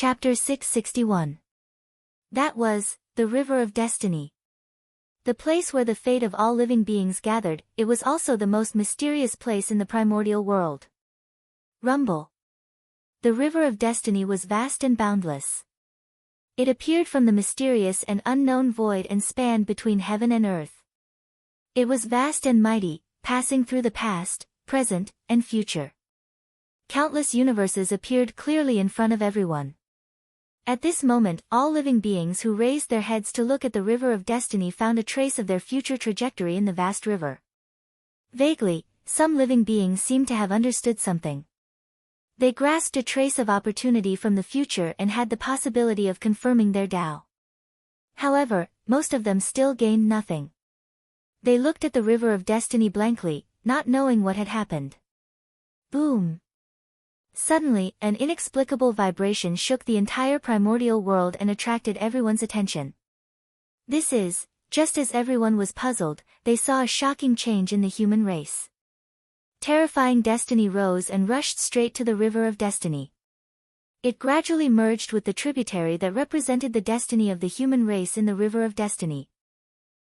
Chapter 661. That was, the River of Destiny. The place where the fate of all living beings gathered, it was also the most mysterious place in the primordial world. Rumble. The River of Destiny was vast and boundless. It appeared from the mysterious and unknown void and spanned between heaven and earth. It was vast and mighty, passing through the past, present, and future. Countless universes appeared clearly in front of everyone. At this moment, all living beings who raised their heads to look at the River of Destiny found a trace of their future trajectory in the vast river. Vaguely, some living beings seemed to have understood something. They grasped a trace of opportunity from the future and had the possibility of confirming their Tao. However, most of them still gained nothing. They looked at the River of Destiny blankly, not knowing what had happened. Boom! Suddenly, an inexplicable vibration shook the entire primordial world and attracted everyone's attention. This is, just as everyone was puzzled, they saw a shocking change in the human race. Terrifying destiny rose and rushed straight to the River of Destiny. It gradually merged with the tributary that represented the destiny of the human race in the River of Destiny.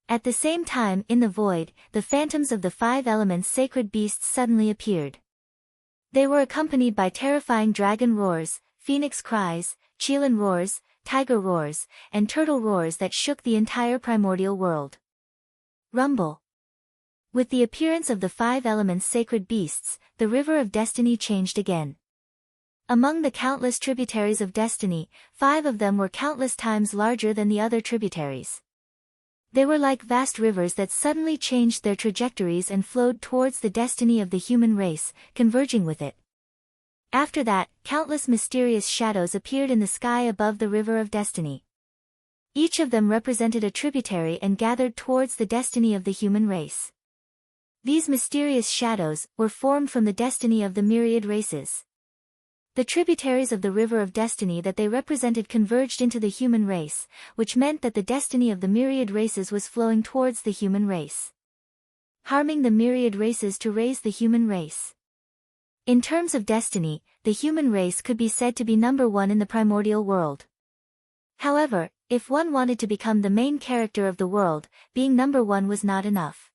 At the same time, in the void, the phantoms of the 5 elements sacred beasts suddenly appeared. They were accompanied by terrifying dragon roars, phoenix cries, chelan roars, tiger roars, and turtle roars that shook the entire primordial world. Rumble. With the appearance of the 5 elements sacred beasts, the River of Destiny changed again. Among the countless tributaries of destiny, 5 of them were countless times larger than the other tributaries. They were like vast rivers that suddenly changed their trajectories and flowed towards the destiny of the human race, converging with it. After that, countless mysterious shadows appeared in the sky above the River of Destiny. Each of them represented a tributary and gathered towards the destiny of the human race. These mysterious shadows were formed from the destiny of the myriad races. The tributaries of the River of Destiny that they represented converged into the human race, which meant that the destiny of the myriad races was flowing towards the human race, harming the myriad races to raise the human race. In terms of destiny, the human race could be said to be number 1 in the primordial world. However, if one wanted to become the main character of the world, being number 1 was not enough.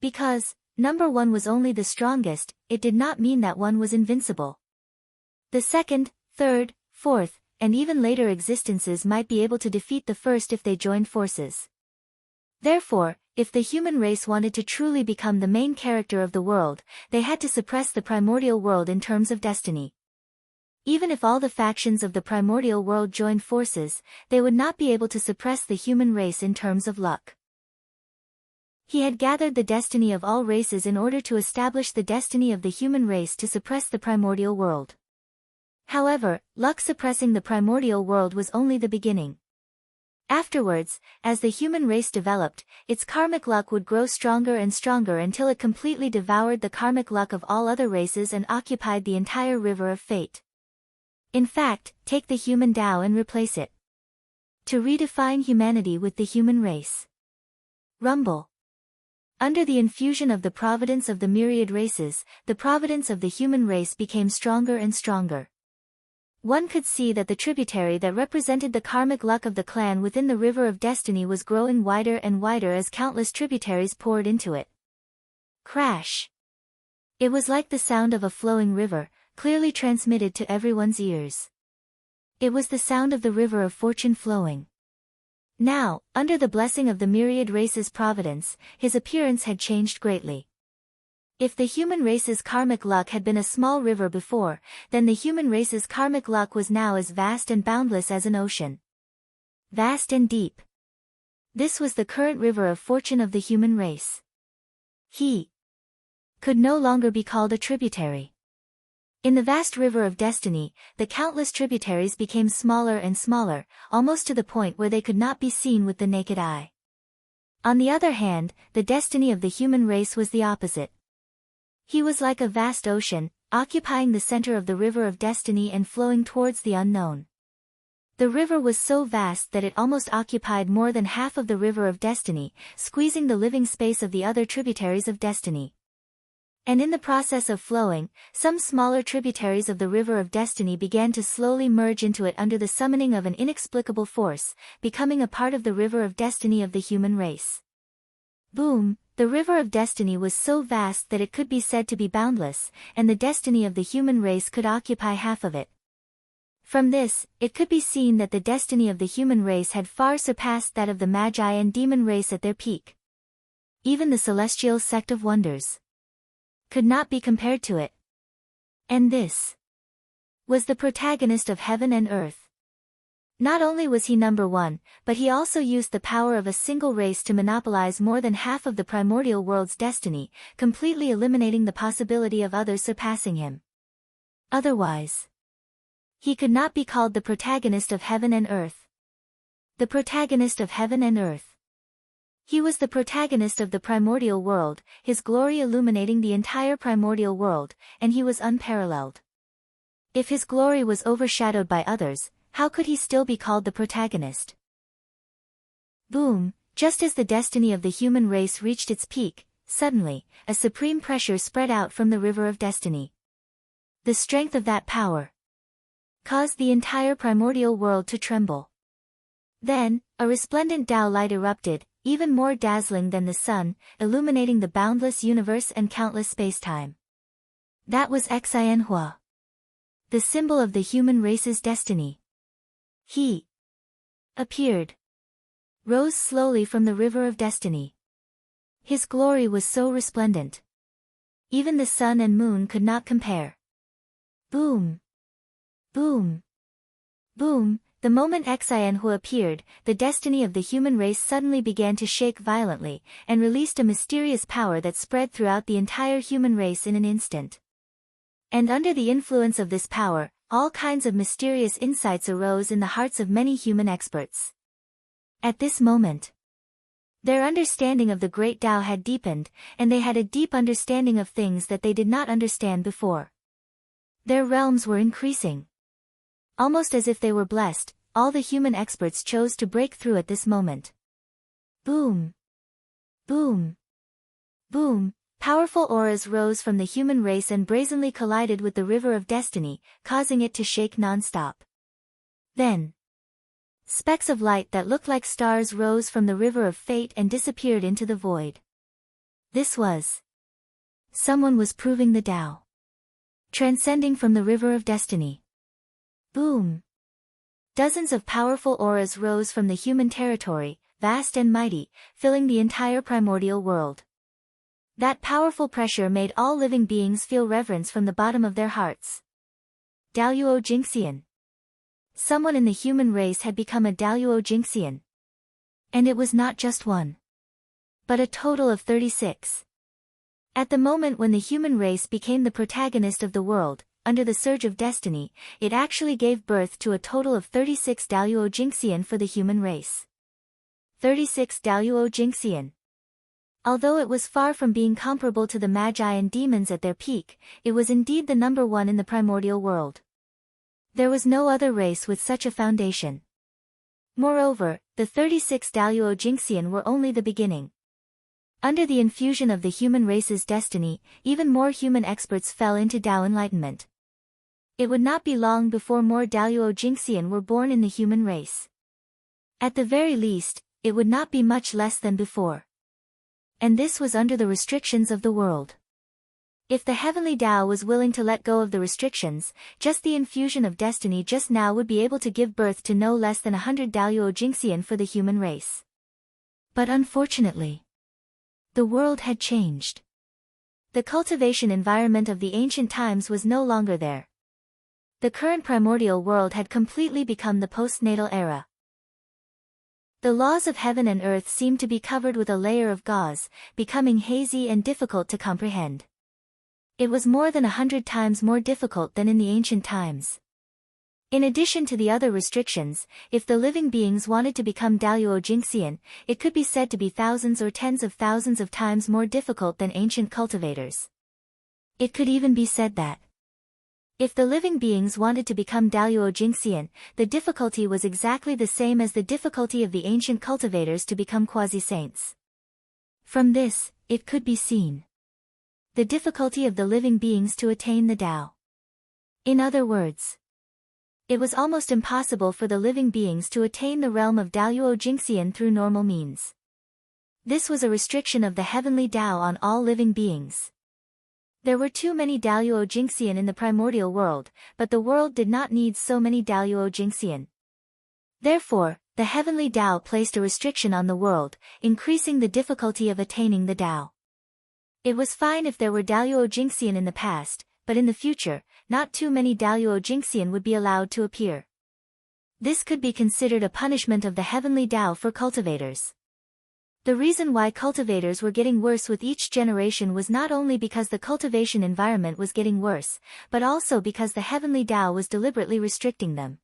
Because number 1 was only the strongest, it did not mean that one was invincible. The second, third, fourth, and even later existences might be able to defeat the first if they joined forces. Therefore, if the human race wanted to truly become the main character of the world, they had to suppress the primordial world in terms of destiny. Even if all the factions of the primordial world joined forces, they would not be able to suppress the human race in terms of luck. He had gathered the destiny of all races in order to establish the destiny of the human race to suppress the primordial world. However, luck suppressing the primordial world was only the beginning. Afterwards, as the human race developed, its karmic luck would grow stronger and stronger until it completely devoured the karmic luck of all other races and occupied the entire river of fate. In fact, take the human Tao and replace it. To redefine humanity with the human race. Rumble. Under the infusion of the providence of the myriad races, the providence of the human race became stronger and stronger. One could see that the tributary that represented the karmic luck of the clan within the River of Destiny was growing wider and wider as countless tributaries poured into it. Crash! It was like the sound of a flowing river, clearly transmitted to everyone's ears. It was the sound of the river of fortune flowing. Now, under the blessing of the myriad races' providence, his appearance had changed greatly. If the human race's karmic luck had been a small river before, then the human race's karmic luck was now as vast and boundless as an ocean. Vast and deep. This was the current river of fortune of the human race. He could no longer be called a tributary. In the vast river of destiny, the countless tributaries became smaller and smaller, almost to the point where they could not be seen with the naked eye. On the other hand, the destiny of the human race was the opposite. He was like a vast ocean, occupying the center of the River of Destiny and flowing towards the unknown. The river was so vast that it almost occupied more than half of the River of Destiny, squeezing the living space of the other tributaries of destiny. And in the process of flowing, some smaller tributaries of the River of Destiny began to slowly merge into it under the summoning of an inexplicable force, becoming a part of the River of Destiny of the human race. Boom! The River of Destiny was so vast that it could be said to be boundless, and the destiny of the human race could occupy half of it. From this, it could be seen that the destiny of the human race had far surpassed that of the Magi and demon race at their peak. Even the celestial sect of wonders could not be compared to it. And this was the protagonist of heaven and earth. Not only was he number one, but he also used the power of a single race to monopolize more than half of the primordial world's destiny, completely eliminating the possibility of others surpassing him. Otherwise, he could not be called the protagonist of heaven and earth. The protagonist of heaven and earth. He was the protagonist of the primordial world, his glory illuminating the entire primordial world, and he was unparalleled. If his glory was overshadowed by others, how could he still be called the protagonist? Boom! Just as the destiny of the human race reached its peak, suddenly, a supreme pressure spread out from the River of Destiny. The strength of that power caused the entire primordial world to tremble. Then, a resplendent Tao light erupted, even more dazzling than the sun, illuminating the boundless universe and countless spacetime. That was Xianhua, the symbol of the human race's destiny. He appeared, rose slowly from the River of Destiny. His glory was so resplendent. Even the sun and moon could not compare. Boom! Boom! Boom! The moment Xianhua appeared, the destiny of the human race suddenly began to shake violently, and released a mysterious power that spread throughout the entire human race in an instant. And under the influence of this power, all kinds of mysterious insights arose in the hearts of many human experts. At this moment, their understanding of the great Tao had deepened, and they had a deep understanding of things that they did not understand before. Their realms were increasing. Almost as if they were blessed, all the human experts chose to break through at this moment. Boom! Boom! Boom! Powerful auras rose from the human race and brazenly collided with the River of Destiny, causing it to shake non-stop. Then, specks of light that looked like stars rose from the River of Fate and disappeared into the void. This was someone was proving the Tao, transcending from the River of Destiny. Boom! Dozens of powerful auras rose from the human territory, vast and mighty, filling the entire primordial world. That powerful pressure made all living beings feel reverence from the bottom of their hearts. Daluo Jingxian. Someone in the human race had become a Daluo Jingxian. And it was not just one, but a total of 36. At the moment when the human race became the protagonist of the world, under the surge of destiny, it actually gave birth to a total of 36 Daluo Jingxian for the human race. 36 Daluo Jingxian. Although it was far from being comparable to the Magi and demons at their peak, it was indeed the number one in the primordial world. There was no other race with such a foundation. Moreover, the 36 Daluo Jingxian were only the beginning. Under the infusion of the human race's destiny, even more human experts fell into Tao enlightenment. It would not be long before more Daluo Jingxian were born in the human race. At the very least, it would not be much less than before. And this was under the restrictions of the world. If the heavenly Tao was willing to let go of the restrictions, just the infusion of destiny just now would be able to give birth to no less than 100 Daluo Jingxian for the human race. But unfortunately, the world had changed. The cultivation environment of the ancient times was no longer there. The current primordial world had completely become the postnatal era. The laws of heaven and earth seemed to be covered with a layer of gauze, becoming hazy and difficult to comprehend. It was more than 100 times more difficult than in the ancient times. In addition to the other restrictions, if the living beings wanted to become Daluo Jingxian, it could be said to be thousands or tens of thousands of times more difficult than ancient cultivators. It could even be said that if the living beings wanted to become Daluo Jingxian, the difficulty was exactly the same as the difficulty of the ancient cultivators to become quasi-saints. From this, it could be seen the difficulty of the living beings to attain the Tao. In other words, it was almost impossible for the living beings to attain the realm of Daluo Jingxian through normal means. This was a restriction of the heavenly Tao on all living beings. There were too many Daluo Jingxian in the primordial world, but the world did not need so many Daluo Jingxian. Therefore, the heavenly Tao placed a restriction on the world, increasing the difficulty of attaining the Tao. It was fine if there were Daluo Jingxian in the past, but in the future, not too many Daluo Jingxian would be allowed to appear. This could be considered a punishment of the heavenly Tao for cultivators. The reason why cultivators were getting worse with each generation was not only because the cultivation environment was getting worse, but also because the heavenly Tao was deliberately restricting them.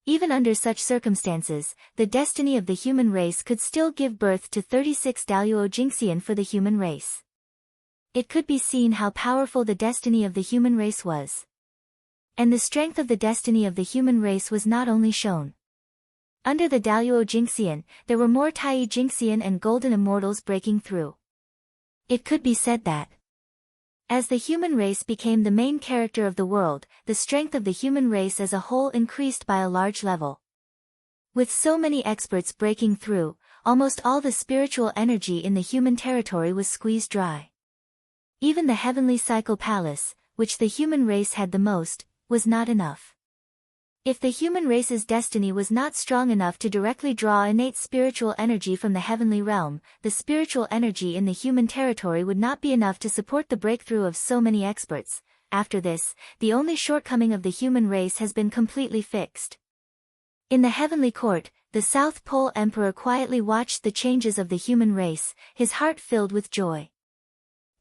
Even under such circumstances, the destiny of the human race could still give birth to 36 Daluo Jingxian for the human race. It could be seen how powerful the destiny of the human race was. And the strength of the destiny of the human race was not only shown. Under the Daluo Jingxian, there were more Tai Jingxian and golden immortals breaking through. It could be said that as the human race became the main character of the world, the strength of the human race as a whole increased by a large level. With so many experts breaking through, almost all the spiritual energy in the human territory was squeezed dry. Even the heavenly cycle palace, which the human race had the most, was not enough. If the human race's destiny was not strong enough to directly draw innate spiritual energy from the heavenly realm, the spiritual energy in the human territory would not be enough to support the breakthrough of so many experts. After this, the only shortcoming of the human race has been completely fixed. In the heavenly court, the South Pole Emperor quietly watched the changes of the human race, his heart filled with joy.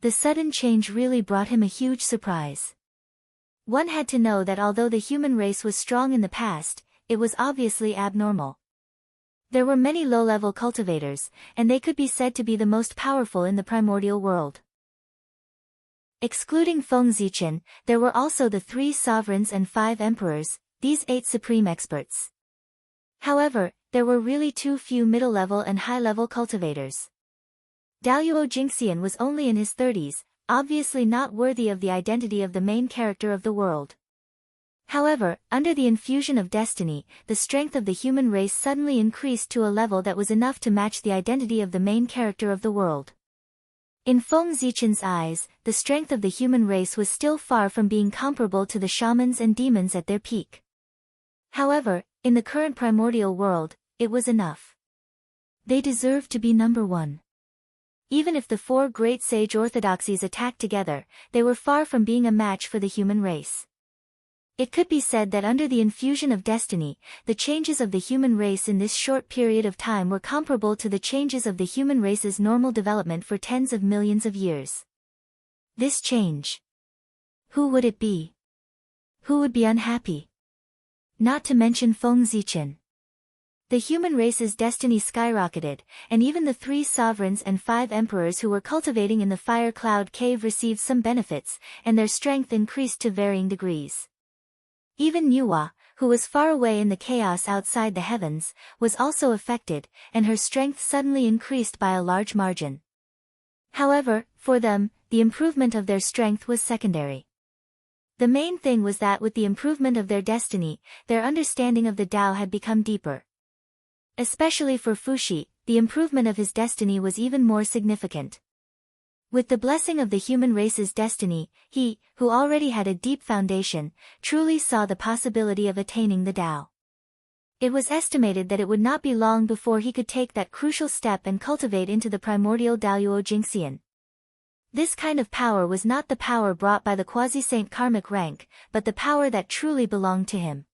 The sudden change really brought him a huge surprise. One had to know that although the human race was strong in the past, it was obviously abnormal. There were many low-level cultivators, and they could be said to be the most powerful in the primordial world. Excluding Feng Zichen, there were also the 3 sovereigns and 5 emperors, these 8 supreme experts. However, there were really too few middle-level and high-level cultivators. Daluo Jingxian was only in his 30s, obviously not worthy of the identity of the main character of the world. However, under the infusion of destiny, the strength of the human race suddenly increased to a level that was enough to match the identity of the main character of the world. In Feng Zichen's eyes, the strength of the human race was still far from being comparable to the shamans and demons at their peak. However, in the current primordial world, it was enough. They deserved to be number 1. Even if the 4 great sage orthodoxies attacked together, they were far from being a match for the human race. It could be said that under the infusion of destiny, the changes of the human race in this short period of time were comparable to the changes of the human race's normal development for tens of millions of years. This change. Who would it be? Who would be unhappy? Not to mention Feng Zichen. The human race's destiny skyrocketed, and even the 3 sovereigns and 5 emperors who were cultivating in the Fire Cloud Cave received some benefits, and their strength increased to varying degrees. Even Nuwa, who was far away in the chaos outside the heavens, was also affected, and her strength suddenly increased by a large margin. However, for them, the improvement of their strength was secondary. The main thing was that with the improvement of their destiny, their understanding of the Tao had become deeper. Especially for Fushi, the improvement of his destiny was even more significant. With the blessing of the human race's destiny, he, who already had a deep foundation, truly saw the possibility of attaining the Tao. It was estimated that it would not be long before he could take that crucial step and cultivate into the primordial Daluo Jingxian. This kind of power was not the power brought by the quasi-saint karmic rank, but the power that truly belonged to him.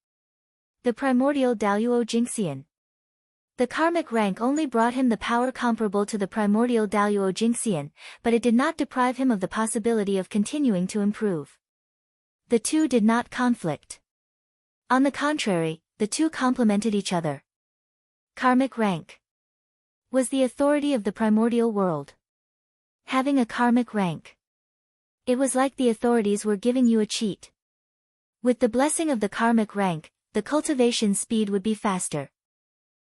The primordial Daluo Jingxian. The karmic rank only brought him the power comparable to the primordial Daluo Jingxian, but it did not deprive him of the possibility of continuing to improve. The two did not conflict. On the contrary, the two complemented each other. Karmic rank was the authority of the primordial world. Having a karmic rank. It was like the authorities were giving you a cheat. With the blessing of the karmic rank, the cultivation speed would be faster.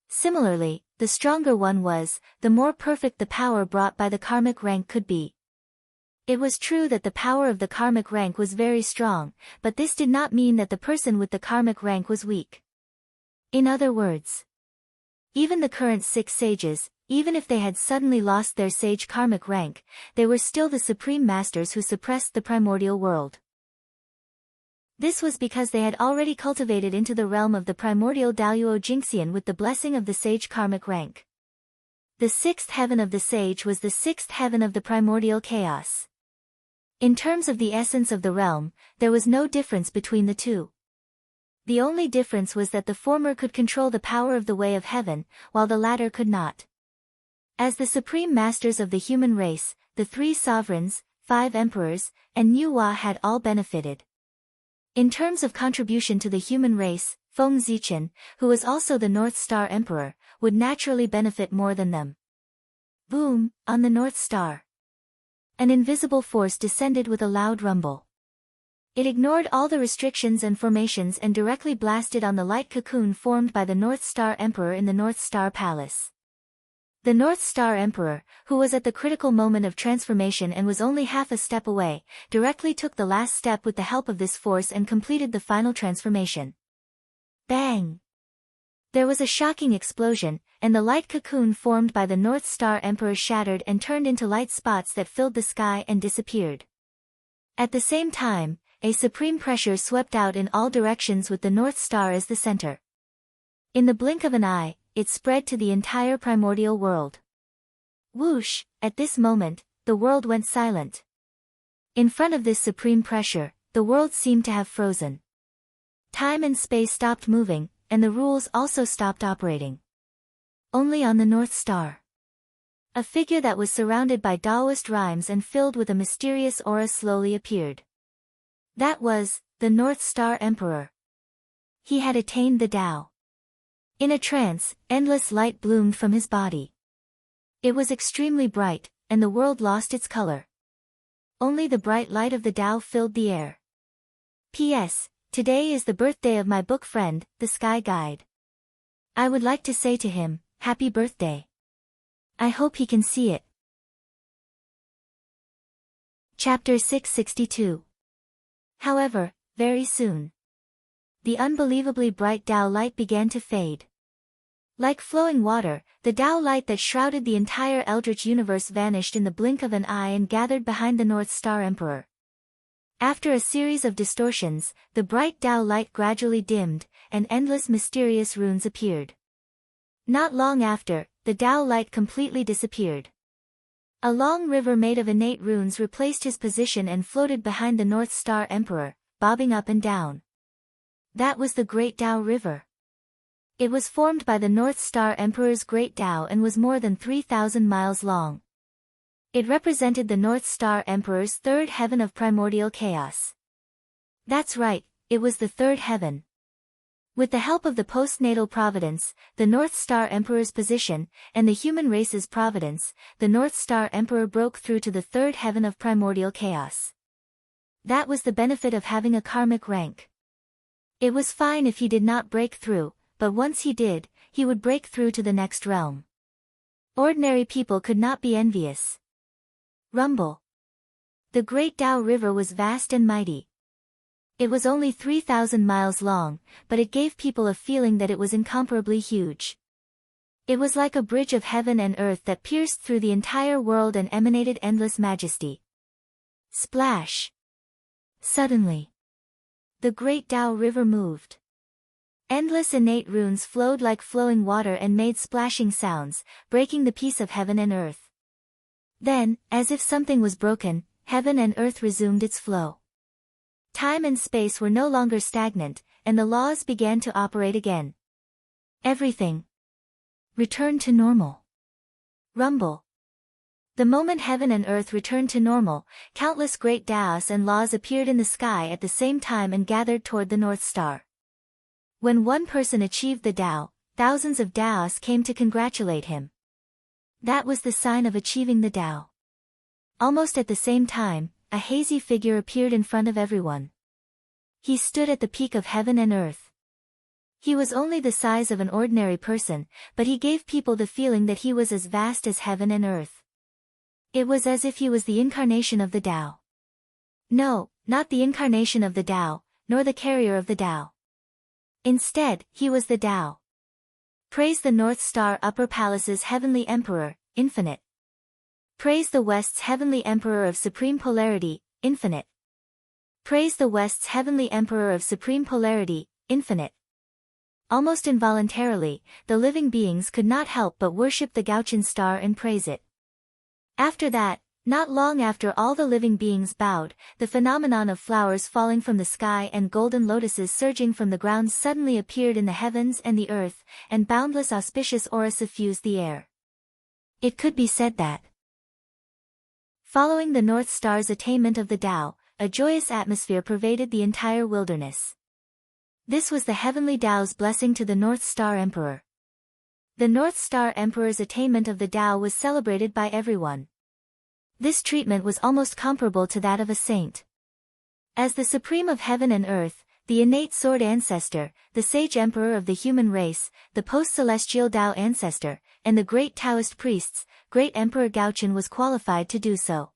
Similarly, the stronger one was, the more perfect the power brought by the karmic rank could be. It was true that the power of the karmic rank was very strong, but this did not mean that the person with the karmic rank was weak. In other words, even the current 6 sages, even if they had suddenly lost their sage karmic rank, they were still the supreme masters who suppressed the primordial world. This was because they had already cultivated into the realm of the primordial Daluo Jingxian with the blessing of the sage karmic rank. The 6th heaven of the sage was the 6th heaven of the primordial chaos. In terms of the essence of the realm, there was no difference between the two. The only difference was that the former could control the power of the way of heaven, while the latter could not. As the supreme masters of the human race, the 3 sovereigns, 5 emperors, and Nuwa had all benefited. In terms of contribution to the human race, Feng Zichen, who was also the North Star Emperor, would naturally benefit more than them. Boom, on the North Star. An invisible force descended with a loud rumble. It ignored all the restrictions and formations and directly blasted on the light cocoon formed by the North Star Emperor in the North Star Palace. The North Star Emperor, who was at the critical moment of transformation and was only half a step away, directly took the last step with the help of this force and completed the final transformation. Bang! There was a shocking explosion, and the light cocoon formed by the North Star Emperor shattered and turned into light spots that filled the sky and disappeared. At the same time, a supreme pressure swept out in all directions with the North Star as the center. In the blink of an eye, it spread to the entire primordial world. Whoosh! At this moment, the world went silent. In front of this supreme pressure, the world seemed to have frozen. Time and space stopped moving, and the rules also stopped operating. Only on the North Star. A figure that was surrounded by Taoist rhymes and filled with a mysterious aura slowly appeared. That was the North Star Emperor. He had attained the Tao. In a trance, endless light bloomed from his body. It was extremely bright, and the world lost its color. Only the bright light of the Tao filled the air. P.S. Today is the birthday of my book friend, the Sky Guide. I would like to say to him, Happy birthday. I hope he can see it. Chapter 662. However, very soon, the unbelievably bright Tao light began to fade. Like flowing water, the Tao light that shrouded the entire eldritch universe vanished in the blink of an eye and gathered behind the North Star Emperor. After a series of distortions, the bright Tao light gradually dimmed, and endless mysterious runes appeared. Not long after, the Tao light completely disappeared. A long river made of innate runes replaced his position and floated behind the North Star Emperor, bobbing up and down. That was the Great Tao River. It was formed by the North Star Emperor's Great Tao and was more than 3,000 miles long. It represented the North Star Emperor's 3rd heaven of primordial chaos. That's right, it was the 3rd heaven. With the help of the postnatal providence, the North Star Emperor's position, and the human race's providence, the North Star Emperor broke through to the 3rd heaven of primordial chaos. That was the benefit of having a karmic rank. It was fine if he did not break through, but once he did, he would break through to the next realm. Ordinary people could not be envious. Rumble. The Great Tao River was vast and mighty. It was only 3,000 miles long, but it gave people a feeling that it was incomparably huge. It was like a bridge of heaven and earth that pierced through the entire world and emanated endless majesty. Splash! Suddenly, the Great Tao River moved. Endless innate runes flowed like flowing water and made splashing sounds, breaking the peace of heaven and earth. Then, as if something was broken, heaven and earth resumed its flow. Time and space were no longer stagnant, and the laws began to operate again. Everything returned to normal. Rumble. The moment heaven and earth returned to normal, countless great Taos and laws appeared in the sky at the same time and gathered toward the North Star. When one person achieved the Tao, thousands of Taos came to congratulate him. That was the sign of achieving the Tao. Almost at the same time, a hazy figure appeared in front of everyone. He stood at the peak of heaven and earth. He was only the size of an ordinary person, but he gave people the feeling that he was as vast as heaven and earth. It was as if he was the incarnation of the Tao. No, not the incarnation of the Tao, nor the carrier of the Tao. Instead, he was the Tao. Praise the North Star Upper Palace's Heavenly Emperor, Infinite. Praise the West's Heavenly Emperor of Supreme Polarity, Infinite. Praise the West's Heavenly Emperor of Supreme Polarity, Infinite. Almost involuntarily, the living beings could not help but worship the Gaochen star and praise it. After that, not long after all the living beings bowed, the phenomenon of flowers falling from the sky and golden lotuses surging from the ground suddenly appeared in the heavens and the earth, and boundless auspicious aura suffused the air. It could be said that, following the North Star's attainment of the Tao, a joyous atmosphere pervaded the entire wilderness. This was the heavenly Tao's blessing to the North Star Emperor. The North Star Emperor's attainment of the Tao was celebrated by everyone. This treatment was almost comparable to that of a saint. As the supreme of heaven and earth, the innate sword ancestor, the sage emperor of the human race, the post-celestial Tao ancestor, and the great Taoist priests, great Emperor Gaochen was qualified to do so.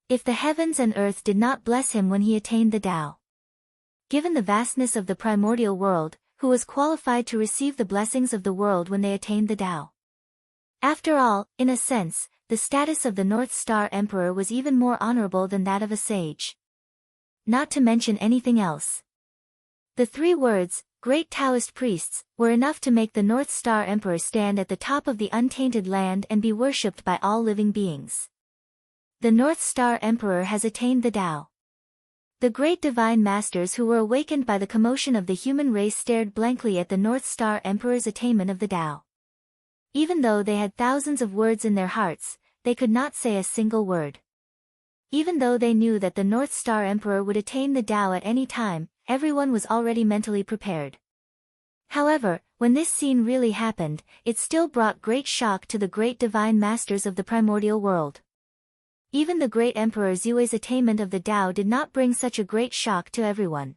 If the heavens and earth did not bless him when he attained the Tao, given the vastness of the primordial world, who was qualified to receive the blessings of the world when they attained the Tao? After all, in a sense, the status of the North Star Emperor was even more honorable than that of a sage. Not to mention anything else. The 3 words, great Taoist priests, were enough to make the North Star Emperor stand at the top of the untainted land and be worshipped by all living beings. The North Star Emperor has attained the Tao. The great divine masters who were awakened by the commotion of the human race stared blankly at the North Star Emperor's attainment of the Tao. Even though they had thousands of words in their hearts, they could not say a single word. Even though they knew that the North Star Emperor would attain the Tao at any time, everyone was already mentally prepared. However, when this scene really happened, it still brought great shock to the great divine masters of the primordial world. Even the great Emperor Xue's attainment of the Tao did not bring such a great shock to everyone.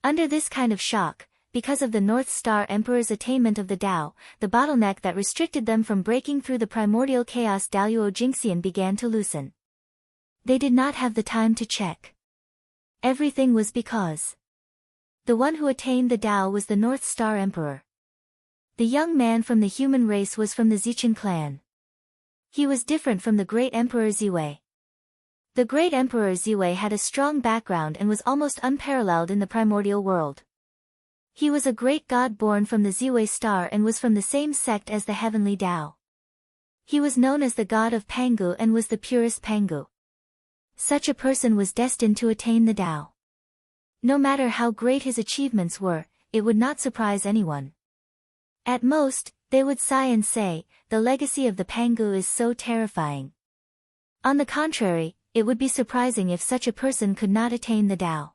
Under this kind of shock, because of the North Star Emperor's attainment of the Tao, the bottleneck that restricted them from breaking through the primordial chaos Daluo Jingxian began to loosen. They did not have the time to check. Everything was because the one who attained the Tao was the North Star Emperor. The young man from the human race was from the Zichen clan. He was different from the great Emperor Xue. The great Emperor Xue had a strong background and was almost unparalleled in the primordial world. He was a great god born from the Xue star and was from the same sect as the heavenly Tao. He was known as the god of Pangu and was the purest Pangu. Such a person was destined to attain the Tao. No matter how great his achievements were, it would not surprise anyone. At most, they would sigh and say, the legacy of the Pangu is so terrifying. On the contrary, it would be surprising if such a person could not attain the Tao.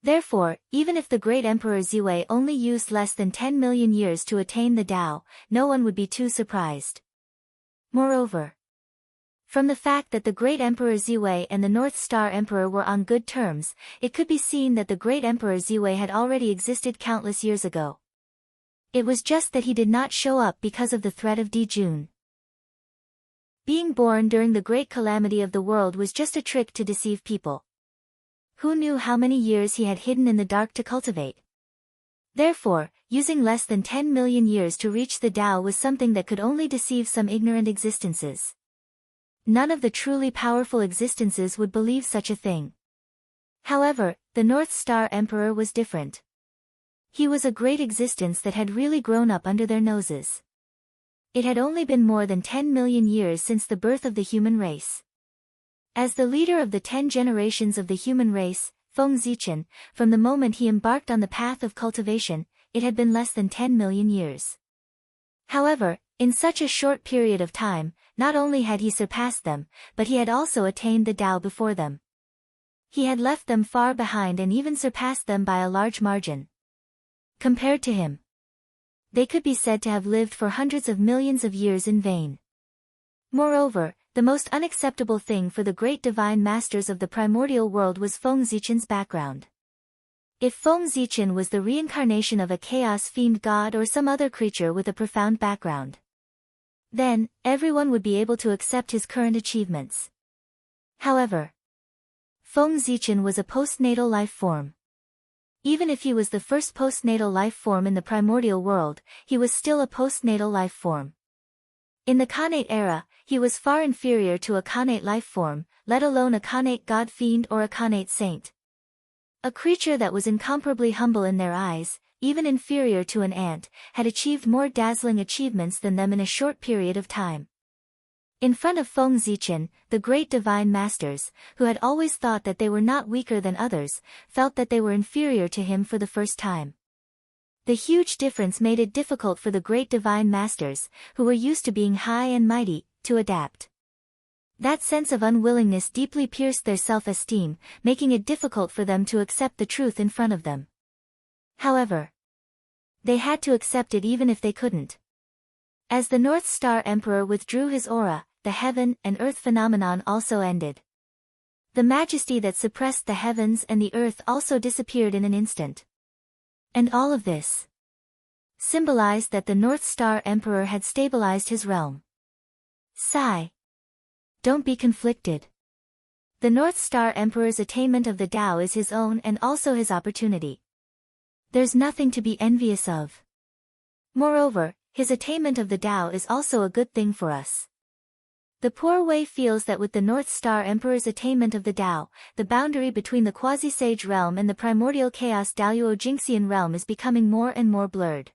Therefore, even if the great Emperor Xue only used less than 10 million years to attain the Tao, no one would be too surprised. Moreover, from the fact that the great Emperor Xue and the North Star Emperor were on good terms, it could be seen that the great Emperor Xue had already existed countless years ago. It was just that he did not show up because of the threat of Dijun. Being born during the great calamity of the world was just a trick to deceive people. Who knew how many years he had hidden in the dark to cultivate? Therefore, using less than 10 million years to reach the Tao was something that could only deceive some ignorant existences. None of the truly powerful existences would believe such a thing. However, the North Star Emperor was different. He was a great existence that had really grown up under their noses. It had only been more than 10 million years since the birth of the human race. As the leader of the 10 generations of the human race, Feng Zichen, from the moment he embarked on the path of cultivation, it had been less than 10 million years. However, in such a short period of time, not only had he surpassed them, but he had also attained the Tao before them. He had left them far behind and even surpassed them by a large margin. Compared to him, they could be said to have lived for hundreds of millions of years in vain. Moreover, the most unacceptable thing for the great divine masters of the primordial world was Feng Zichen's background. If Feng Zichen was the reincarnation of a chaos fiend god or some other creature with a profound background, Then, everyone would be able to accept his current achievements. However, Feng Zichen was a postnatal life form. Even if he was the first postnatal life form in the primordial world, he was still a postnatal life form. In the Khanate era, he was far inferior to a Khanate life form, let alone a Khanate god-fiend or a Khanate saint. A creature that was incomparably humble in their eyes, even inferior to an ant, had achieved more dazzling achievements than them in a short period of time. In front of Feng Zichen, the great divine masters, who had always thought that they were not weaker than others, felt that they were inferior to him for the first time. The huge difference made it difficult for the great divine masters, who were used to being high and mighty, to adapt. That sense of unwillingness deeply pierced their self-esteem, making it difficult for them to accept the truth in front of them. However, they had to accept it even if they couldn't. As the North Star Emperor withdrew his aura, the heaven and earth phenomenon also ended. The majesty that suppressed the heavens and the earth also disappeared in an instant. And all of this symbolized that the North Star Emperor had stabilized his realm. Sigh. Don't be conflicted. The North Star Emperor's attainment of the Tao is his own and also his opportunity. There's nothing to be envious of. Moreover, his attainment of the Tao is also a good thing for us. The poor Wei feels that with the North Star Emperor's attainment of the Tao, the boundary between the quasi-sage realm and the primordial chaos Daluo Jingxian realm is becoming more and more blurred.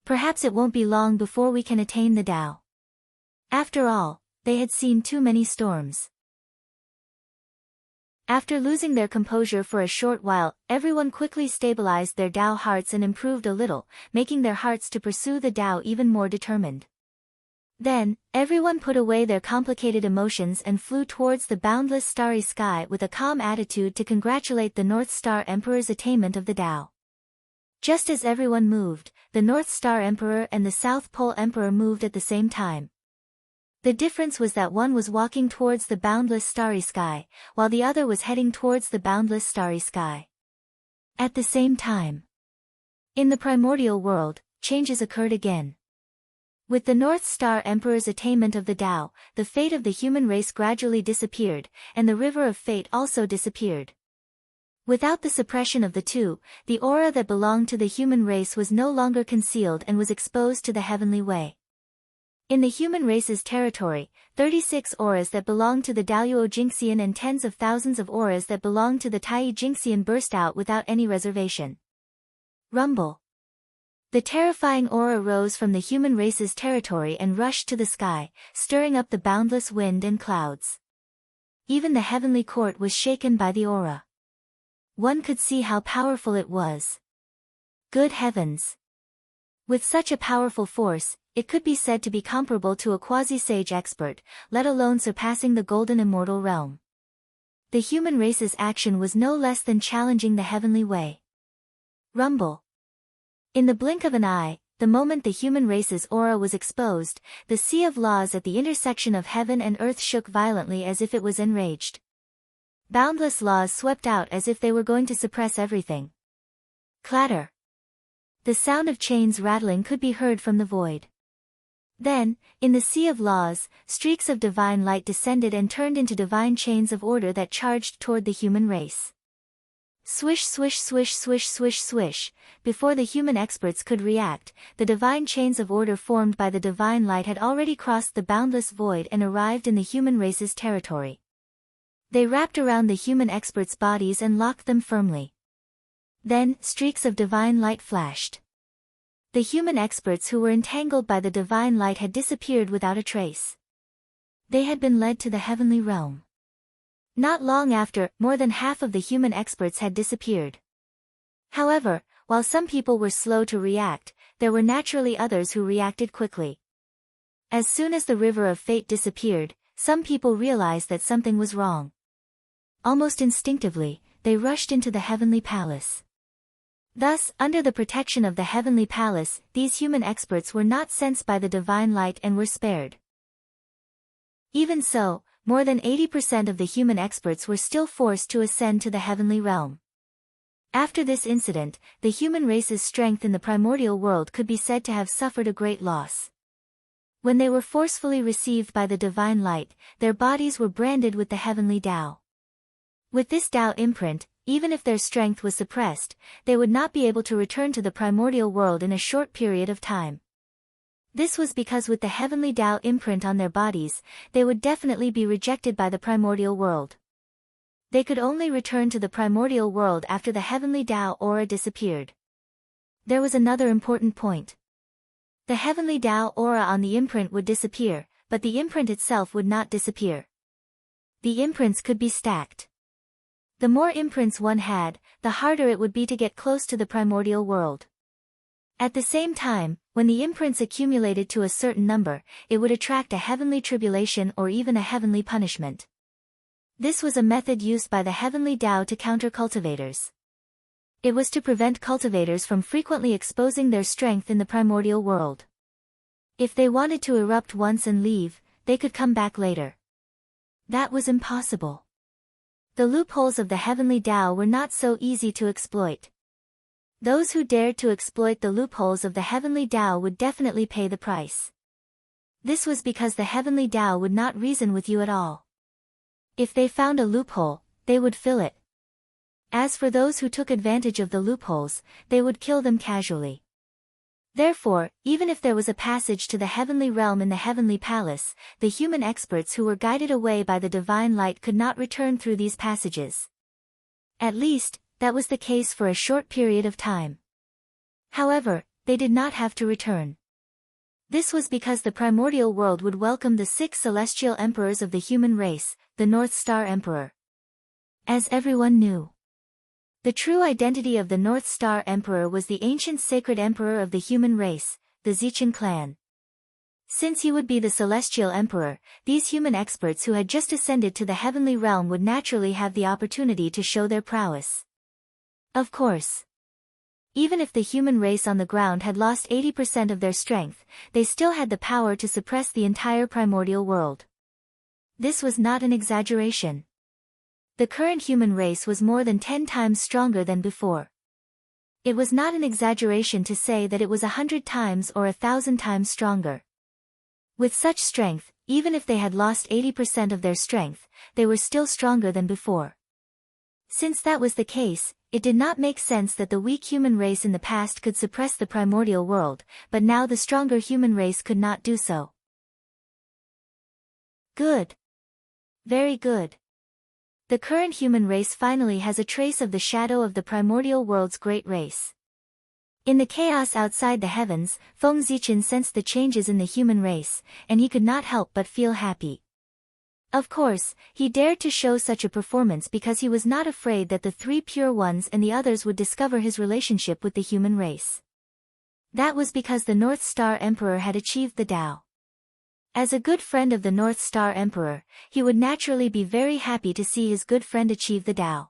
Perhaps it won't be long before we can attain the Tao. After all, they had seen too many storms. After losing their composure for a short while, everyone quickly stabilized their Tao hearts and improved a little, making their hearts to pursue the Tao even more determined. Then, everyone put away their complicated emotions and flew towards the boundless starry sky with a calm attitude to congratulate the North Star Emperor's attainment of the Tao. Just as everyone moved, the North Star Emperor and the South Pole Emperor moved at the same time. The difference was that one was walking towards the boundless starry sky, while the other was heading towards the boundless starry sky. At the same time, in the primordial world, changes occurred again. With the North Star Emperor's attainment of the Tao, the fate of the human race gradually disappeared, and the river of fate also disappeared. Without the suppression of the two, the aura that belonged to the human race was no longer concealed and was exposed to the heavenly way. In the human race's territory, 36 auras that belonged to the Daluo Jingxian and tens of thousands of auras that belonged to the Tai Jingxian burst out without any reservation. Rumble. The terrifying aura rose from the human race's territory and rushed to the sky, stirring up the boundless wind and clouds. Even the heavenly court was shaken by the aura. One could see how powerful it was. Good heavens! With such a powerful force, it could be said to be comparable to a quasi-sage expert, let alone surpassing the golden immortal realm. The human race's action was no less than challenging the heavenly way. Rumble. In the blink of an eye, the moment the human race's aura was exposed, the sea of laws at the intersection of heaven and earth shook violently as if it was enraged. Boundless laws swept out as if they were going to suppress everything. Clatter. The sound of chains rattling could be heard from the void. Then, in the sea of laws, streaks of divine light descended and turned into divine chains of order that charged toward the human race. Swish swish swish swish swish swish, before the human experts could react, the divine chains of order formed by the divine light had already crossed the boundless void and arrived in the human race's territory. They wrapped around the human experts' bodies and locked them firmly. Then, streaks of divine light flashed. The human experts who were entangled by the divine light had disappeared without a trace. They had been led to the heavenly realm. Not long after, more than half of the human experts had disappeared. However, while some people were slow to react, there were naturally others who reacted quickly. As soon as the river of fate disappeared, some people realized that something was wrong. Almost instinctively, they rushed into the heavenly palace. Thus, under the protection of the heavenly palace, these human experts were not sensed by the divine light and were spared. Even so, more than 80% of the human experts were still forced to ascend to the heavenly realm. After this incident, the human race's strength in the primordial world could be said to have suffered a great loss. When they were forcefully received by the divine light, their bodies were branded with the heavenly Tao. With this Tao imprint, even if their strength was suppressed, they would not be able to return to the primordial world in a short period of time. This was because with the heavenly Tao imprint on their bodies, they would definitely be rejected by the primordial world. They could only return to the primordial world after the heavenly Tao aura disappeared. There was another important point. The heavenly Tao aura on the imprint would disappear, but the imprint itself would not disappear. The imprints could be stacked. The more imprints one had, the harder it would be to get close to the primordial world. At the same time, when the imprints accumulated to a certain number, it would attract a heavenly tribulation or even a heavenly punishment. This was a method used by the heavenly Tao to counter cultivators. It was to prevent cultivators from frequently exposing their strength in the primordial world. If they wanted to erupt once and leave, they could come back later. That was impossible. The loopholes of the heavenly Tao were not so easy to exploit. Those who dared to exploit the loopholes of the heavenly Tao would definitely pay the price. This was because the heavenly Tao would not reason with you at all. If they found a loophole, they would fill it. As for those who took advantage of the loopholes, they would kill them casually. Therefore, even if there was a passage to the heavenly realm in the heavenly palace, the human experts who were guided away by the divine light could not return through these passages. At least, that was the case for a short period of time. However, they did not have to return. This was because the primordial world would welcome the 6 celestial emperors of the human race, the North Star Emperor. As everyone knew, the true identity of the North Star Emperor was the ancient sacred emperor of the human race, the Zichen clan. Since he would be the celestial emperor, these human experts who had just ascended to the heavenly realm would naturally have the opportunity to show their prowess. Of course, even if the human race on the ground had lost 80% of their strength, they still had the power to suppress the entire primordial world. This was not an exaggeration. The current human race was more than 10 times stronger than before. It was not an exaggeration to say that it was 100 times or 1,000 times stronger. With such strength, even if they had lost 80% of their strength, they were still stronger than before. Since that was the case, it did not make sense that the weak human race in the past could suppress the primordial world, but now the stronger human race could not do so. Good. Very good. The current human race finally has a trace of the shadow of the primordial world's great race. In the chaos outside the heavens, Feng Zichen sensed the changes in the human race, and he could not help but feel happy. Of course, he dared to show such a performance because he was not afraid that the 3 pure ones and the others would discover his relationship with the human race. That was because the North Star Emperor had achieved the Tao. As a good friend of the North Star Emperor, he would naturally be very happy to see his good friend achieve the Tao.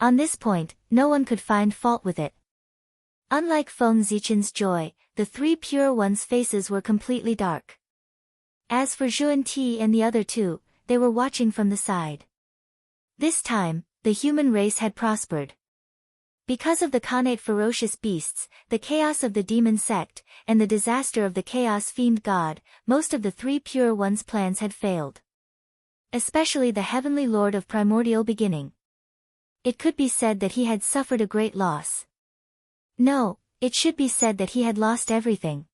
On this point, no one could find fault with it. Unlike Feng Zichen's joy, the 3 pure ones' faces were completely dark. As for Zhuan Ti and the other 2, they were watching from the side. This time, the human race had prospered. Because of the Khanate ferocious beasts, the chaos of the demon sect, and the disaster of the chaos fiend god, most of the 3 pure ones' plans had failed. Especially the heavenly lord of primordial beginning. It could be said that he had suffered a great loss. No, it should be said that he had lost everything.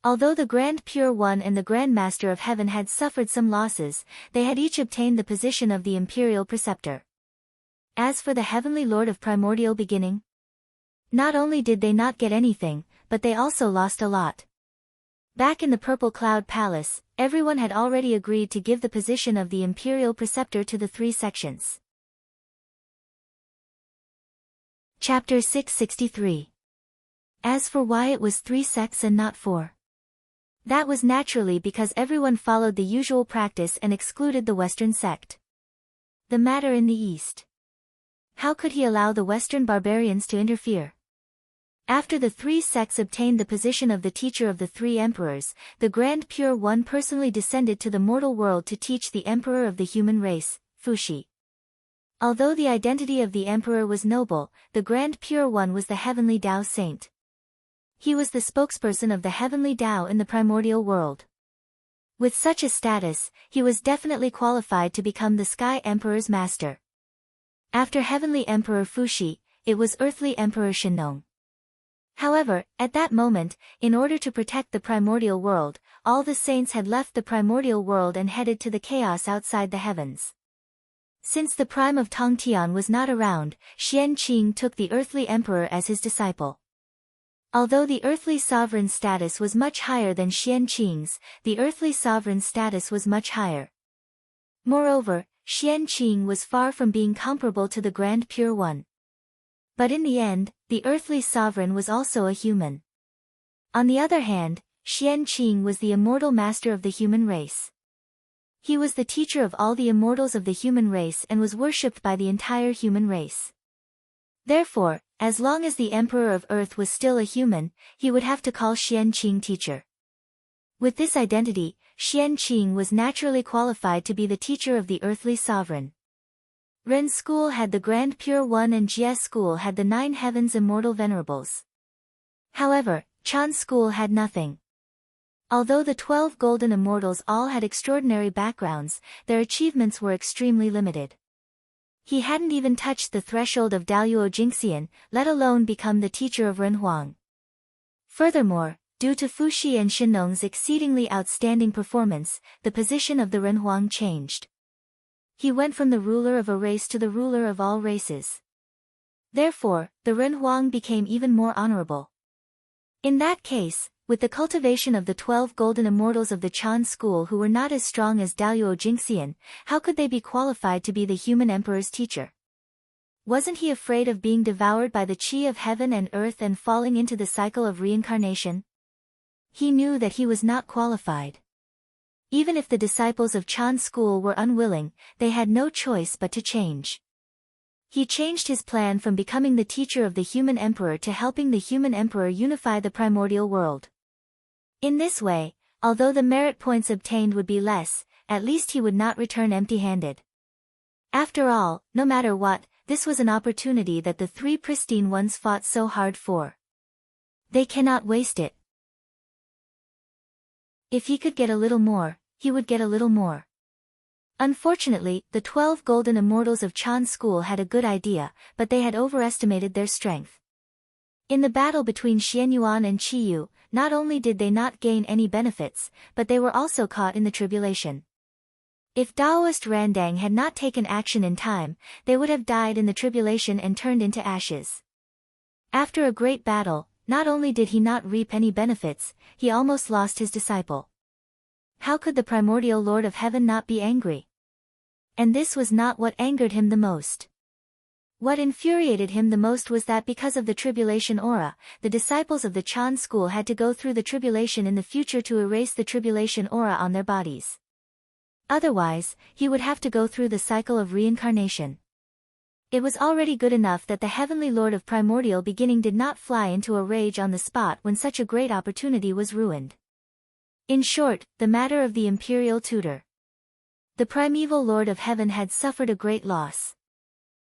Although the Grand Pure One and the Grand Master of Heaven had suffered some losses, they had each obtained the position of the Imperial Preceptor. As for the Heavenly Lord of Primordial Beginning, not only did they not get anything, but they also lost a lot. Back in the Purple Cloud Palace, everyone had already agreed to give the position of the Imperial Preceptor to the 3 sections. Chapter 663. As for why it was 3 sects and not 4. That was naturally because everyone followed the usual practice and excluded the Western sect. The matter in the East. How could he allow the Western barbarians to interfere? After the 3 sects obtained the position of the teacher of the 3 emperors, the Grand Pure One personally descended to the mortal world to teach the emperor of the human race, Fuxi. Although the identity of the emperor was noble, the Grand Pure One was the heavenly Tao saint. He was the spokesperson of the heavenly Tao in the primordial world. With such a status, he was definitely qualified to become the Sky Emperor's master. After Heavenly Emperor Fuxi, it was Earthly Emperor Shenong. However, at that moment, in order to protect the primordial world, all the saints had left the primordial world and headed to the chaos outside the heavens. Since the prime of Tongtian was not around, Xian Qing took the Earthly Emperor as his disciple. Although the Earthly Sovereign's status was much higher than Xian Qing's, the Earthly Sovereign's status was much higher. Moreover, Xian Qing was far from being comparable to the Grand Pure One. But in the end, the Earthly Sovereign was also a human. On the other hand, Xian Qing was the immortal master of the human race. He was the teacher of all the immortals of the human race and was worshipped by the entire human race. Therefore, as long as the Emperor of Earth was still a human, he would have to call Xian Qing teacher. With this identity, Xian Qing was naturally qualified to be the teacher of the Earthly Sovereign. Ren's school had the Grand Pure One and Jie's school had the 9 heavens immortal venerables. However, Chan's school had nothing. Although the 12 golden immortals all had extraordinary backgrounds, their achievements were extremely limited. He hadn't even touched the threshold of Daluo Jingxian, let alone become the teacher of Ren Huang. Furthermore, due to Fuxi and Shenong's exceedingly outstanding performance, the position of the Ren Huang changed. He went from the ruler of a race to the ruler of all races. Therefore, the Ren Huang became even more honorable. In that case, with the cultivation of the 12 golden immortals of the Chan school who were not as strong as Daluo Jingxian, how could they be qualified to be the human emperor's teacher? Wasn't he afraid of being devoured by the qi of heaven and earth and falling into the cycle of reincarnation? He knew that he was not qualified. Even if the disciples of Chan's school were unwilling, they had no choice but to change. He changed his plan from becoming the teacher of the human emperor to helping the human emperor unify the primordial world. In this way, although the merit points obtained would be less, at least he would not return empty-handed. After all, no matter what, this was an opportunity that the 3 pristine ones fought so hard for. They cannot waste it. If he could get a little more, he would get a little more. Unfortunately, the 12 golden immortals of Chan's school had a good idea, but they had overestimated their strength. In the battle between Xianyuan and Qiyu, not only did they not gain any benefits, but they were also caught in the tribulation. If Daoist Randang had not taken action in time, they would have died in the tribulation and turned into ashes. After a great battle, not only did he not reap any benefits, he almost lost his disciple. How could the primordial Lord of Heaven not be angry? And this was not what angered him the most. What infuriated him the most was that because of the tribulation aura, the disciples of the Chan school had to go through the tribulation in the future to erase the tribulation aura on their bodies. Otherwise, he would have to go through the cycle of reincarnation. It was already good enough that the heavenly Lord of Primordial Beginning did not fly into a rage on the spot when such a great opportunity was ruined. In short, the matter of the imperial tutor. The primeval Lord of Heaven had suffered a great loss.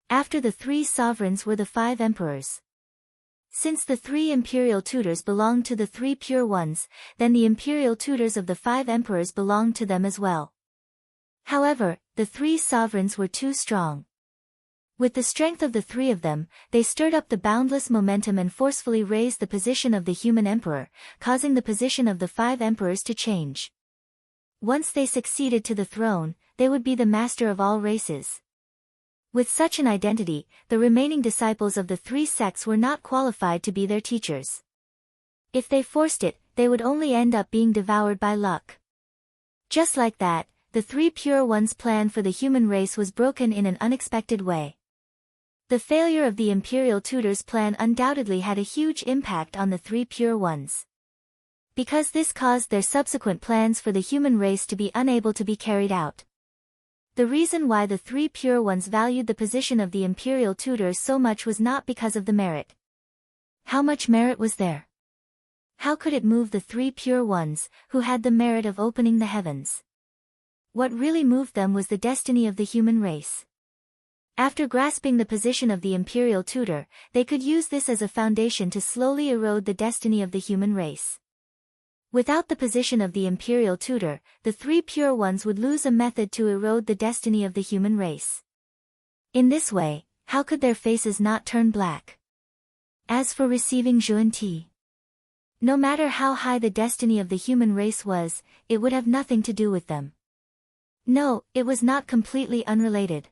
After the 3 sovereigns were the 5 emperors. Since the 3 imperial tutors belonged to the 3 pure ones, then the imperial tutors of the 5 emperors belonged to them as well. However, the 3 sovereigns were too strong. With the strength of the 3 of them, they stirred up the boundless momentum and forcefully raised the position of the human emperor, causing the position of the 5 emperors to change. Once they succeeded to the throne, they would be the master of all races. With such an identity, the remaining disciples of the 3 sects were not qualified to be their teachers. If they forced it, they would only end up being devoured by luck. Just like that, the 3 pure ones' plan for the human race was broken in an unexpected way. The failure of the imperial tutor's plan undoubtedly had a huge impact on the 3 pure ones. Because this caused their subsequent plans for the human race to be unable to be carried out. The reason why the 3 pure ones valued the position of the imperial tutor so much was not because of the merit. How much merit was there? How could it move the 3 pure ones, who had the merit of opening the heavens? What really moved them was the destiny of the human race. After grasping the position of the imperial tutor, they could use this as a foundation to slowly erode the destiny of the human race. Without the position of the imperial tutor, the three pure ones would lose a method to erode the destiny of the human race. In this way, how could their faces not turn black? As for receiving Zhuan-Ti, no matter how high the destiny of the human race was, it would have nothing to do with them. No, it was not completely unrelated.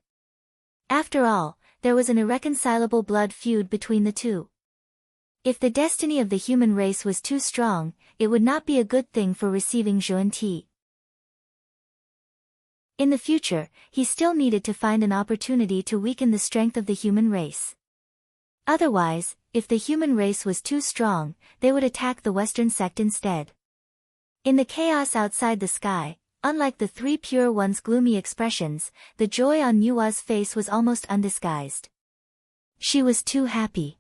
After all, there was an irreconcilable blood feud between the two. If the destiny of the human race was too strong, it would not be a good thing for receiving Zhuan-Ti. In the future, he still needed to find an opportunity to weaken the strength of the human race. Otherwise, if the human race was too strong, they would attack the Western sect instead. In the chaos outside the sky, unlike the three pure ones' gloomy expressions, the joy on Yua's face was almost undisguised. She was too happy.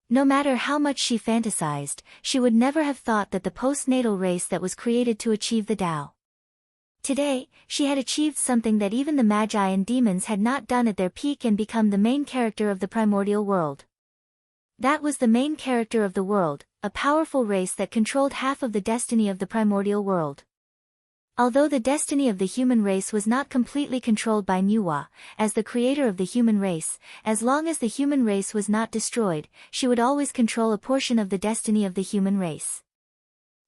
No matter how much she fantasized, she would never have thought that the postnatal race that was created to achieve the Tao. Today, she had achieved something that even the magi and demons had not done at their peak and become the main character of the primordial world. That was the main character of the world, a powerful race that controlled half of the destiny of the primordial world. Although the destiny of the human race was not completely controlled by Nuwa, as the creator of the human race, as long as the human race was not destroyed, she would always control a portion of the destiny of the human race.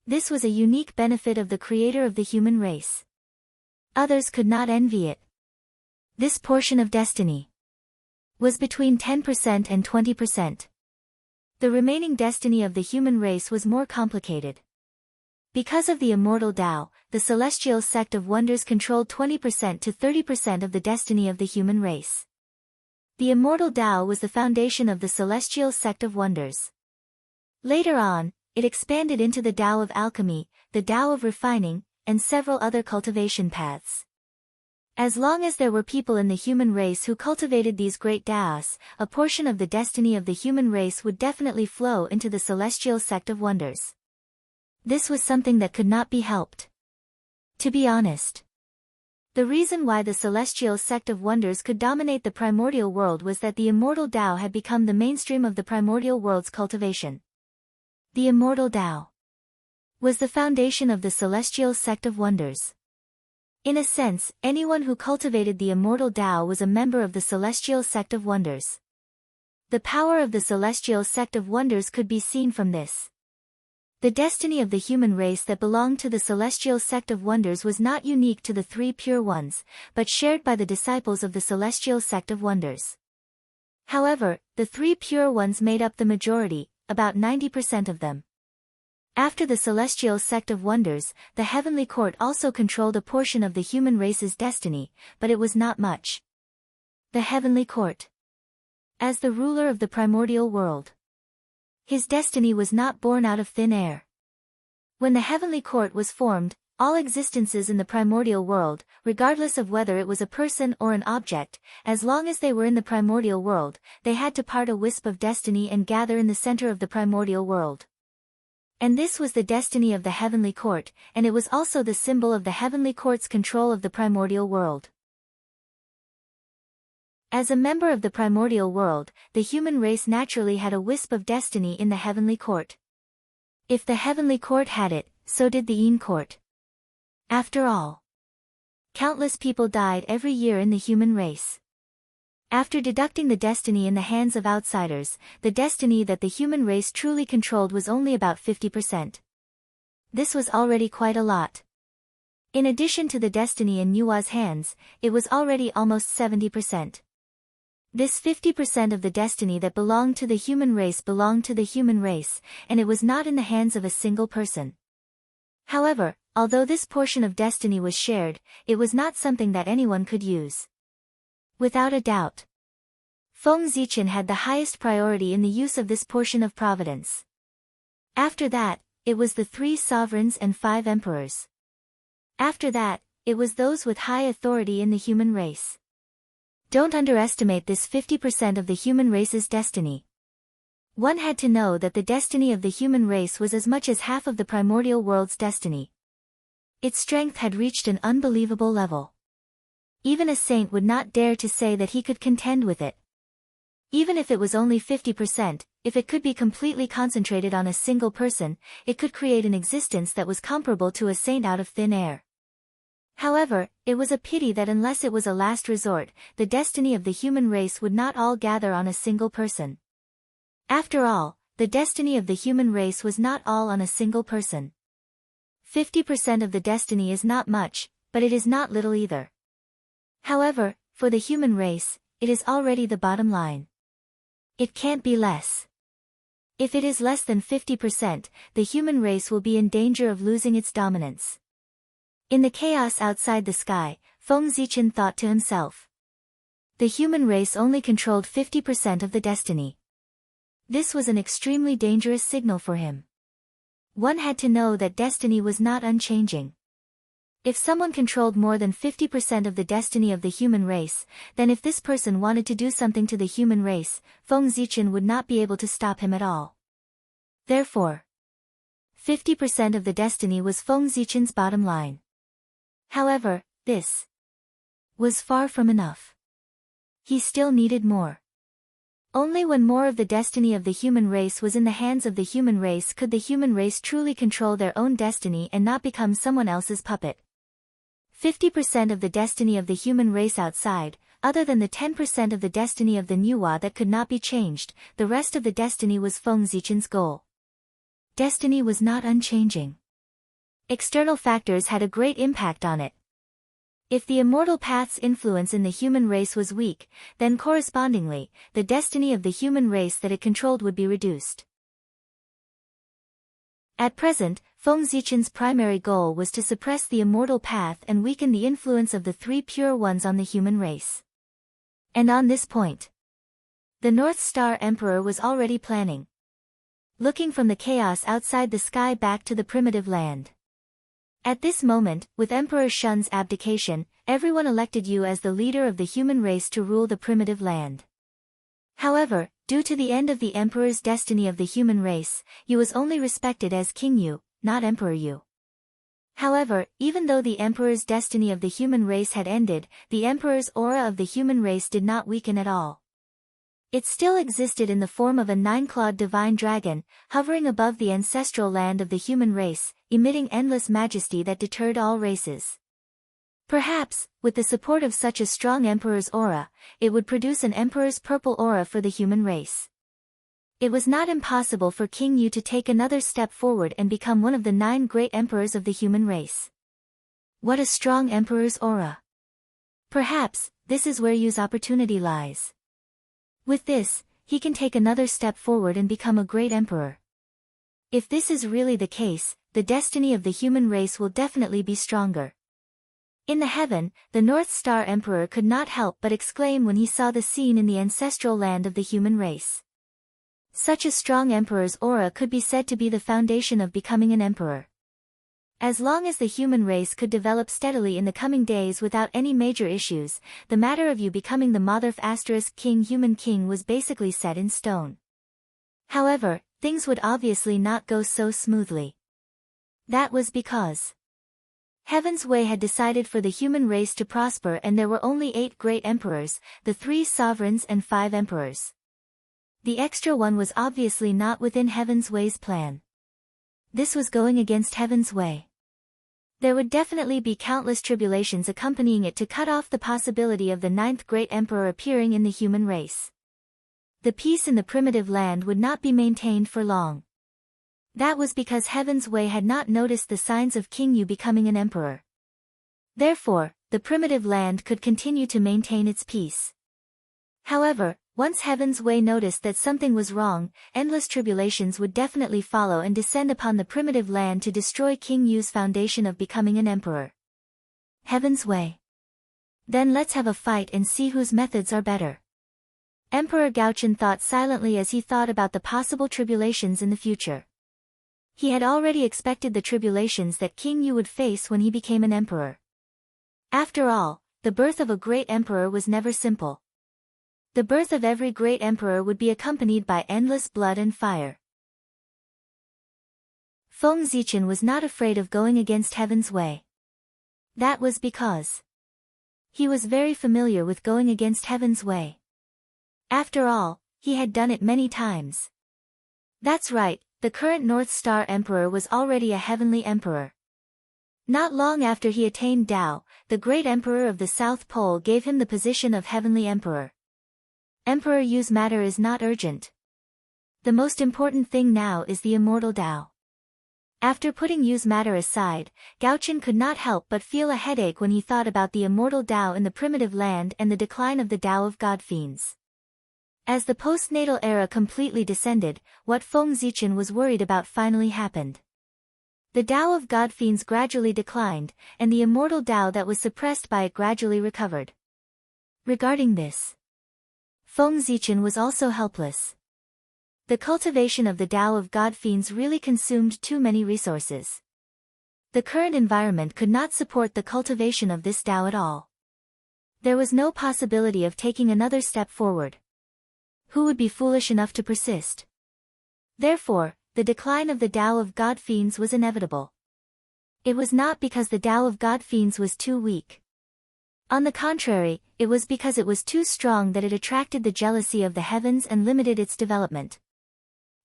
This was a unique benefit of the creator of the human race. Others could not envy it. This portion of destiny was between 10% and 20%. The remaining destiny of the human race was more complicated. Because of the immortal Tao, the celestial sect of wonders controlled 20% to 30% of the destiny of the human race. The immortal Tao was the foundation of the celestial sect of wonders. Later on, it expanded into the Tao of alchemy, the Tao of refining, and several other cultivation paths. As long as there were people in the human race who cultivated these great Taos, a portion of the destiny of the human race would definitely flow into the celestial sect of wonders. This was something that could not be helped. To be honest, the reason why the celestial sect of wonders could dominate the primordial world was that the immortal Tao had become the mainstream of the primordial world's cultivation. The immortal Tao was the foundation of the celestial sect of wonders. In a sense, anyone who cultivated the immortal Tao was a member of the celestial sect of wonders. The power of the celestial sect of wonders could be seen from this. The destiny of the human race that belonged to the celestial sect of wonders was not unique to the three pure ones, but shared by the disciples of the celestial sect of wonders. However, the three pure ones made up the majority, about 90% of them. After the celestial sect of wonders, the heavenly court also controlled a portion of the human race's destiny, but it was not much. The heavenly court. As the ruler of the primordial world, his destiny was not born out of thin air. When the heavenly court was formed, all existences in the primordial world, regardless of whether it was a person or an object, as long as they were in the primordial world, they had to part a wisp of destiny and gather in the center of the primordial world. And this was the destiny of the heavenly court, and it was also the symbol of the heavenly court's control of the primordial world. As a member of the primordial world, the human race naturally had a wisp of destiny in the heavenly court. If the heavenly court had it, so did the Yin court. After all, countless people died every year in the human race. After deducting the destiny in the hands of outsiders, the destiny that the human race truly controlled was only about 50%. This was already quite a lot. In addition to the destiny in Nua's hands, it was already almost 70%. This 50% of the destiny that belonged to the human race belonged to the human race, and it was not in the hands of a single person. However, although this portion of destiny was shared, it was not something that anyone could use. Without a doubt, Feng Zichen had the highest priority in the use of this portion of providence. After that, it was the 3 sovereigns and 5 emperors. After that, it was those with high authority in the human race. Don't underestimate this 50% of the human race's destiny. One had to know that the destiny of the human race was as much as half of the primordial world's destiny. Its strength had reached an unbelievable level. Even a saint would not dare to say that he could contend with it. Even if it was only 50%, if it could be completely concentrated on a single person, it could create an existence that was comparable to a saint out of thin air. However, it was a pity that unless it was a last resort, the destiny of the human race would not all gather on a single person. After all, the destiny of the human race was not all on a single person. 50% of the destiny is not much, but it is not little either. However, for the human race, it is already the bottom line. It can't be less. If it is less than 50%, the human race will be in danger of losing its dominance. In the chaos outside the sky, Feng Zichen thought to himself. The human race only controlled 50% of the destiny. This was an extremely dangerous signal for him. One had to know that destiny was not unchanging. If someone controlled more than 50% of the destiny of the human race, then if this person wanted to do something to the human race, Feng Zichen would not be able to stop him at all. Therefore, 50% of the destiny was Feng Zichen's bottom line. However, this was far from enough. He still needed more. Only when more of the destiny of the human race was in the hands of the human race could the human race truly control their own destiny and not become someone else's puppet. 50% of the destiny of the human race outside, other than the 10% of the destiny of the Nuwa that could not be changed, the rest of the destiny was Feng Zichen's goal. Destiny was not unchanging. External factors had a great impact on it. If the immortal path's influence in the human race was weak, then correspondingly, the destiny of the human race that it controlled would be reduced. At present, Feng Zichen's primary goal was to suppress the immortal path and weaken the influence of the three pure ones on the human race. And on this point, the North Star Emperor was already planning. Looking from the chaos outside the sky back to the primitive land. At this moment, with Emperor Shun's abdication, everyone elected you as the leader of the human race to rule the primitive land. However, due to the end of the Emperor's destiny of the human race, you was only respected as King Yu, not Emperor Yu. However, even though the Emperor's destiny of the human race had ended, the Emperor's aura of the human race did not weaken at all. It still existed in the form of a nine-clawed divine dragon, hovering above the ancestral land of the human race, emitting endless majesty that deterred all races. Perhaps, with the support of such a strong emperor's aura, it would produce an emperor's purple aura for the human race. It was not impossible for King Yu to take another step forward and become one of the 9 great emperors of the human race. What a strong emperor's aura! Perhaps, this is where Yu's opportunity lies. With this, he can take another step forward and become a great emperor. If this is really the case, the destiny of the human race will definitely be stronger. In the heaven, the North Star Emperor could not help but exclaim when he saw the scene in the ancestral land of the human race. Such a strong emperor's aura could be said to be the foundation of becoming an emperor. As long as the human race could develop steadily in the coming days without any major issues, the matter of you becoming the Motherf * King Human King was basically set in stone. However, things would obviously not go so smoothly. That was because Heaven's Way had decided for the human race to prosper and there were only 8 great emperors, the 3 sovereigns and 5 emperors. The extra one was obviously not within Heaven's Way's plan. This was going against Heaven's Way. There would definitely be countless tribulations accompanying it to cut off the possibility of the 9th great emperor appearing in the human race. The peace in the primitive land would not be maintained for long. That was because Heaven's Way had not noticed the signs of King Yu becoming an emperor. Therefore, the primitive land could continue to maintain its peace. However, once Heaven's Way noticed that something was wrong, endless tribulations would definitely follow and descend upon the primitive land to destroy King Yu's foundation of becoming an emperor. Heaven's Way. Then let's have a fight and see whose methods are better. Emperor Gaochen thought silently as he thought about the possible tribulations in the future. He had already expected the tribulations that King Yu would face when he became an emperor. After all, the birth of a great emperor was never simple. The birth of every great emperor would be accompanied by endless blood and fire. Feng Zichen was not afraid of going against Heaven's Way. That was because He was very familiar with going against heaven's way. After all, he had done it many times. That's right, the current North Star Emperor was already a heavenly emperor. Not long after he attained Tao, the great emperor of the South Pole gave him the position of heavenly emperor. Emperor Yu's matter is not urgent. The most important thing now is the immortal Tao. After putting Yu's matter aside, Gaochen could not help but feel a headache when he thought about the immortal Tao in the primitive land and the decline of the Tao of God Fiends. As the postnatal era completely descended, what Feng Zichen was worried about finally happened. The Tao of God Fiends gradually declined, and the immortal Tao that was suppressed by it gradually recovered. Regarding this, Feng Zichen was also helpless. The cultivation of the Tao of God Fiends really consumed too many resources. The current environment could not support the cultivation of this Tao at all. There was no possibility of taking another step forward. Who would be foolish enough to persist? Therefore, the decline of the Tao of God Fiends was inevitable. It was not because the Tao of God Fiends was too weak. On the contrary, it was because it was too strong that it attracted the jealousy of the heavens and limited its development.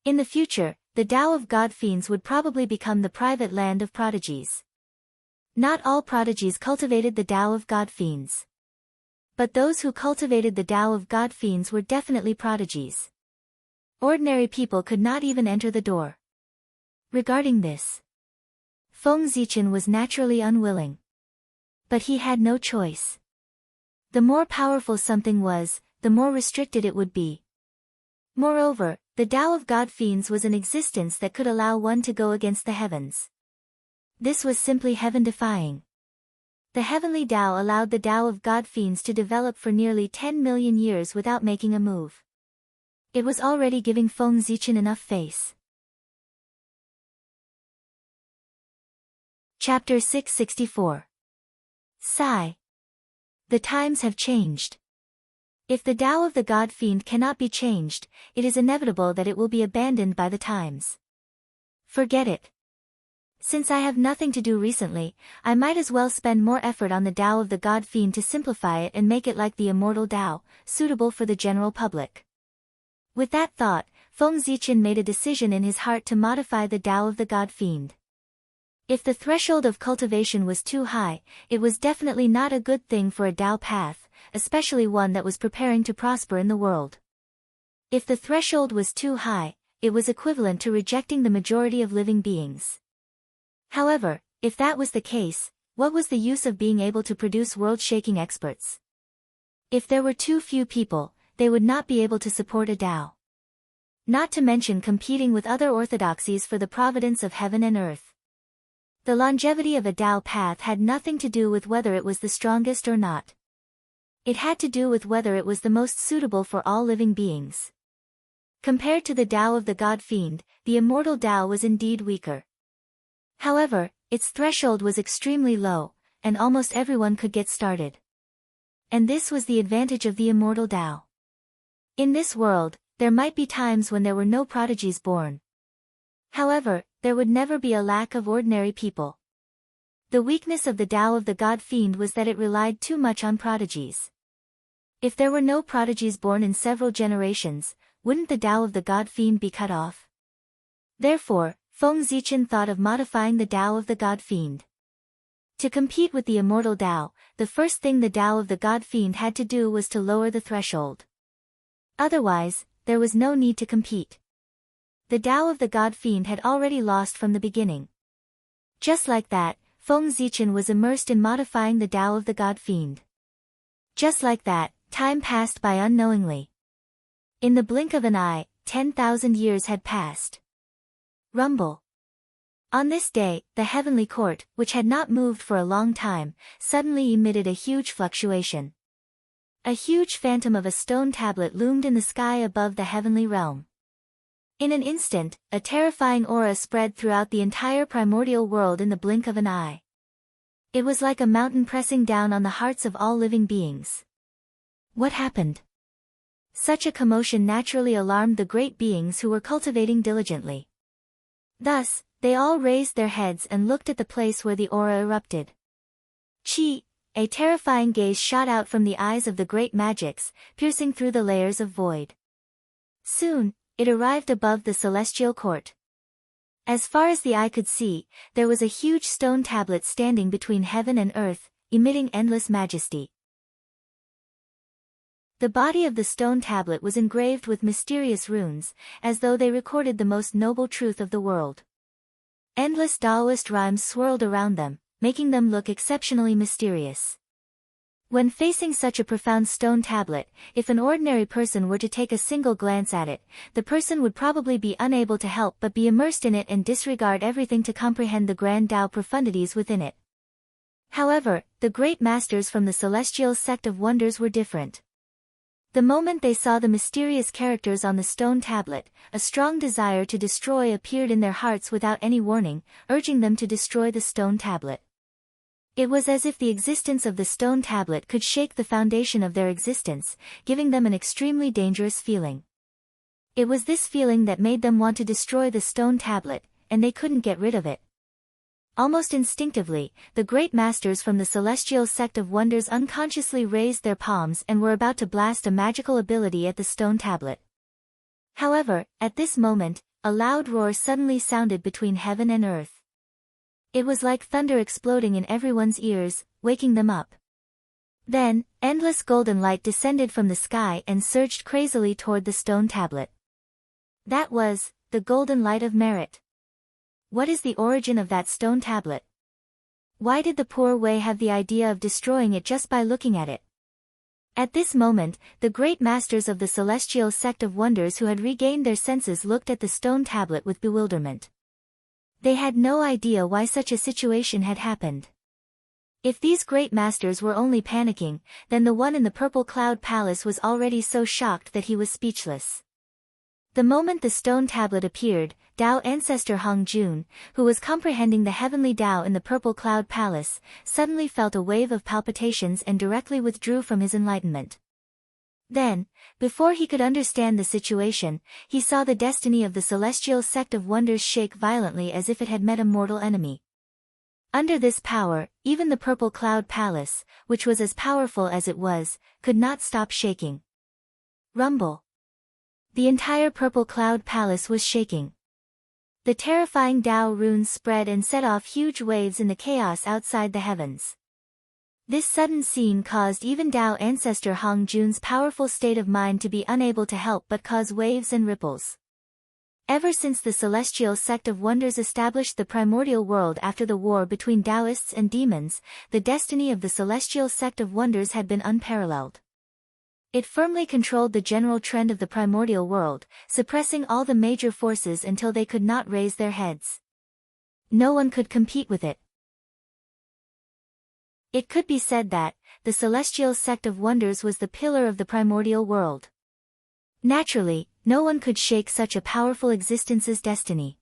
In the future, the Tao of God Fiends would probably become the private land of prodigies. Not all prodigies cultivated the Tao of God Fiends. But those who cultivated the Tao of God Fiends were definitely prodigies. Ordinary people could not even enter the door. Regarding this, Feng Zichen was naturally unwilling. But he had no choice. The more powerful something was, the more restricted it would be. Moreover, the Tao of God Fiends was an existence that could allow one to go against the heavens. This was simply heaven-defying. The heavenly Tao allowed the Tao of God Fiends to develop for nearly 10 million years without making a move. It was already giving Feng Zichen enough face. Chapter 664. Sigh. The times have changed. If the Tao of the God Fiend cannot be changed, it is inevitable that it will be abandoned by the times. Forget it. Since I have nothing to do recently, I might as well spend more effort on the Tao of the God Fiend to simplify it and make it like the immortal Tao, suitable for the general public. With that thought, Feng Zichen made a decision in his heart to modify the Tao of the God Fiend. If the threshold of cultivation was too high, it was definitely not a good thing for a Tao path, especially one that was preparing to prosper in the world. If the threshold was too high, it was equivalent to rejecting the majority of living beings. However, if that was the case, what was the use of being able to produce world-shaking experts? If there were too few people, they would not be able to support a Tao. Not to mention competing with other orthodoxies for the providence of heaven and earth. The longevity of a Tao path had nothing to do with whether it was the strongest or not. It had to do with whether it was the most suitable for all living beings. Compared to the Tao of the God Fiend, the immortal Tao was indeed weaker. However, its threshold was extremely low, and almost everyone could get started. And this was the advantage of the immortal Tao. In this world, there might be times when there were no prodigies born. However, there would never be a lack of ordinary people. The weakness of the Tao of the God Fiend was that it relied too much on prodigies. If there were no prodigies born in several generations, wouldn't the Tao of the God Fiend be cut off? Therefore, Feng Zichen thought of modifying the Tao of the God Fiend. To compete with the immortal Tao, the first thing the Tao of the God Fiend had to do was to lower the threshold. Otherwise, there was no need to compete. The Tao of the God Fiend had already lost from the beginning. Just like that, Feng Zichen was immersed in modifying the Tao of the God Fiend. Just like that, time passed by unknowingly. In the blink of an eye, 10,000 years had passed. Rumble. On this day, the heavenly court, which had not moved for a long time, suddenly emitted a huge fluctuation. A huge phantom of a stone tablet loomed in the sky above the heavenly realm. In an instant, a terrifying aura spread throughout the entire primordial world in the blink of an eye. It was like a mountain pressing down on the hearts of all living beings. What happened? Such a commotion naturally alarmed the great beings who were cultivating diligently. Thus, they all raised their heads and looked at the place where the aura erupted. Qi, a terrifying gaze shot out from the eyes of the great magics, piercing through the layers of void. Soon, it arrived above the celestial court. As far as the eye could see, there was a huge stone tablet standing between heaven and earth, emitting endless majesty. The body of the stone tablet was engraved with mysterious runes, as though they recorded the most noble truth of the world. Endless Taoist rhymes swirled around them, making them look exceptionally mysterious. When facing such a profound stone tablet, if an ordinary person were to take a single glance at it, the person would probably be unable to help but be immersed in it and disregard everything to comprehend the grand Tao profundities within it. However, the great masters from the celestial sect of wonders were different. The moment they saw the mysterious characters on the stone tablet, a strong desire to destroy appeared in their hearts without any warning, urging them to destroy the stone tablet. It was as if the existence of the stone tablet could shake the foundation of their existence, giving them an extremely dangerous feeling. It was this feeling that made them want to destroy the stone tablet, and they couldn't get rid of it. Almost instinctively, the great masters from the celestial sect of wonders unconsciously raised their palms and were about to blast a magical ability at the stone tablet. However, at this moment, a loud roar suddenly sounded between heaven and earth. It was like thunder exploding in everyone's ears, waking them up. Then, endless golden light descended from the sky and surged crazily toward the stone tablet. That was the golden light of merit. What is the origin of that stone tablet? Why did the poor Wei have the idea of destroying it just by looking at it? At this moment, the great masters of the celestial sect of wonders who had regained their senses looked at the stone tablet with bewilderment. They had no idea why such a situation had happened. If these great masters were only panicking, then the one in the purple cloud palace was already so shocked that he was speechless. The moment the stone tablet appeared, Tao ancestor Hong Jun, who was comprehending the heavenly Tao in the purple cloud palace, suddenly felt a wave of palpitations and directly withdrew from his enlightenment. Then, before he could understand the situation, he saw the destiny of the celestial sect of wonders shake violently as if it had met a mortal enemy. Under this power, even the purple cloud palace, which was as powerful as it was, could not stop shaking. Rumble. The entire purple cloud palace was shaking. The terrifying Tao runes spread and set off huge waves in the chaos outside the heavens. This sudden scene caused even Tao ancestor Hong Jun's powerful state of mind to be unable to help but cause waves and ripples. Ever since the celestial sect of wonders established the primordial world after the war between Taoists and demons, the destiny of the celestial sect of wonders had been unparalleled. It firmly controlled the general trend of the primordial world, suppressing all the major forces until they could not raise their heads. No one could compete with it. It could be said that, the celestial sect of wonders was the pillar of the primordial world. Naturally, no one could shake such a powerful existence's destiny.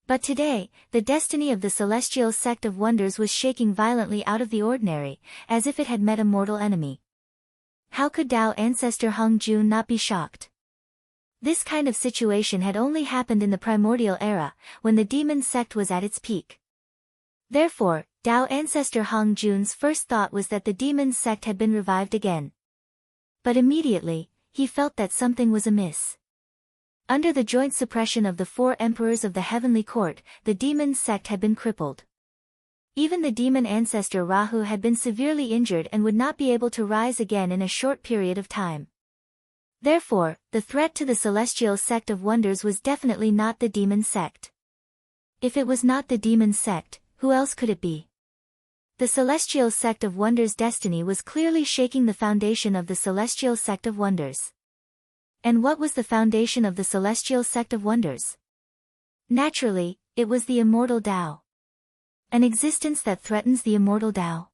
But today, the destiny of the celestial sect of wonders was shaking violently out of the ordinary, as if it had met a mortal enemy. How could Tao ancestor Hong Jun not be shocked? This kind of situation had only happened in the primordial era, when the demon sect was at its peak. Therefore, Tao ancestor Hong Jun's first thought was that the demon sect had been revived again. But immediately, he felt that something was amiss. Under the joint suppression of the 4 emperors of the heavenly court, the demon sect had been crippled. Even the demon ancestor Rahu had been severely injured and would not be able to rise again in a short period of time. Therefore, the threat to the celestial sect of wonders was definitely not the demon sect. If it was not the demon sect, who else could it be? The celestial sect of wonders' destiny was clearly shaking the foundation of the celestial sect of wonders. And what was the foundation of the celestial sect of wonders? Naturally, it was the immortal Tao. An existence that threatens the immortal Tao.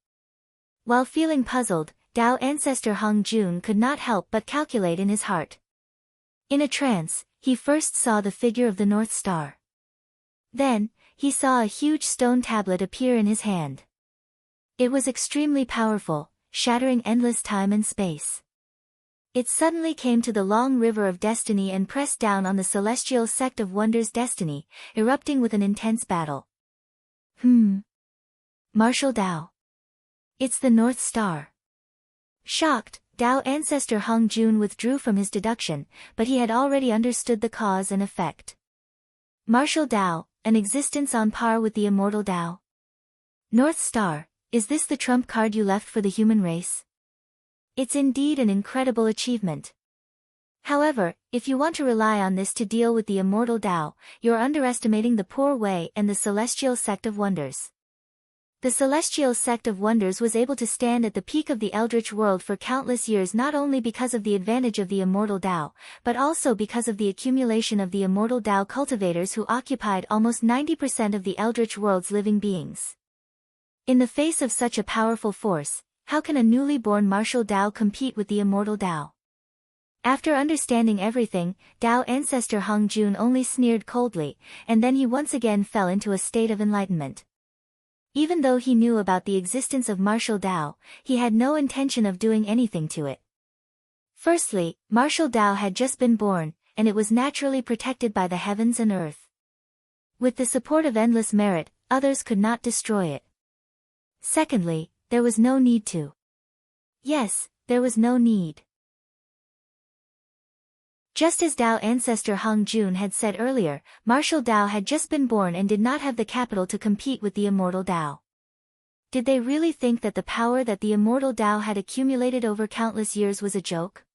While feeling puzzled, Tao ancestor Hong Jun could not help but calculate in his heart. In a trance, he first saw the figure of the North Star. Then, he saw a huge stone tablet appear in his hand. It was extremely powerful, shattering endless time and space. It suddenly came to the long river of destiny and pressed down on the celestial sect of wonders' destiny, erupting with an intense battle. Martial Tao. It's the North Star. Shocked, Tao ancestor Hung Jun withdrew from his deduction, but he had already understood the cause and effect. Martial Tao, an existence on par with the immortal Tao. North Star, is this the trump card you left for the human race? It's indeed an incredible achievement. However, if you want to rely on this to deal with the immortal Tao, you're underestimating the Poor Way and the Celestial Sect of Wonders. The Celestial Sect of Wonders was able to stand at the peak of the Eldritch world for countless years not only because of the advantage of the immortal Tao, but also because of the accumulation of the immortal Tao cultivators who occupied almost 90% of the Eldritch world's living beings. In the face of such a powerful force, how can a newly born martial Tao compete with the immortal Tao? After understanding everything, Tao ancestor Hung Jun only sneered coldly, and then he once again fell into a state of enlightenment. Even though he knew about the existence of martial Tao, he had no intention of doing anything to it. Firstly, martial Tao had just been born, and it was naturally protected by the heavens and earth. With the support of endless merit, others could not destroy it. Secondly, there was no need to. Yes, there was no need. Just as Tao ancestor Hung Jun had said earlier, martial Tao had just been born and did not have the capital to compete with the immortal Tao. Did they really think that the power that the immortal Tao had accumulated over countless years was a joke?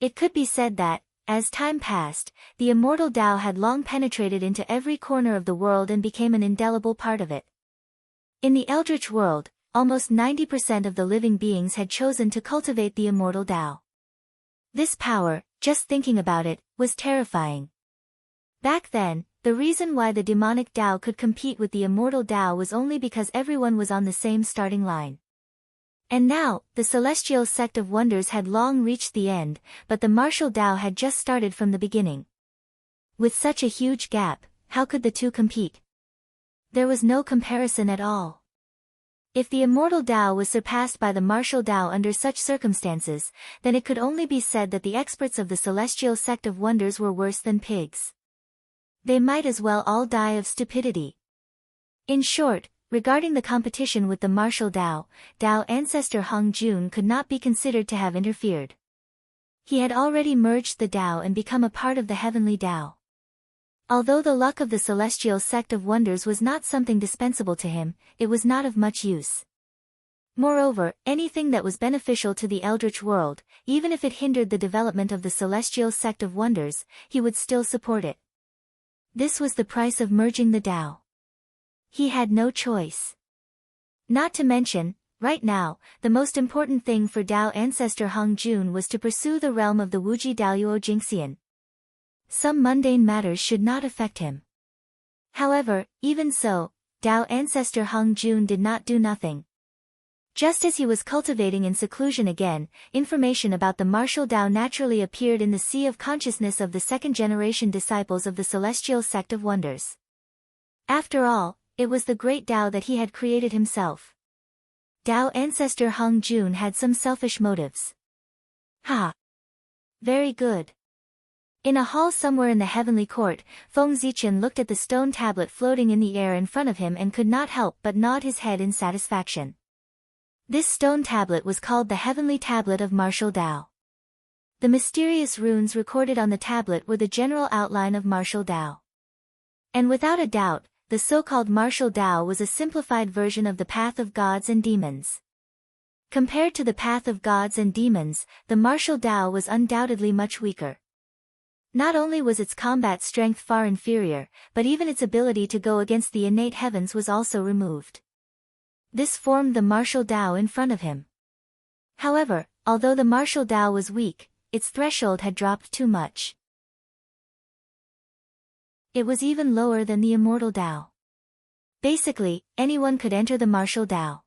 It could be said that, as time passed, the immortal Tao had long penetrated into every corner of the world and became an indelible part of it. In the Eldritch world, almost 90% of the living beings had chosen to cultivate the immortal Tao. This power, just thinking about it, was terrifying. Back then, the reason why the demonic Tao could compete with the immortal Tao was only because everyone was on the same starting line. And now, the Celestial Sect of Wonders had long reached the end, but the martial Tao had just started from the beginning. With such a huge gap, how could the two compete? There was no comparison at all. If the immortal Tao was surpassed by the martial Tao under such circumstances, then it could only be said that the experts of the Celestial Sect of Wonders were worse than pigs. They might as well all die of stupidity. In short, regarding the competition with the martial Tao, Tao ancestor Hung Jun could not be considered to have interfered. He had already merged the Tao and become a part of the heavenly Tao. Although the luck of the Celestial Sect of Wonders was not something dispensable to him, it was not of much use. Moreover, anything that was beneficial to the Eldritch world, even if it hindered the development of the Celestial Sect of Wonders, he would still support it. This was the price of merging the Tao. He had no choice. Not to mention, right now, the most important thing for Tao ancestor Hung Jun was to pursue the realm of the Wuji Daoyuo Jingxian. Some mundane matters should not affect him. However, even so, Tao ancestor Hung Jun did not do nothing. Just as he was cultivating in seclusion again, information about the martial Tao naturally appeared in the sea of consciousness of the second-generation disciples of the Celestial Sect of Wonders. After all, it was the great Tao that he had created himself. Tao ancestor Hung Jun had some selfish motives. Ha! Very good. In a hall somewhere in the heavenly court, Feng Zichen looked at the stone tablet floating in the air in front of him and could not help but nod his head in satisfaction. This stone tablet was called the Heavenly Tablet of Martial Tao. The mysterious runes recorded on the tablet were the general outline of Martial Tao. And without a doubt, the so-called Martial Tao was a simplified version of the Path of Gods and Demons. Compared to the Path of Gods and Demons, the Martial Tao was undoubtedly much weaker. Not only was its combat strength far inferior, but even its ability to go against the innate heavens was also removed. This formed the martial Tao in front of him. However, although the martial Tao was weak, its threshold had dropped too much. It was even lower than the immortal Tao. Basically, anyone could enter the martial Tao.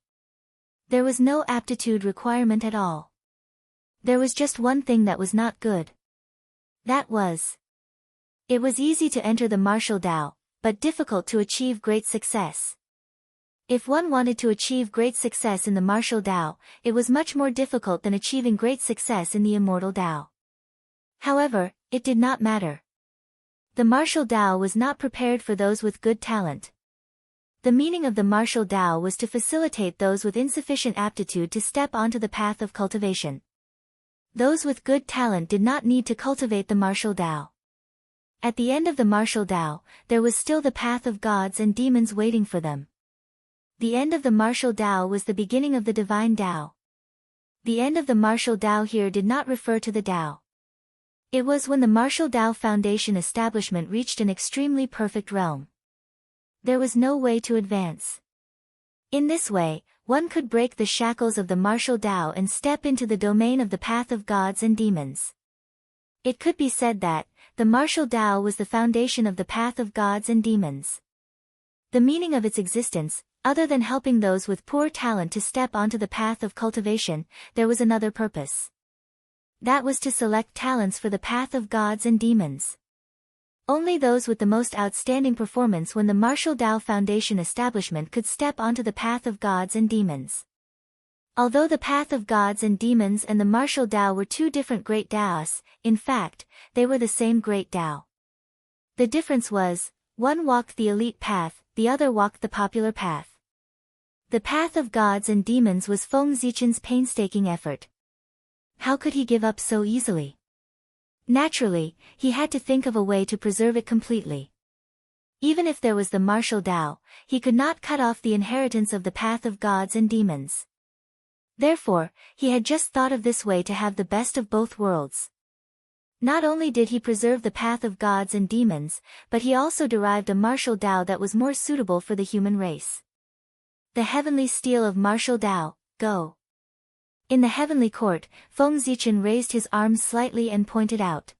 There was no aptitude requirement at all. There was just one thing that was not good. That was. It was easy to enter the martial Tao, but difficult to achieve great success. If one wanted to achieve great success in the martial Tao, it was much more difficult than achieving great success in the immortal Tao. However, it did not matter. The martial Tao was not prepared for those with good talent. The meaning of the martial Tao was to facilitate those with insufficient aptitude to step onto the path of cultivation. Those with good talent did not need to cultivate the martial Tao. At the end of the martial Tao, there was still the path of gods and demons waiting for them. The end of the martial Tao was the beginning of the divine Tao. The end of the martial Tao here did not refer to the Tao. It was when the martial Tao foundation establishment reached an extremely perfect realm. There was no way to advance. In this way, one could break the shackles of the martial Tao and step into the domain of the path of gods and demons. It could be said that the martial Tao was the foundation of the path of gods and demons. The meaning of its existence, other than helping those with poor talent to step onto the path of cultivation, there was another purpose. That was to select talents for the path of gods and demons. Only those with the most outstanding performance when the martial Tao foundation establishment could step onto the path of gods and demons. Although the path of gods and demons and the martial Tao were two different great Taos, in fact, they were the same great Tao. The difference was, one walked the elite path, the other walked the popular path. The path of gods and demons was Feng Zichen's painstaking effort. How could he give up so easily? Naturally, he had to think of a way to preserve it completely. Even if there was the martial Tao, he could not cut off the inheritance of the path of gods and demons. Therefore, he had just thought of this way to have the best of both worlds. Not only did he preserve the path of gods and demons, but he also derived a martial Tao that was more suitable for the human race. The heavenly steel of martial Tao, go. In the heavenly court, Feng Zichen raised his arms slightly and pointed out.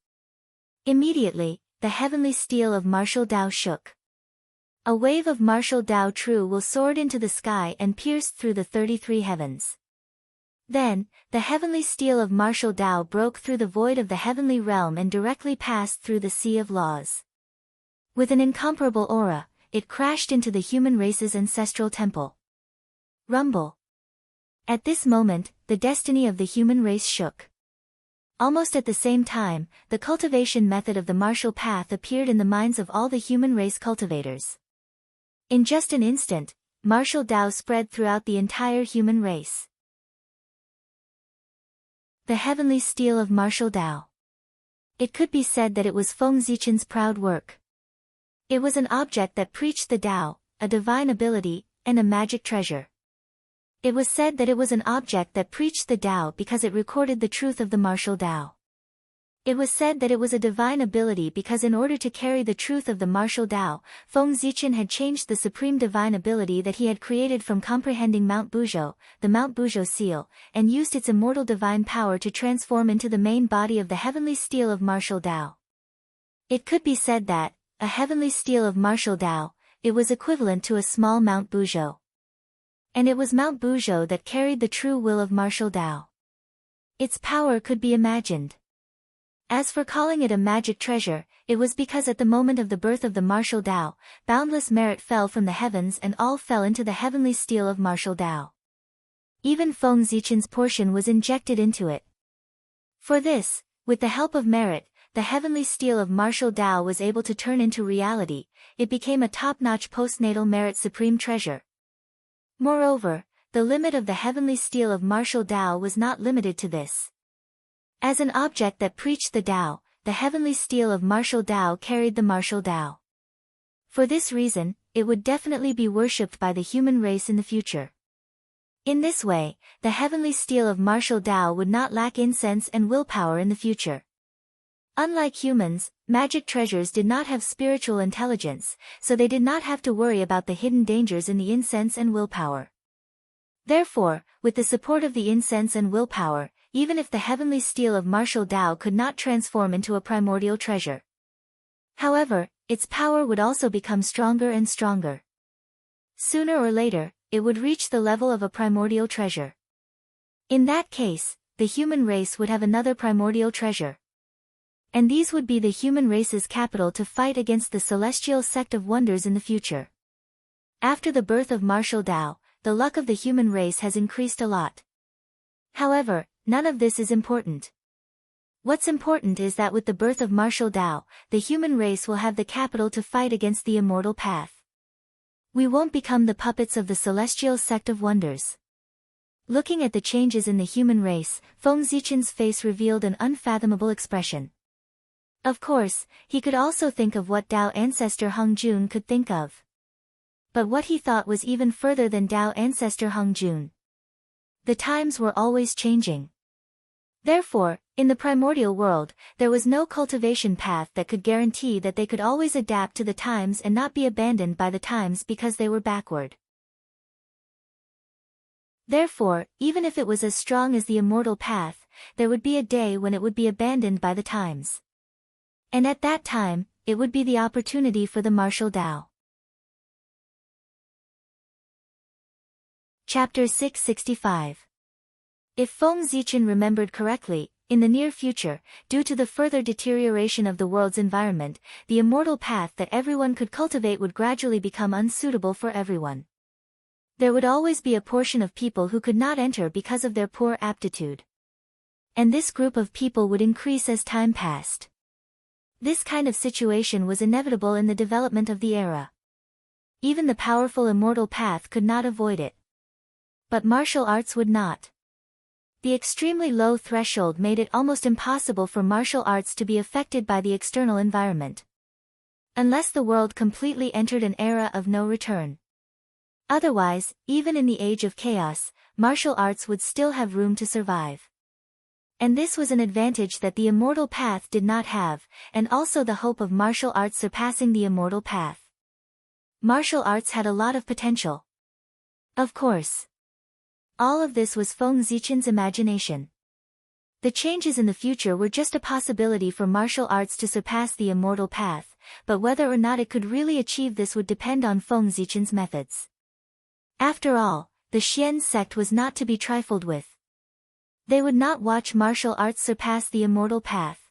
Immediately, the heavenly steel of martial Tao shook. A wave of martial Tao true will soared into the sky and pierced through the 33 heavens. Then, the heavenly steel of martial Tao broke through the void of the heavenly realm and directly passed through the sea of laws. With an incomparable aura, it crashed into the human race's ancestral temple. Rumble. At this moment, the destiny of the human race shook. Almost at the same time, the cultivation method of the martial path appeared in the minds of all the human race cultivators. In just an instant, martial Tao spread throughout the entire human race. The heavenly steel of martial Tao. It could be said that it was Feng Zichen's proud work. It was an object that preached the Tao, a divine ability, and a magic treasure. It was said that it was an object that preached the Tao because it recorded the truth of the martial Tao. It was said that it was a divine ability because in order to carry the truth of the martial Tao, Feng Zichen had changed the supreme divine ability that he had created from comprehending Mount Buzhou, the Mount Buzhou seal, and used its immortal divine power to transform into the main body of the heavenly steel of martial Tao. It could be said that, a heavenly steel of martial Tao, it was equivalent to a small Mount Buzhou. And it was Mount Buzhou that carried the true will of martial Tao. Its power could be imagined. As for calling it a magic treasure, it was because at the moment of the birth of the martial Tao, boundless merit fell from the heavens and all fell into the heavenly steel of martial Tao. Even Feng Zichen's portion was injected into it. For this, with the help of merit, the heavenly steel of martial Tao was able to turn into reality. It became a top-notch postnatal merit supreme treasure. Moreover, the limit of the heavenly steel of martial Tao was not limited to this. As an object that preached the Tao, the heavenly steel of martial Tao carried the martial Tao. For this reason, it would definitely be worshipped by the human race in the future. In this way, the heavenly steel of martial Tao would not lack incense and willpower in the future. Unlike humans, magic treasures did not have spiritual intelligence, so they did not have to worry about the hidden dangers in the incense and willpower. Therefore, with the support of the incense and willpower, even if the heavenly steel of martial Tao could not transform into a primordial treasure. However, its power would also become stronger and stronger. Sooner or later, it would reach the level of a primordial treasure. In that case, the human race would have another primordial treasure. And these would be the human race's capital to fight against the celestial sect of wonders in the future. After the birth of martial Tao, the luck of the human race has increased a lot. However, none of this is important. What's important is that with the birth of martial Tao, the human race will have the capital to fight against the immortal path. We won't become the puppets of the celestial sect of wonders. Looking at the changes in the human race, Feng Zichen's face revealed an unfathomable expression. Of course, he could also think of what Tao ancestor Hung Jun could think of. But what he thought was even further than Tao ancestor Hung Jun. The times were always changing. Therefore, in the primordial world, there was no cultivation path that could guarantee that they could always adapt to the times and not be abandoned by the times because they were backward. Therefore, even if it was as strong as the immortal path, there would be a day when it would be abandoned by the times. And at that time, it would be the opportunity for the martial Tao. Chapter 665. If Feng Zichen remembered correctly, in the near future, due to the further deterioration of the world's environment, the immortal path that everyone could cultivate would gradually become unsuitable for everyone. There would always be a portion of people who could not enter because of their poor aptitude. And this group of people would increase as time passed. This kind of situation was inevitable in the development of the era. Even the powerful immortal path could not avoid it. But martial arts would not. The extremely low threshold made it almost impossible for martial arts to be affected by the external environment. Unless the world completely entered an era of no return. Otherwise, even in the age of chaos, martial arts would still have room to survive. And this was an advantage that the immortal path did not have, and also the hope of martial arts surpassing the immortal path. Martial arts had a lot of potential. Of course. All of this was Feng Zichen's imagination. The changes in the future were just a possibility for martial arts to surpass the immortal path, but whether or not it could really achieve this would depend on Feng Zichen's methods. After all, the Xian sect was not to be trifled with. They would not watch martial arts surpass the immortal path.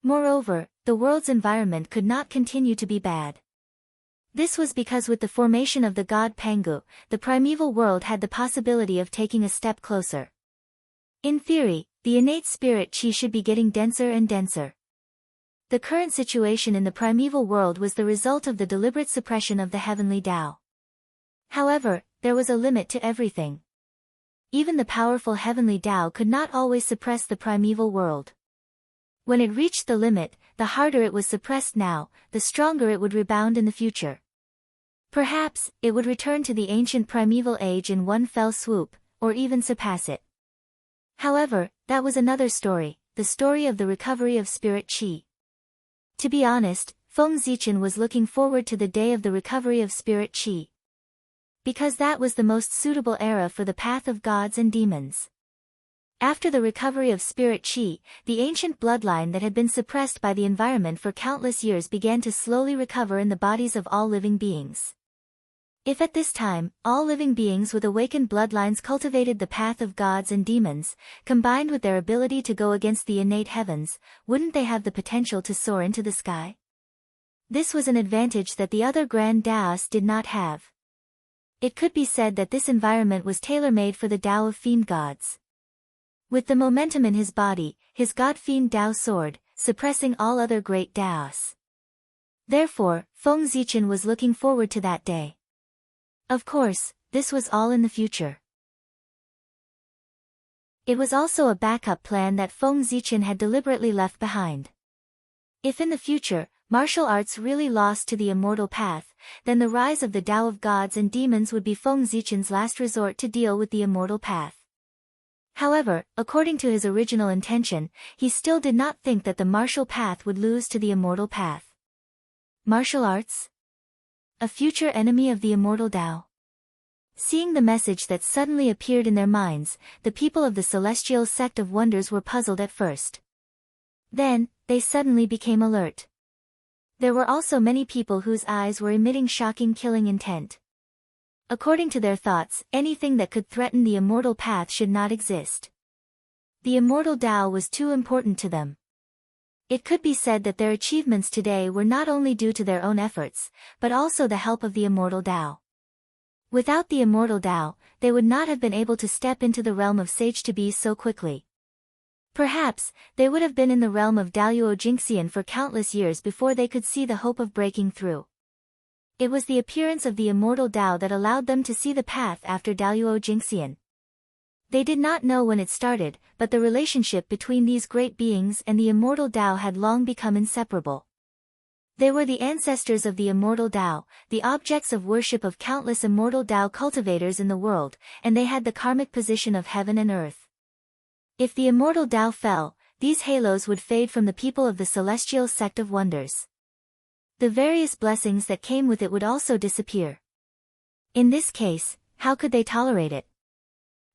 Moreover, the world's environment could not continue to be bad. This was because with the formation of the god Pangu, the primeval world had the possibility of taking a step closer. In theory, the innate spirit qi should be getting denser and denser. The current situation in the primeval world was the result of the deliberate suppression of the heavenly Tao. However, there was a limit to everything. Even the powerful heavenly Tao could not always suppress the primeval world. When it reached the limit, the harder it was suppressed now, the stronger it would rebound in the future. Perhaps, it would return to the ancient primeval age in one fell swoop, or even surpass it. However, that was another story, the story of the recovery of spirit qi. To be honest, Feng Zichen was looking forward to the day of the recovery of spirit qi. Because that was the most suitable era for the path of gods and demons. After the recovery of spirit qi, the ancient bloodline that had been suppressed by the environment for countless years began to slowly recover in the bodies of all living beings. If at this time, all living beings with awakened bloodlines cultivated the path of gods and demons, combined with their ability to go against the innate heavens, wouldn't they have the potential to soar into the sky? This was an advantage that the other grand Daos did not have. It could be said that this environment was tailor-made for the Tao of fiend gods. With the momentum in his body, his god-fiend Tao soared, suppressing all other great Daos. Therefore, Feng Zichen was looking forward to that day. Of course, this was all in the future. It was also a backup plan that Feng Zichen had deliberately left behind. If in the future, martial arts really lost to the immortal path, then the rise of the Tao of gods and demons would be Feng Zichen's last resort to deal with the immortal path. However, according to his original intention, he still did not think that the martial path would lose to the immortal path. Martial arts? A future enemy of the immortal Tao. Seeing the message that suddenly appeared in their minds, the people of the celestial sect of wonders were puzzled at first. Then, they suddenly became alert. There were also many people whose eyes were emitting shocking killing intent. According to their thoughts, anything that could threaten the immortal path should not exist. The immortal Tao was too important to them. It could be said that their achievements today were not only due to their own efforts, but also the help of the immortal Tao. Without the immortal Tao, they would not have been able to step into the realm of sage to be so quickly. Perhaps, they would have been in the realm of Daluo Jinxian for countless years before they could see the hope of breaking through. It was the appearance of the immortal Tao that allowed them to see the path after Daluo Jingxian. They did not know when it started, but the relationship between these great beings and the immortal Tao had long become inseparable. They were the ancestors of the immortal Tao, the objects of worship of countless immortal Tao cultivators in the world, and they had the karmic position of heaven and earth. If the immortal Tao fell, these halos would fade from the people of the celestial sect of wonders. The various blessings that came with it would also disappear. In this case, how could they tolerate it?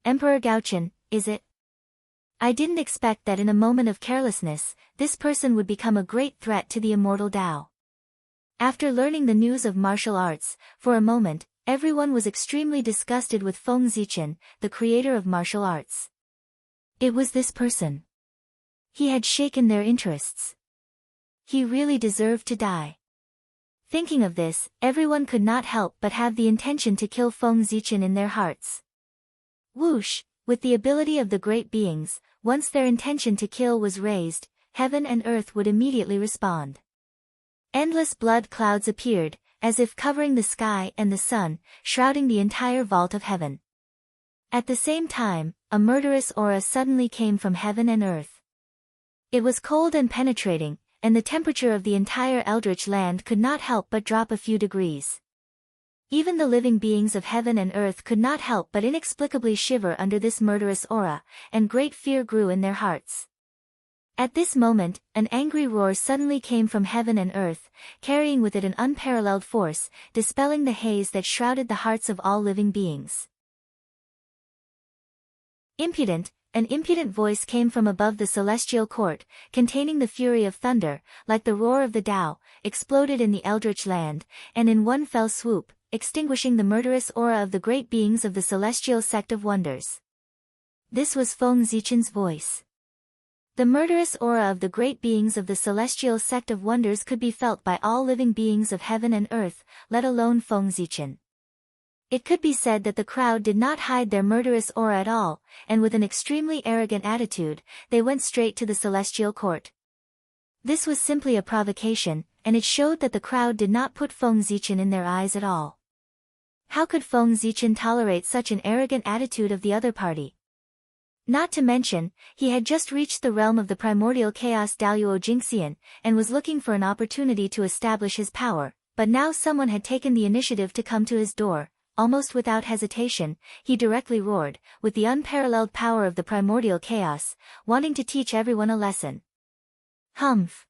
Emperor Gaochen, is it? I didn't expect that in a moment of carelessness, this person would become a great threat to the immortal Tao. After learning the news of martial arts, for a moment, everyone was extremely disgusted with Feng Zichen, the creator of martial arts. It was this person. He had shaken their interests. He really deserved to die. Thinking of this, everyone could not help but have the intention to kill Feng Zichen in their hearts. Whoosh, with the ability of the great beings, once their intention to kill was raised, heaven and earth would immediately respond. Endless blood clouds appeared, as if covering the sky and the sun, shrouding the entire vault of heaven. At the same time, a murderous aura suddenly came from heaven and earth. It was cold and penetrating, and the temperature of the entire eldritch land could not help but drop a few degrees. Even the living beings of heaven and earth could not help but inexplicably shiver under this murderous aura, and great fear grew in their hearts. At this moment, an angry roar suddenly came from heaven and earth, carrying with it an unparalleled force, dispelling the haze that shrouded the hearts of all living beings. Impudent, an impudent voice came from above the celestial court, containing the fury of thunder, like the roar of the Tao, exploded in the eldritch land, and in one fell swoop, extinguishing the murderous aura of the great beings of the celestial sect of wonders. This was Feng Zichen's voice. The murderous aura of the great beings of the celestial sect of wonders could be felt by all living beings of heaven and earth, let alone Feng Zichen. It could be said that the crowd did not hide their murderous aura at all, and with an extremely arrogant attitude, they went straight to the celestial court. This was simply a provocation, and it showed that the crowd did not put Feng Zichen in their eyes at all. How could Feng Zichen tolerate such an arrogant attitude of the other party? Not to mention, he had just reached the realm of the primordial chaos Daluo Jingxian, and was looking for an opportunity to establish his power, but now someone had taken the initiative to come to his door. Almost without hesitation, he directly roared, with the unparalleled power of the primordial chaos, wanting to teach everyone a lesson. Humph!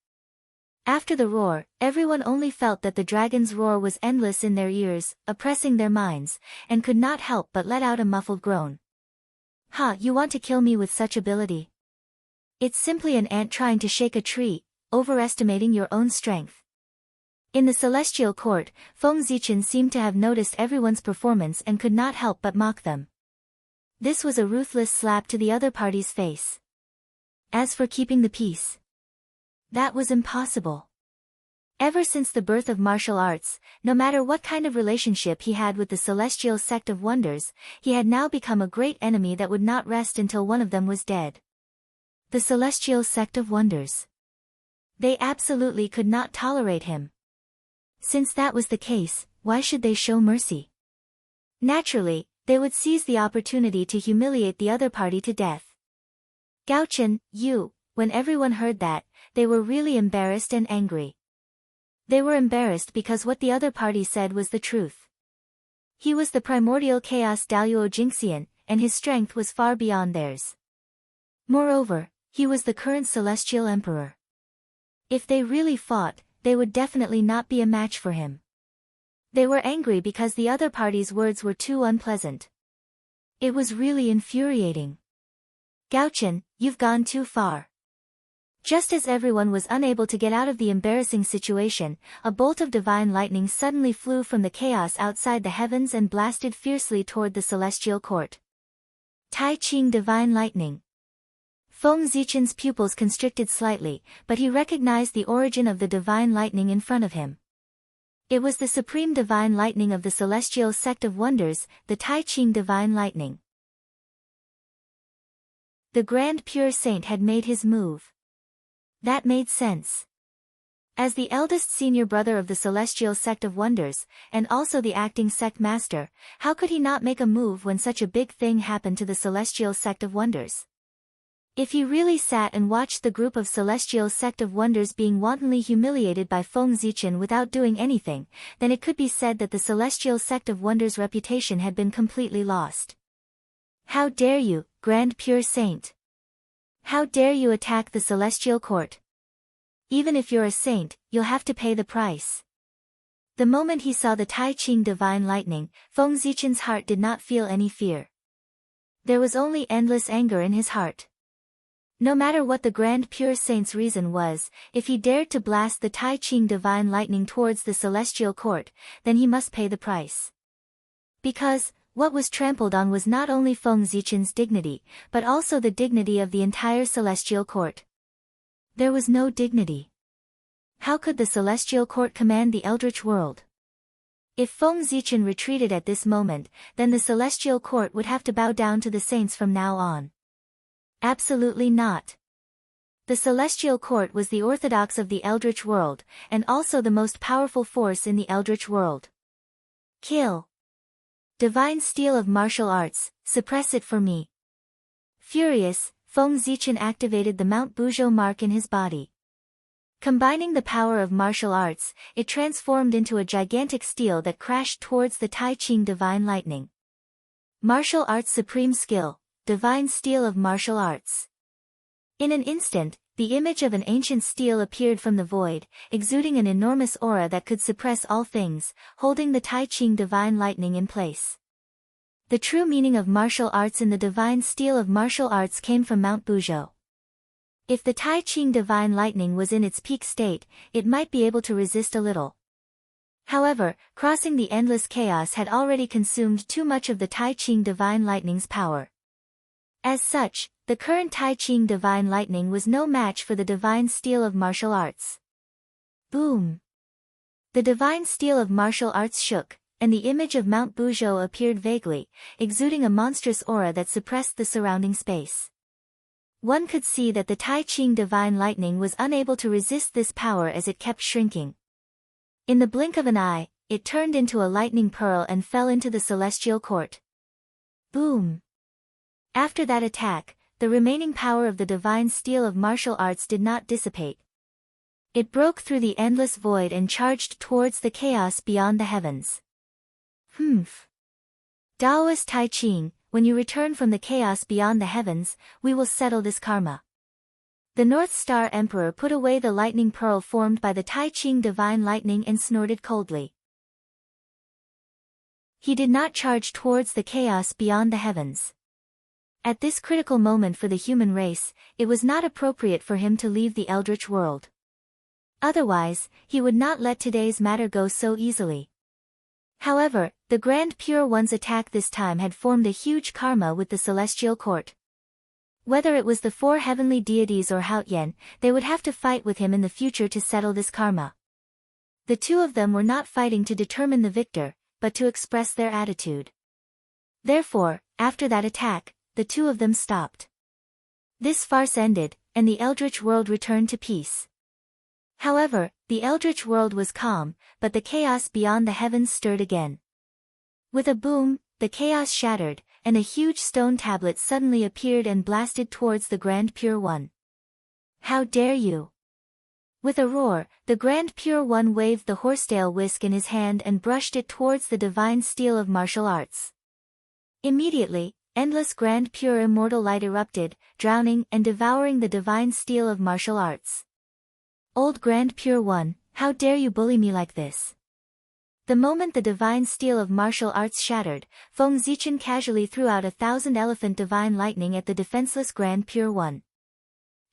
After the roar, everyone only felt that the dragon's roar was endless in their ears, oppressing their minds, and could not help but let out a muffled groan. Ha! You want to kill me with such ability? It's simply an ant trying to shake a tree, overestimating your own strength. In the celestial court, Feng Zichen seemed to have noticed everyone's performance and could not help but mock them. This was a ruthless slap to the other party's face. As for keeping the peace, that was impossible. Ever since the birth of martial arts, no matter what kind of relationship he had with the celestial sect of wonders, he had now become a great enemy that would not rest until one of them was dead. The celestial sect of wonders. They absolutely could not tolerate him. Since that was the case, why should they show mercy? Naturally, they would seize the opportunity to humiliate the other party to death. Gaochen, when everyone heard that, they were really embarrassed and angry. They were embarrassed because what the other party said was the truth. He was the primordial chaos Daluo Jingxian, and his strength was far beyond theirs. Moreover, he was the current celestial emperor. If they really fought, they would definitely not be a match for him. They were angry because the other party's words were too unpleasant. It was really infuriating. Gaochen, you've gone too far. Just as everyone was unable to get out of the embarrassing situation, a bolt of divine lightning suddenly flew from the chaos outside the heavens and blasted fiercely toward the celestial court. Tai Ching divine lightning. Feng Zichen's pupils constricted slightly, but he recognized the origin of the divine lightning in front of him. It was the supreme divine lightning of the celestial sect of wonders, the Tai Ching divine lightning. The grand pure saint had made his move. That made sense. As the eldest senior brother of the Celestial Sect of Wonders, and also the acting sect master, how could he not make a move when such a big thing happened to the Celestial Sect of Wonders? If he really sat and watched the group of Celestial Sect of Wonders being wantonly humiliated by Feng Zichen without doing anything, then it could be said that the Celestial Sect of Wonders' reputation had been completely lost. How dare you, Grand Pure Saint! How dare you attack the Celestial Court? Even if you're a saint, you'll have to pay the price. The moment he saw the Tai Ching divine lightning, Feng Zichen's heart did not feel any fear. There was only endless anger in his heart. No matter what the Grand Pure Saint's reason was, if he dared to blast the Tai Ching divine lightning towards the Celestial Court, then he must pay the price. Because, what was trampled on was not only Feng Zichen's dignity, but also the dignity of the entire Celestial Court. There was no dignity. How could the Celestial Court command the Eldritch world? If Feng Zichen retreated at this moment, then the Celestial Court would have to bow down to the saints from now on. Absolutely not. The Celestial Court was the orthodox of the Eldritch world, and also the most powerful force in the Eldritch world. Kill. Divine steel of martial arts, suppress it for me. Furious, Feng Zichen activated the Mount Buzhou mark in his body. Combining the power of martial arts, it transformed into a gigantic steel that crashed towards the Tai Ching divine lightning. Martial arts supreme skill, divine steel of martial arts. In an instant, the image of an ancient steel appeared from the void, exuding an enormous aura that could suppress all things, holding the Tai Ching divine lightning in place. The true meaning of martial arts in the divine steel of martial arts came from Mount Buzhou. If the Tai Ching divine lightning was in its peak state, it might be able to resist a little. However, crossing the endless chaos had already consumed too much of the Tai Ching divine lightning's power. As such, the current Tai Ching divine lightning was no match for the divine steel of martial arts. Boom! The divine steel of martial arts shook, and the image of Mount Buzhou appeared vaguely, exuding a monstrous aura that suppressed the surrounding space. One could see that the Tai Ching divine lightning was unable to resist this power as it kept shrinking. In the blink of an eye, it turned into a lightning pearl and fell into the Celestial Court. Boom! After that attack, the remaining power of the divine steel of martial arts did not dissipate. It broke through the endless void and charged towards the chaos beyond the heavens. Humph. Daoist Tai Ching, when you return from the chaos beyond the heavens, we will settle this karma. The North Star Emperor put away the lightning pearl formed by the Tai Ching divine lightning and snorted coldly. He did not charge towards the chaos beyond the heavens. At this critical moment for the human race, it was not appropriate for him to leave the Eldritch world. Otherwise, he would not let today's matter go so easily. However, the Grand Pure One's attack this time had formed a huge karma with the Celestial Court. Whether it was the four heavenly deities or Haotian, they would have to fight with him in the future to settle this karma. The two of them were not fighting to determine the victor, but to express their attitude. Therefore, after that attack, the two of them stopped. This farce ended, and the Eldritch world returned to peace. However, the Eldritch world was calm, but the chaos beyond the heavens stirred again. With a boom, the chaos shattered, and a huge stone tablet suddenly appeared and blasted towards the Grand Pure One. How dare you! With a roar, the Grand Pure One waved the horsetail whisk in his hand and brushed it towards the divine steel of martial arts. Immediately, endless Grand Pure immortal light erupted, drowning and devouring the divine steel of martial arts. Old Grand Pure One, how dare you bully me like this? The moment the divine steel of martial arts shattered, Feng Zichen casually threw out 1,000 elephant divine lightning at the defenseless Grand Pure One.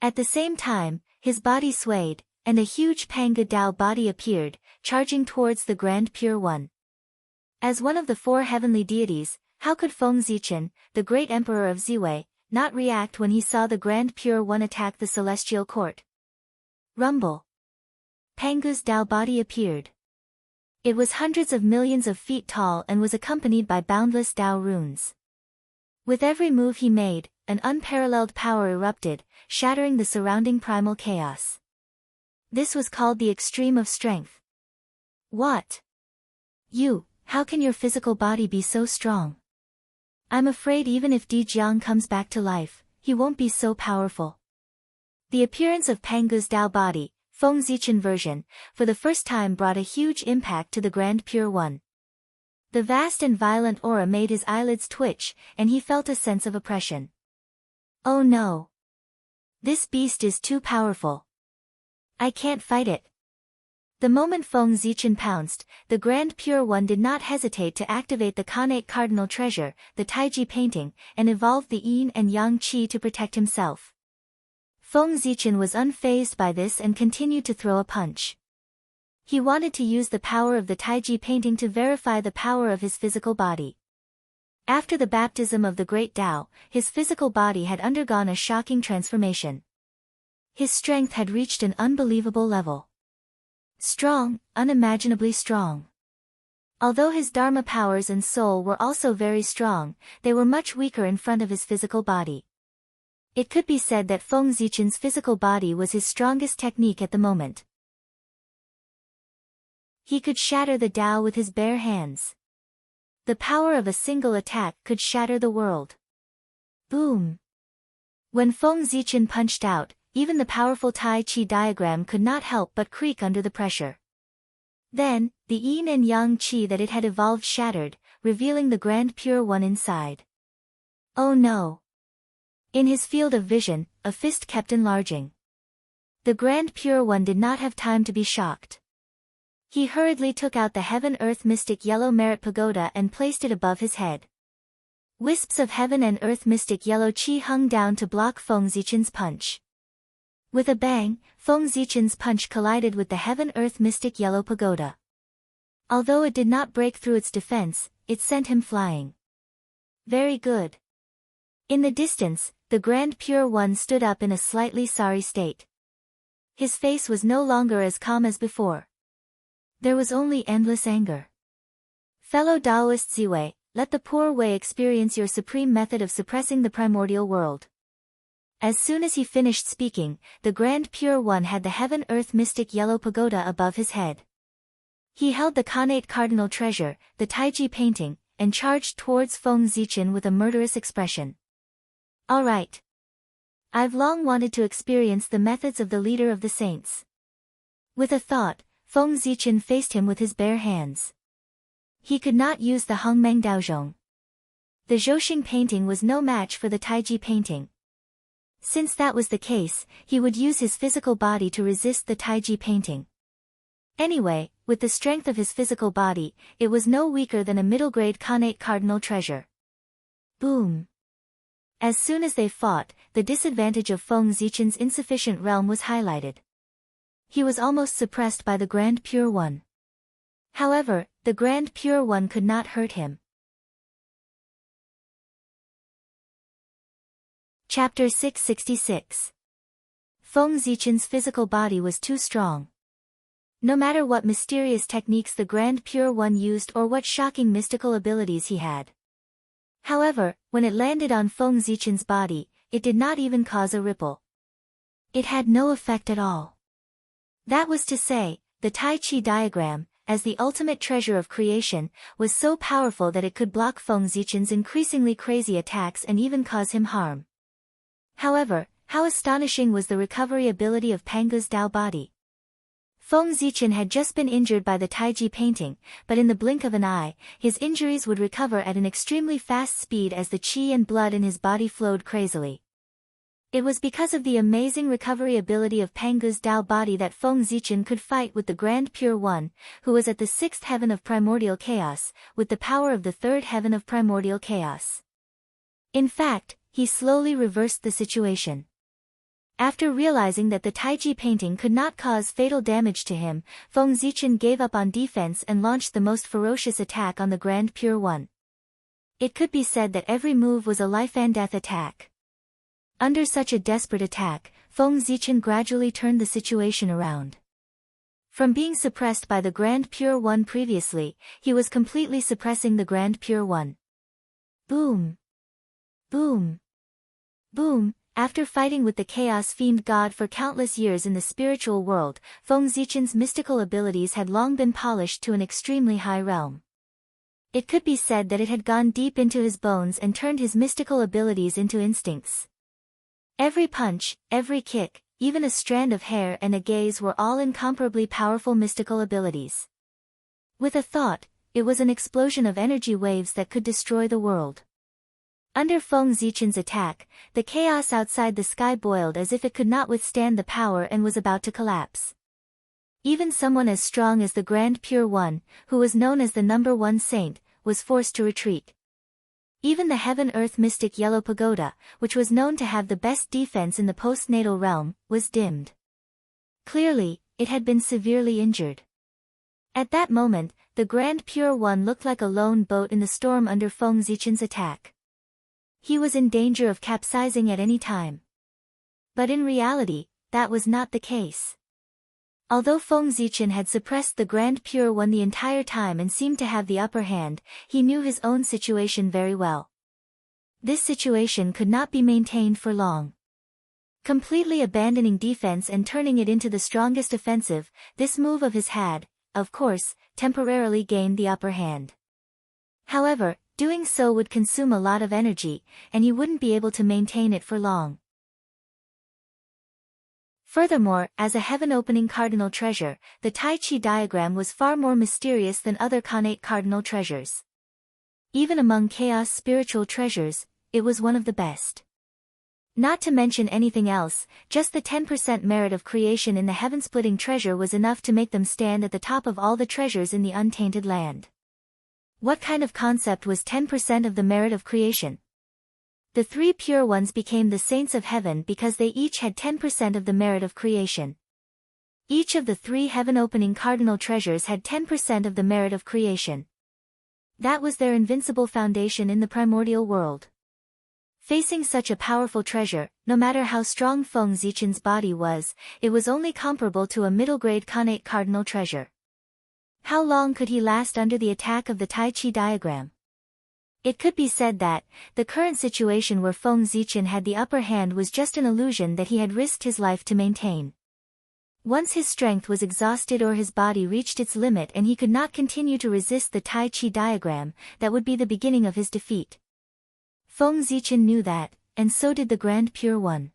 At the same time, his body swayed, and a huge Panga Dao body appeared, charging towards the Grand Pure One. As one of the four heavenly deities, how could Feng Zichen, the great emperor of Ziwei, not react when he saw the Grand Pure One attack the Celestial Court? Rumble. Pangu's Dao body appeared. It was hundreds of millions of feet tall and was accompanied by boundless Dao runes. With every move he made, an unparalleled power erupted, shattering the surrounding primal chaos. This was called the extreme of strength. What? How can your physical body be so strong? I'm afraid even if Di Jiang comes back to life, he won't be so powerful. The appearance of Pangu's Dao body, Feng Zichen version, for the first time brought a huge impact to the Grand Pure One. The vast and violent aura made his eyelids twitch, and he felt a sense of oppression. Oh no! This beast is too powerful. I can't fight it. The moment Feng Zichen pounced, the Grand Pure One did not hesitate to activate the Khanate Cardinal Treasure, the Taiji painting, and evolved the Yin and Yang Qi to protect himself. Feng Zichen was unfazed by this and continued to throw a punch. He wanted to use the power of the Taiji painting to verify the power of his physical body. After the baptism of the Great Tao, his physical body had undergone a shocking transformation. His strength had reached an unbelievable level. Strong, unimaginably strong. Although his Dharma powers and soul were also very strong, they were much weaker in front of his physical body. It could be said that Feng Zichen's physical body was his strongest technique at the moment. He could shatter the Tao with his bare hands. The power of a single attack could shatter the world. Boom! When Feng Zichen punched out, even the powerful Tai Chi diagram could not help but creak under the pressure. Then, the Yin and Yang Qi that it had evolved shattered, revealing the Grand Pure One inside. Oh no! In his field of vision, a fist kept enlarging. The Grand Pure One did not have time to be shocked. He hurriedly took out the Heaven-Earth Mystic Yellow Merit Pagoda and placed it above his head. Wisps of Heaven and Earth Mystic Yellow Qi hung down to block Feng Zichen's punch. With a bang, Feng Zichen's punch collided with the Heaven-Earth Mystic Yellow Pagoda. Although it did not break through its defense, it sent him flying. Very good. In the distance, the Grand Pure One stood up in a slightly sorry state. His face was no longer as calm as before. There was only endless anger. Fellow Taoist Ziwei, let the poor Wei experience your supreme method of suppressing the primordial world. As soon as he finished speaking, the Grand Pure One had the Heaven-Earth Mystic Yellow Pagoda above his head. He held the Khanate Cardinal Treasure, the Taiji painting, and charged towards Feng Zichen with a murderous expression. All right. I've long wanted to experience the methods of the leader of the saints. With a thought, Feng Zichen faced him with his bare hands. He could not use the Hongmeng Daozhong. The Zhouxing painting was no match for the Taiji painting. Since that was the case, he would use his physical body to resist the Taiji painting. Anyway, with the strength of his physical body, it was no weaker than a middle-grade Khanate Cardinal Treasure. Boom! As soon as they fought, the disadvantage of Feng Zichen's insufficient realm was highlighted. He was almost suppressed by the Grand Pure One. However, the Grand Pure One could not hurt him. Chapter 666. Feng Zichen's physical body was too strong. No matter what mysterious techniques the Grand Pure One used or what shocking mystical abilities he had. However, when it landed on Feng Zichen's body, it did not even cause a ripple. It had no effect at all. That was to say, the Tai Chi diagram, as the ultimate treasure of creation, was so powerful that it could block Feng Zichen's increasingly crazy attacks and even cause him harm. However, how astonishing was the recovery ability of Pangu's Dao body. Feng Zichen had just been injured by the Taiji painting, but in the blink of an eye, his injuries would recover at an extremely fast speed as the qi and blood in his body flowed crazily. It was because of the amazing recovery ability of Pangu's Dao body that Feng Zichen could fight with the Grand Pure One, who was at the 6th heaven of primordial chaos, with the power of the 3rd heaven of primordial chaos. In fact, he slowly reversed the situation. After realizing that the Taiji painting could not cause fatal damage to him, Feng Zichen gave up on defense and launched the most ferocious attack on the Grand Pure One. It could be said that every move was a life-and-death attack. Under such a desperate attack, Feng Zichen gradually turned the situation around. From being suppressed by the Grand Pure One previously, he was completely suppressing the Grand Pure One. Boom! Boom! Boom! after fighting with the Chaos Fiend God for countless years in the spiritual world, Feng Zichen's mystical abilities had long been polished to an extremely high realm. It could be said that it had gone deep into his bones and turned his mystical abilities into instincts. Every punch, every kick, even a strand of hair and a gaze were all incomparably powerful mystical abilities. With a thought, it was an explosion of energy waves that could destroy the world. Under Feng Zichen's attack, the chaos outside the sky boiled as if it could not withstand the power and was about to collapse. Even someone as strong as the Grand Pure One, who was known as the #1 saint, was forced to retreat. Even the heaven-earth mystic Yellow Pagoda, which was known to have the best defense in the postnatal realm, was dimmed. Clearly, it had been severely injured. At that moment, the Grand Pure One looked like a lone boat in the storm under Feng Zichen's attack. He was in danger of capsizing at any time. But in reality, that was not the case. Although Feng Zichen had suppressed the Grand Pure One the entire time and seemed to have the upper hand, he knew his own situation very well. This situation could not be maintained for long. Completely abandoning defense and turning it into the strongest offensive, this move of his had, of course, temporarily gained the upper hand. However, doing so would consume a lot of energy, and he wouldn't be able to maintain it for long. Furthermore, as a heaven-opening cardinal treasure, the Tai Chi diagram was far more mysterious than other connate cardinal treasures. Even among chaos spiritual treasures, it was one of the best. Not to mention anything else, just the 10% merit of creation in the heaven-splitting treasure was enough to make them stand at the top of all the treasures in the untainted land. What kind of concept was 10% of the merit of creation? The three pure ones became the saints of heaven because they each had 10% of the merit of creation. Each of the three heaven-opening cardinal treasures had 10% of the merit of creation. That was their invincible foundation in the primordial world. Facing such a powerful treasure, no matter how strong Feng Zichen's body was, it was only comparable to a middle-grade connate cardinal treasure. How long could he last under the attack of the Tai Chi diagram? It could be said that, the current situation where Feng Zichen had the upper hand was just an illusion that he had risked his life to maintain. Once his strength was exhausted or his body reached its limit and he could not continue to resist the Tai Chi diagram, that would be the beginning of his defeat. Feng Zichen knew that, and so did the Grand Pure One.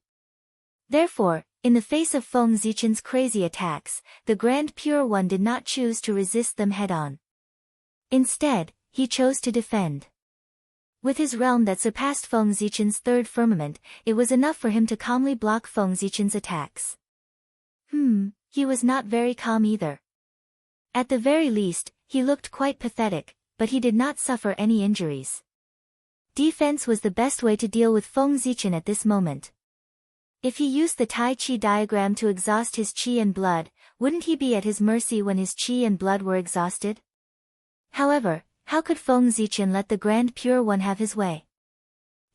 Therefore, in the face of Feng Zichen's crazy attacks, the Grand Pure One did not choose to resist them head-on. Instead, he chose to defend. With his realm that surpassed Feng Zichen's third firmament, it was enough for him to calmly block Feng Zichen's attacks. He was not very calm either. At the very least, he looked quite pathetic, but he did not suffer any injuries. Defense was the best way to deal with Feng Zichen at this moment. If he used the Tai Chi diagram to exhaust his Qi and blood, wouldn't he be at his mercy when his Qi and blood were exhausted? However, how could Feng Zichen let the Grand Pure One have his way?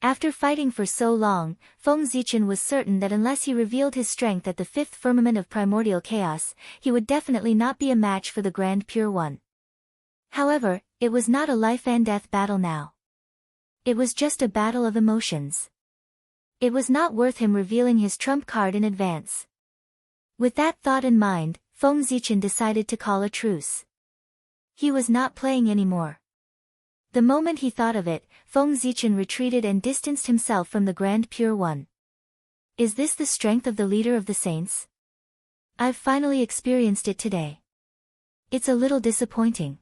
After fighting for so long, Feng Zichen was certain that unless he revealed his strength at the fifth firmament of primordial chaos, he would definitely not be a match for the Grand Pure One. However, it was not a life-and-death battle now. It was just a battle of emotions. It was not worth him revealing his trump card in advance. With that thought in mind, Feng Zichen decided to call a truce. He was not playing anymore. The moment he thought of it, Feng Zichen retreated and distanced himself from the Grand Pure One. Is this the strength of the leader of the saints? I've finally experienced it today. It's a little disappointing.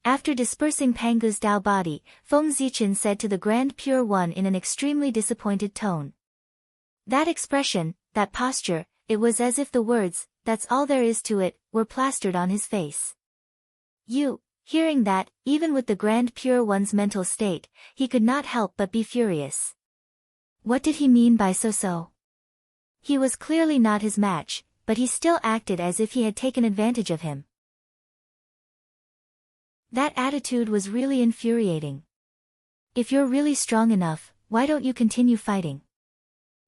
After dispersing Pangu's Dao body, Feng Zichen said to the Grand Pure One in an extremely disappointed tone. That expression, that posture, it was as if the words, "That's all there is to it," were plastered on his face. Hearing that, even with the Grand Pure One's mental state, he could not help but be furious. What did he mean by so? He was clearly not his match, but he still acted as if he had taken advantage of him. That attitude was really infuriating. If you're really strong enough, why don't you continue fighting?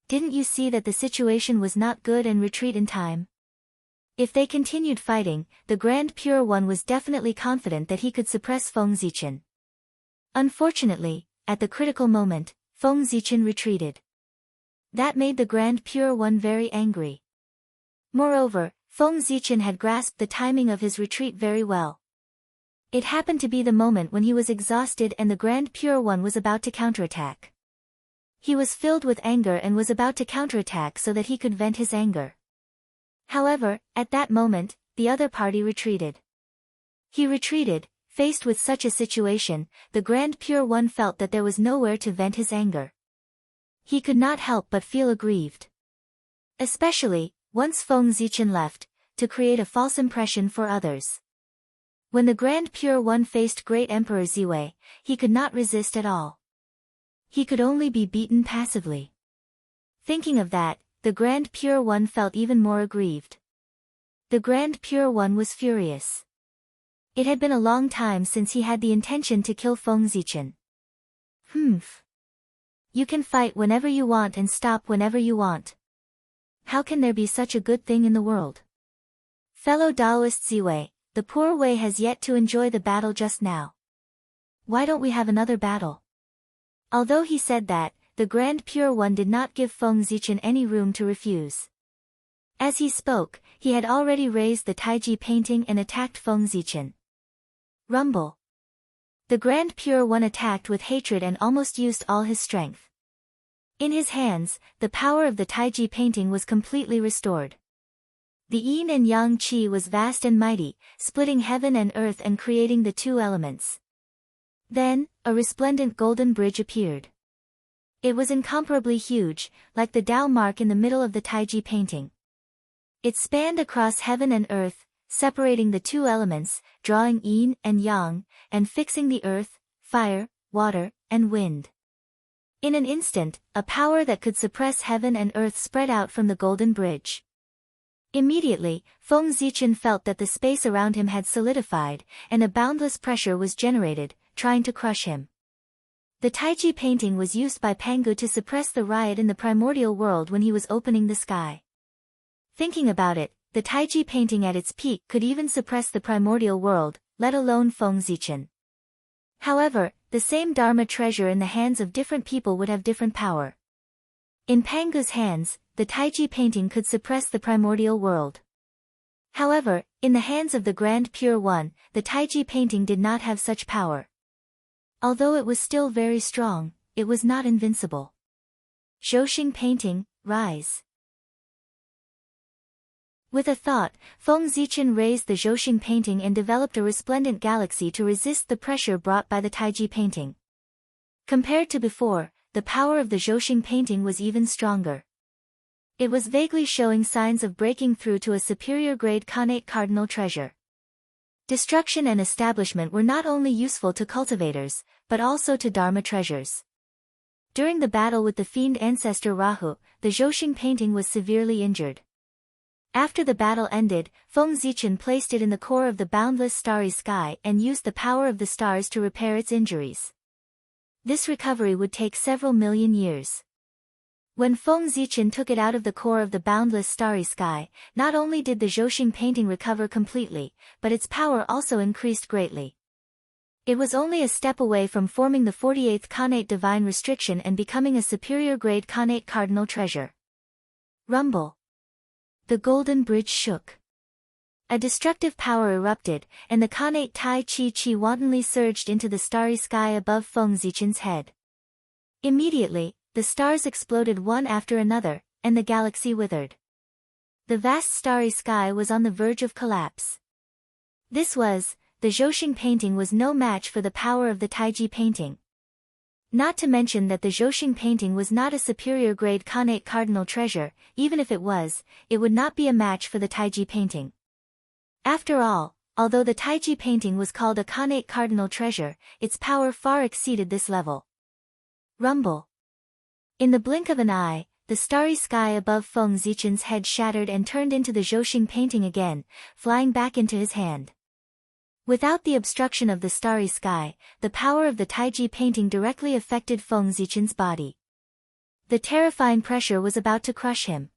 Didn't you see that the situation was not good and retreat in time? If they continued fighting, the Grand Pure One was definitely confident that he could suppress Feng Zichen. Unfortunately, at the critical moment, Feng Zichen retreated. That made the Grand Pure One very angry. Moreover, Feng Zichen had grasped the timing of his retreat very well. It happened to be the moment when he was exhausted and the Grand Pure One was about to counterattack. He was filled with anger and was about to counterattack so that he could vent his anger. However, at that moment, the other party retreated. He retreated. Faced with such a situation, the Grand Pure One felt that there was nowhere to vent his anger. He could not help but feel aggrieved. Especially, once Feng Zichen left, to create a false impression for others. When the Grand Pure One faced Great Emperor Ziwei, he could not resist at all. He could only be beaten passively. Thinking of that, the Grand Pure One felt even more aggrieved. The Grand Pure One was furious. It had been a long time since he had the intention to kill Feng Zichen. Humph. You can fight whenever you want and stop whenever you want. How can there be such a good thing in the world? Fellow Taoist Ziwei, the poor Wei has yet to enjoy the battle just now. Why don't we have another battle? Although he said that, the Grand Pure One did not give Feng Zichen any room to refuse. As he spoke, he had already raised the Taiji painting and attacked Feng Zichen. Rumble. The Grand Pure One attacked with hatred and almost used all his strength. In his hands, the power of the Taiji painting was completely restored. The yin and yang qi was vast and mighty, splitting heaven and earth and creating the two elements. Then, a resplendent golden bridge appeared. It was incomparably huge, like the Tao mark in the middle of the Taiji painting. It spanned across heaven and earth, separating the two elements, drawing yin and yang, and fixing the earth, fire, water, and wind. In an instant, a power that could suppress heaven and earth spread out from the golden bridge. Immediately, Feng Zichen felt that the space around him had solidified, and a boundless pressure was generated, trying to crush him. The Taiji painting was used by Pangu to suppress the riot in the primordial world when he was opening the sky. Thinking about it, the Taiji painting at its peak could even suppress the primordial world, let alone Feng Zichen. However, the same Dharma treasure in the hands of different people would have different power. In Pangu's hands, the Taiji painting could suppress the primordial world. However, in the hands of the Grand Pure One, the Taiji painting did not have such power. Although it was still very strong, it was not invincible. Zhouxing painting, rise. With a thought, Feng Zichen raised the Zhouxing painting and developed a resplendent galaxy to resist the pressure brought by the Taiji painting. Compared to before, the power of the Zhouxing painting was even stronger. It was vaguely showing signs of breaking through to a superior grade Khanate cardinal treasure. Destruction and establishment were not only useful to cultivators, but also to Dharma treasures. During the battle with the fiend ancestor Rahu, the Zhouxing painting was severely injured. After the battle ended, Feng Zichen placed it in the core of the boundless starry sky and used the power of the stars to repair its injuries. This recovery would take several million years. When Feng Zichen took it out of the core of the boundless starry sky, not only did the Zhouxing painting recover completely, but its power also increased greatly. It was only a step away from forming the 48th Khanate divine restriction and becoming a superior grade Khanate cardinal treasure. Rumble. The golden bridge shook. A destructive power erupted, and the Khanate Tai Chi wantonly surged into the starry sky above Feng Zichen's head. Immediately, the stars exploded one after another, and the galaxy withered. The vast starry sky was on the verge of collapse. The Zhouxing painting was no match for the power of the Taiji painting. Not to mention that the Zhouxing painting was not a superior grade Khanate cardinal treasure. Even if it was, it would not be a match for the Taiji painting. After all, although the Taiji painting was called a Khanate cardinal treasure, its power far exceeded this level. Rumble. In the blink of an eye, the starry sky above Feng Zichen's head shattered and turned into the Zhouxing painting again, flying back into his hand. Without the obstruction of the starry sky, the power of the Taiji painting directly affected Feng Zichen's body. The terrifying pressure was about to crush him.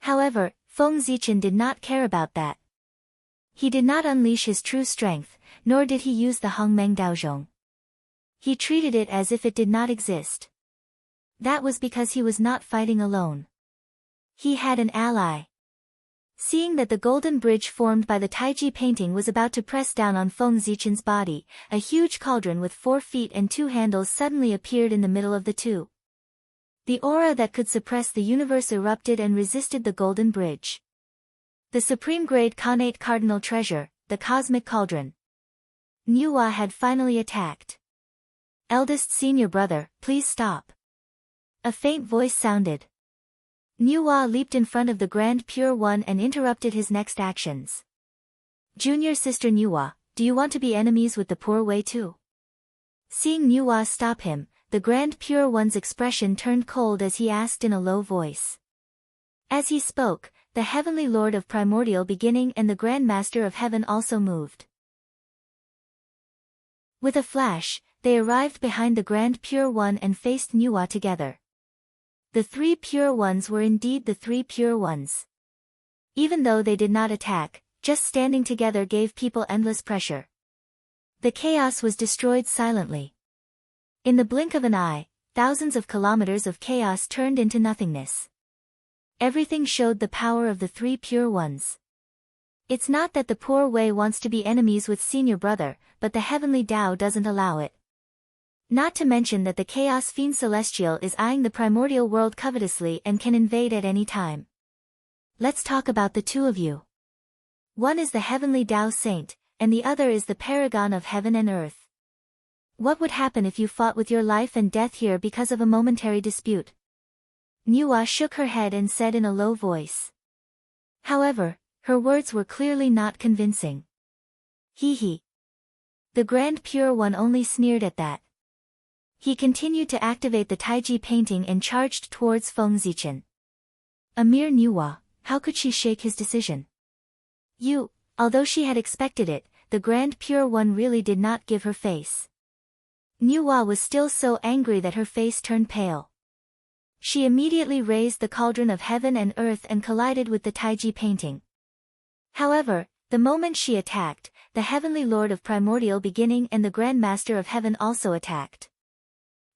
However, Feng Zichen did not care about that. He did not unleash his true strength, nor did he use the Hongmeng Daozhong. He treated it as if it did not exist. That was because he was not fighting alone. He had an ally. Seeing that the golden bridge formed by the Taiji painting was about to press down on Feng Zichen's body, a huge cauldron with 4 feet and 2 handles suddenly appeared in the middle of the two. The aura that could suppress the universe erupted and resisted the golden bridge. The supreme grade Khanate cardinal treasure, the cosmic cauldron. Nuwa had finally attacked. Eldest senior brother, please stop. A faint voice sounded. Nuwa leaped in front of the Grand Pure One and interrupted his next actions. Junior sister Nuwa, do you want to be enemies with the poor Wei too? Seeing Nuwa stop him, the Grand Pure One's expression turned cold as he asked in a low voice. As he spoke, the Heavenly Lord of Primordial Beginning and the Grand Master of Heaven also moved. With a flash, they arrived behind the Grand Pure One and faced Nuwa together. The 3 Pure Ones were indeed the 3 Pure Ones. Even though they did not attack, just standing together gave people endless pressure. The chaos was destroyed silently. In the blink of an eye, thousands of kilometers of chaos turned into nothingness. Everything showed the power of the 3 Pure Ones. It's not that the poor Wei wants to be enemies with senior brother, but the heavenly Tao doesn't allow it. Not to mention that the Chaos Fiend Celestial is eyeing the primordial world covetously and can invade at any time. Let's talk about the two of you. One is the Heavenly Tao Saint, and the other is the Paragon of Heaven and Earth. What would happen if you fought with your life and death here because of a momentary dispute? Nuwa shook her head and said in a low voice. However, her words were clearly not convincing. Hee hee. The Grand Pure One only sneered at that. He continued to activate the Taiji painting and charged towards Feng Zichen. A mere Nuwa, how could she shake his decision? Although she had expected it, the Grand Pure One really did not give her face. Nuwa was still so angry that her face turned pale. She immediately raised the cauldron of heaven and earth and collided with the Taiji painting. However, the moment she attacked, the Heavenly Lord of Primordial Beginning and the Grand Master of Heaven also attacked.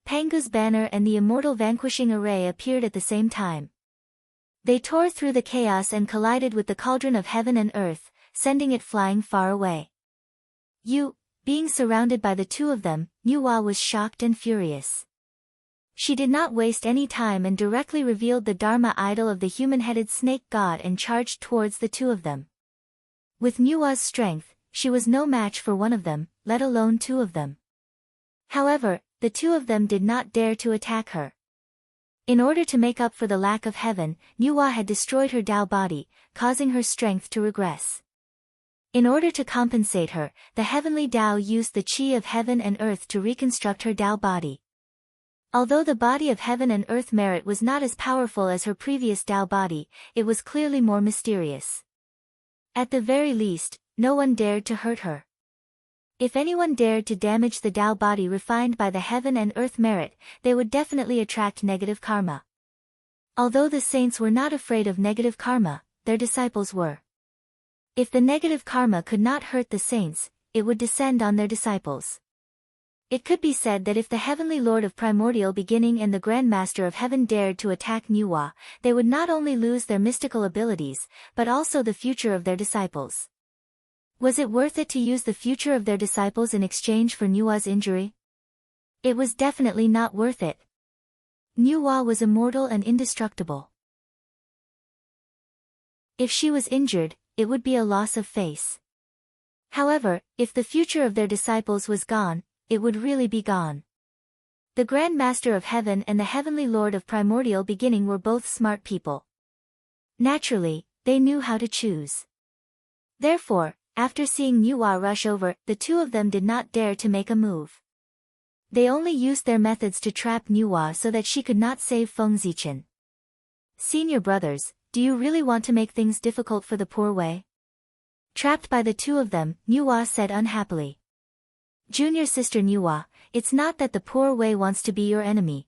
Pangu's banner and the immortal vanquishing array appeared at the same time. They tore through the chaos and collided with the cauldron of heaven and earth, sending it flying far away. Being surrounded by the two of them, Nuwa was shocked and furious. She did not waste any time and directly revealed the Dharma idol of the human-headed snake god and charged towards the two of them. With Nuwa's strength, she was no match for one of them, let alone two of them. However, the two of them did not dare to attack her. In order to make up for the lack of heaven, Nuwa had destroyed her Tao body, causing her strength to regress. In order to compensate her, the Heavenly Tao used the Qi of heaven and earth to reconstruct her Tao body. Although the body of heaven and earth merit was not as powerful as her previous Tao body, it was clearly more mysterious. At the very least, no one dared to hurt her. If anyone dared to damage the Tao body refined by the heaven and earth merit, they would definitely attract negative karma. Although the saints were not afraid of negative karma, their disciples were. If the negative karma could not hurt the saints, it would descend on their disciples. It could be said that if the Heavenly Lord of Primordial Beginning and the Grand Master of Heaven dared to attack Nuwa, they would not only lose their mystical abilities, but also the future of their disciples. Was it worth it to use the future of their disciples in exchange for Nuwa's injury? It was definitely not worth it. Nuwa was immortal and indestructible. If she was injured, it would be a loss of face. However, if the future of their disciples was gone, it would really be gone. The Grand Master of Heaven and the Heavenly Lord of Primordial Beginning were both smart people. Naturally, they knew how to choose. Therefore, after seeing Nuwa rush over, the two of them did not dare to make a move. They only used their methods to trap Nuwa so that she could not save Feng Zichen. Senior brothers, do you really want to make things difficult for the poor Wei? Trapped by the two of them, Nuwa said unhappily. Junior sister Nuwa, it's not that the poor Wei wants to be your enemy.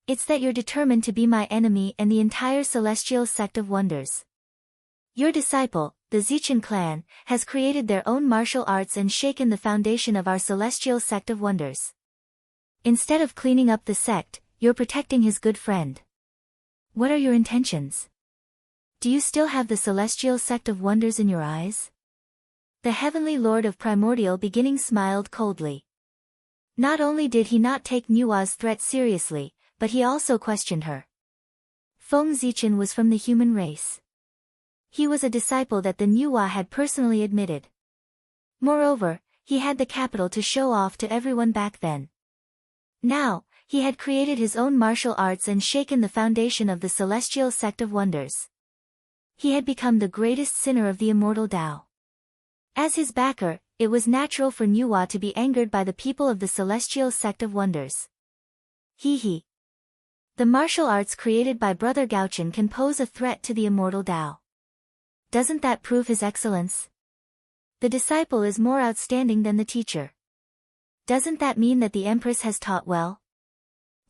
It's that you're determined to be my enemy and the entire celestial sect of wonders. Your disciple, the Zichen clan, has created their own martial arts and shaken the foundation of our celestial sect of wonders. Instead of cleaning up the sect, you're protecting his good friend. What are your intentions? Do you still have the celestial sect of wonders in your eyes? The heavenly lord of primordial beginning smiled coldly. Not only did he not take Nua's threat seriously, but he also questioned her. Feng Zichen was from the human race. He was a disciple that the Nua had personally admitted. Moreover, he had the capital to show off to everyone back then. Now, he had created his own martial arts and shaken the foundation of the celestial sect of wonders. He had become the greatest sinner of the immortal Tao. As his backer, it was natural for Nua to be angered by the people of the celestial sect of wonders. He. The martial arts created by Brother Gaochen can pose a threat to the immortal Tao. Doesn't that prove his excellence? The disciple is more outstanding than the teacher. Doesn't that mean that the Empress has taught well?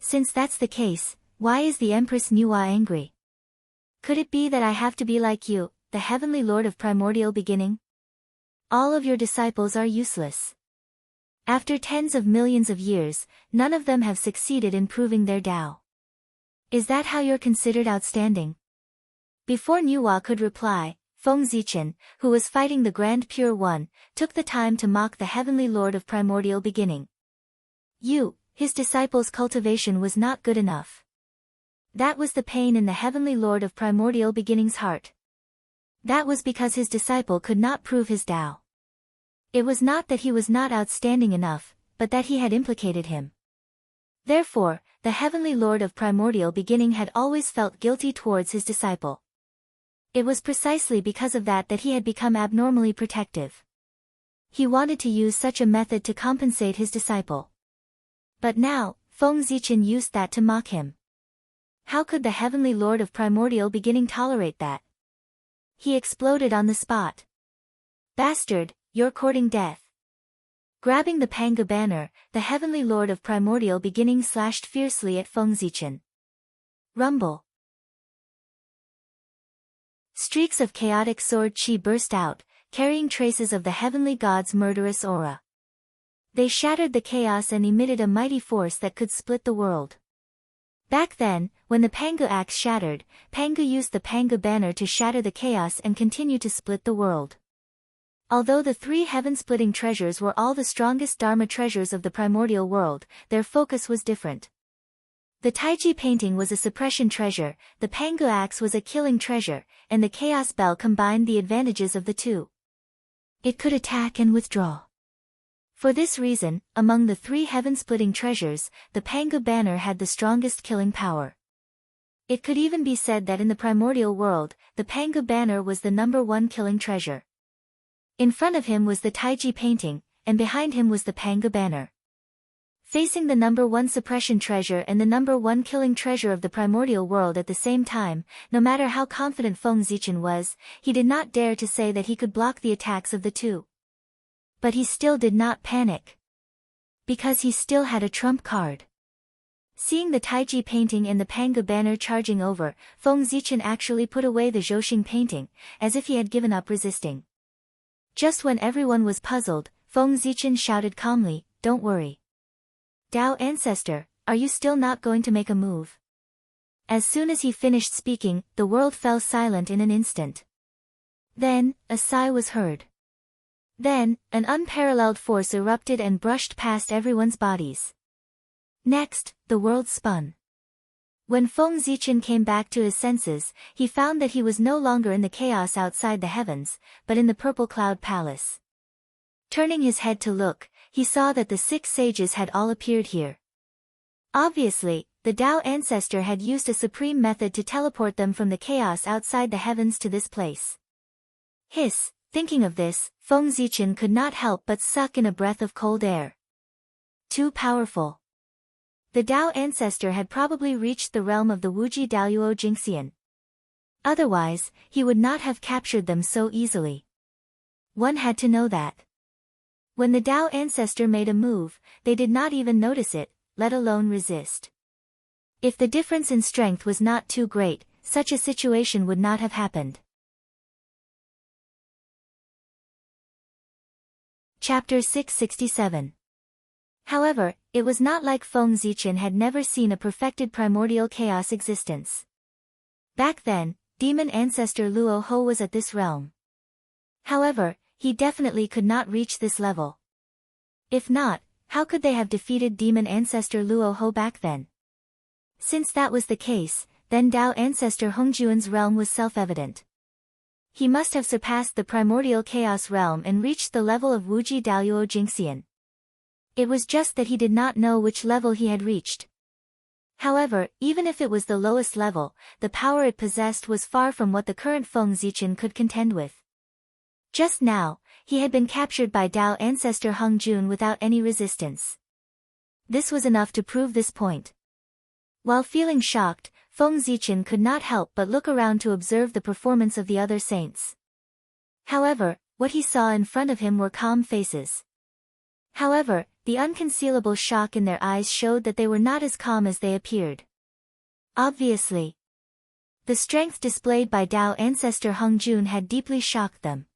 Since that's the case, why is the Empress Nua angry? Could it be that I have to be like you, the heavenly lord of primordial beginning? All of your disciples are useless. After tens of millions of years, none of them have succeeded in proving their Tao. Is that how you're considered outstanding? Before Nua could reply, Feng Zichen, who was fighting the Grand Pure One, took the time to mock the heavenly lord of primordial beginning. His disciple's cultivation was not good enough. That was the pain in the heavenly lord of primordial beginning's heart. That was because his disciple could not prove his Tao. It was not that he was not outstanding enough, but that he had implicated him. Therefore, the heavenly lord of primordial beginning had always felt guilty towards his disciple. It was precisely because of that he had become abnormally protective. He wanted to use such a method to compensate his disciple. But now, Feng Zichen used that to mock him. How could the heavenly lord of primordial beginning tolerate that? He exploded on the spot. Bastard, you're courting death. Grabbing the Panga banner, the heavenly lord of primordial beginning slashed fiercely at Feng Zichen. Rumble. Streaks of chaotic sword chi burst out, carrying traces of the heavenly god's murderous aura. They shattered the chaos and emitted a mighty force that could split the world. Back then, when the Panga axe shattered, Panga used the Panga banner to shatter the chaos and continue to split the world. Although the three heaven-splitting treasures were all the strongest Dharma treasures of the primordial world, their focus was different. The Taiji painting was a suppression treasure, the Panga axe was a killing treasure, and the Chaos Bell combined the advantages of the two. It could attack and withdraw. For this reason, among the three heaven-splitting treasures, the Panga banner had the strongest killing power. It could even be said that in the primordial world, the Panga banner was the #1 killing treasure. In front of him was the Taiji painting, and behind him was the Panga banner. Facing the #1 suppression treasure and the #1 killing treasure of the primordial world at the same time, no matter how confident Feng Zichen was, he did not dare to say that he could block the attacks of the two. But he still did not panic. Because he still had a trump card. Seeing the Taiji painting and the Panga banner charging over, Feng Zichen actually put away the Zhouxing painting, as if he had given up resisting. Just when everyone was puzzled, Feng Zichen shouted calmly, "Don't worry. Tao Ancestor, are you still not going to make a move?" As soon as he finished speaking, the world fell silent in an instant. Then, a sigh was heard. Then, an unparalleled force erupted and brushed past everyone's bodies. Next, the world spun. When Feng Zichen came back to his senses, he found that he was no longer in the chaos outside the heavens, but in the Purple Cloud Palace. Turning his head to look, he saw that the 6 sages had all appeared here. Obviously, the Tao Ancestor had used a supreme method to teleport them from the chaos outside the heavens to this place. Hiss, thinking of this, Feng Zichen could not help but suck in a breath of cold air. Too powerful. The Tao Ancestor had probably reached the realm of the Wuji Daoyuo Jingxian. Otherwise, he would not have captured them so easily. One had to know that. When the Tao Ancestor made a move, they did not even notice it, let alone resist. If the difference in strength was not too great, such a situation would not have happened. Chapter 667. However, it was not like Feng Zichen had never seen a perfected primordial chaos existence. Back then, demon ancestor Luo Ho was at this realm. However, he definitely could not reach this level. If not, how could they have defeated demon ancestor Luo Ho back then? Since that was the case, then Dao ancestor Hongjuan's realm was self-evident. He must have surpassed the primordial chaos realm and reached the level of Wuji Daoyuo Jingxian. It was just that he did not know which level he had reached. However, even if it was the lowest level, the power it possessed was far from what the current Feng Zichen could contend with. Just now, he had been captured by Dao ancestor Hongjun without any resistance. This was enough to prove this point. While feeling shocked, Feng Zichen could not help but look around to observe the performance of the other saints. However, what he saw in front of him were calm faces. However, the unconcealable shock in their eyes showed that they were not as calm as they appeared. Obviously, the strength displayed by Dao ancestor Hongjun had deeply shocked them.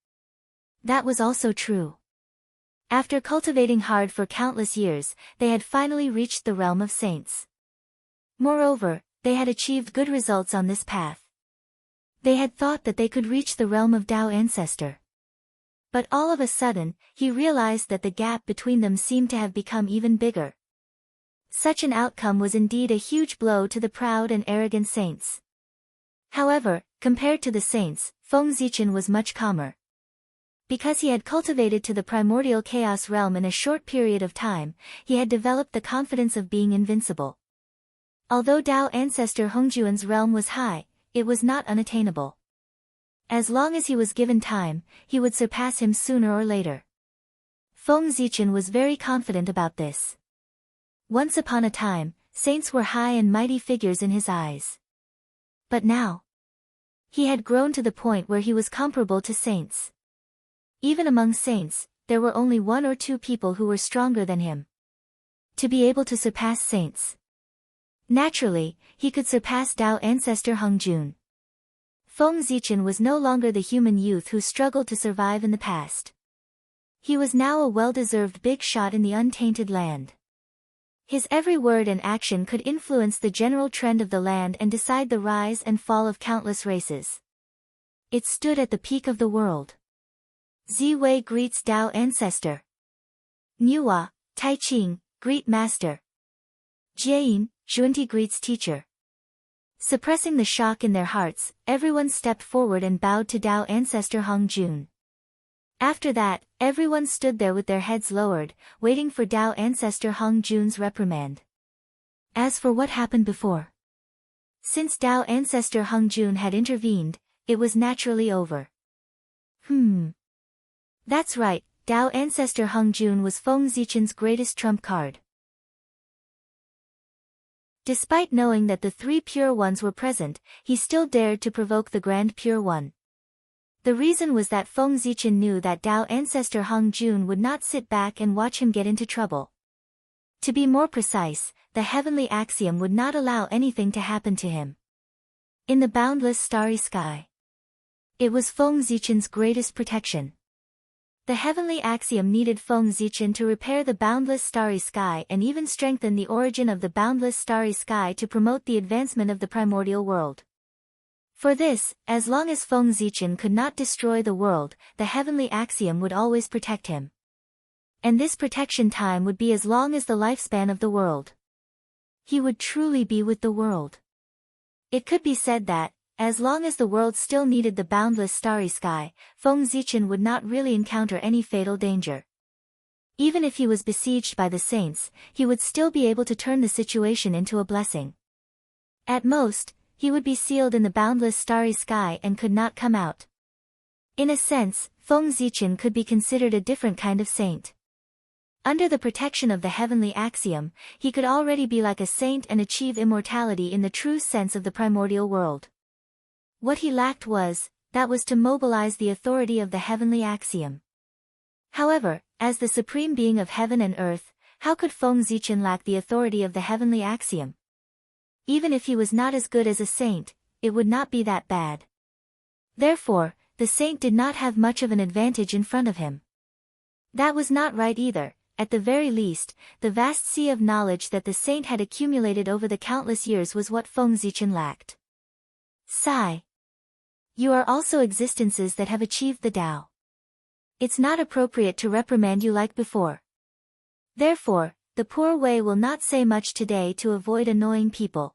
That was also true. After cultivating hard for countless years, they had finally reached the realm of saints. Moreover, they had achieved good results on this path. They had thought that they could reach the realm of Dao ancestor. But all of a sudden, he realized that the gap between them seemed to have become even bigger. Such an outcome was indeed a huge blow to the proud and arrogant saints. However, compared to the saints, Feng Zichen was much calmer. Because he had cultivated to the primordial chaos realm in a short period of time, he had developed the confidence of being invincible. Although Dao ancestor Hongjuan's realm was high, it was not unattainable. As long as he was given time, he would surpass him sooner or later. Feng Zichen was very confident about this. Once upon a time, saints were high and mighty figures in his eyes. But now, he had grown to the point where he was comparable to saints. Even among saints, there were only one or two people who were stronger than him. To be able to surpass saints. Naturally, he could surpass Dao ancestor Hongjun. Feng Zichen was no longer the human youth who struggled to survive in the past. He was now a well-deserved big shot in the untainted land. His every word and action could influence the general trend of the land and decide the rise and fall of countless races. It stood at the peak of the world. Ziwei greets Dao ancestor. Nuwa, Taiqing, greet master. Jieyin, Junti greets teacher. Suppressing the shock in their hearts, everyone stepped forward and bowed to Dao ancestor Hongjun. After that, everyone stood there with their heads lowered, waiting for Dao ancestor Hongjun's reprimand. As for what happened before, since Dao ancestor Hongjun had intervened, it was naturally over. That's right, Dao ancestor Hongjun was Feng Zichen's greatest trump card. Despite knowing that the three Pure Ones were present, he still dared to provoke the Grand Pure One. The reason was that Feng Zichen knew that Dao ancestor Hongjun would not sit back and watch him get into trouble. To be more precise, the heavenly axiom would not allow anything to happen to him. In the boundless starry sky, it was Feng Zichen's greatest protection. The heavenly axiom needed Feng Zichen to repair the boundless starry sky and even strengthen the origin of the boundless starry sky to promote the advancement of the primordial world. For this, as long as Feng Zichen could not destroy the world, the heavenly axiom would always protect him. And this protection time would be as long as the lifespan of the world. He would truly be with the world. It could be said that, as long as the world still needed the boundless starry sky, Feng Zichen would not really encounter any fatal danger. Even if he was besieged by the saints, he would still be able to turn the situation into a blessing. At most, he would be sealed in the boundless starry sky and could not come out. In a sense, Feng Zichen could be considered a different kind of saint. Under the protection of the heavenly axiom, he could already be like a saint and achieve immortality in the true sense of the primordial world. What he lacked was to mobilize the authority of the heavenly axiom. However, as the supreme being of heaven and earth, how could Feng Zichen lack the authority of the heavenly axiom? Even if he was not as good as a saint, it would not be that bad. Therefore, the saint did not have much of an advantage in front of him. That was not right either, at the very least, the vast sea of knowledge that the saint had accumulated over the countless years was what Feng Zichen lacked. Sigh. You are also existences that have achieved the Tao. It's not appropriate to reprimand you like before. Therefore, the poor Wei will not say much today to avoid annoying people.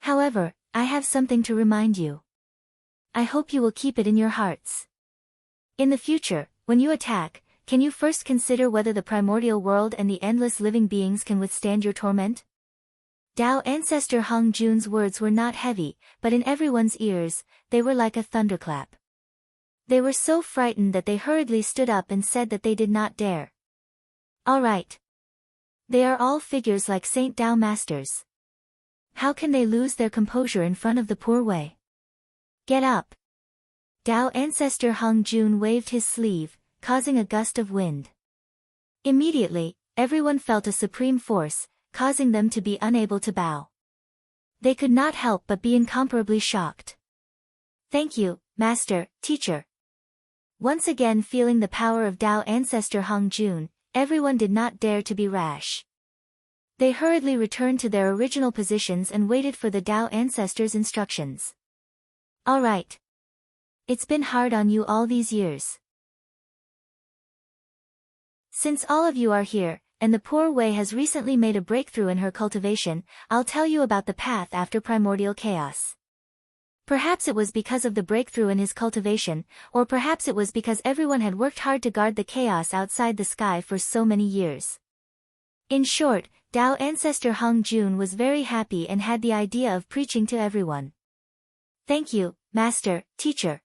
However, I have something to remind you. I hope you will keep it in your hearts. In the future, when you attack, can you first consider whether the primordial world and the endless living beings can withstand your torment? Tao ancestor Hung Jun's words were not heavy, but in everyone's ears, they were like a thunderclap. They were so frightened that they hurriedly stood up and said that they did not dare. All right. They are all figures like Saint Tao masters. How can they lose their composure in front of the poor Wei? Get up. Tao ancestor Hung Jun waved his sleeve, causing a gust of wind. Immediately, everyone felt a supreme force, causing them to be unable to bow. They could not help but be incomparably shocked. Thank you, master, teacher. Once again feeling the power of Tao ancestor Hung Jun, everyone did not dare to be rash. They hurriedly returned to their original positions and waited for the Tao ancestor's instructions. All right. It's been hard on you all these years. Since all of you are here, and the poor Wei has recently made a breakthrough in her cultivation, I'll tell you about the path after primordial chaos. Perhaps it was because of the breakthrough in his cultivation, or perhaps it was because everyone had worked hard to guard the chaos outside the sky for so many years. In short, Tao ancestor Hung Jun was very happy and had the idea of preaching to everyone. Thank you, master, teacher.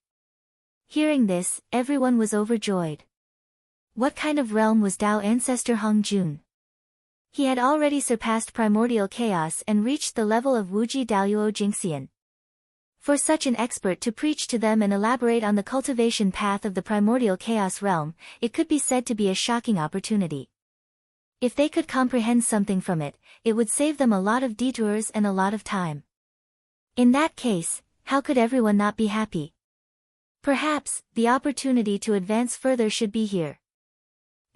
Hearing this, everyone was overjoyed. What kind of realm was Tao ancestor Hung Jun? He had already surpassed primordial chaos and reached the level of Wuji Daoyuo Jingxian. For such an expert to preach to them and elaborate on the cultivation path of the primordial chaos realm, it could be said to be a shocking opportunity. If they could comprehend something from it, it would save them a lot of detours and a lot of time. In that case, how could everyone not be happy? Perhaps, the opportunity to advance further should be here.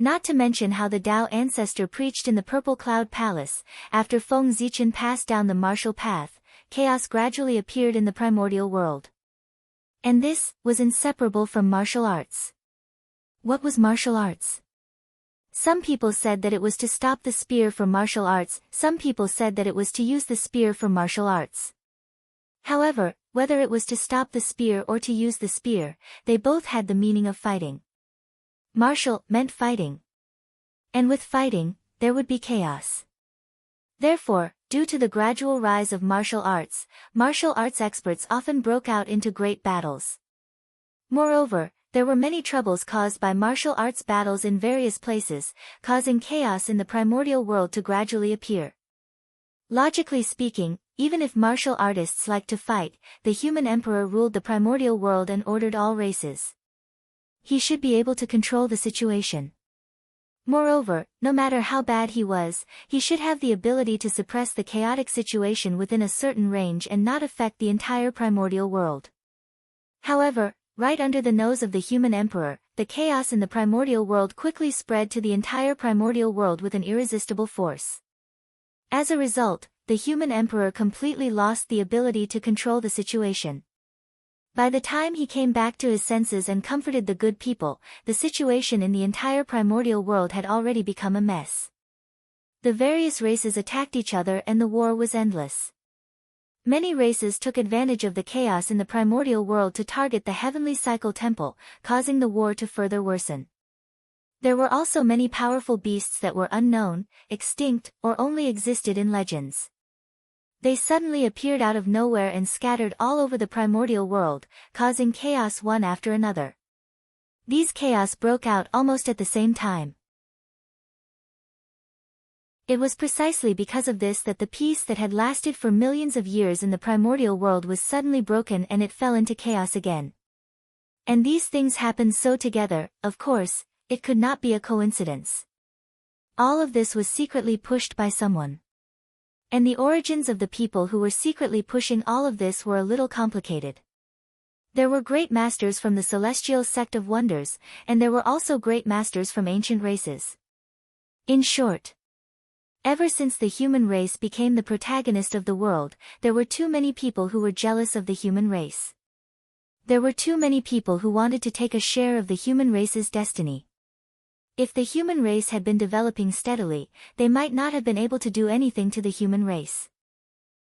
Not to mention how the Tao ancestor preached in the Purple Cloud Palace, after Feng Zichen passed down the martial path, chaos gradually appeared in the primordial world. And this was inseparable from martial arts. What was martial arts? Some people said that it was to stop the spear for martial arts, some people said that it was to use the spear for martial arts. However, whether it was to stop the spear or to use the spear, they both had the meaning of fighting. Martial meant fighting. And with fighting, there would be chaos. Therefore, due to the gradual rise of martial arts experts often broke out into great battles. Moreover, there were many troubles caused by martial arts battles in various places, causing chaos in the primordial world to gradually appear. Logically speaking, even if martial artists liked to fight, the human emperor ruled the primordial world and ordered all races. He should be able to control the situation. Moreover, no matter how bad he was, he should have the ability to suppress the chaotic situation within a certain range and not affect the entire primordial world. However, right under the nose of the human emperor, the chaos in the primordial world quickly spread to the entire primordial world with an irresistible force. As a result, the human emperor completely lost the ability to control the situation. By the time he came back to his senses and comforted the good people, the situation in the entire primordial world had already become a mess. The various races attacked each other and the war was endless. Many races took advantage of the chaos in the primordial world to target the heavenly cycle temple, causing the war to further worsen. There were also many powerful beasts that were unknown, extinct, or only existed in legends. They suddenly appeared out of nowhere and scattered all over the primordial world, causing chaos one after another. These chaos broke out almost at the same time. It was precisely because of this that the peace that had lasted for millions of years in the primordial world was suddenly broken and it fell into chaos again. And these things happened so together, of course, it could not be a coincidence. All of this was secretly pushed by someone. And the origins of the people who were secretly pushing all of this were a little complicated. There were great masters from the celestial sect of wonders, and there were also great masters from ancient races. In short, ever since the human race became the protagonist of the world, there were too many people who were jealous of the human race. There were too many people who wanted to take a share of the human race's destiny. If the human race had been developing steadily, they might not have been able to do anything to the human race.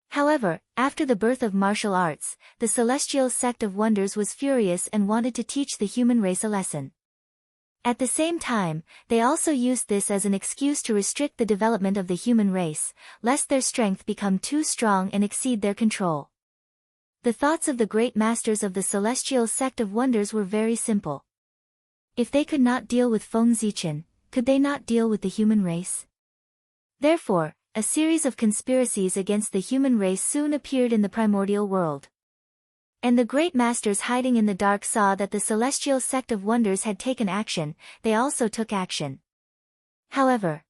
However, after the birth of martial arts, the celestial sect of wonders was furious and wanted to teach the human race a lesson. At the same time, they also used this as an excuse to restrict the development of the human race, lest their strength become too strong and exceed their control. The thoughts of the great masters of the celestial sect of wonders were very simple. If they could not deal with Feng Zichen, could they not deal with the human race? Therefore, a series of conspiracies against the human race soon appeared in the primordial world. And the great masters hiding in the dark saw that the celestial sect of wonders had taken action, they also took action. However,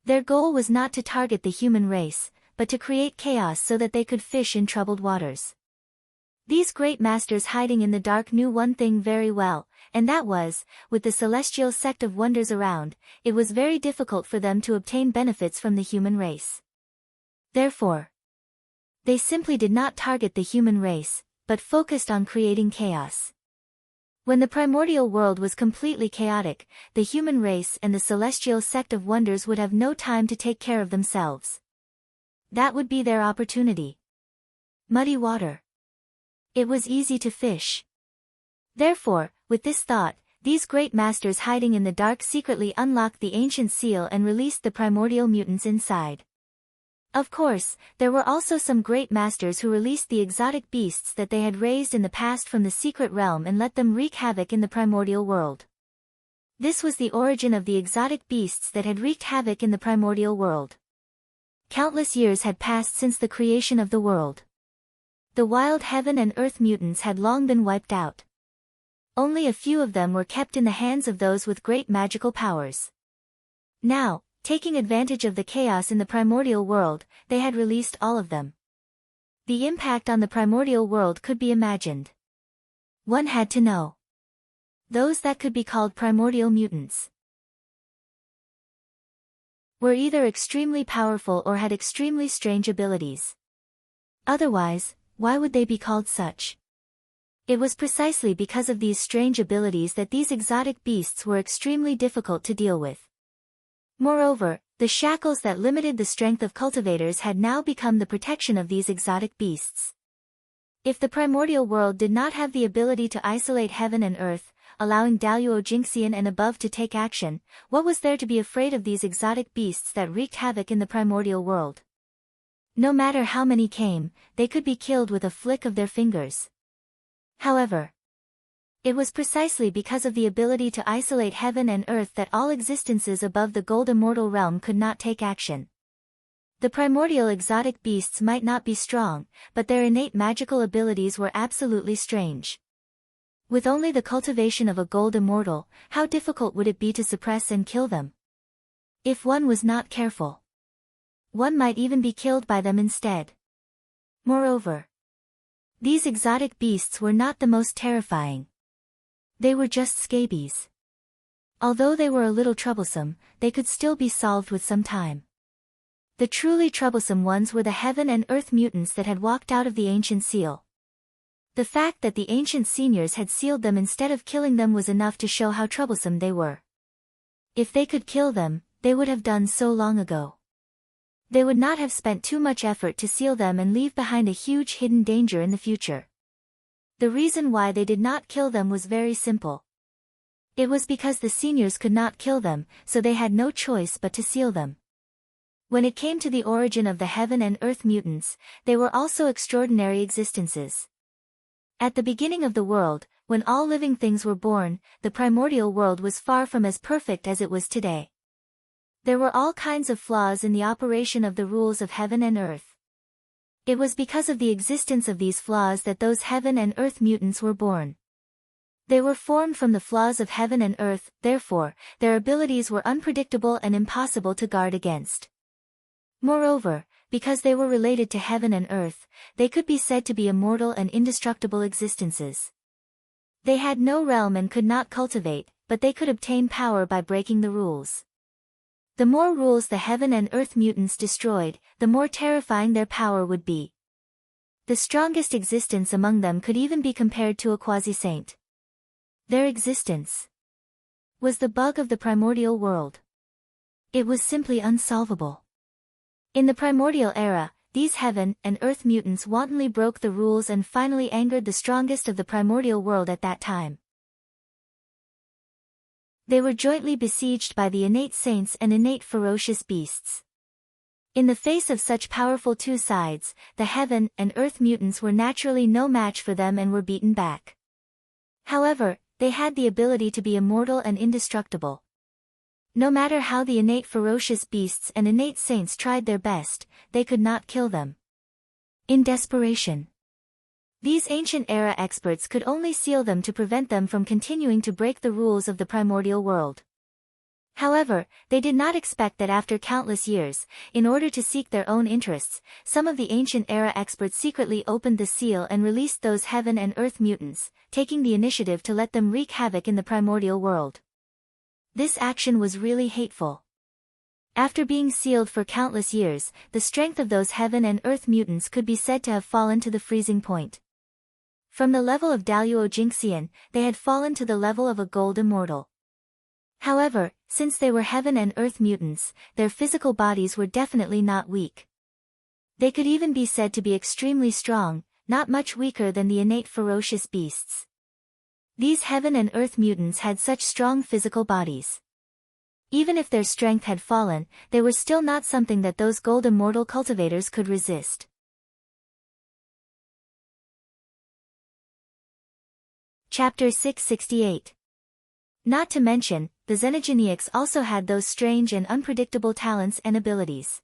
their goal was not to target the human race, but to create chaos so that they could fish in troubled waters. These great masters hiding in the dark knew one thing very well, and that was, with the celestial sect of wonders around, it was very difficult for them to obtain benefits from the human race. Therefore, they simply did not target the human race, but focused on creating chaos. When the primordial world was completely chaotic, the human race and the celestial sect of wonders would have no time to take care of themselves. That would be their opportunity. Muddy water. It was easy to fish. Therefore, with this thought, these great masters hiding in the dark secretly unlocked the ancient seal and released the primordial mutants inside. Of course, there were also some great masters who released the exotic beasts that they had raised in the past from the secret realm and let them wreak havoc in the primordial world. This was the origin of the exotic beasts that had wreaked havoc in the primordial world. Countless years had passed since the creation of the world. The wild heaven and earth mutants had long been wiped out. Only a few of them were kept in the hands of those with great magical powers. Now, taking advantage of the chaos in the primordial world, they had released all of them. The impact on the primordial world could be imagined. One had to know. Those that could be called primordial mutants were either extremely powerful or had extremely strange abilities. Otherwise, why would they be called such? It was precisely because of these strange abilities that these exotic beasts were extremely difficult to deal with. Moreover, the shackles that limited the strength of cultivators had now become the protection of these exotic beasts. If the primordial world did not have the ability to isolate heaven and earth, allowing Daluo Jingxian and above to take action, what was there to be afraid of these exotic beasts that wreaked havoc in the primordial world? No matter how many came, they could be killed with a flick of their fingers. However, it was precisely because of the ability to isolate heaven and earth that all existences above the gold immortal realm could not take action. The primordial exotic beasts might not be strong, but their innate magical abilities were absolutely strange. With only the cultivation of a gold immortal, how difficult would it be to suppress and kill them? If one was not careful, one might even be killed by them instead. Moreover, these exotic beasts were not the most terrifying. They were just scabies. Although they were a little troublesome, they could still be solved with some time. The truly troublesome ones were the heaven and earth mutants that had walked out of the ancient seal. The fact that the ancient seniors had sealed them instead of killing them was enough to show how troublesome they were. If they could kill them, they would have done so long ago. They would not have spent too much effort to seal them and leave behind a huge hidden danger in the future. The reason why they did not kill them was very simple. It was because the seniors could not kill them, so they had no choice but to seal them. When it came to the origin of the heaven and earth mutants, they were also extraordinary existences. At the beginning of the world, when all living things were born, the primordial world was far from as perfect as it was today. There were all kinds of flaws in the operation of the rules of heaven and earth. It was because of the existence of these flaws that those heaven and earth mutants were born. They were formed from the flaws of heaven and earth, therefore, their abilities were unpredictable and impossible to guard against. Moreover, because they were related to heaven and earth, they could be said to be immortal and indestructible existences. They had no realm and could not cultivate, but they could obtain power by breaking the rules. The more rules the heaven and earth mutants destroyed, the more terrifying their power would be. The strongest existence among them could even be compared to a quasi-saint. Their existence was the bug of the primordial world. It was simply unsolvable. In the primordial era, these heaven and earth mutants wantonly broke the rules and finally angered the strongest of the primordial world at that time. They were jointly besieged by the innate saints and innate ferocious beasts. In the face of such powerful two sides, the heaven and earth mutants were naturally no match for them and were beaten back. However, they had the ability to be immortal and indestructible. No matter how the innate ferocious beasts and innate saints tried their best, they could not kill them. In desperation, these ancient-era experts could only seal them to prevent them from continuing to break the rules of the primordial world. However, they did not expect that after countless years, in order to seek their own interests, some of the ancient-era experts secretly opened the seal and released those heaven and earth mutants, taking the initiative to let them wreak havoc in the primordial world. This action was really hateful. After being sealed for countless years, the strength of those heaven and earth mutants could be said to have fallen to the freezing point. From the level of Daluo Jinxian, they had fallen to the level of a gold immortal. However, since they were heaven and earth mutants, their physical bodies were definitely not weak. They could even be said to be extremely strong, not much weaker than the innate ferocious beasts. These heaven and earth mutants had such strong physical bodies. Even if their strength had fallen, they were still not something that those gold immortal cultivators could resist. Chapter 668. Not to mention, the Xenogeneics also had those strange and unpredictable talents and abilities.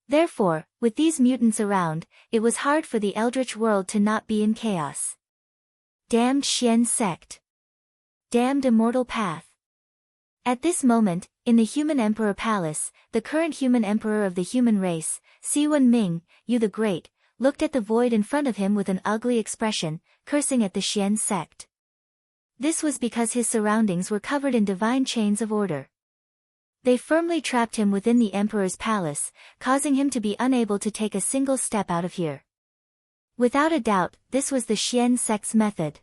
Therefore, with these mutants around, it was hard for the Eldritch world to not be in chaos. Damned Xian sect. Damned immortal path. At this moment, in the Human Emperor Palace, the current human emperor of the human race, Siwen Ming, Yu the Great, looked at the void in front of him with an ugly expression, cursing at the Xian sect. This was because his surroundings were covered in divine chains of order. They firmly trapped him within the emperor's palace, causing him to be unable to take a single step out of here. Without a doubt, this was the Xian sect's method.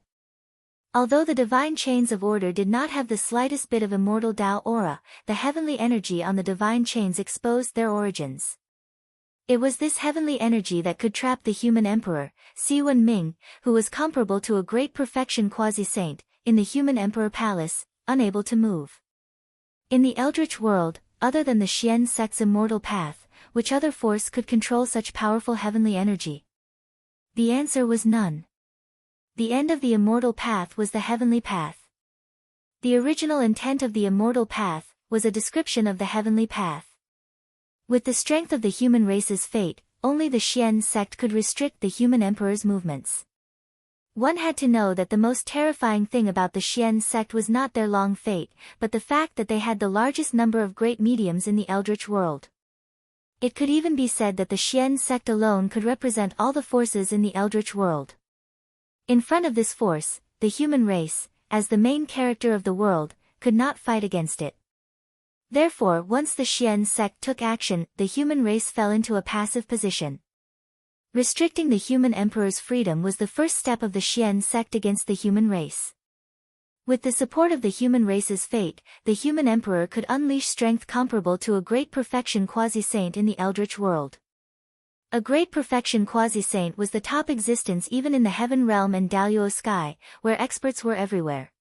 Although the divine chains of order did not have the slightest bit of immortal Dao aura, the heavenly energy on the divine chains exposed their origins. It was this heavenly energy that could trap the human emperor, Siwen Ming, who was comparable to a great perfection quasi-saint, in the human emperor palace, unable to move. In the Eldritch world, other than the Xian sect's immortal path, which other force could control such powerful heavenly energy? The answer was none. The end of the immortal path was the heavenly path. The original intent of the immortal path was a description of the heavenly path. With the strength of the human race's fate, only the Xian sect could restrict the human emperor's movements. One had to know that the most terrifying thing about the Xian sect was not their long fate, but the fact that they had the largest number of great mediums in the Eldritch world. It could even be said that the Xian sect alone could represent all the forces in the Eldritch world. In front of this force, the human race, as the main character of the world, could not fight against it. Therefore, once the Xian sect took action, the human race fell into a passive position. Restricting the human emperor's freedom was the first step of the Xian sect against the human race. With the support of the human race's fate, the human emperor could unleash strength comparable to a great perfection quasi-saint in the Eldritch world. A great perfection quasi-saint was the top existence even in the heaven realm and Daluo sky, where experts were everywhere.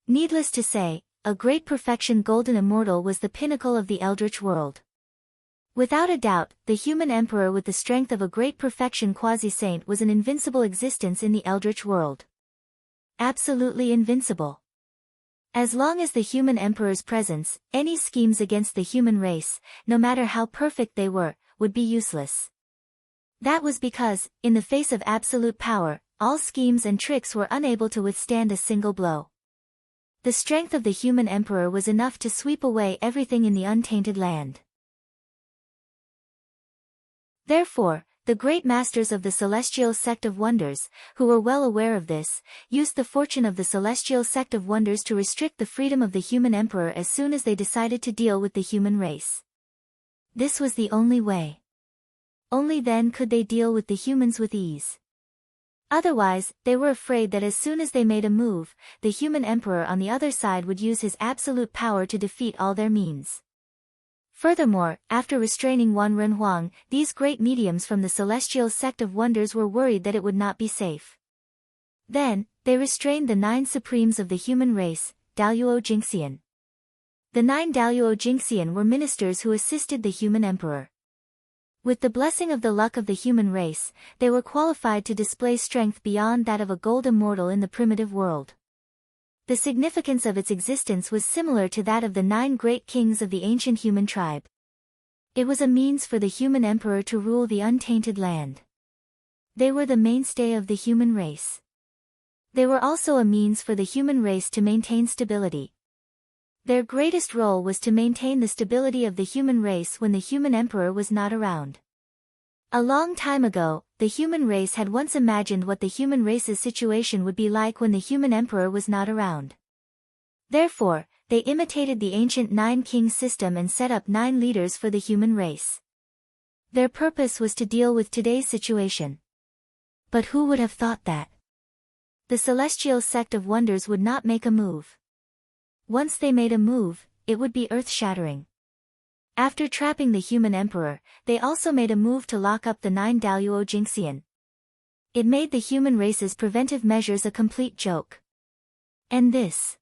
Needless to say, a great perfection golden immortal was the pinnacle of the Eldritch world. Without a doubt, the human emperor with the strength of a great perfection quasi-saint was an invincible existence in the Eldritch world. Absolutely invincible. As long as the human emperor's presence, any schemes against the human race, no matter how perfect they were, would be useless. That was because, in the face of absolute power, all schemes and tricks were unable to withstand a single blow. The strength of the human emperor was enough to sweep away everything in the untainted land. Therefore, the great masters of the Celestial Sect of Wonders, who were well aware of this, used the fortune of the Celestial Sect of Wonders to restrict the freedom of the human emperor as soon as they decided to deal with the human race. This was the only way. Only then could they deal with the humans with ease. Otherwise, they were afraid that as soon as they made a move, the human emperor on the other side would use his absolute power to defeat all their means. Furthermore, after restraining Wan Renhuang, these great mediums from the Celestial Sect of Wonders were worried that it would not be safe. Then, they restrained the 9 supremes of the human race, Daluo Jingxian. The 9 Daluo Jingxian were ministers who assisted the human emperor. With the blessing of the luck of the human race, they were qualified to display strength beyond that of a gold immortal in the primitive world. The significance of its existence was similar to that of the 9 great kings of the ancient human tribe. It was a means for the human emperor to rule the untainted land. They were the mainstay of the human race. They were also a means for the human race to maintain stability. Their greatest role was to maintain the stability of the human race when the human emperor was not around. A long time ago, the human race had once imagined what the human race's situation would be like when the human emperor was not around. Therefore, they imitated the ancient 9-king system and set up 9 leaders for the human race. Their purpose was to deal with today's situation. But who would have thought that? The Celestial Sect of Wonders would not make a move. Once they made a move, it would be earth-shattering. After trapping the human emperor, they also made a move to lock up the 9 Daluo Jingxian. It made the human race's preventive measures a complete joke. And this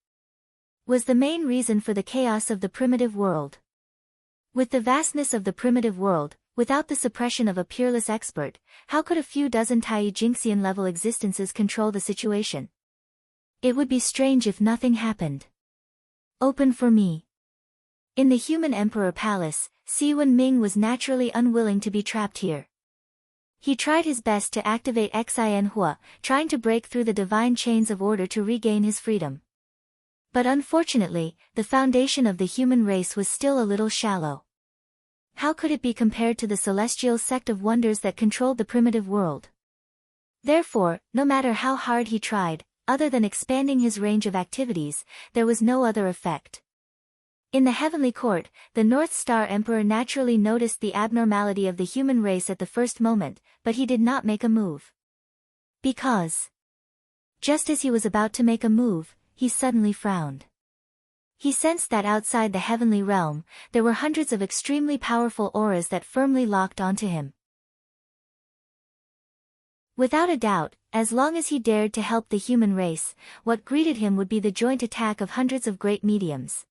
was the main reason for the chaos of the primitive world. With the vastness of the primitive world, without the suppression of a peerless expert, how could a few dozen Tai Jingxian-level existences control the situation? It would be strange if nothing happened. Open for me. In the human emperor palace, Si Wenming was naturally unwilling to be trapped here. He tried his best to activate Xin Hua, trying to break through the divine chains of order to regain his freedom. But unfortunately, the foundation of the human race was still a little shallow. How could it be compared to the Celestial Sect of Wonders that controlled the primitive world? Therefore, no matter how hard he tried, other than expanding his range of activities, there was no other effect. In the heavenly court, the North Star Emperor naturally noticed the abnormality of the human race at the first moment, but he did not make a move. Because just as he was about to make a move, he suddenly frowned. He sensed that outside the heavenly realm, there were hundreds of extremely powerful auras that firmly locked onto him. Without a doubt, as long as he dared to help the human race, what greeted him would be the joint attack of hundreds of great mediums.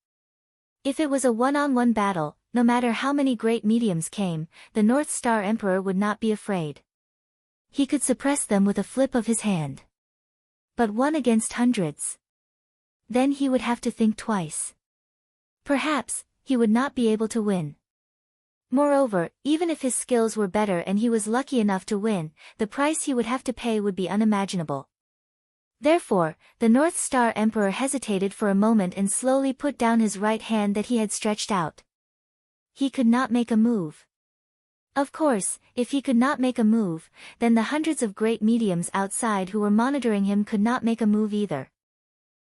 If it was a one-on-one battle, no matter how many great mediums came, the North Star Emperor would not be afraid. He could suppress them with a flip of his hand. But 1 against hundreds? Then he would have to think twice. Perhaps, he would not be able to win. Moreover, even if his skills were better and he was lucky enough to win, the price he would have to pay would be unimaginable. Therefore, the North Star Emperor hesitated for a moment and slowly put down his right hand that he had stretched out. He could not make a move. Of course, if he could not make a move, then the hundreds of great mediums outside who were monitoring him could not make a move either.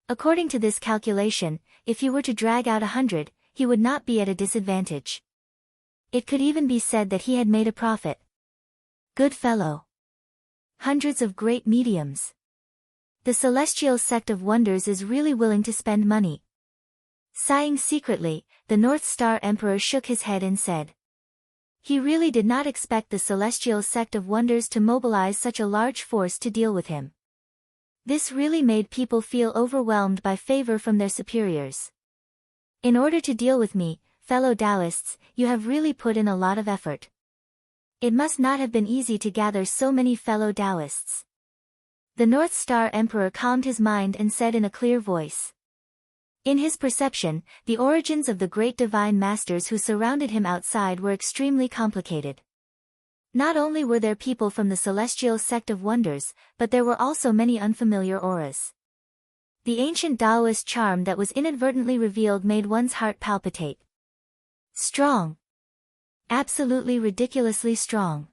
According to this calculation, if he were to drag out 100, he would not be at a disadvantage. It could even be said that he had made a profit. Good fellow. Hundreds of great mediums. The Celestial Sect of Wonders is really willing to spend money. Sighing secretly, the North Star Emperor shook his head and said. He really did not expect the Celestial Sect of Wonders to mobilize such a large force to deal with him. This really made people feel overwhelmed by favor from their superiors. In order to deal with me, fellow Taoists, you have really put in a lot of effort. It must not have been easy to gather so many fellow Taoists. The North Star Emperor calmed his mind and said in a clear voice. In his perception, the origins of the great divine masters who surrounded him outside were extremely complicated. Not only were there people from the Celestial Sect of Wonders, but there were also many unfamiliar auras. The ancient Taoist charm that was inadvertently revealed made one's heart palpitate. Strong. Absolutely ridiculously strong.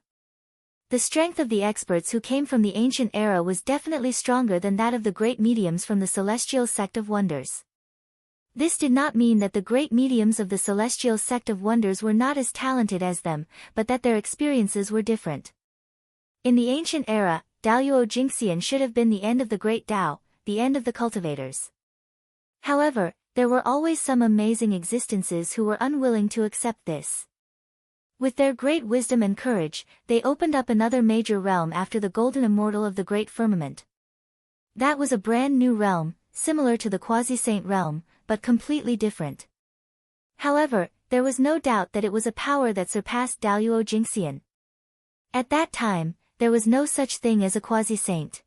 The strength of the experts who came from the ancient era was definitely stronger than that of the great mediums from the celestial sect of wonders. This did not mean that the great mediums of the celestial sect of wonders were not as talented as them, but that their experiences were different. In the ancient era, Daluo Jingxian should have been the end of the great Tao, the end of the cultivators. However, there were always some amazing existences who were unwilling to accept this. With their great wisdom and courage, they opened up another major realm after the golden immortal of the great firmament. That was a brand new realm, similar to the quasi-saint realm, but completely different. However, there was no doubt that it was a power that surpassed Daluo Jingxian. At that time, there was no such thing as a quasi-saint.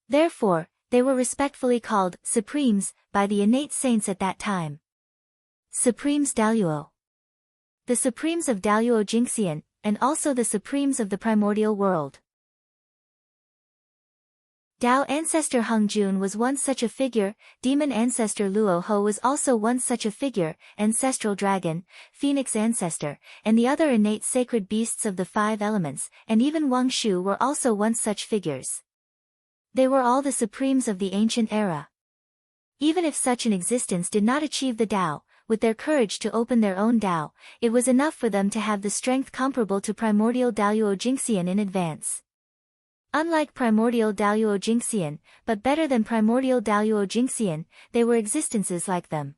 Therefore, they were respectfully called Supremes by the innate saints at that time. Supremes Daluo. The Supremes of Daluo Jingxian, and also the Supremes of the primordial world. Tao ancestor Hung Jun was once such a figure, demon ancestor Luo Ho was also once such a figure, ancestral dragon, phoenix ancestor, and the other innate sacred beasts of the five elements, and even Wang Shu were also once such figures. They were all the Supremes of the ancient era. Even if such an existence did not achieve the Tao, with their courage to open their own Tao, it was enough for them to have the strength comparable to primordial Daluo Jingxian in advance. Unlike primordial Daluo Jingxian, but better than primordial Daluo Jingxian, they were existences like them.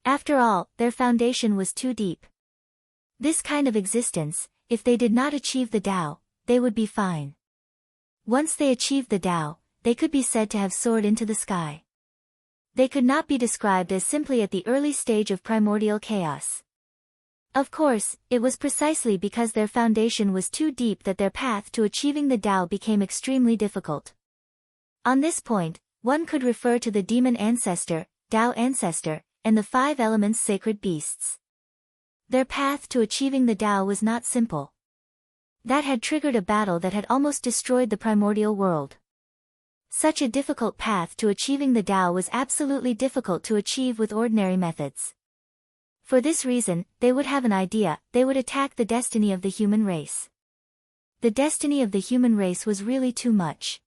After all, their foundation was too deep. This kind of existence, if they did not achieve the Tao, they would be fine. Once they achieved the Tao, they could be said to have soared into the sky. They could not be described as simply at the early stage of primordial chaos. Of course, it was precisely because their foundation was too deep that their path to achieving the Tao became extremely difficult. On this point, one could refer to the demon ancestor, Tao ancestor, and the five elements sacred beasts. Their path to achieving the Tao was not simple. That had triggered a battle that had almost destroyed the primordial world. Such a difficult path to achieving the Tao was absolutely difficult to achieve with ordinary methods. For this reason, they would have an idea, they would attack the destiny of the human race. The destiny of the human race was really too much.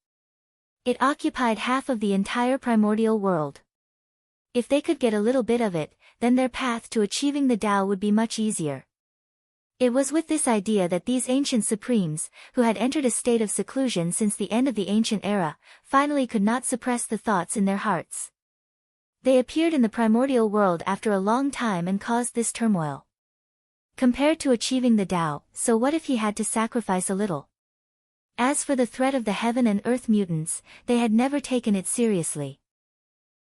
It occupied half of the entire primordial world. If they could get a little bit of it, then their path to achieving the Tao would be much easier. It was with this idea that these ancient supremes, who had entered a state of seclusion since the end of the ancient era, finally could not suppress the thoughts in their hearts. They appeared in the primordial world after a long time and caused this turmoil. Compared to achieving the Tao, so what if he had to sacrifice a little? As for the threat of the heaven and earth mutants, they had never taken it seriously.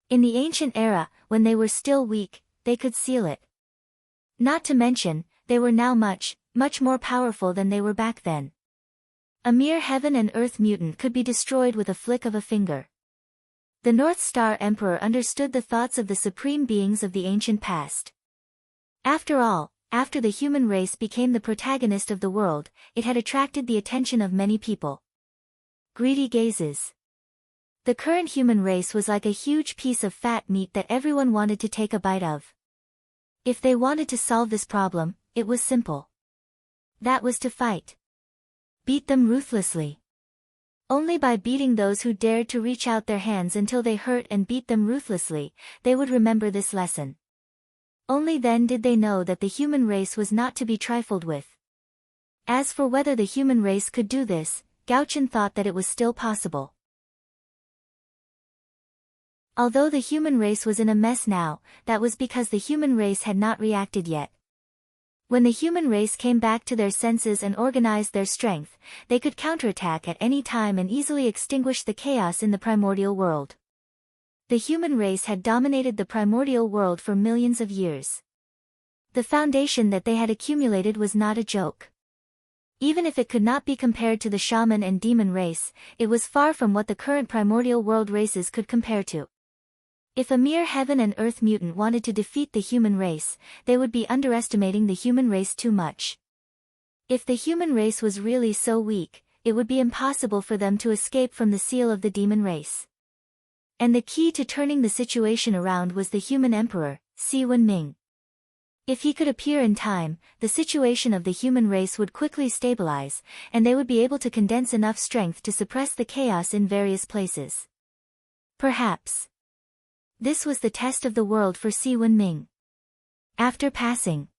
In the ancient era, when they were still weak, they could seal it. Not to mention, they were now much more powerful than they were back then. A mere heaven and earth mutant could be destroyed with a flick of a finger. The North Star Emperor understood the thoughts of the supreme beings of the ancient past. After all, after the human race became the protagonist of the world, it had attracted the attention of many people. Greedy gazes. The current human race was like a huge piece of fat meat that everyone wanted to take a bite of. If they wanted to solve this problem, it was simple. That was to fight. Beat them ruthlessly. Only by beating those who dared to reach out their hands until they hurt and beat them ruthlessly, they would remember this lesson. Only then did they know that the human race was not to be trifled with. As for whether the human race could do this, Gauchen thought that it was still possible. Although the human race was in a mess now, that was because the human race had not reacted yet. When the human race came back to their senses and organized their strength, they could counterattack at any time and easily extinguish the chaos in the primordial world. The human race had dominated the primordial world for millions of years. The foundation that they had accumulated was not a joke. Even if it could not be compared to the shaman and demon race, it was far from what the current primordial world races could compare to. If a mere heaven and earth mutant wanted to defeat the human race, they would be underestimating the human race too much. If the human race was really so weak, it would be impossible for them to escape from the seal of the demon race. And the key to turning the situation around was the human emperor, Si Wenming. If he could appear in time, the situation of the human race would quickly stabilize, and they would be able to condense enough strength to suppress the chaos in various places. Perhaps this was the test of the world for Si Wenming. After passing,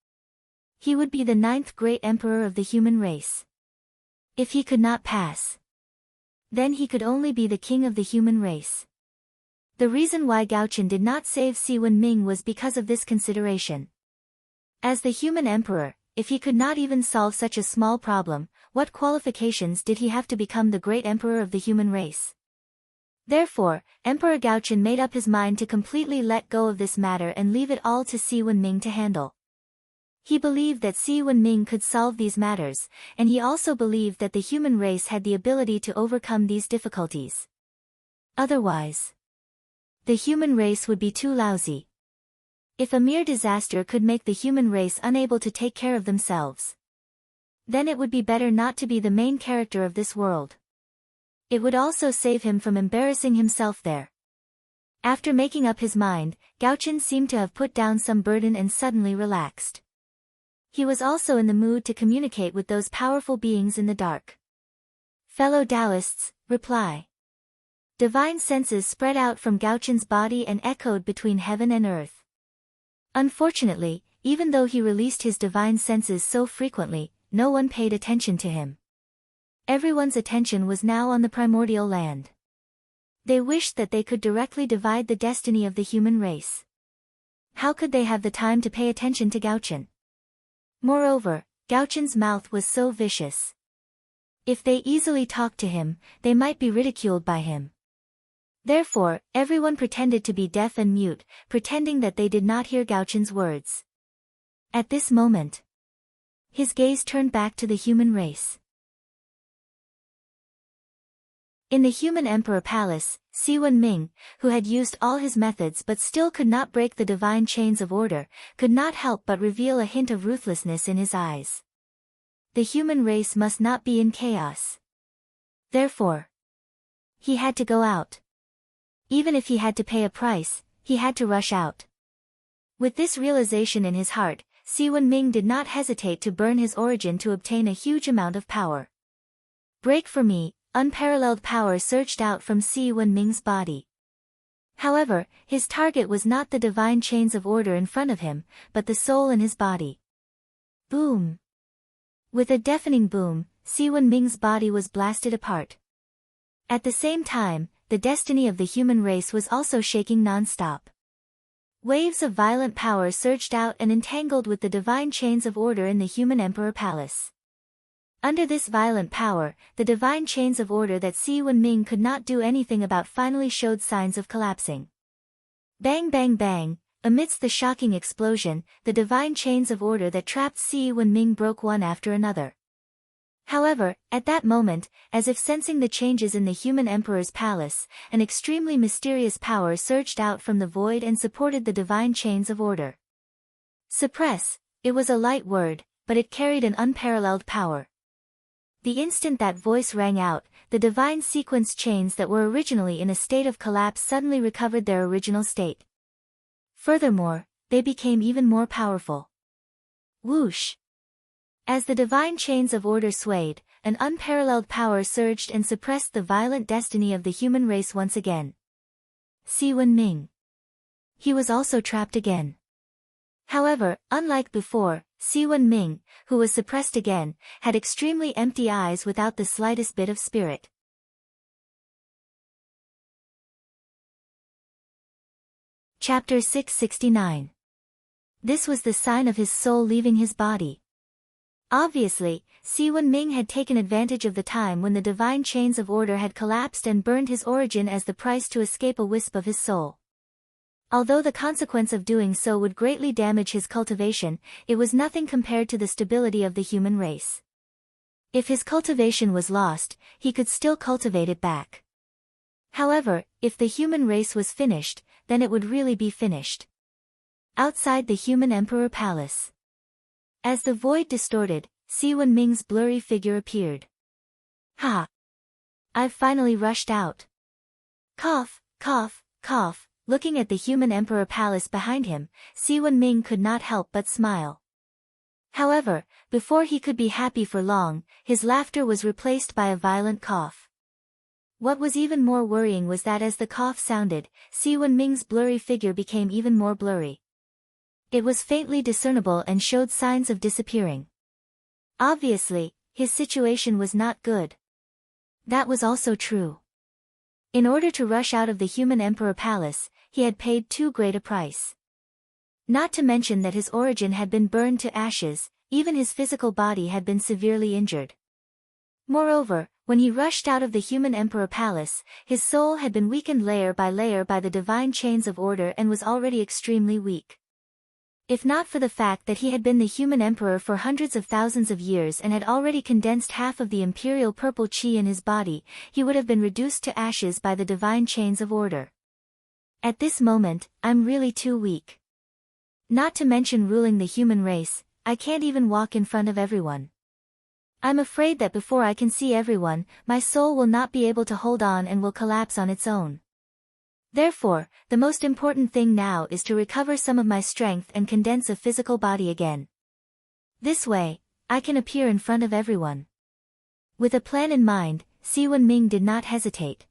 he would be the 9th great emperor of the human race. If he could not pass, then he could only be the king of the human race. The reason why Gaochen did not save Si Wenming was because of this consideration. As the human emperor, if he could not even solve such a small problem, what qualifications did he have to become the great emperor of the human race? Therefore, Emperor Gaochen made up his mind to completely let go of this matter and leave it all to Si Wenming to handle. He believed that Si Wenming could solve these matters, and he also believed that the human race had the ability to overcome these difficulties. Otherwise, the human race would be too lousy. If a mere disaster could make the human race unable to take care of themselves, then it would be better not to be the main character of this world. It would also save him from embarrassing himself there. After making up his mind, Gaochen seemed to have put down some burden and suddenly relaxed. He was also in the mood to communicate with those powerful beings in the dark. Fellow Taoists, reply. Divine senses spread out from Gaochen's body and echoed between heaven and earth. Unfortunately, even though he released his divine senses so frequently, no one paid attention to him. Everyone's attention was now on the primordial land. They wished that they could directly divide the destiny of the human race. How could they have the time to pay attention to Gaochen? Moreover, Gaochen's mouth was so vicious. If they easily talked to him, they might be ridiculed by him. Therefore, everyone pretended to be deaf and mute, pretending that they did not hear Gaochen's words. At this moment, his gaze turned back to the human race. In the human emperor palace, Si Wenming, who had used all his methods but still could not break the divine chains of order, could not help but reveal a hint of ruthlessness in his eyes. The human race must not be in chaos. Therefore, he had to go out. Even if he had to pay a price, he had to rush out. With this realization in his heart, Si Wenming did not hesitate to burn his origin to obtain a huge amount of power. Break for me. Unparalleled power surged out from Si Wenming's body. However, his target was not the divine chains of order in front of him, but the soul in his body. Boom! With a deafening boom, Si Wenming's body was blasted apart. At the same time, the destiny of the human race was also shaking non-stop. Waves of violent power surged out and entangled with the divine chains of order in the human emperor palace. Under this violent power, the divine chains of order that Si Wenming could not do anything about finally showed signs of collapsing. Bang bang bang, amidst the shocking explosion, the divine chains of order that trapped Si Wenming broke one after another. However, at that moment, as if sensing the changes in the human emperor's palace, an extremely mysterious power surged out from the void and supported the divine chains of order. Suppress, it was a light word, but it carried an unparalleled power. The instant that voice rang out, the divine sequence chains that were originally in a state of collapse suddenly recovered their original state. Furthermore, they became even more powerful. Whoosh! As the divine chains of order swayed, an unparalleled power surged and suppressed the violent destiny of the human race once again. Si Wenming. He was also trapped again. However, unlike before, Si Wenming, who was suppressed again, had extremely empty eyes without the slightest bit of spirit. Chapter 669. This was the sign of his soul leaving his body. Obviously, Si Wenming had taken advantage of the time when the divine chains of order had collapsed and burned his origin as the price to escape a wisp of his soul. Although the consequence of doing so would greatly damage his cultivation, it was nothing compared to the stability of the human race. If his cultivation was lost, he could still cultivate it back. However, if the human race was finished, then it would really be finished. Outside the human emperor palace. As the void distorted, Si Wenming's blurry figure appeared. Ha! I've finally rushed out. Cough, cough, cough. looking at the human emperor palace behind him, Si Wenming could not help but smile. However, before he could be happy for long, his laughter was replaced by a violent cough. What was even more worrying was that as the cough sounded, Si Wenming's blurry figure became even more blurry. It was faintly discernible and showed signs of disappearing. Obviously, his situation was not good. That was also true. In order to rush out of the human emperor palace, he had paid too great a price. Not to mention that his origin had been burned to ashes, even his physical body had been severely injured. Moreover, when he rushed out of the human emperor palace, his soul had been weakened layer by layer by the divine chains of order and was already extremely weak. If not for the fact that he had been the human emperor for hundreds of thousands of years and had already condensed half of the imperial purple chi in his body, he would have been reduced to ashes by the divine chains of order. At this moment, I'm really too weak. Not to mention ruling the human race, I can't even walk in front of everyone. I'm afraid that before I can see everyone, my soul will not be able to hold on and will collapse on its own. Therefore, the most important thing now is to recover some of my strength and condense a physical body again. This way, I can appear in front of everyone. With a plan in mind, Si Wenming did not hesitate.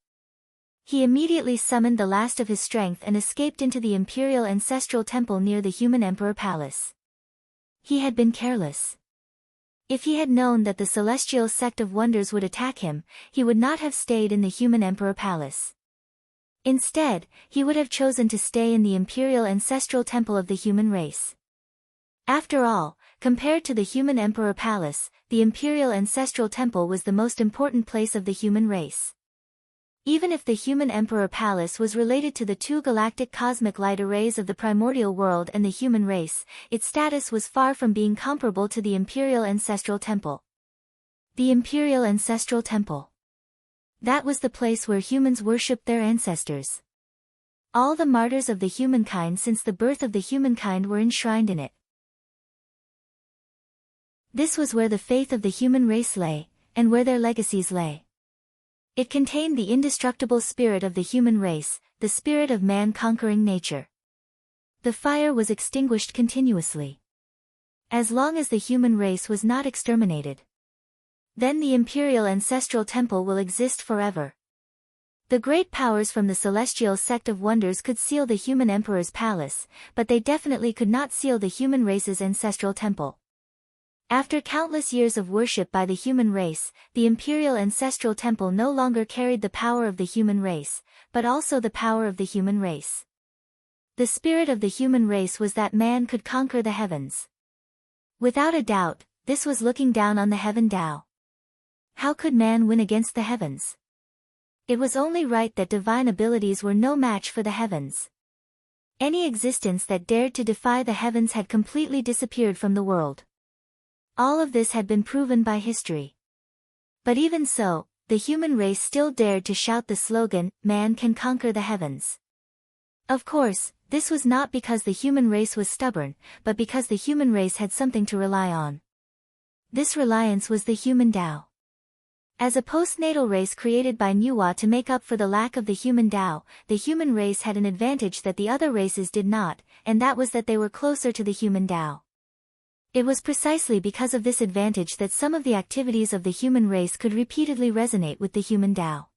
He immediately summoned the last of his strength and escaped into the imperial ancestral temple near the human emperor palace. He had been careless. If he had known that the celestial sect of wonders would attack him, he would not have stayed in the human emperor palace. Instead, he would have chosen to stay in the imperial ancestral temple of the human race. After all, compared to the human emperor palace, the imperial ancestral temple was the most important place of the human race. Even if the human emperor palace was related to the two galactic cosmic light arrays of the primordial world and the human race, its status was far from being comparable to the imperial ancestral temple. The imperial ancestral temple. That was the place where humans worshipped their ancestors. All the martyrs of the humankind since the birth of the humankind were enshrined in it. This was where the faith of the human race lay, and where their legacies lay. It contained the indestructible spirit of the human race, the spirit of man conquering nature. The fire was extinguished continuously. As long as the human race was not exterminated. Then the imperial ancestral temple will exist forever. The great powers from the celestial sect of wonders could seal the human emperor's palace, but they definitely could not seal the human race's ancestral temple. After countless years of worship by the human race, the imperial ancestral temple no longer carried the power of the human race, but also the power of the human race. The spirit of the human race was that man could conquer the heavens. Without a doubt, this was looking down on the heaven Tao. How could man win against the heavens? It was only right that divine abilities were no match for the heavens. Any existence that dared to defy the heavens had completely disappeared from the world. All of this had been proven by history. But even so, the human race still dared to shout the slogan, "Man can conquer the heavens." Of course, this was not because the human race was stubborn, but because the human race had something to rely on. This reliance was the human Tao. As a postnatal race created by Nuwa to make up for the lack of the human Tao, the human race had an advantage that the other races did not, and that was that they were closer to the human Tao. It was precisely because of this advantage that some of the activities of the human race could repeatedly resonate with the human Tao.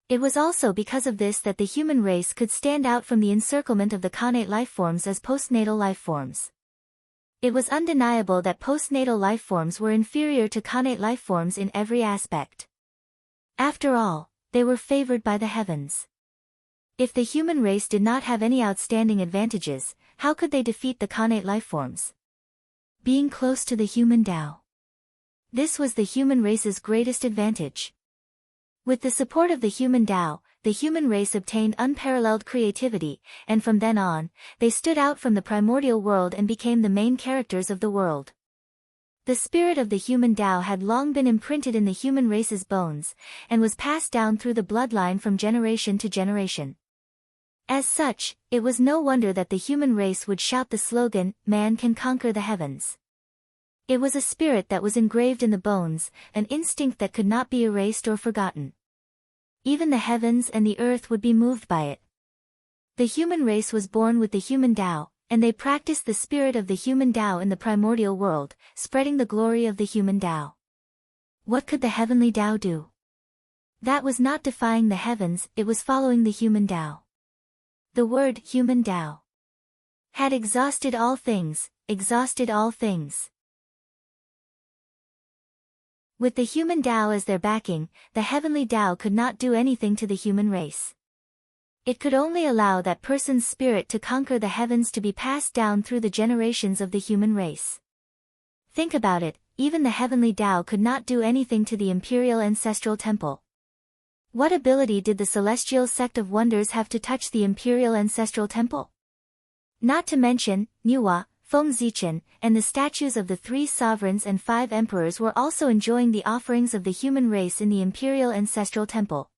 It was also because of this that the human race could stand out from the encirclement of the connate lifeforms as postnatal lifeforms. It was undeniable that postnatal lifeforms were inferior to connate lifeforms in every aspect. After all, they were favored by the heavens. If the human race did not have any outstanding advantages, how could they defeat the connate lifeforms? Being close to the human Tao. This was the human race's greatest advantage. With the support of the human Tao, the human race obtained unparalleled creativity, and from then on, they stood out from the primordial world and became the main characters of the world. The spirit of the human Tao had long been imprinted in the human race's bones, and was passed down through the bloodline from generation to generation. As such, it was no wonder that the human race would shout the slogan, "Man can conquer the heavens." It was a spirit that was engraved in the bones, an instinct that could not be erased or forgotten. Even the heavens and the earth would be moved by it. The human race was born with the human Tao, and they practiced the spirit of the human Tao in the primordial world, spreading the glory of the human Tao. What could the heavenly Tao do? That was not defying the heavens, it was following the human Tao. The word human Tao had exhausted all things, exhausted all things. With the human Tao as their backing, the heavenly Tao could not do anything to the human race. It could only allow that person's spirit to conquer the heavens to be passed down through the generations of the human race. Think about it, even the heavenly Tao could not do anything to the imperial ancestral temple. What ability did the celestial sect of wonders have to touch the imperial ancestral temple? Not to mention, Nuwa, Feng Zichen, and the statues of the 3 sovereigns and 5 emperors were also enjoying the offerings of the human race in the imperial ancestral temple.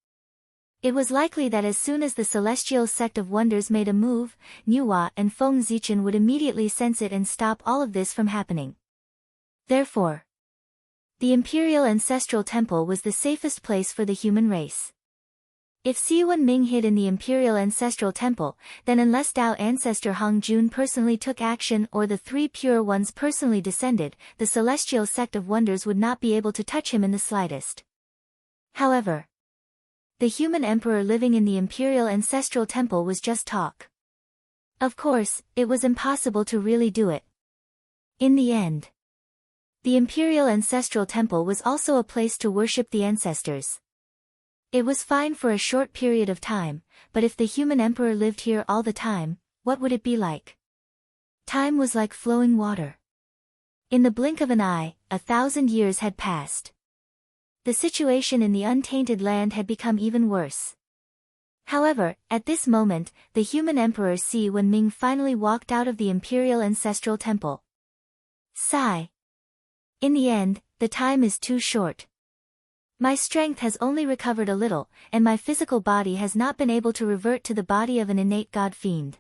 It was likely that as soon as the celestial sect of wonders made a move, Nuwa and Feng Zichen would immediately sense it and stop all of this from happening. Therefore, the imperial ancestral temple was the safest place for the human race. If Si Wenming hid in the imperial ancestral temple, then unless Tao ancestor Hong Jun personally took action or the 3 pure ones personally descended, the celestial sect of wonders would not be able to touch him in the slightest. However, the human emperor living in the imperial ancestral temple was just talk. Of course, it was impossible to really do it. In the end, the imperial ancestral temple was also a place to worship the ancestors. It was fine for a short period of time, but if the human emperor lived here all the time, what would it be like? Time was like flowing water. In the blink of an eye, 1,000 years had passed. The situation in the untainted land had become even worse. However, at this moment, the human emperor Si Wenming finally walked out of the imperial ancestral temple. Sigh. In the end, the time is too short. My strength has only recovered a little, and my physical body has not been able to revert to the body of an innate god fiend.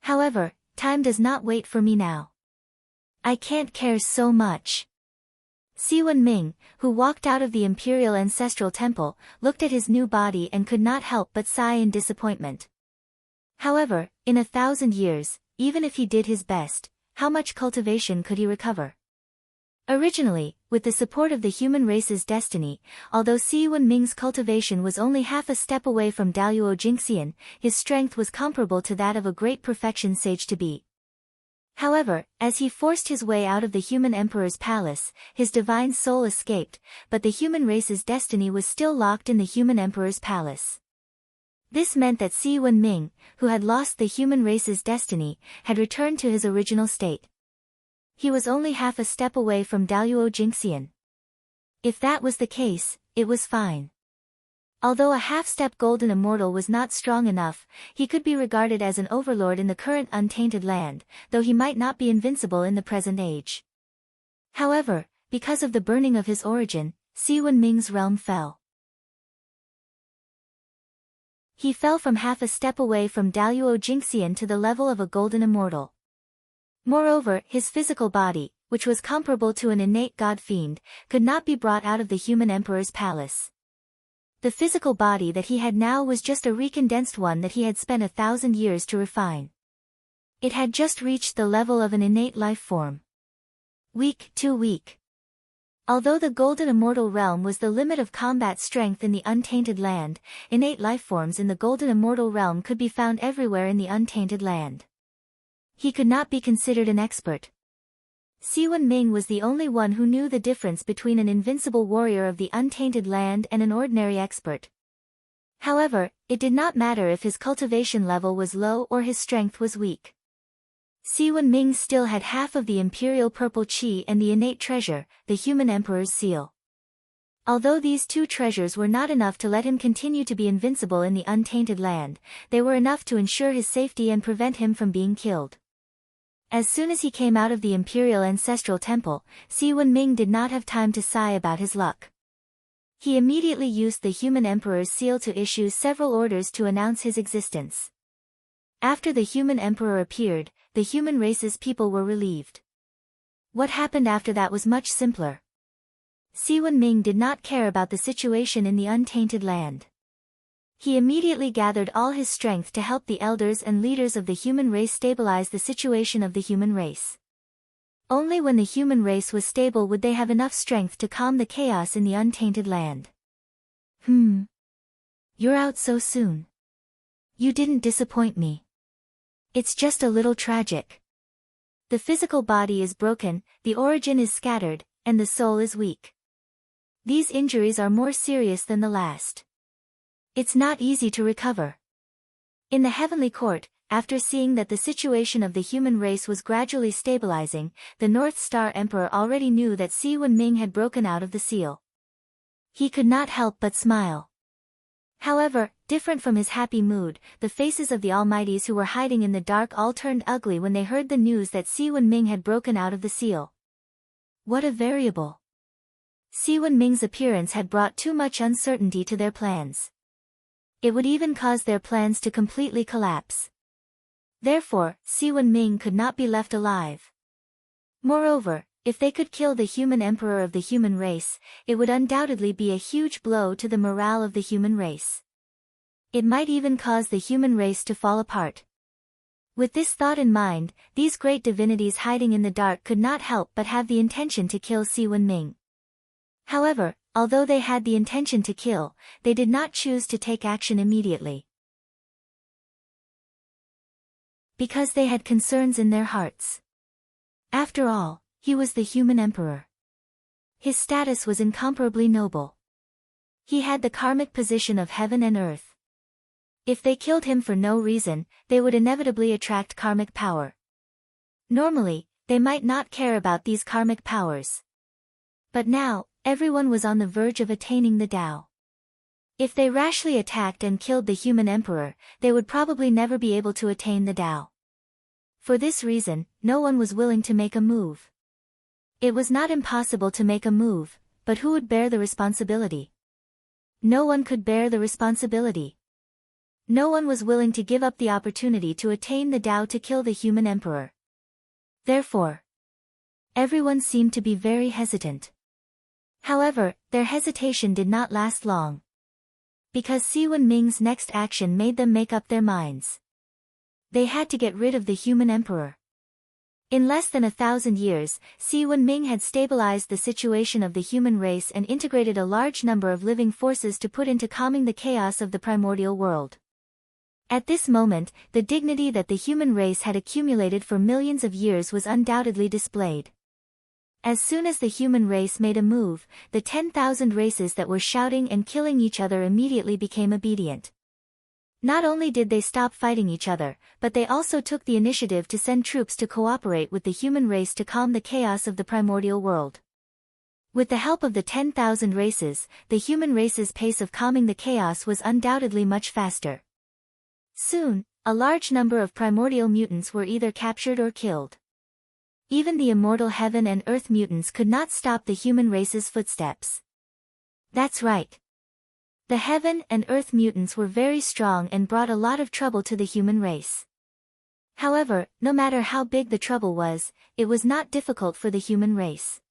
However, time does not wait for me now. I can't care so much. Si Wenming, who walked out of the imperial ancestral temple, looked at his new body and could not help but sigh in disappointment. However, in 1,000 years, even if he did his best, how much cultivation could he recover? Originally, with the support of the human race's destiny, although Si Wenming's cultivation was only half a step away from Daluo Jingxian, his strength was comparable to that of a great perfection sage to be. However, as he forced his way out of the human emperor's palace, his divine soul escaped, but the human race's destiny was still locked in the human emperor's palace. This meant that Si Wenming, who had lost the human race's destiny, had returned to his original state. He was only half a step away from Daluo Jingxian. If that was the case, it was fine. Although a half-step golden immortal was not strong enough, he could be regarded as an overlord in the current untainted land, though he might not be invincible in the present age. However, because of the burning of his origin, Si Wenming's realm fell. He fell from half a step away from Daluo Jingxian to the level of a golden immortal. Moreover, his physical body, which was comparable to an innate god fiend, could not be brought out of the human emperor's palace. The physical body that he had now was just a recondensed one that he had spent 1,000 years to refine. It had just reached the level of an innate life form. Weak, too weak. Although the golden immortal realm was the limit of combat strength in the untainted land, innate lifeforms in the golden immortal realm could be found everywhere in the untainted land. He could not be considered an expert. Si Wenming was the only one who knew the difference between an invincible warrior of the untainted land and an ordinary expert. However, it did not matter if his cultivation level was low or his strength was weak. Si Wenming still had half of the imperial purple qi and the innate treasure, the human emperor's seal. Although these 2 treasures were not enough to let him continue to be invincible in the untainted land, they were enough to ensure his safety and prevent him from being killed. As soon as he came out of the imperial ancestral temple, Si Wenming did not have time to sigh about his luck. He immediately used the human emperor's seal to issue several orders to announce his existence. After the human emperor appeared, the human race's people were relieved. What happened after that was much simpler. Si Wenming did not care about the situation in the untainted land. He immediately gathered all his strength to help the elders and leaders of the human race stabilize the situation of the human race. Only when the human race was stable would they have enough strength to calm the chaos in the untainted land. You're out so soon. You didn't disappoint me. It's just a little tragic. The physical body is broken, the origin is scattered, and the soul is weak. These injuries are more serious than the last. It's not easy to recover. In the heavenly court, after seeing that the situation of the human race was gradually stabilizing, the North Star Emperor already knew that Si Wenming had broken out of the seal. He could not help but smile. However, different from his happy mood, the faces of the Almighties who were hiding in the dark all turned ugly when they heard the news that Si Wenming had broken out of the seal. What a variable! Si Wenming's appearance had brought too much uncertainty to their plans. It would even cause their plans to completely collapse. Therefore, Si Wenming could not be left alive. Moreover, if they could kill the human emperor of the human race, it would undoubtedly be a huge blow to the morale of the human race. It might even cause the human race to fall apart. With this thought in mind, these great divinities hiding in the dark could not help but have the intention to kill Si Wenming. However, although they had the intention to kill, they did not choose to take action immediately. Because they had concerns in their hearts. After all, he was the human emperor. His status was incomparably noble. He had the karmic position of heaven and earth. If they killed him for no reason, they would inevitably attract karmic power. Normally, they might not care about these karmic powers. But now, everyone was on the verge of attaining the Tao. If they rashly attacked and killed the human emperor, they would probably never be able to attain the Tao. For this reason, no one was willing to make a move. It was not impossible to make a move, but who would bear the responsibility? No one could bear the responsibility. No one was willing to give up the opportunity to attain the Tao to kill the human emperor. Therefore, everyone seemed to be very hesitant. However, their hesitation did not last long. Because Si Wenming's next action made them make up their minds. They had to get rid of the human emperor. In less than 1,000 years, Si Wenming had stabilized the situation of the human race and integrated a large number of living forces to put into calming the chaos of the primordial world. At this moment, the dignity that the human race had accumulated for millions of years was undoubtedly displayed. As soon as the human race made a move, the 10,000 races that were shouting and killing each other immediately became obedient. Not only did they stop fighting each other, but they also took the initiative to send troops to cooperate with the human race to calm the chaos of the primordial world. With the help of the 10,000 races, the human race's pace of calming the chaos was undoubtedly much faster. Soon, a large number of primordial mutants were either captured or killed. Even the immortal heaven and earth mutants could not stop the human race's footsteps. That's right. The heaven and earth mutants were very strong and brought a lot of trouble to the human race. However, no matter how big the trouble was, it was not difficult for the human race.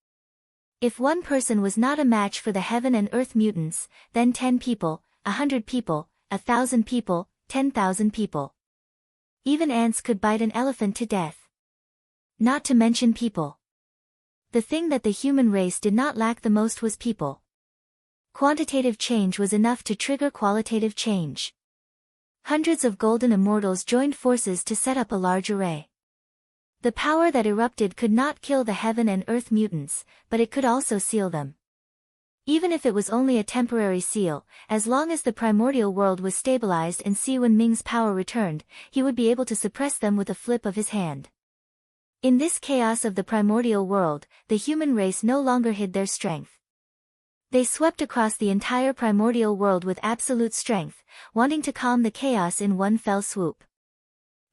If one person was not a match for the heaven and earth mutants, then 10 people, 100 people, 1,000 people, 10,000 people. Even ants could bite an elephant to death. Not to mention people. The thing that the human race did not lack the most was people. Quantitative change was enough to trigger qualitative change. Hundreds of golden immortals joined forces to set up a large array. The power that erupted could not kill the heaven and earth mutants, but it could also seal them. Even if it was only a temporary seal, as long as the primordial world was stabilized and Si Wenming's power returned, he would be able to suppress them with a flip of his hand. In this chaos of the primordial world, the human race no longer hid their strength. They swept across the entire primordial world with absolute strength, wanting to calm the chaos in one fell swoop.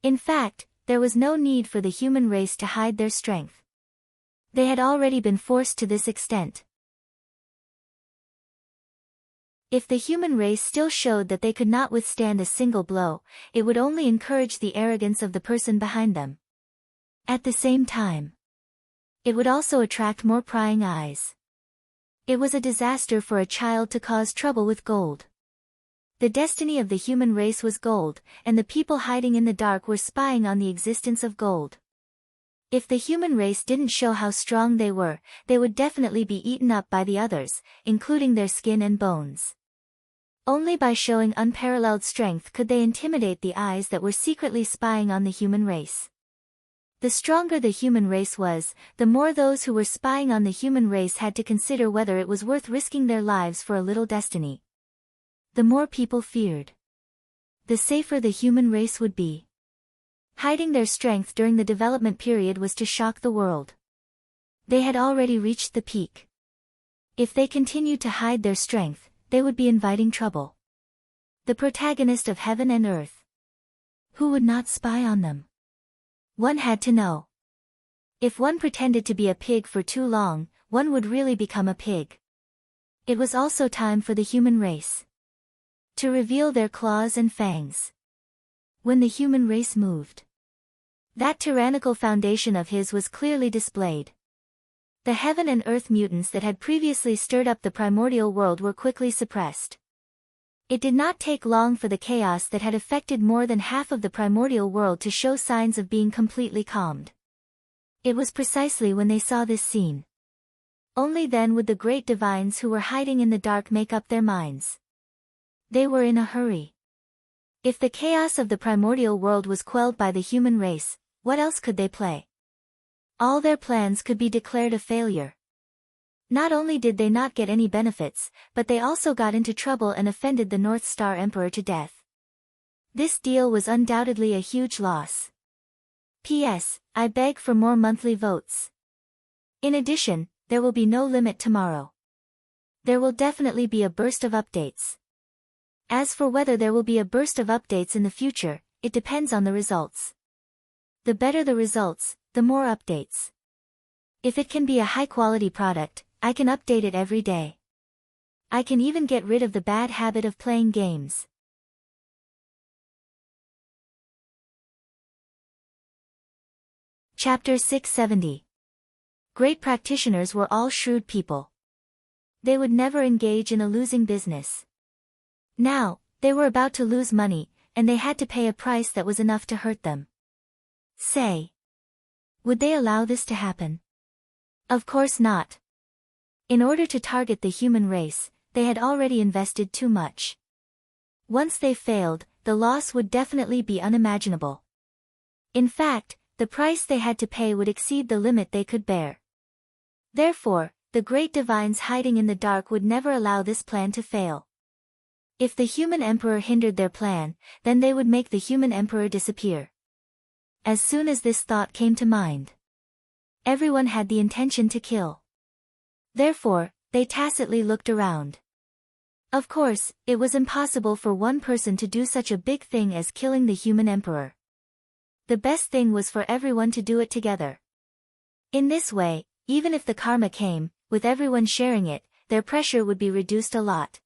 In fact, there was no need for the human race to hide their strength. They had already been forced to this extent. If the human race still showed that they could not withstand a single blow, it would only encourage the arrogance of the person behind them. At the same time, it would also attract more prying eyes. It was a disaster for a child to cause trouble with gold. The destiny of the human race was gold, and the people hiding in the dark were spying on the existence of gold. If the human race didn't show how strong they would definitely be eaten up by the others, including their skin and bones. Only by showing unparalleled strength could they intimidate the eyes that were secretly spying on the human race. The stronger the human race was, the more those who were spying on the human race had to consider whether it was worth risking their lives for a little destiny. The more people feared, the safer the human race would be. Hiding their strength during the development period was to shock the world. They had already reached the peak. If they continued to hide their strength, they would be inviting trouble. The protagonist of heaven and earth. Who would not spy on them? One had to know. If one pretended to be a pig for too long, one would really become a pig. It was also time for the human race to reveal their claws and fangs. When the human race moved, that tyrannical foundation of his was clearly displayed. The heaven and earth mutants that had previously stirred up the primordial world were quickly suppressed. It did not take long for the chaos that had affected more than half of the primordial world to show signs of being completely calmed. It was precisely when they saw this scene. Only then would the great divines who were hiding in the dark make up their minds. They were in a hurry. If the chaos of the primordial world was quelled by the human race, what else could they play? All their plans could be declared a failure. Not only did they not get any benefits, but they also got into trouble and offended the North Star Emperor to death. This deal was undoubtedly a huge loss. P.S. I beg for more monthly votes. In addition, there will be no limit tomorrow. There will definitely be a burst of updates. As for whether there will be a burst of updates in the future, it depends on the results. The better the results, the more updates. If it can be a high-quality product, I can update it every day. I can even get rid of the bad habit of playing games. Chapter 670. Great practitioners were all shrewd people. They would never engage in a losing business. Now, they were about to lose money, and they had to pay a price that was enough to hurt them. Say, would they allow this to happen? Of course not. In order to target the human race, they had already invested too much. Once they failed, the loss would definitely be unimaginable. In fact, the price they had to pay would exceed the limit they could bear. Therefore, the great divines hiding in the dark would never allow this plan to fail. If the human emperor hindered their plan, then they would make the human emperor disappear. As soon as this thought came to mind, everyone had the intention to kill. Therefore, they tacitly looked around. Of course, it was impossible for one person to do such a big thing as killing the human emperor. The best thing was for everyone to do it together. In this way, even if the karma came, with everyone sharing it, their pressure would be reduced a lot.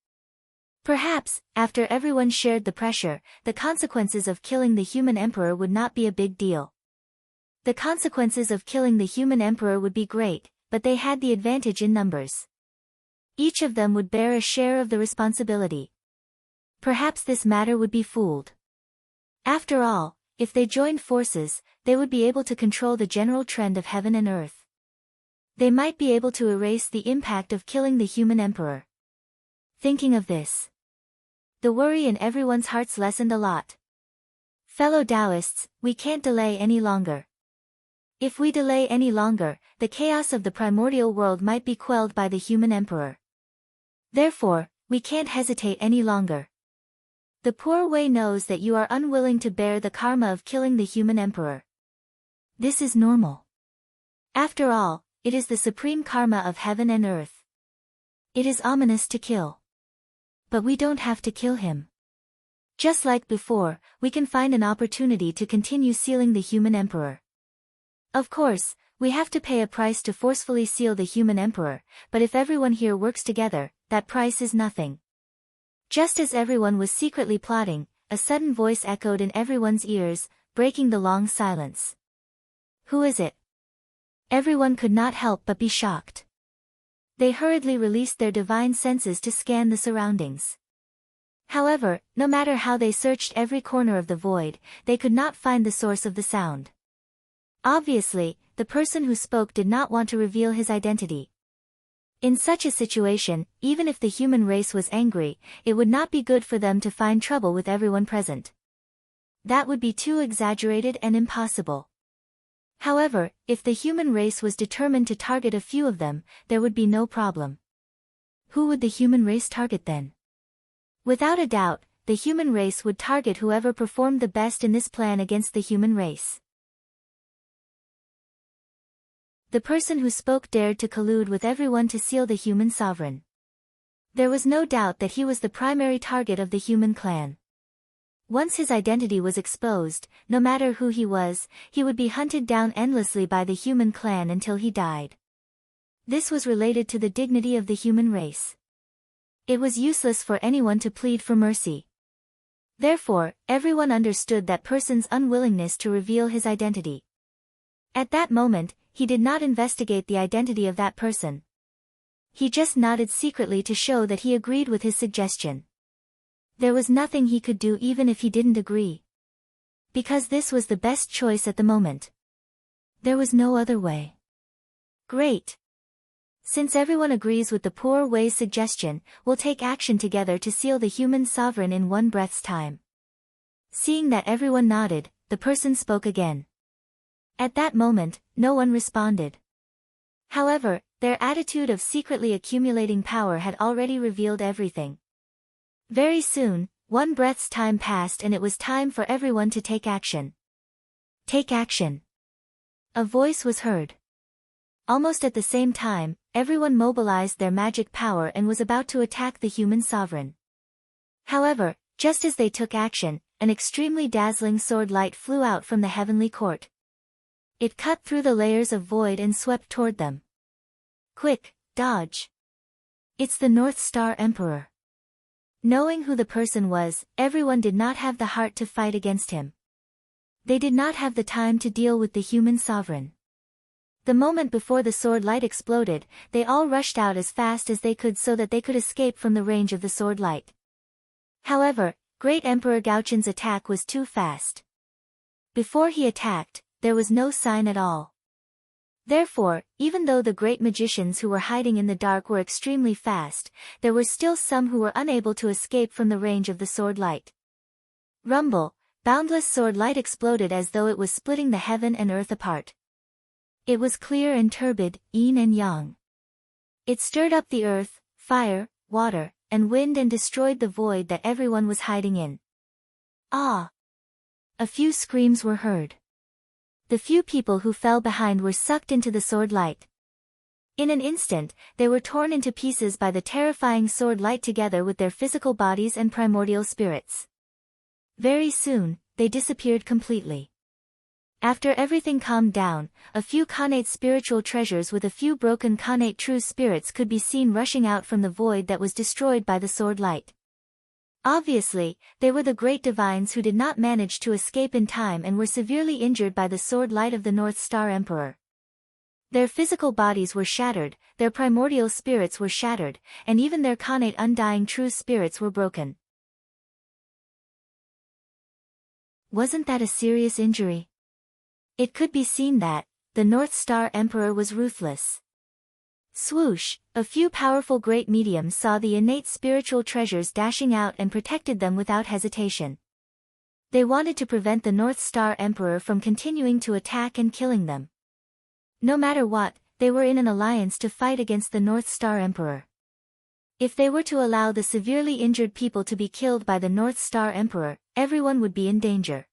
Perhaps, after everyone shared the pressure, the consequences of killing the human emperor would not be a big deal. The consequences of killing the human emperor would be great, but they had the advantage in numbers. Each of them would bear a share of the responsibility. Perhaps this matter would be fooled. After all, if they joined forces, they would be able to control the general trend of heaven and earth. They might be able to erase the impact of killing the human emperor. Thinking of this, the worry in everyone's hearts lessened a lot. Fellow Taoists, we can't delay any longer. If we delay any longer, the chaos of the primordial world might be quelled by the human emperor. Therefore, we can't hesitate any longer. The poor way knows that you are unwilling to bear the karma of killing the human emperor. This is normal. After all, it is the supreme karma of heaven and earth. It is ominous to kill. But we don't have to kill him. Just like before, we can find an opportunity to continue sealing the human emperor. Of course, we have to pay a price to forcefully seal the human emperor, but if everyone here works together, that price is nothing. Just as everyone was secretly plotting, a sudden voice echoed in everyone's ears, breaking the long silence. Who is it? Everyone could not help but be shocked. They hurriedly released their divine senses to scan the surroundings. However, no matter how they searched every corner of the void, they could not find the source of the sound. Obviously, the person who spoke did not want to reveal his identity. In such a situation, even if the human race was angry, it would not be good for them to find trouble with everyone present. That would be too exaggerated and impossible. However, if the human race was determined to target a few of them, there would be no problem. Who would the human race target then? Without a doubt, the human race would target whoever performed the best in this plan against the human race. The person who spoke dared to collude with everyone to seal the human sovereign. There was no doubt that he was the primary target of the human clan. Once his identity was exposed, no matter who he would be hunted down endlessly by the human clan until he died. This was related to the dignity of the human race. It was useless for anyone to plead for mercy. Therefore, everyone understood that person's unwillingness to reveal his identity. At that moment, he did not investigate the identity of that person. He just nodded secretly to show that he agreed with his suggestion. There was nothing he could do even if he didn't agree. Because this was the best choice at the moment. There was no other way. Great. Since everyone agrees with the poor way's suggestion, we'll take action together to seal the human sovereign in one breath's time. Seeing that everyone nodded, the person spoke again. At that moment, no one responded. However, their attitude of secretly accumulating power had already revealed everything. Very soon, one breath's time passed and it was time for everyone to take action. Take action. A voice was heard. Almost at the same time, everyone mobilized their magic power and was about to attack the human sovereign. However, just as they took action, an extremely dazzling sword light flew out from the heavenly court. It cut through the layers of void and swept toward them. Quick, dodge. It's the North Star Emperor. Knowing who the person was, everyone did not have the heart to fight against him. They did not have the time to deal with the human sovereign. The moment before the sword light exploded, they all rushed out as fast as they could so that they could escape from the range of the sword light. However, Great Emperor Gaochun's attack was too fast. Before he attacked, there was no sign at all. Therefore, even though the great magicians who were hiding in the dark were extremely fast, there were still some who were unable to escape from the range of the sword light. Rumble, boundless sword light exploded as though it was splitting the heaven and earth apart. It was clear and turbid, yin and yang. It stirred up the earth, fire, water, and wind and destroyed the void that everyone was hiding in. Ah! A few screams were heard. The few people who fell behind were sucked into the sword light. In an instant, they were torn into pieces by the terrifying sword light together with their physical bodies and primordial spirits. Very soon, they disappeared completely. After everything calmed down, a few Khanate spiritual treasures with a few broken Khanate true spirits could be seen rushing out from the void that was destroyed by the sword light. Obviously, they were the great divines who did not manage to escape in time and were severely injured by the sword light of the North Star Emperor. Their physical bodies were shattered, their primordial spirits were shattered, and even their Khanate undying true spirits were broken. Wasn't that a serious injury? It could be seen that the North Star Emperor was ruthless. Swoosh, a few powerful great mediums saw the innate spiritual treasures dashing out and protected them without hesitation. They wanted to prevent the North Star Emperor from continuing to attack and killing them. No matter what, they were in an alliance to fight against the North Star Emperor. If they were to allow the severely injured people to be killed by the North Star Emperor, everyone would be in danger.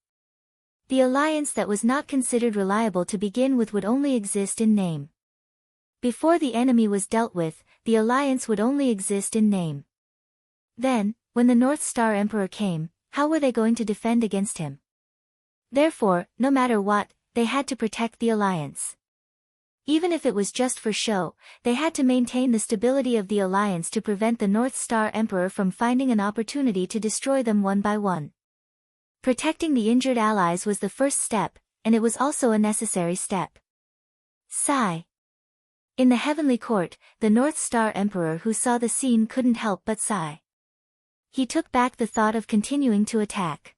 The alliance that was not considered reliable to begin with would only exist in name. Before the enemy was dealt with, the alliance would only exist in name. Then, when the North Star Emperor came, how were they going to defend against him? Therefore, no matter what, they had to protect the alliance. Even if it was just for show, they had to maintain the stability of the alliance to prevent the North Star Emperor from finding an opportunity to destroy them one by one. Protecting the injured allies was the first step, and it was also a necessary step. Sigh. In the heavenly court, the North Star Emperor who saw the scene couldn't help but sigh. He took back the thought of continuing to attack.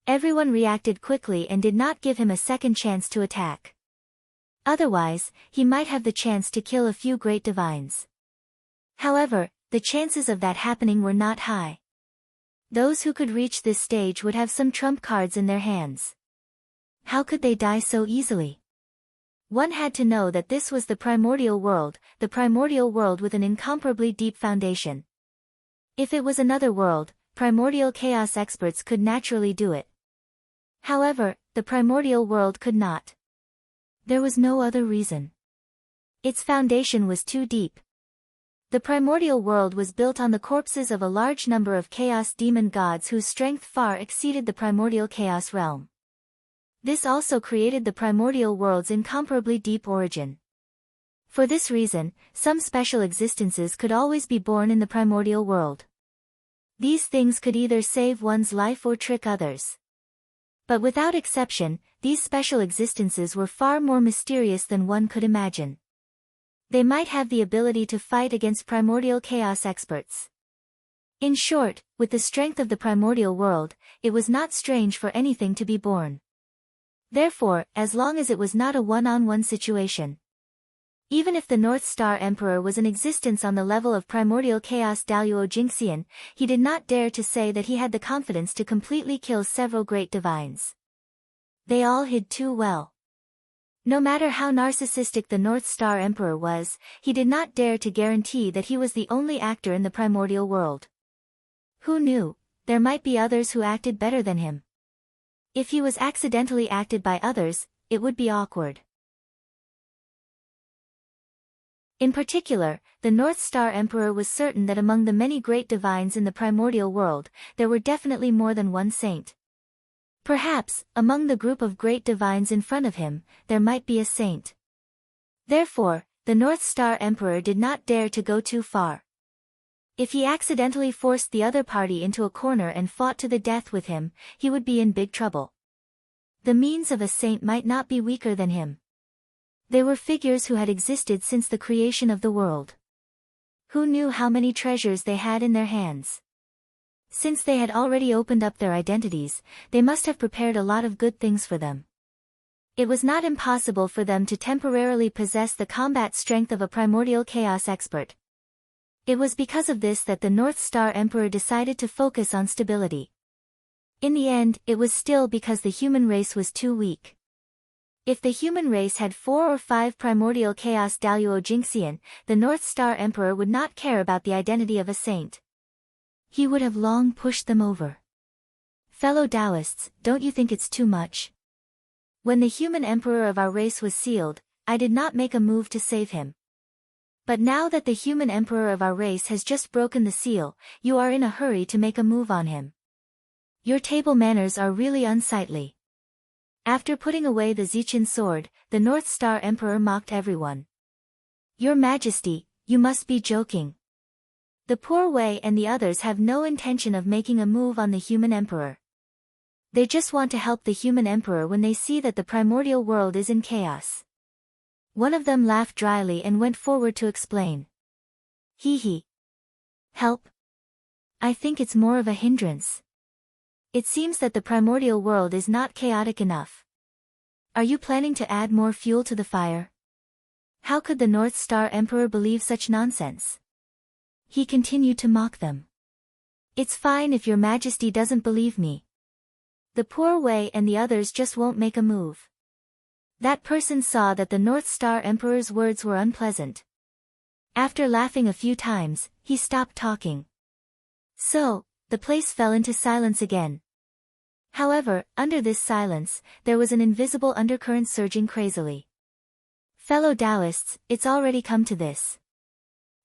Everyone reacted quickly and did not give him a second chance to attack. Otherwise, he might have the chance to kill a few great divines. However, the chances of that happening were not high. Those who could reach this stage would have some trump cards in their hands. How could they die so easily? One had to know that this was the primordial world with an incomparably deep foundation. If it was another world, primordial chaos experts could naturally do it. However, the primordial world could not. There was no other reason. Its foundation was too deep. The primordial world was built on the corpses of a large number of chaos demon gods whose strength far exceeded the primordial chaos realm. This also created the primordial world's incomparably deep origin. For this reason, some special existences could always be born in the primordial world. These things could either save one's life or trick others. But without exception, these special existences were far more mysterious than one could imagine. They might have the ability to fight against primordial chaos experts. In short, with the strength of the primordial world, it was not strange for anything to be born. Therefore, as long as it was not a one-on-one situation. Even if the North Star Emperor was in existence on the level of primordial chaos Daluo Jinxian, he did not dare to say that he had the confidence to completely kill several great divines. They all hid too well. No matter how narcissistic the North Star Emperor was, he did not dare to guarantee that he was the only actor in the primordial world. Who knew, there might be others who acted better than him. If he was accidentally acted by others, it would be awkward. In particular, the North Star Emperor was certain that among the many great divines in the primordial world, there were definitely more than one saint. Perhaps, among the group of great divines in front of him, there might be a saint. Therefore, the North Star Emperor did not dare to go too far. If he accidentally forced the other party into a corner and fought to the death with him, he would be in big trouble. The means of a saint might not be weaker than him. They were figures who had existed since the creation of the world. Who knew how many treasures they had in their hands? Since they had already opened up their identities, they must have prepared a lot of good things for them. It was not impossible for them to temporarily possess the combat strength of a primordial chaos expert. It was because of this that the North Star Emperor decided to focus on stability. In the end, it was still because the human race was too weak. If the human race had 4 or 5 primordial chaos Daluo Jinxian, the North Star Emperor would not care about the identity of a saint. He would have long pushed them over. Fellow Taoists, don't you think it's too much? When the human emperor of our race was sealed, I did not make a move to save him. But now that the human emperor of our race has just broken the seal, you are in a hurry to make a move on him. Your table manners are really unsightly. After putting away the Zichin sword, the North Star Emperor mocked everyone. Your Majesty, you must be joking. The poor Wei and the others have no intention of making a move on the human emperor. They just want to help the human emperor when they see that the primordial world is in chaos. One of them laughed dryly and went forward to explain. Hee. Help? I think it's more of a hindrance. It seems that the primordial world is not chaotic enough. Are you planning to add more fuel to the fire? How could the North Star Emperor believe such nonsense? He continued to mock them. It's fine if your Majesty doesn't believe me. The poor Wei and the others just won't make a move. That person saw that the North Star Emperor's words were unpleasant. After laughing a few times, he stopped talking. So, the place fell into silence again. However, under this silence, there was an invisible undercurrent surging crazily. Fellow Taoists, it's already come to this.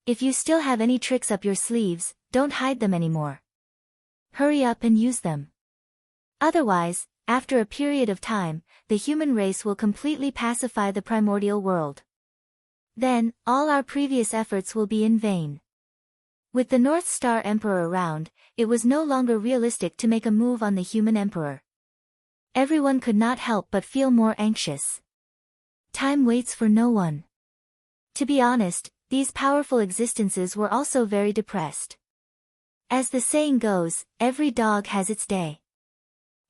If you still have any tricks up your sleeves, don't hide them anymore. Hurry up and use them. Otherwise, after a period of time, the human race will completely pacify the primordial world. Then, all our previous efforts will be in vain. With the North Star Emperor around, it was no longer realistic to make a move on the human emperor. Everyone could not help but feel more anxious. Time waits for no one. To be honest, these powerful existences were also very depressed. As the saying goes, every dog has its day.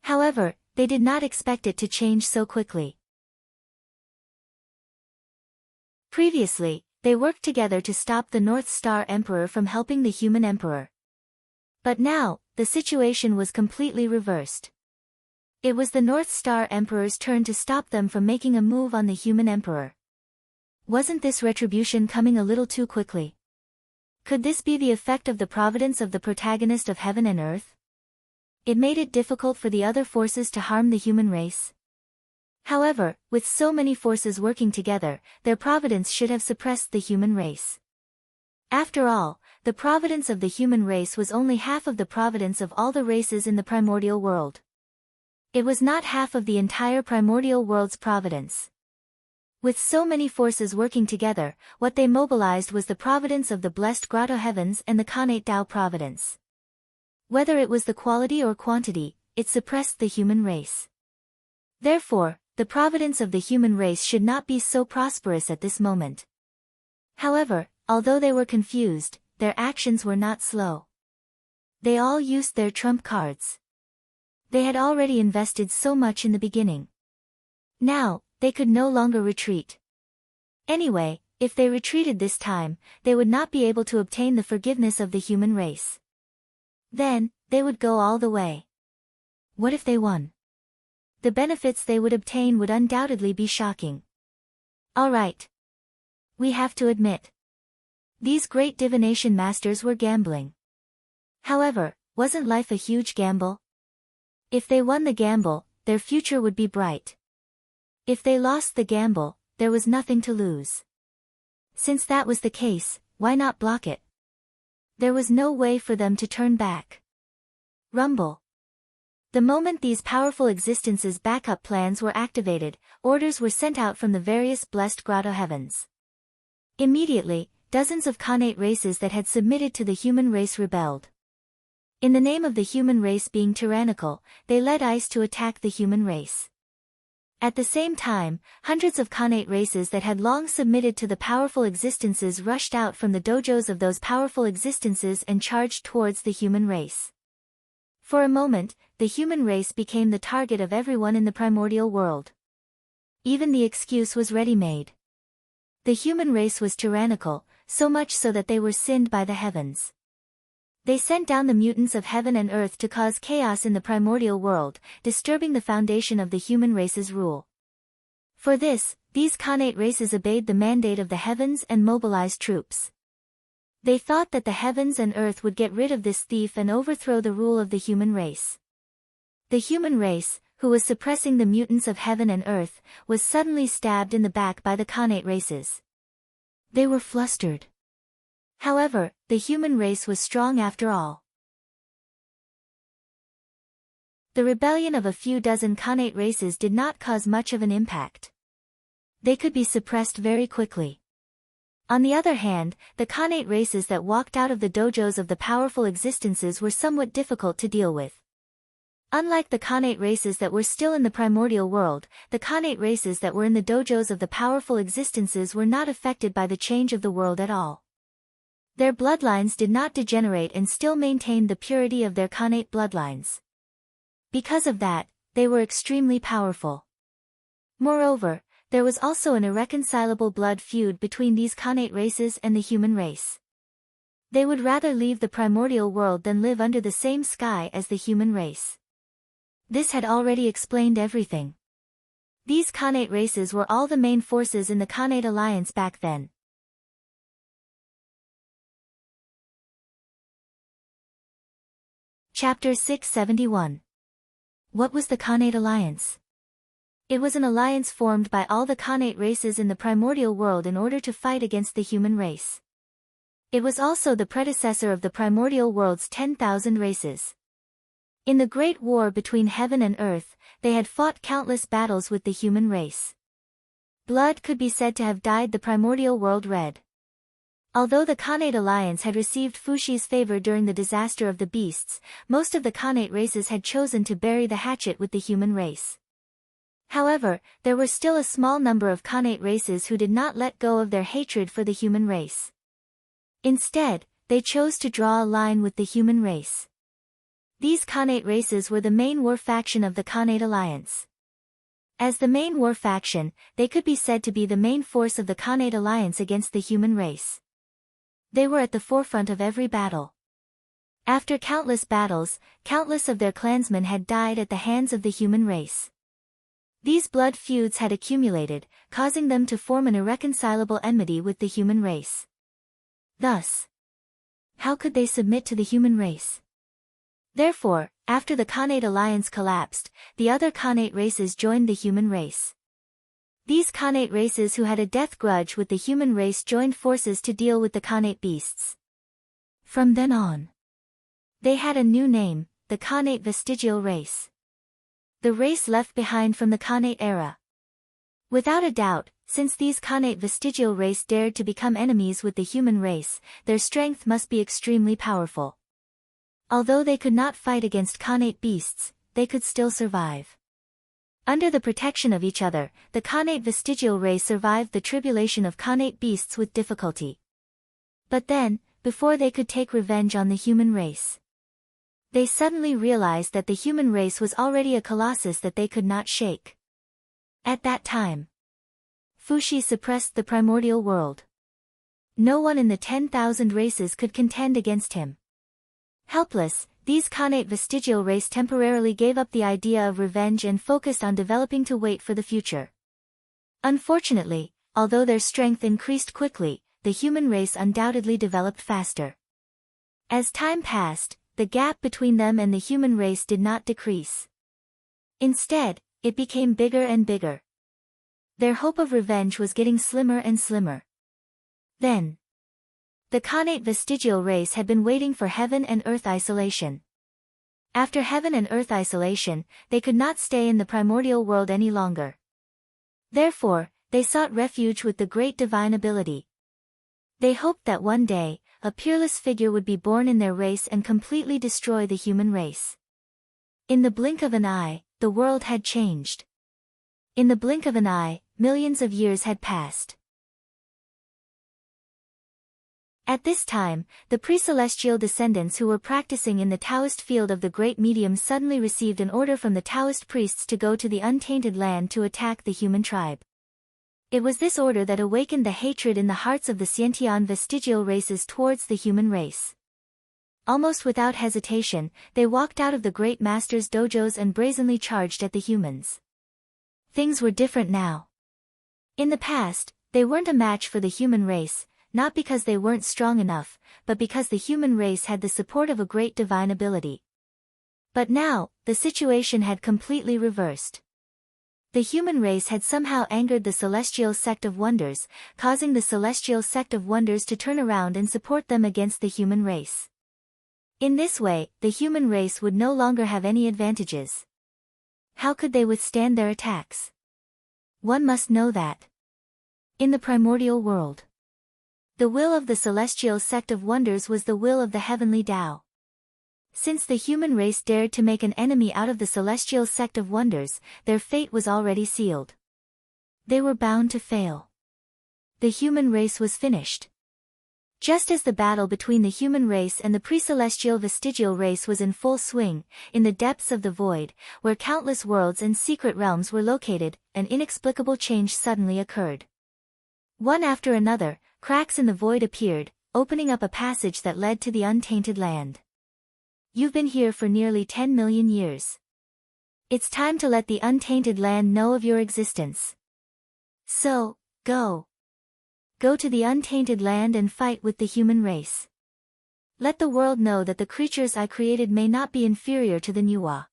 However, they did not expect it to change so quickly. Previously, they worked together to stop the North Star Emperor from helping the human emperor. But now, the situation was completely reversed. It was the North Star Emperor's turn to stop them from making a move on the human emperor. Wasn't this retribution coming a little too quickly? Could this be the effect of the providence of the protagonist of heaven and earth? It made it difficult for the other forces to harm the human race. However, with so many forces working together, their providence should have suppressed the human race. After all, the providence of the human race was only half of the providence of all the races in the primordial world. It was not half of the entire primordial world's providence. With so many forces working together, what they mobilized was the providence of the blessed grotto heavens and the Khanate Tao providence. Whether it was the quality or quantity, it suppressed the human race. Therefore, the providence of the human race should not be so prosperous at this moment. However, although they were confused, their actions were not slow. They all used their trump cards. They had already invested so much in the beginning. Now, they could no longer retreat. Anyway, if they retreated this time, they would not be able to obtain the forgiveness of the human race. Then, they would go all the way. What if they won? The benefits they would obtain would undoubtedly be shocking. Alright. We have to admit. These great divination masters were gambling. However, wasn't life a huge gamble? If they won the gamble, their future would be bright. If they lost the gamble, there was nothing to lose. Since that was the case, why not block it? There was no way for them to turn back. Rumble. The moment these powerful existences' backup plans were activated, orders were sent out from the various blessed grotto heavens. Immediately, dozens of Khanate races that had submitted to the human race rebelled. In the name of the human race being tyrannical, they led ice to attack the human race. At the same time, hundreds of Khanate races that had long submitted to the powerful existences rushed out from the dojos of those powerful existences and charged towards the human race. For a moment, the human race became the target of everyone in the primordial world. Even the excuse was ready-made. The human race was tyrannical, so much so that they were sinned by the heavens. They sent down the mutants of heaven and earth to cause chaos in the primordial world, disturbing the foundation of the human race's rule. For this, these Khanate races obeyed the mandate of the heavens and mobilized troops. They thought that the heavens and earth would get rid of this thief and overthrow the rule of the human race. The human race, who was suppressing the mutants of heaven and earth, was suddenly stabbed in the back by the Khanate races. They were flustered. However, the human race was strong after all. The rebellion of a few dozen Khanate races did not cause much of an impact. They could be suppressed very quickly. On the other hand, the Khanate races that walked out of the dojos of the powerful existences were somewhat difficult to deal with. Unlike the Khanate races that were still in the primordial world, the Khanate races that were in the dojos of the powerful existences were not affected by the change of the world at all. Their bloodlines did not degenerate and still maintained the purity of their Khanate bloodlines. Because of that, they were extremely powerful. Moreover, there was also an irreconcilable blood feud between these Khanate races and the human race. They would rather leave the primordial world than live under the same sky as the human race. This had already explained everything. These Khanate races were all the main forces in the Khanate alliance back then. Chapter 671. What was the Khanate Alliance? It was an alliance formed by all the Khanate races in the primordial world in order to fight against the human race. It was also the predecessor of the primordial world's 10,000 races. In the great war between heaven and earth, they had fought countless battles with the human race. Blood could be said to have dyed the primordial world red. Although the Khanate alliance had received Fushi's favor during the disaster of the beasts, most of the Khanate races had chosen to bury the hatchet with the human race. However, there were still a small number of Khanate races who did not let go of their hatred for the human race. Instead, they chose to draw a line with the human race. These Khanate races were the main war faction of the Khanate Alliance. As the main war faction, they could be said to be the main force of the Khanate Alliance against the human race. They were at the forefront of every battle. After countless battles, countless of their clansmen had died at the hands of the human race. These blood feuds had accumulated, causing them to form an irreconcilable enmity with the human race. Thus, how could they submit to the human race? Therefore, after the Khanate Alliance collapsed, the other Khanate races joined the human race. These Khanate races who had a death grudge with the human race joined forces to deal with the Khanate beasts. From then on, they had a new name, the Khanate Vestigial Race. The race left behind from the Khanate era. Without a doubt, since these Khanate Vestigial Race dared to become enemies with the human race, their strength must be extremely powerful. Although they could not fight against Khanate beasts, they could still survive. Under the protection of each other, the Khanate Vestigial Race survived the tribulation of Khanate beasts with difficulty. But then, before they could take revenge on the human race, they suddenly realized that the human race was already a colossus that they could not shake. At that time, Fuxi suppressed the primordial world. No one in the 10,000 races could contend against him. Helpless, these Khanate Vestigial Race temporarily gave up the idea of revenge and focused on developing to wait for the future. Unfortunately, although their strength increased quickly, the human race undoubtedly developed faster. As time passed, the gap between them and the human race did not decrease. Instead, it became bigger and bigger. Their hope of revenge was getting slimmer and slimmer. Then, the Khanate Vestigial Race had been waiting for heaven and earth isolation. After heaven and earth isolation, they could not stay in the primordial world any longer. Therefore, they sought refuge with the great divine ability. They hoped that one day, a peerless figure would be born in their race and completely destroy the human race. In the blink of an eye, the world had changed. In the blink of an eye, millions of years had passed. At this time, the pre-celestial descendants who were practicing in the Taoist field of the Great Medium suddenly received an order from the Taoist priests to go to the untainted land to attack the human tribe. It was this order that awakened the hatred in the hearts of the Xiantian vestigial races towards the human race. Almost without hesitation, they walked out of the Great Master's dojos and brazenly charged at the humans. Things were different now. In the past, they weren't a match for the human race, not because they weren't strong enough, but because the human race had the support of a great divine ability. But now, the situation had completely reversed. The human race had somehow angered the Celestial Sect of Wonders, causing the Celestial Sect of Wonders to turn around and support them against the human race. In this way, the human race would no longer have any advantages. How could they withstand their attacks? One must know that. In the primordial world, the will of the Celestial Sect of Wonders was the will of the Heavenly Tao. Since the human race dared to make an enemy out of the Celestial Sect of Wonders, their fate was already sealed. They were bound to fail. The human race was finished. Just as the battle between the human race and the pre-celestial vestigial race was in full swing, in the depths of the void, where countless worlds and secret realms were located, an inexplicable change suddenly occurred. One after another, cracks in the void appeared, opening up a passage that led to the untainted land. You've been here for nearly 10 million years. It's time to let the untainted land know of your existence. So, go. Go to the untainted land and fight with the human race. Let the world know that the creatures I created may not be inferior to the Nuwa.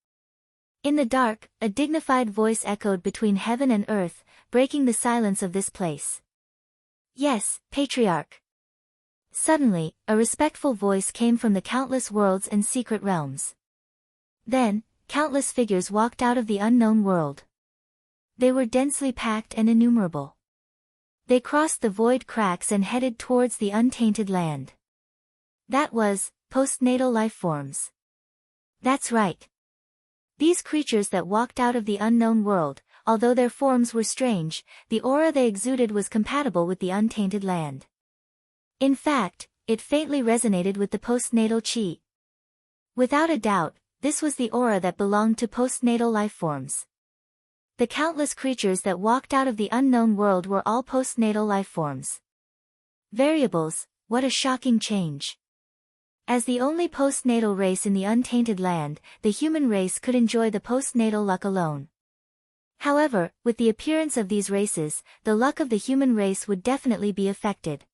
In the dark, a dignified voice echoed between heaven and earth, breaking the silence of this place. Yes, Patriarch. Suddenly, a respectful voice came from the countless worlds and secret realms. Then, countless figures walked out of the unknown world. They were densely packed and innumerable. They crossed the void cracks and headed towards the untainted land. That was, postnatal lifeforms. That's right. These creatures that walked out of the unknown world, although their forms were strange, the aura they exuded was compatible with the untainted land. In fact, it faintly resonated with the postnatal chi. Without a doubt, this was the aura that belonged to postnatal lifeforms. The countless creatures that walked out of the unknown world were all postnatal lifeforms. Variables, what a shocking change. As the only postnatal race in the untainted land, the human race could enjoy the postnatal luck alone. However, with the appearance of these races, the luck of the human race would definitely be affected.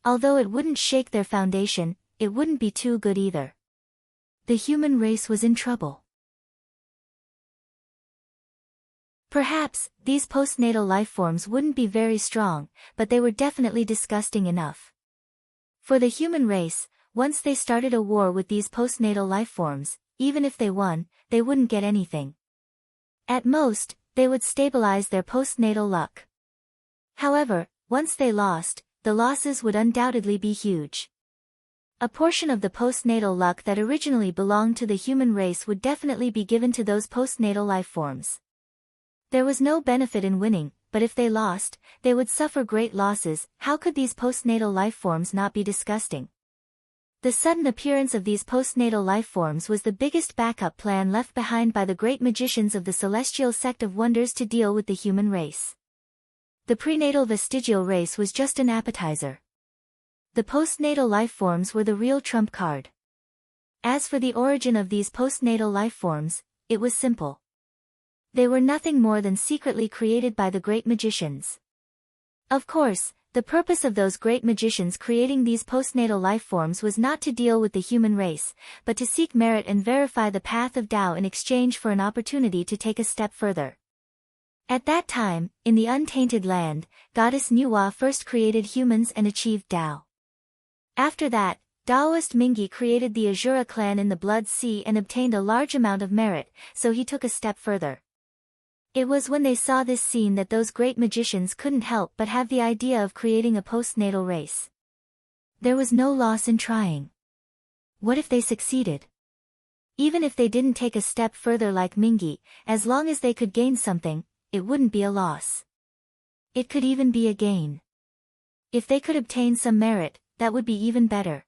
Although it wouldn't shake their foundation, it wouldn't be too good either. The human race was in trouble. Perhaps, these postnatal lifeforms wouldn't be very strong, but they were definitely disgusting enough. For the human race, once they started a war with these postnatal lifeforms, even if they won, they wouldn't get anything. At most, they would stabilize their postnatal luck. However, once they lost, the losses would undoubtedly be huge. A portion of the postnatal luck that originally belonged to the human race would definitely be given to those postnatal lifeforms. There was no benefit in winning, but if they lost, they would suffer great losses. How could these postnatal lifeforms not be disgusting? The sudden appearance of these postnatal lifeforms was the biggest backup plan left behind by the great magicians of the celestial sect of wonders to deal with the human race. The prenatal vestigial race was just an appetizer. The postnatal lifeforms were the real trump card. As for the origin of these postnatal lifeforms, it was simple. They were nothing more than secretly created by the great magicians. Of course, the purpose of those great magicians creating these postnatal lifeforms was not to deal with the human race, but to seek merit and verify the path of Tao in exchange for an opportunity to take a step further. At that time, in the untainted land, goddess Nuwa first created humans and achieved Tao. After that, Taoist Mingi created the Azura clan in the Blood Sea and obtained a large amount of merit, so he took a step further. It was when they saw this scene that those great magicians couldn't help but have the idea of creating a postnatal race. There was no loss in trying. What if they succeeded? Even if they didn't take a step further like Mingi, as long as they could gain something, it wouldn't be a loss. It could even be a gain. If they could obtain some merit, that would be even better.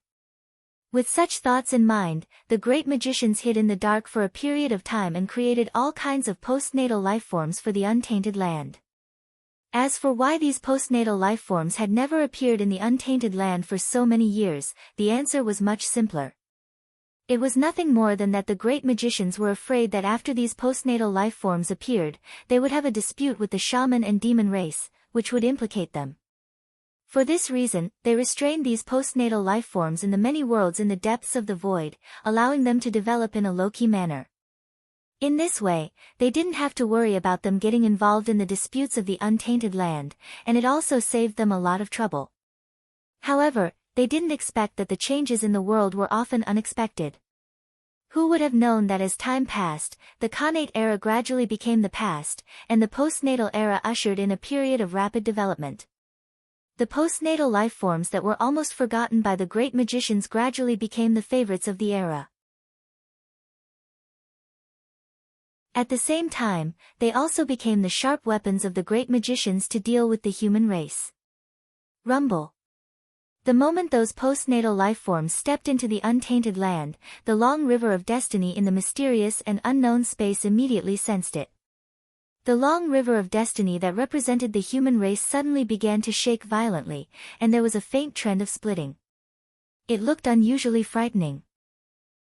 With such thoughts in mind, the great magicians hid in the dark for a period of time and created all kinds of postnatal lifeforms for the untainted land. As for why these postnatal lifeforms had never appeared in the untainted land for so many years, the answer was much simpler. It was nothing more than that the great magicians were afraid that after these postnatal lifeforms appeared, they would have a dispute with the shaman and demon race, which would implicate them. For this reason, they restrained these postnatal lifeforms in the many worlds in the depths of the void, allowing them to develop in a low-key manner. In this way, they didn't have to worry about them getting involved in the disputes of the untainted land, and it also saved them a lot of trouble. However, they didn't expect that the changes in the world were often unexpected. Who would have known that as time passed, the Khanate era gradually became the past, and the postnatal era ushered in a period of rapid development. The postnatal lifeforms that were almost forgotten by the great magicians gradually became the favorites of the era. At the same time, they also became the sharp weapons of the great magicians to deal with the human race. Rumble. The moment those postnatal lifeforms stepped into the untainted land, the long river of destiny in the mysterious and unknown space immediately sensed it. The long river of destiny that represented the human race suddenly began to shake violently, and there was a faint trend of splitting. It looked unusually frightening.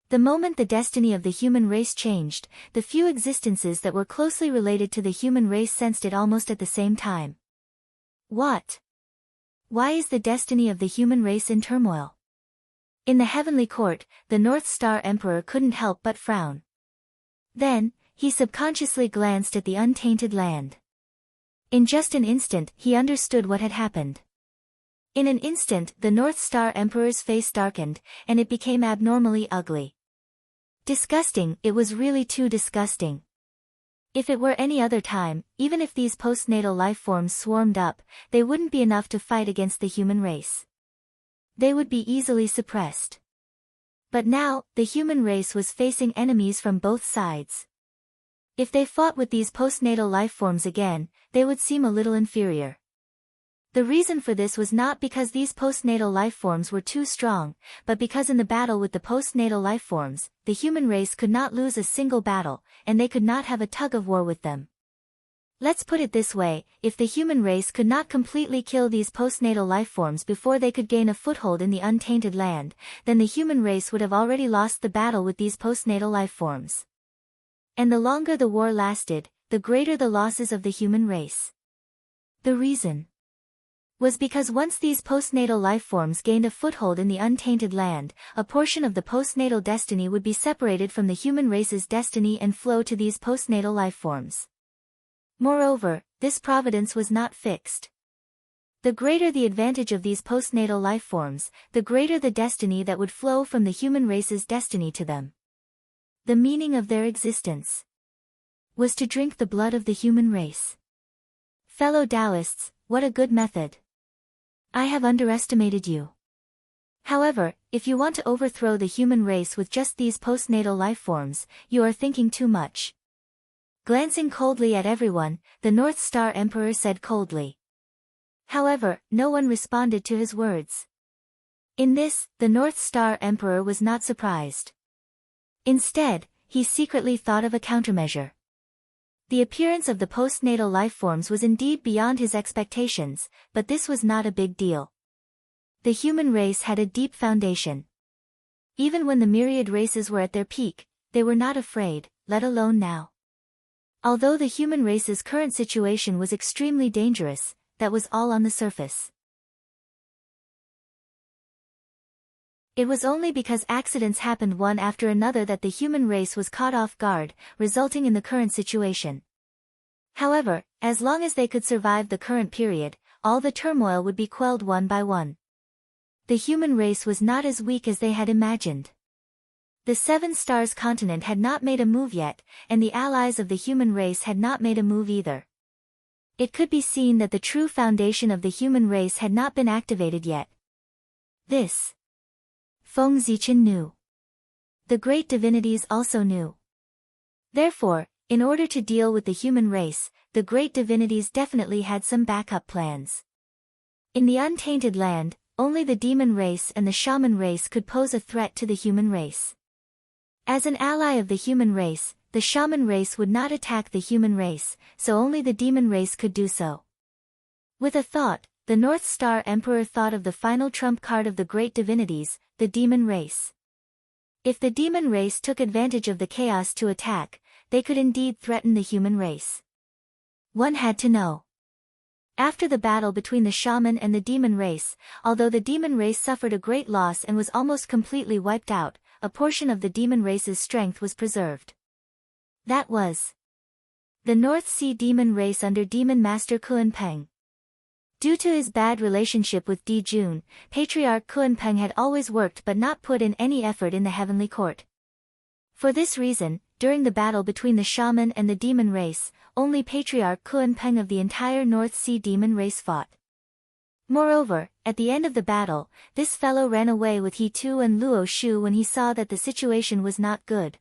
The moment the destiny of the human race changed, the few existences that were closely related to the human race sensed it almost at the same time. What? Why is the destiny of the human race in turmoil? In the heavenly court, the North Star Emperor couldn't help but frown. Then, he subconsciously glanced at the untainted land. In just an instant, he understood what had happened. In an instant, the North Star Emperor's face darkened, and it became abnormally ugly. Disgusting, it was really too disgusting. If it were any other time, even if these postnatal lifeforms swarmed up, they wouldn't be enough to fight against the human race. They would be easily suppressed. But now, the human race was facing enemies from both sides. If they fought with these postnatal lifeforms again, they would seem a little inferior. The reason for this was not because these postnatal lifeforms were too strong, but because in the battle with the postnatal lifeforms, the human race could not lose a single battle, and they could not have a tug-of-war with them. Let's put it this way, if the human race could not completely kill these postnatal lifeforms before they could gain a foothold in the untainted land, then the human race would have already lost the battle with these postnatal lifeforms. And the longer the war lasted, the greater the losses of the human race. The reason was because once these postnatal lifeforms gained a foothold in the untainted land, a portion of the postnatal destiny would be separated from the human race's destiny and flow to these postnatal lifeforms. Moreover, this providence was not fixed. The greater the advantage of these postnatal lifeforms, the greater the destiny that would flow from the human race's destiny to them. The meaning of their existence was to drink the blood of the human race. Fellow Taoists, what a good method! I have underestimated you. However, if you want to overthrow the human race with just these postnatal lifeforms, you are thinking too much. Glancing coldly at everyone, the North Star Emperor said coldly. However, no one responded to his words. In this, the North Star Emperor was not surprised. Instead, he secretly thought of a countermeasure. The appearance of the postnatal lifeforms was indeed beyond his expectations, but this was not a big deal. The human race had a deep foundation. Even when the myriad races were at their peak, they were not afraid, let alone now. Although the human race's current situation was extremely dangerous, that was all on the surface. It was only because accidents happened one after another that the human race was caught off guard, resulting in the current situation. However, as long as they could survive the current period, all the turmoil would be quelled one by one. The human race was not as weak as they had imagined. The Seven Stars continent had not made a move yet, and the allies of the human race had not made a move either. It could be seen that the true foundation of the human race had not been activated yet. This Feng Zichen knew. The great divinities also knew. Therefore, in order to deal with the human race, the great divinities definitely had some backup plans. In the untainted land, only the demon race and the shaman race could pose a threat to the human race. As an ally of the human race, the shaman race would not attack the human race, so only the demon race could do so. With a thought, the North Star Emperor thought of the final trump card of the great divinities, the demon race. If the demon race took advantage of the chaos to attack, they could indeed threaten the human race. One had to know. After the battle between the shaman and the demon race, although the demon race suffered a great loss and was almost completely wiped out, a portion of the demon race's strength was preserved. That was the North Sea demon race under Demon Master Kuan-Peng. Due to his bad relationship with Di Jun, Patriarch Kuan-Peng had always worked but not put in any effort in the heavenly court. For this reason, during the battle between the shaman and the demon race, only Patriarch Kuan-Peng of the entire North Sea demon race fought. Moreover, at the end of the battle, this fellow ran away with He Tu and Luo Shu when he saw that the situation was not good.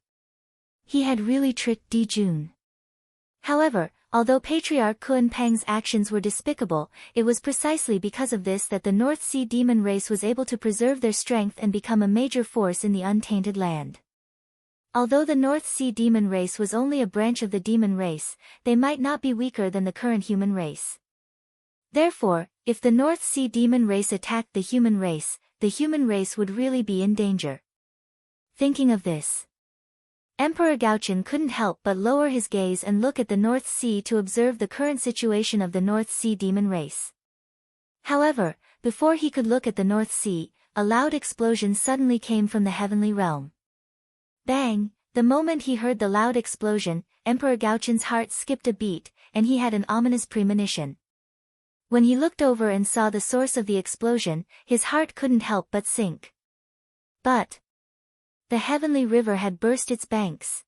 He had really tricked Di Jun. However, although Patriarch Kuan-Peng's actions were despicable, it was precisely because of this that the North Sea demon race was able to preserve their strength and become a major force in the untainted land. Although the North Sea demon race was only a branch of the demon race, they might not be weaker than the current human race. Therefore, if the North Sea demon race attacked the human race would really be in danger. Thinking of this, Emperor Gaochen couldn't help but lower his gaze and look at the North Sea to observe the current situation of the North Sea demon race. However, before he could look at the North Sea, a loud explosion suddenly came from the heavenly realm. Bang! The moment he heard the loud explosion, Emperor Gaochen's heart skipped a beat, and he had an ominous premonition. When he looked over and saw the source of the explosion, his heart couldn't help but sink. But the heavenly river had burst its banks.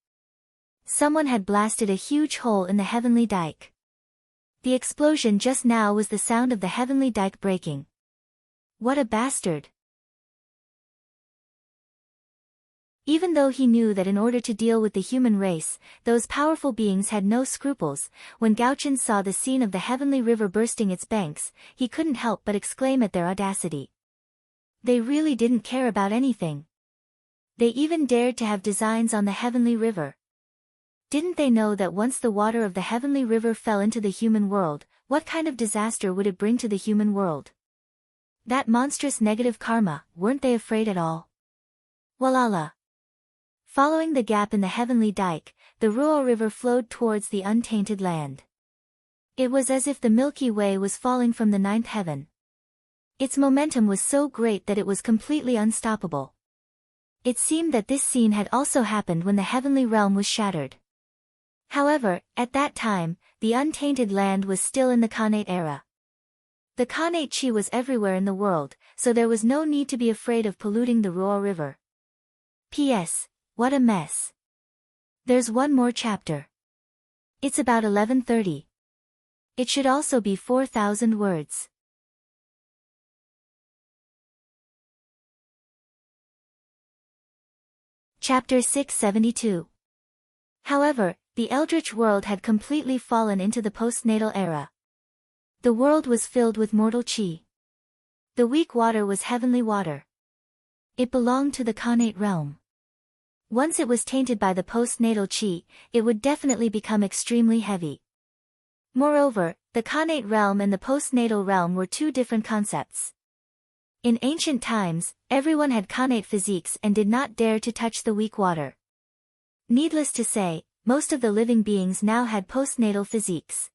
Someone had blasted a huge hole in the heavenly dike. The explosion just now was the sound of the heavenly dike breaking. What a bastard! Even though he knew that in order to deal with the human race, those powerful beings had no scruples, when Gauchen saw the scene of the heavenly river bursting its banks, he couldn't help but exclaim at their audacity. They really didn't care about anything. They even dared to have designs on the heavenly river. Didn't they know that once the water of the heavenly river fell into the human world, what kind of disaster would it bring to the human world? That monstrous negative karma, weren't they afraid at all? Walala. Following the gap in the heavenly dike, the Ruo River flowed towards the untainted land. It was as if the Milky Way was falling from the ninth heaven. Its momentum was so great that it was completely unstoppable. It seemed that this scene had also happened when the heavenly realm was shattered. However, at that time, the untainted land was still in the Khanate era. The Khanate Chi was everywhere in the world, so there was no need to be afraid of polluting the Ruo River. P.S. What a mess. There's one more chapter. It's about 11:30. It should also be 4,000 words. Chapter 672. However, the Eldritch world had completely fallen into the postnatal era. The world was filled with mortal chi. The weak water was heavenly water. It belonged to the Khanate realm. Once it was tainted by the postnatal chi, it would definitely become extremely heavy. Moreover, the Khanate realm and the postnatal realm were two different concepts. In ancient times, everyone had Khanate physiques and did not dare to touch the weak water. Needless to say, most of the living beings now had postnatal physiques.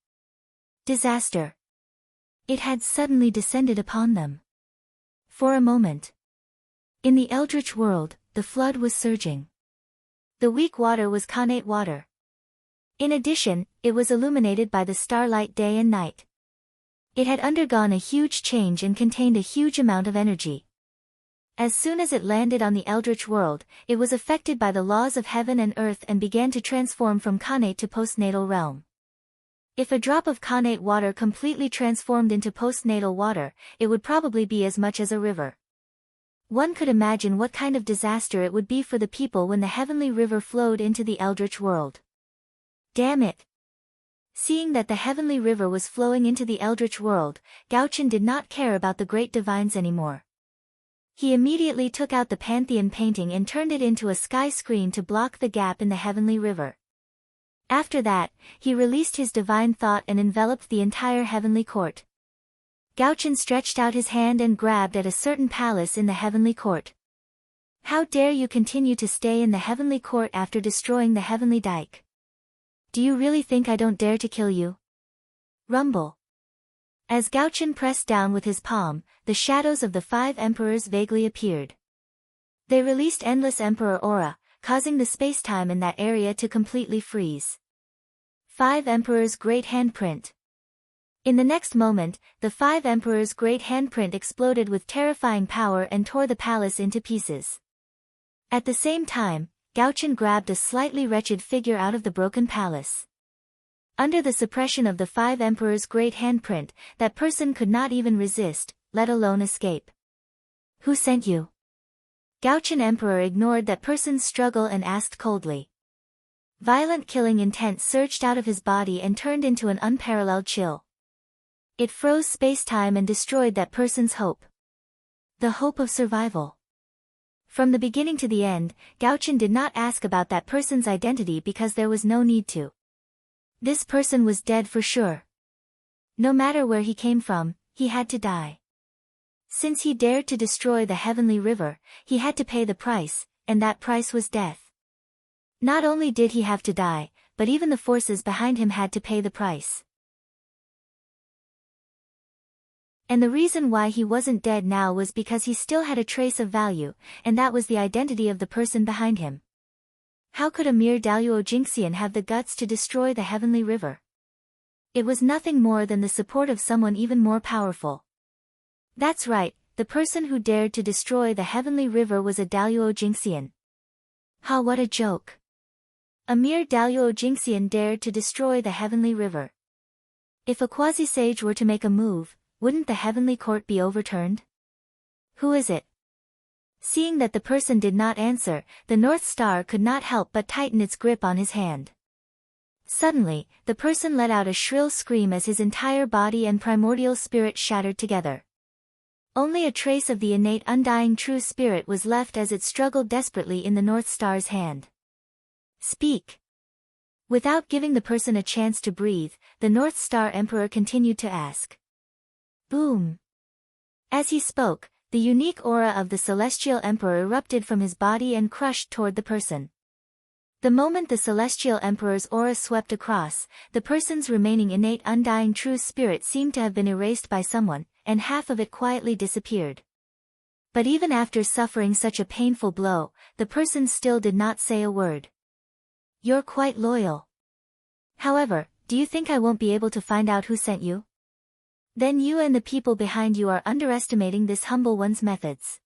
Disaster. It had suddenly descended upon them. For a moment. In the Eldritch world, the flood was surging. The weak water was Khanate water. In addition, it was illuminated by the starlight day and night. It had undergone a huge change and contained a huge amount of energy. As soon as it landed on the Eldritch world, it was affected by the laws of heaven and earth and began to transform from Khanate to postnatal realm. If a drop of Khanate water completely transformed into postnatal water, it would probably be as much as a river. One could imagine what kind of disaster it would be for the people when the heavenly river flowed into the Eldritch world. Damn it! Seeing that the heavenly river was flowing into the Eldritch world, Gauchen did not care about the great divines anymore. He immediately took out the Pantheon painting and turned it into a sky screen to block the gap in the heavenly river. After that, he released his divine thought and enveloped the entire heavenly court. Gauchen stretched out his hand and grabbed at a certain palace in the heavenly court. How dare you continue to stay in the heavenly court after destroying the heavenly dike? Do you really think I don't dare to kill you? Rumble. As Gauchen pressed down with his palm, the shadows of the 5 emperors vaguely appeared. They released endless emperor aura, causing the spacetime in that area to completely freeze. 5 emperors' great handprint. In the next moment, the 5 emperors' great handprint exploded with terrifying power and tore the palace into pieces. At the same time, Gauchen grabbed a slightly wretched figure out of the broken palace. Under the suppression of the 5 emperors' great handprint, that person could not even resist, let alone escape. Who sent you? Gauchen Emperor ignored that person's struggle and asked coldly. Violent killing intent surged out of his body and turned into an unparalleled chill. It froze space-time and destroyed that person's hope. The hope of survival. From the beginning to the end, Gauchen did not ask about that person's identity because there was no need to. This person was dead for sure. No matter where he came from, he had to die. Since he dared to destroy the heavenly river, he had to pay the price, and that price was death. Not only did he have to die, but even the forces behind him had to pay the price. And the reason why he wasn't dead now was because he still had a trace of value, and that was the identity of the person behind him. How could a mere Daluo Jinxian have the guts to destroy the heavenly river? It was nothing more than the support of someone even more powerful. That's right, the person who dared to destroy the heavenly river was a Daluo Jinxian. Ha, what a joke. A mere Daluo Jinxian dared to destroy the heavenly river. If a quasi-sage were to make a move, wouldn't the heavenly court be overturned? Who is it? Seeing that the person did not answer, the North Star could not help but tighten its grip on his hand. Suddenly, the person let out a shrill scream as his entire body and primordial spirit shattered together. Only a trace of the innate undying true spirit was left as it struggled desperately in the North Star's hand. Speak. Without giving the person a chance to breathe, the North Star Emperor continued to ask. Boom. As he spoke, the unique aura of the Celestial Emperor erupted from his body and crushed toward the person. The moment the Celestial Emperor's aura swept across, the person's remaining innate undying true spirit seemed to have been erased by someone, and half of it quietly disappeared. But even after suffering such a painful blow, the person still did not say a word. You're quite loyal. However, do you think I won't be able to find out who sent you? Then you and the people behind you are underestimating this humble one's methods.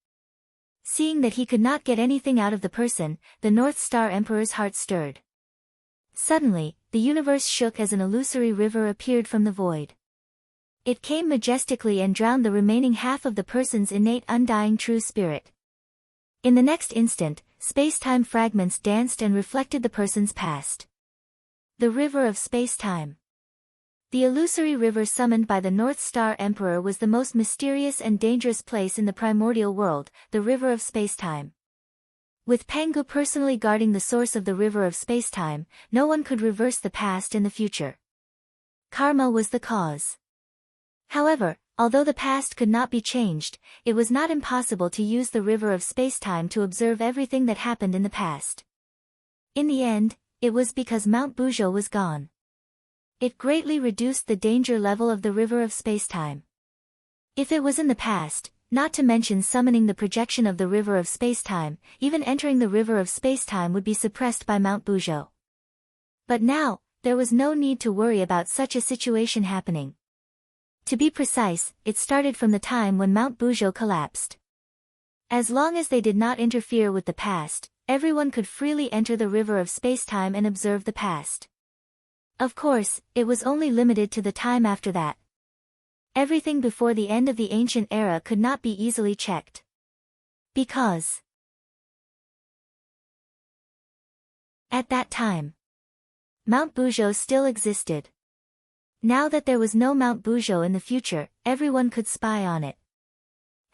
Seeing that he could not get anything out of the person, the North Star Emperor's heart stirred. Suddenly, the universe shook as an illusory river appeared from the void. It came majestically and drowned the remaining half of the person's innate undying true spirit. In the next instant, space-time fragments danced and reflected the person's past. The river of space-time. The illusory river summoned by the North Star Emperor was the most mysterious and dangerous place in the primordial world, the river of space-time. With Pangu personally guarding the source of the river of space-time, no one could reverse the past and the future. Karma was the cause. However, although the past could not be changed, it was not impossible to use the river of space-time to observe everything that happened in the past. In the end, it was because Mount Bujo was gone. It greatly reduced the danger level of the river of space-time. If it was in the past, not to mention summoning the projection of the river of space-time, even entering the river of space-time would be suppressed by Mount Bujo. But now, there was no need to worry about such a situation happening. To be precise, it started from the time when Mount Bujo collapsed. As long as they did not interfere with the past, everyone could freely enter the river of space-time and observe the past. Of course, it was only limited to the time after that. Everything before the end of the ancient era could not be easily checked. Because at that time, Mount Bujo still existed. Now that there was no Mount Bujo in the future, everyone could spy on it.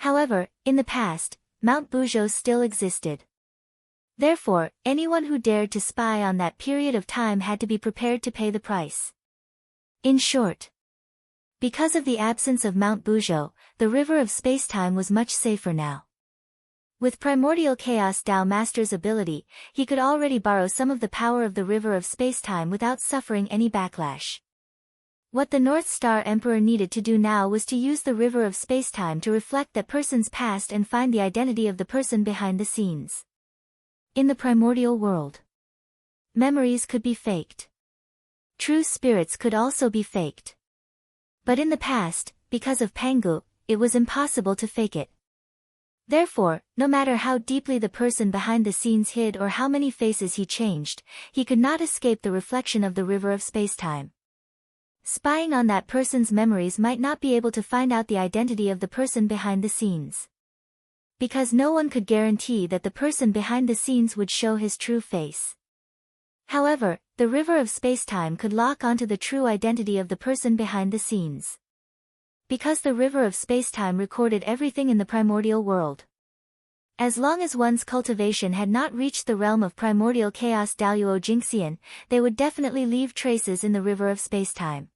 However, in the past, Mount Bujo still existed. Therefore, anyone who dared to spy on that period of time had to be prepared to pay the price. In short, because of the absence of Mount Bujo, the river of space-time was much safer now. With Primordial Chaos Dao Master's ability, he could already borrow some of the power of the river of space-time without suffering any backlash. What the North Star Emperor needed to do now was to use the river of space-time to reflect that person's past and find the identity of the person behind the scenes. In the primordial world, memories could be faked. True spirits could also be faked. But in the past, because of Pangu, it was impossible to fake it. Therefore, no matter how deeply the person behind the scenes hid or how many faces he changed, he could not escape the reflection of the river of space-time. Spying on that person's memories might not be able to find out the identity of the person behind the scenes. Because no one could guarantee that the person behind the scenes would show his true face. However, the river of space-time could lock onto the true identity of the person behind the scenes. Because the river of space-time recorded everything in the primordial world. As long as one's cultivation had not reached the realm of primordial chaos Daluo Jinxian, they would definitely leave traces in the river of space-time.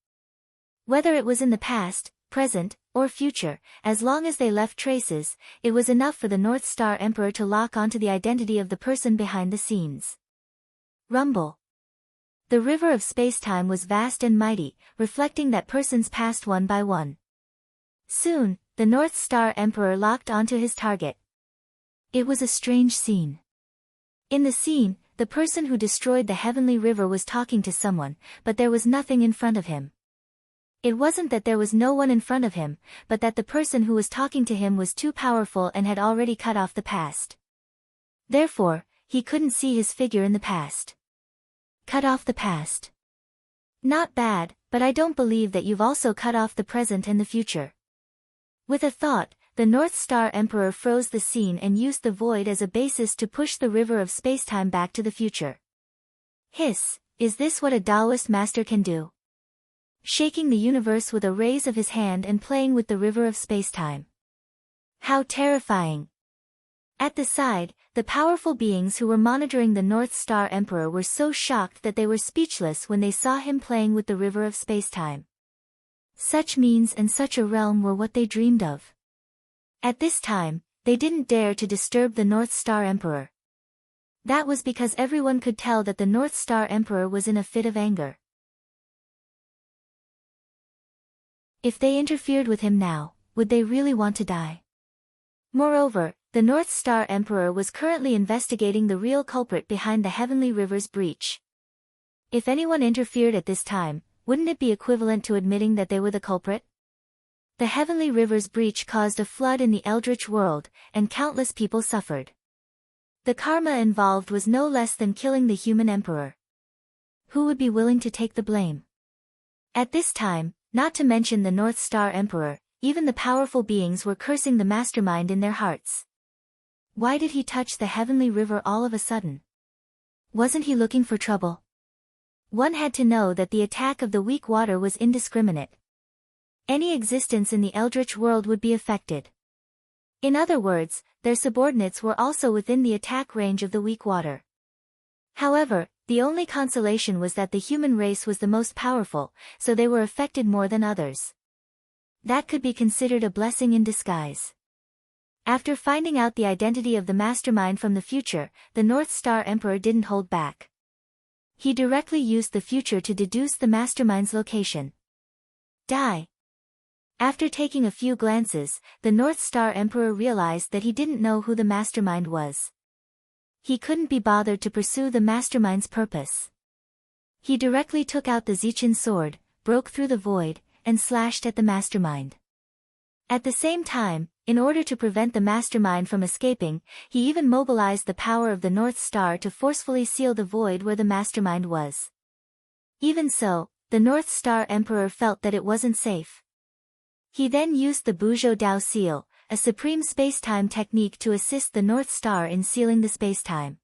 Whether it was in the past, present, or future, as long as they left traces, it was enough for the North Star Emperor to lock onto the identity of the person behind the scenes. Rumble. The river of space-time was vast and mighty, reflecting that person's past one by one. Soon, the North Star Emperor locked onto his target. It was a strange scene. In the scene, the person who destroyed the heavenly river was talking to someone, but there was nothing in front of him. It wasn't that there was no one in front of him, but that the person who was talking to him was too powerful and had already cut off the past. Therefore, he couldn't see his figure in the past. Cut off the past. Not bad, but I don't believe that you've also cut off the present and the future. With a thought, the North Star Emperor froze the scene and used the void as a basis to push the river of spacetime back to the future. Hiss, is this what a Taoist master can do? Shaking the universe with a raise of his hand and playing with the river of spacetime. How terrifying! At the side, the powerful beings who were monitoring the North Star Emperor were so shocked that they were speechless when they saw him playing with the river of spacetime. Such means and such a realm were what they dreamed of. At this time, they didn't dare to disturb the North Star Emperor. That was because everyone could tell that the North Star Emperor was in a fit of anger. If they interfered with him now, would they really want to die? Moreover, the North Star Emperor was currently investigating the real culprit behind the Heavenly River's breach. If anyone interfered at this time, wouldn't it be equivalent to admitting that they were the culprit? The Heavenly River's breach caused a flood in the Eldritch world, and countless people suffered. The karma involved was no less than killing the human emperor. Who would be willing to take the blame? At this time, not to mention the North Star Emperor, even the powerful beings were cursing the mastermind in their hearts. Why did he touch the Heavenly River all of a sudden? Wasn't he looking for trouble? One had to know that the attack of the weak water was indiscriminate. Any existence in the Eldritch world would be affected. In other words, their subordinates were also within the attack range of the weak water. However, the only consolation was that the human race was the most powerful, so they were affected more than others. That could be considered a blessing in disguise. After finding out the identity of the mastermind from the future, the North Star Emperor didn't hold back. He directly used the future to deduce the mastermind's location. Die. After taking a few glances, the North Star Emperor realized that he didn't know who the mastermind was. He couldn't be bothered to pursue the mastermind's purpose. He directly took out the Zichin sword, broke through the void, and slashed at the mastermind. At the same time, in order to prevent the mastermind from escaping, he even mobilized the power of the North Star to forcefully seal the void where the mastermind was. Even so, the North Star Emperor felt that it wasn't safe. He then used the Buzhou Dao seal, a supreme spacetime technique to assist the North Star in sealing the spacetime.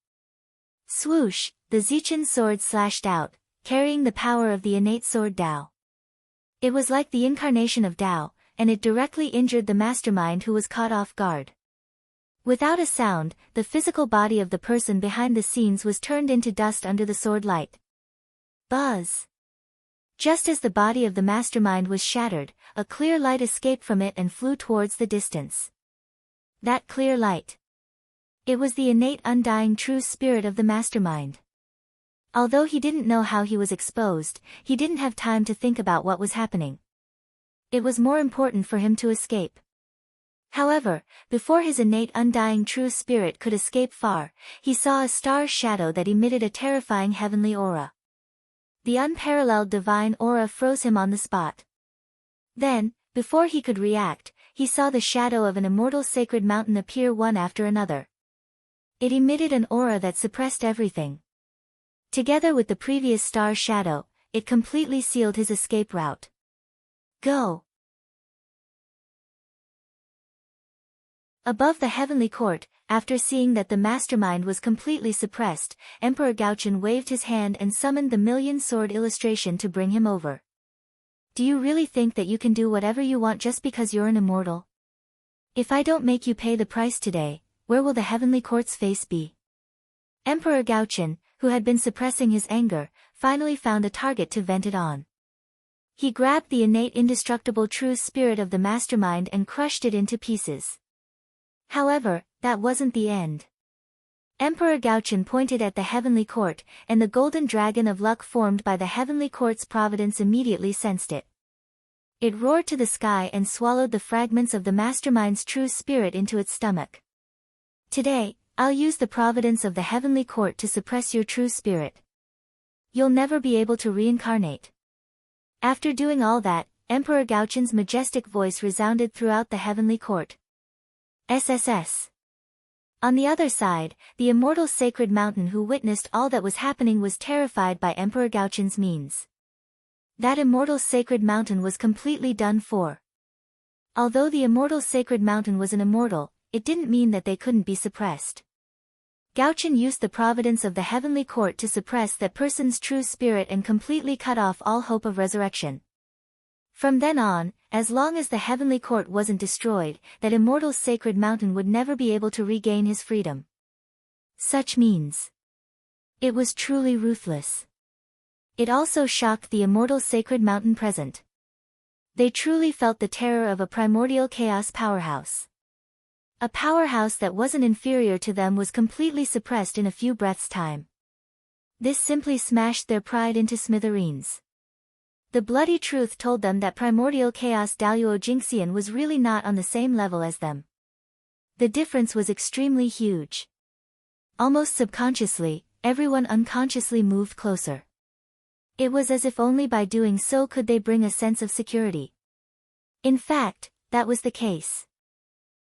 Swoosh, the Zichin sword slashed out, carrying the power of the innate sword Dao. It was like the incarnation of Dao, and it directly injured the mastermind who was caught off guard. Without a sound, the physical body of the person behind the scenes was turned into dust under the sword light. Buzz! Just as the body of the mastermind was shattered, a clear light escaped from it and flew towards the distance. That clear light. It was the innate undying true spirit of the mastermind. Although he didn't know how he was exposed, he didn't have time to think about what was happening. It was more important for him to escape. However, before his innate undying true spirit could escape far, he saw a star's shadow that emitted a terrifying heavenly aura. The unparalleled divine aura froze him on the spot. Then, before he could react, he saw the shadow of an immortal sacred mountain appear one after another. It emitted an aura that suppressed everything. Together with the previous star shadow, it completely sealed his escape route. Go! Above the heavenly court, after seeing that the mastermind was completely suppressed, Emperor Gaochen waved his hand and summoned the million-sword illustration to bring him over. Do you really think that you can do whatever you want just because you're an immortal? If I don't make you pay the price today, where will the heavenly court's face be? Emperor Gaochen, who had been suppressing his anger, finally found a target to vent it on. He grabbed the innate indestructible true spirit of the mastermind and crushed it into pieces. However, that wasn't the end. Emperor Gaochen pointed at the heavenly court, and the golden dragon of luck formed by the heavenly court's providence immediately sensed it. It roared to the sky and swallowed the fragments of the mastermind's true spirit into its stomach. Today, I'll use the providence of the heavenly court to suppress your true spirit. You'll never be able to reincarnate. After doing all that, Emperor Gaochen's majestic voice resounded throughout the heavenly court. SSS. On the other side, the immortal sacred mountain who witnessed all that was happening was terrified by Emperor Gaochen's means. That immortal sacred mountain was completely done for. Although the immortal sacred mountain was an immortal, it didn't mean that they couldn't be suppressed. Gaochen used the providence of the heavenly court to suppress that person's true spirit and completely cut off all hope of resurrection. From then on, as long as the heavenly court wasn't destroyed, that immortal sacred mountain would never be able to regain his freedom. Such means. It was truly ruthless. It also shocked the immortal sacred mountain present. They truly felt the terror of a primordial chaos powerhouse. A powerhouse that wasn't inferior to them was completely suppressed in a few breaths' time. This simply smashed their pride into smithereens. The bloody truth told them that primordial chaos Daluo Jingxian was really not on the same level as them. The difference was extremely huge. Almost subconsciously, everyone unconsciously moved closer. It was as if only by doing so could they bring a sense of security. In fact, that was the case.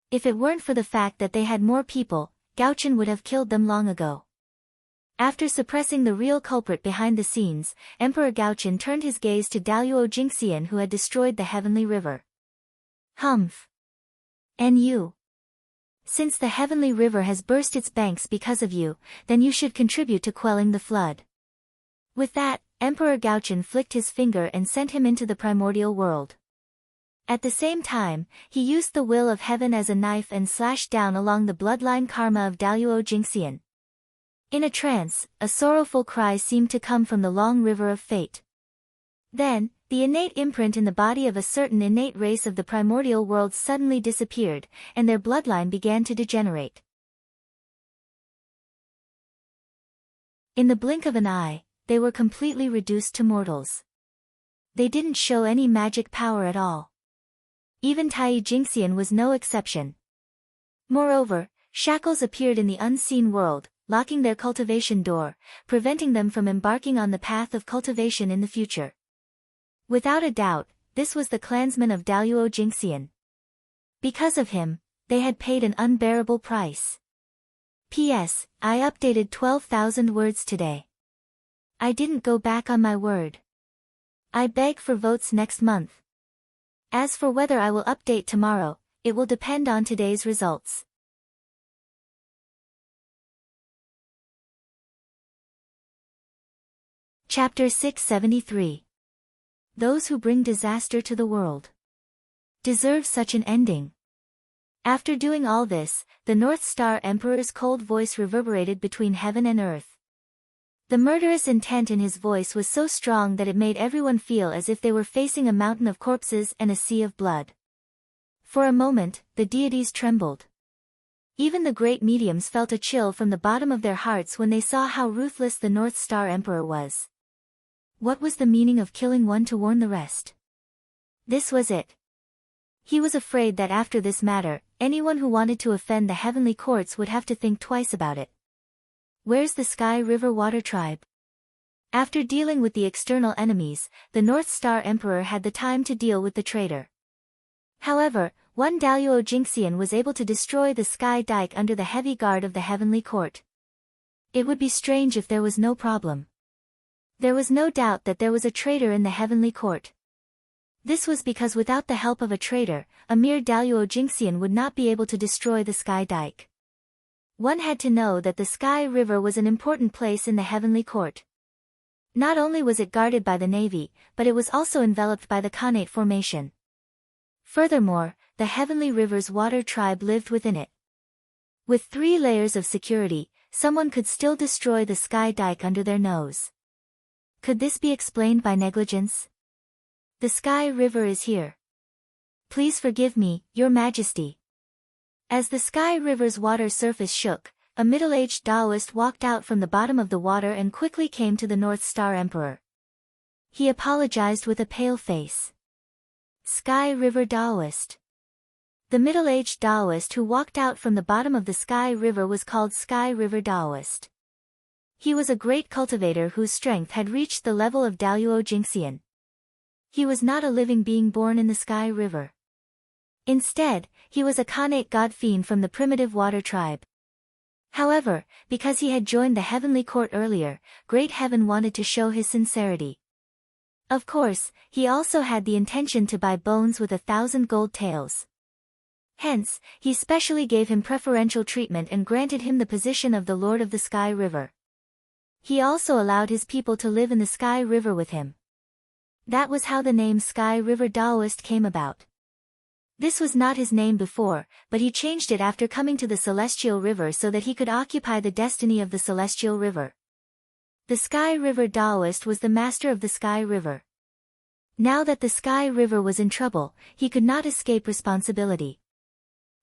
If it weren't for the fact that they had more people, Gaochen would have killed them long ago. After suppressing the real culprit behind the scenes, Emperor Gaochen turned his gaze to Daluo Jingxian, who had destroyed the heavenly river. Humph. And you? Since the heavenly river has burst its banks because of you, then you should contribute to quelling the flood. With that, Emperor Gaochen flicked his finger and sent him into the primordial world. At the same time, he used the will of heaven as a knife and slashed down along the bloodline karma of Daluo Jingxian. In a trance, a sorrowful cry seemed to come from the long river of fate. Then, the innate imprint in the body of a certain innate race of the primordial world suddenly disappeared, and their bloodline began to degenerate. In the blink of an eye, they were completely reduced to mortals. They didn't show any magic power at all. Even Tai Jingxian was no exception. Moreover, shackles appeared in the unseen world, locking their cultivation door, preventing them from embarking on the path of cultivation in the future. Without a doubt, this was the clansman of Daluo Jingxian. Because of him, they had paid an unbearable price. P.S. I updated 12,000 words today. I didn't go back on my word. I beg for votes next month. As for whether I will update tomorrow, it will depend on today's results. Chapter 673. Those who bring disaster to the world deserve such an ending. After doing all this, the North Star Emperor's cold voice reverberated between heaven and earth. The murderous intent in his voice was so strong that it made everyone feel as if they were facing a mountain of corpses and a sea of blood. For a moment, the deities trembled. Even the great mediums felt a chill from the bottom of their hearts when they saw how ruthless the North Star Emperor was. What was the meaning of killing one to warn the rest? This was it. He was afraid that after this matter, anyone who wanted to offend the heavenly courts would have to think twice about it. Where's the Sky River Water Tribe? After dealing with the external enemies, the North Star Emperor had the time to deal with the traitor. However, one Daluo Jingxian was able to destroy the Sky Dike under the heavy guard of the heavenly court. It would be strange if there was no problem. There was no doubt that there was a traitor in the heavenly court. This was because without the help of a traitor, a mere Daluo Jingxian would not be able to destroy the Sky Dike. One had to know that the Sky River was an important place in the heavenly court. Not only was it guarded by the navy, but it was also enveloped by the Khanate formation. Furthermore, the heavenly river's water tribe lived within it. With 3 layers of security, someone could still destroy the Sky Dike under their nose. Could this be explained by negligence? The Sky River is here. Please forgive me, Your Majesty. As the Sky River's water surface shook, a middle-aged Taoist walked out from the bottom of the water and quickly came to the North Star Emperor. He apologized with a pale face. Sky River Taoist. The middle-aged Taoist who walked out from the bottom of the Sky River was called Sky River Taoist. He was a great cultivator whose strength had reached the level of Daluo Jingxian. He was not a living being born in the Sky River. Instead, he was a Khanate god fiend from the primitive water tribe. However, because he had joined the heavenly court earlier, Great Heaven wanted to show his sincerity. Of course, he also had the intention to buy bones with 1,000 gold taels. Hence, he specially gave him preferential treatment and granted him the position of the Lord of the Sky River. He also allowed his people to live in the Sky River with him. That was how the name Sky River Taoist came about. This was not his name before, but he changed it after coming to the Celestial River so that he could occupy the destiny of the Celestial River. The Sky River Taoist was the master of the Sky River. Now that the Sky River was in trouble, he could not escape responsibility.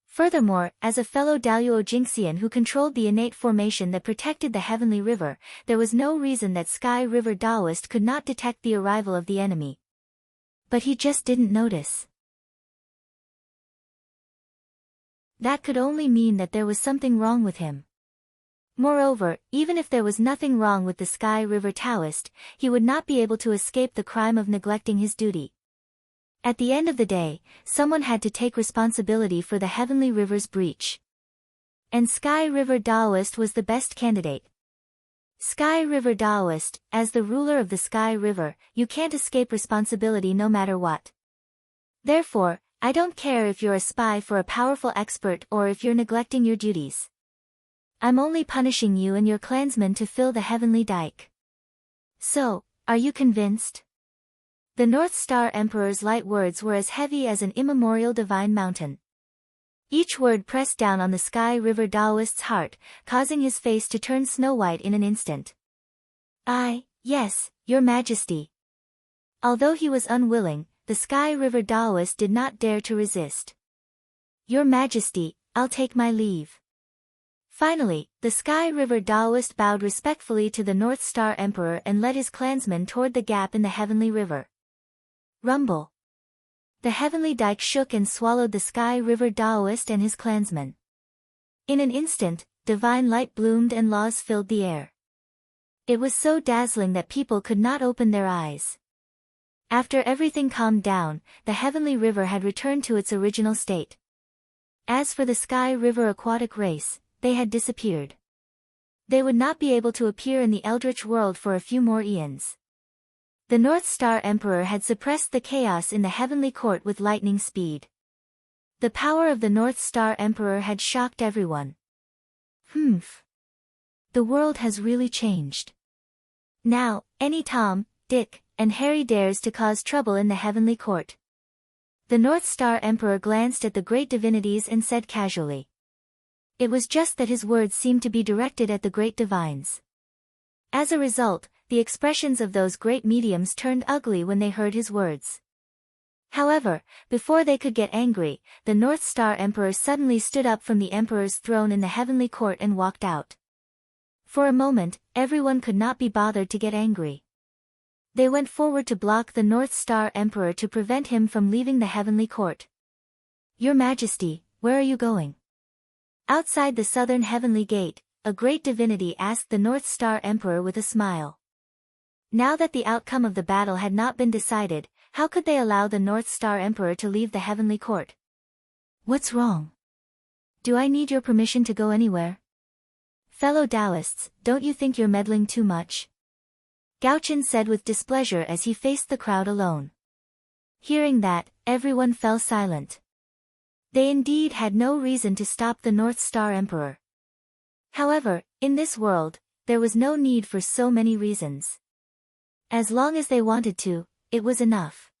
Furthermore, as a fellow Daluo Jinxian who controlled the innate formation that protected the Heavenly River, there was no reason that Sky River Taoist could not detect the arrival of the enemy. But he just didn't notice. That could only mean that there was something wrong with him. Moreover, even if there was nothing wrong with the Sky River Taoist, he would not be able to escape the crime of neglecting his duty. At the end of the day, someone had to take responsibility for the Heavenly River's breach. And Sky River Taoist was the best candidate. Sky River Taoist, as the ruler of the Sky River, you can't escape responsibility no matter what. Therefore, I don't care if you're a spy for a powerful expert or if you're neglecting your duties. I'm only punishing you and your clansmen to fill the Heavenly Dike. So, are you convinced? The North Star Emperor's light words were as heavy as an immemorial divine mountain. Each word pressed down on the Sky River Taoist's heart, causing his face to turn snow-white in an instant. Yes, Your Majesty. Although he was unwilling, the Sky River Taoist did not dare to resist. Your Majesty, I'll take my leave. Finally, the Sky River Taoist bowed respectfully to the North Star Emperor and led his clansmen toward the gap in the Heavenly River. Rumble. The Heavenly Dike shook and swallowed the Sky River Taoist and his clansmen. In an instant, divine light bloomed and laws filled the air. It was so dazzling that people could not open their eyes. After everything calmed down, the Heavenly River had returned to its original state. As for the Sky River aquatic race, they had disappeared. They would not be able to appear in the Eldritch world for a few more eons. The North Star Emperor had suppressed the chaos in the Heavenly Court with lightning speed. The power of the North Star Emperor had shocked everyone. The world has really changed. Now, any Tom, Dick, and Harry dares to cause trouble in the Heavenly Court. The North Star Emperor glanced at the great divinities and said casually. It was just that his words seemed to be directed at the great divines. As a result, the expressions of those great mediums turned ugly when they heard his words. However, before they could get angry, the North Star Emperor suddenly stood up from the Emperor's throne in the Heavenly Court and walked out. For a moment, everyone could not be bothered to get angry. They went forward to block the North Star Emperor to prevent him from leaving the Heavenly Court. Your Majesty, where are you going? Outside the southern Heavenly Gate, a great divinity asked the North Star Emperor with a smile. Now that the outcome of the battle had not been decided, how could they allow the North Star Emperor to leave the Heavenly Court? What's wrong? Do I need your permission to go anywhere? Fellow Taoists, don't you think you're meddling too much? Gauchen said with displeasure as he faced the crowd alone. Hearing that, everyone fell silent. They indeed had no reason to stop the North Star Emperor. However, in this world, there was no need for so many reasons. As long as they wanted to, it was enough.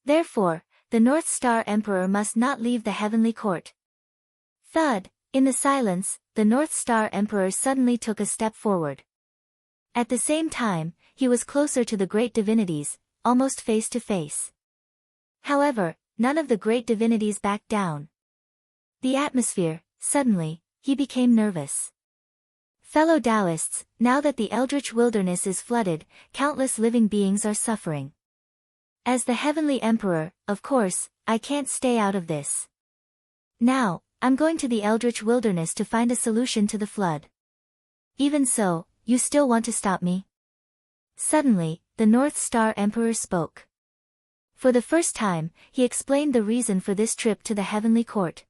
Therefore, the North Star Emperor must not leave the Heavenly Court. Thud, in the silence, the North Star Emperor suddenly took a step forward. At the same time, he was closer to the great divinities, almost face to face. However, none of the great divinities backed down. The atmosphere, suddenly, he became nervous. Fellow Taoists, now that the Eldritch Wilderness is flooded, countless living beings are suffering. As the Heavenly Emperor, of course, I can't stay out of this. Now, I'm going to the Eldritch Wilderness to find a solution to the flood. Even so, you still want to stop me? Suddenly, the North Star Emperor spoke. For the first time, he explained the reason for this trip to the Heavenly Court.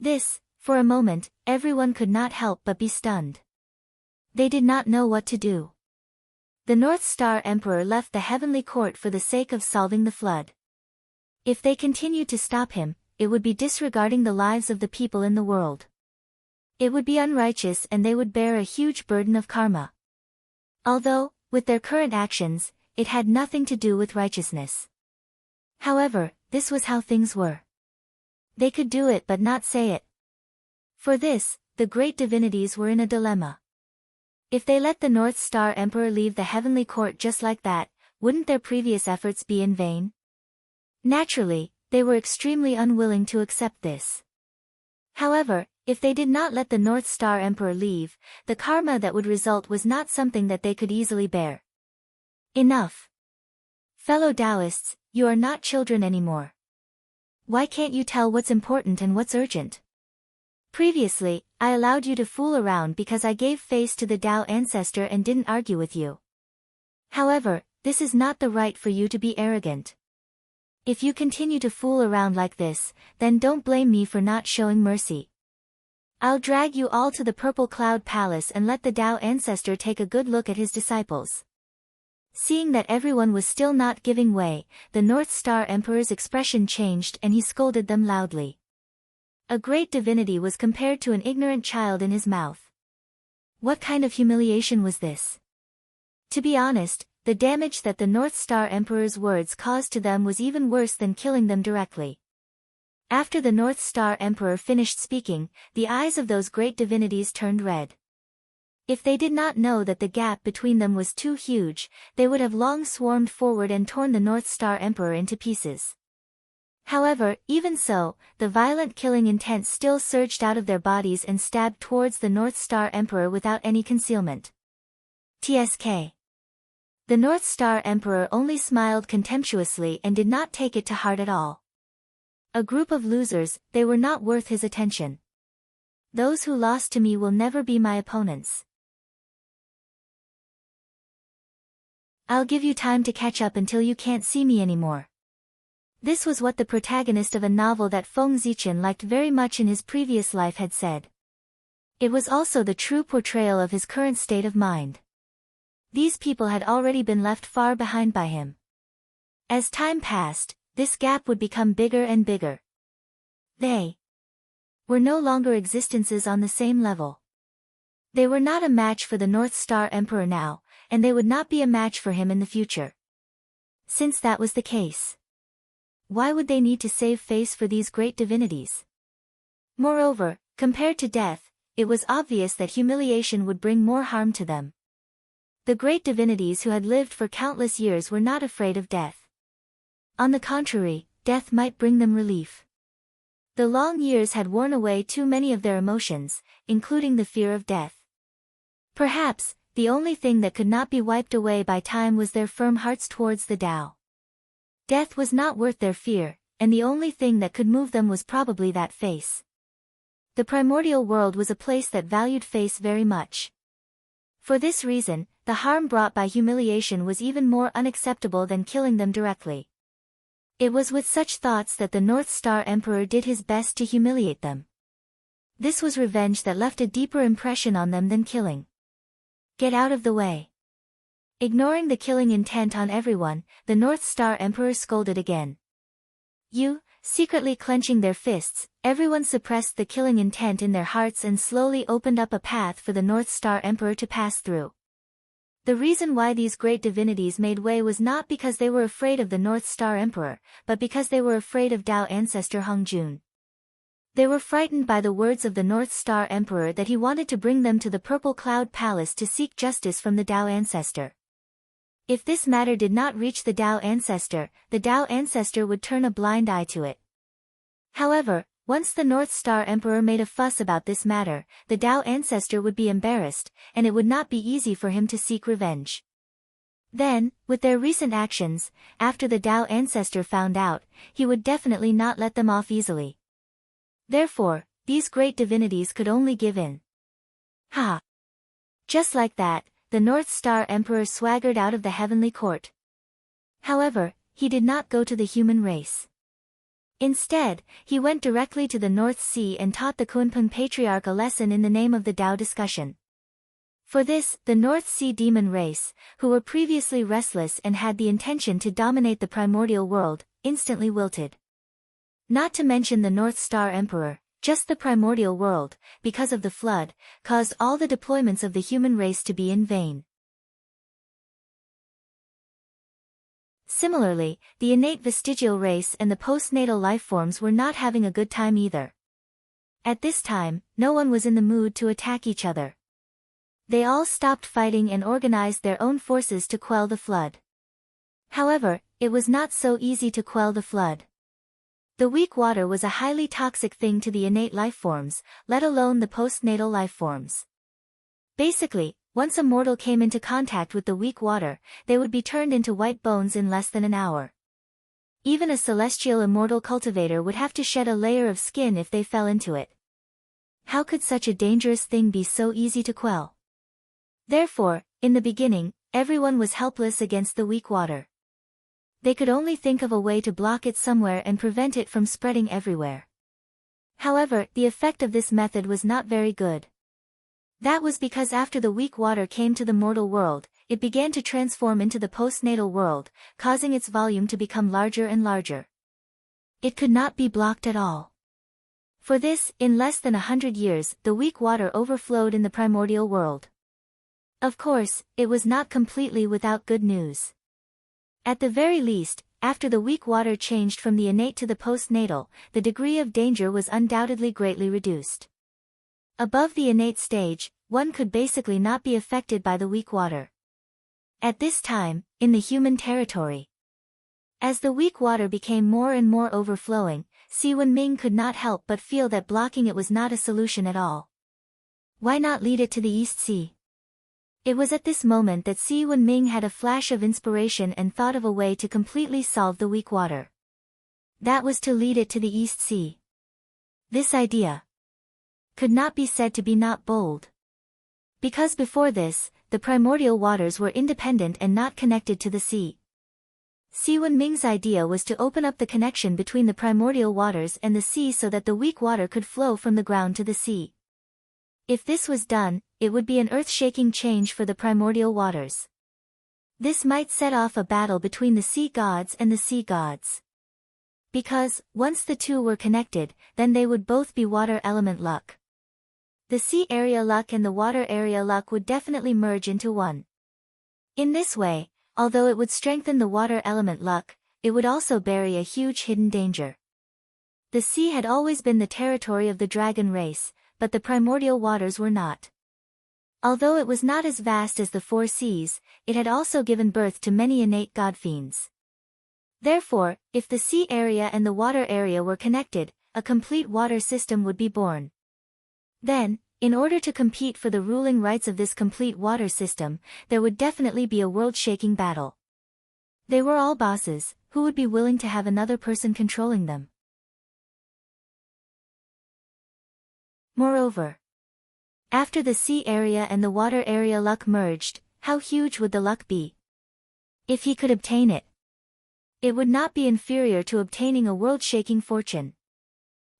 This, for a moment, everyone could not help but be stunned. They did not know what to do. The North Star Emperor left the heavenly court for the sake of solving the flood. If they continued to stop him, it would be disregarding the lives of the people in the world. It would be unrighteous and they would bear a huge burden of karma. Although, with their current actions, it had nothing to do with righteousness. However, this was how things were. They could do it but not say it. For this, the great divinities were in a dilemma. If they let the North Star Emperor leave the heavenly court just like that, wouldn't their previous efforts be in vain? Naturally, they were extremely unwilling to accept this. However, if they did not let the North Star Emperor leave, the karma that would result was not something that they could easily bear. Enough. Fellow Taoists, you are not children anymore. Why can't you tell what's important and what's urgent? Previously, I allowed you to fool around because I gave face to the Tao ancestor and didn't argue with you. However, this is not the right for you to be arrogant. If you continue to fool around like this, then don't blame me for not showing mercy. I'll drag you all to the Purple Cloud Palace and let the Tao ancestor take a good look at his disciples. Seeing that everyone was still not giving way, the North Star Emperor's expression changed and he scolded them loudly. A great divinity was compared to an ignorant child in his mouth. What kind of humiliation was this? To be honest, the damage that the North Star Emperor's words caused to them was even worse than killing them directly. After the North Star Emperor finished speaking, the eyes of those great divinities turned red. If they did not know that the gap between them was too huge, they would have long swarmed forward and torn the North Star Emperor into pieces. However, even so, the violent killing intent still surged out of their bodies and stabbed towards the North Star Emperor without any concealment. TSK. The North Star Emperor only smiled contemptuously and did not take it to heart at all. A group of losers, they were not worth his attention. Those who lost to me will never be my opponents. I'll give you time to catch up until you can't see me anymore. This was what the protagonist of a novel that Feng Zichen liked very much in his previous life had said. It was also the true portrayal of his current state of mind. These people had already been left far behind by him. As time passed, this gap would become bigger and bigger. They were no longer existences on the same level. They were not a match for the North Star Emperor now, and they would not be a match for him in the future. Since that was the case, why would they need to save face for these great divinities? Moreover, compared to death, it was obvious that humiliation would bring more harm to them. The great divinities who had lived for countless years were not afraid of death. On the contrary, death might bring them relief. The long years had worn away too many of their emotions, including the fear of death. Perhaps, the only thing that could not be wiped away by time was their firm hearts towards the Tao. Death was not worth their fear, and the only thing that could move them was probably that face. The primordial world was a place that valued face very much. For this reason, the harm brought by humiliation was even more unacceptable than killing them directly. It was with such thoughts that the North Star Emperor did his best to humiliate them. This was revenge that left a deeper impression on them than killing. Get out of the way. Ignoring the killing intent on everyone, the North Star Emperor scolded again. You, secretly clenching their fists, everyone suppressed the killing intent in their hearts and slowly opened up a path for the North Star Emperor to pass through. The reason why these great divinities made way was not because they were afraid of the North Star Emperor, but because they were afraid of Tao ancestor Hongjun. They were frightened by the words of the North Star Emperor that he wanted to bring them to the Purple Cloud Palace to seek justice from the Tao ancestor. If this matter did not reach the Tao ancestor would turn a blind eye to it. However, once the North Star Emperor made a fuss about this matter, the Tao ancestor would be embarrassed, and it would not be easy for him to seek revenge. Then, with their recent actions, after the Tao ancestor found out, he would definitely not let them off easily. Therefore, these great divinities could only give in. Ha! Just like that, the North Star Emperor swaggered out of the heavenly court. However, he did not go to the human race. Instead, he went directly to the North Sea and taught the Kunpeng Patriarch a lesson in the name of the Tao discussion. For this, the North Sea demon race, who were previously restless and had the intention to dominate the primordial world, instantly wilted. Not to mention the North Star Emperor, just the primordial world, because of the flood, caused all the deployments of the human race to be in vain. Similarly, the innate vestigial race and the postnatal lifeforms were not having a good time either. At this time, no one was in the mood to attack each other. They all stopped fighting and organized their own forces to quell the flood. However, it was not so easy to quell the flood. The weak water was a highly toxic thing to the innate lifeforms, let alone the postnatal lifeforms. Basically, once a mortal came into contact with the weak water, they would be turned into white bones in less than an hour. Even a celestial immortal cultivator would have to shed a layer of skin if they fell into it. How could such a dangerous thing be so easy to quell? Therefore, in the beginning, everyone was helpless against the weak water. They could only think of a way to block it somewhere and prevent it from spreading everywhere. However, the effect of this method was not very good. That was because after the weak water came to the mortal world, it began to transform into the postnatal world, causing its volume to become larger and larger. It could not be blocked at all. For this, in less than 100 years, the weak water overflowed in the primordial world. Of course, it was not completely without good news. At the very least, after the weak water changed from the innate to the postnatal, the degree of danger was undoubtedly greatly reduced. Above the innate stage, one could basically not be affected by the weak water. At this time, in the human territory, as the weak water became more and more overflowing, Si Wenming could not help but feel that blocking it was not a solution at all. Why not lead it to the East Sea? It was at this moment that Si Wenming had a flash of inspiration and thought of a way to completely solve the weak water. That was to lead it to the East Sea. This idea could not be said to be not bold. Because before this, the primordial waters were independent and not connected to the sea. Si Wenming's idea was to open up the connection between the primordial waters and the sea so that the weak water could flow from the ground to the sea. If this was done, it would be an earth-shaking change for the primordial waters. This might set off a battle between the sea gods and the sea gods. Because, once the two were connected, then they would both be water element luck. The sea area luck and the water area luck would definitely merge into one. In this way, although it would strengthen the water element luck, it would also bury a huge hidden danger. The sea had always been the territory of the dragon race, but the primordial waters were not. Although it was not as vast as the four seas, it had also given birth to many innate godfiends. Therefore, if the sea area and the water area were connected, a complete water system would be born. Then, in order to compete for the ruling rights of this complete water system, there would definitely be a world-shaking battle. They were all bosses, who would be willing to have another person controlling them? Moreover, after the sea area and the water area luck merged, how huge would the luck be? If he could obtain it, it would not be inferior to obtaining a world-shaking fortune.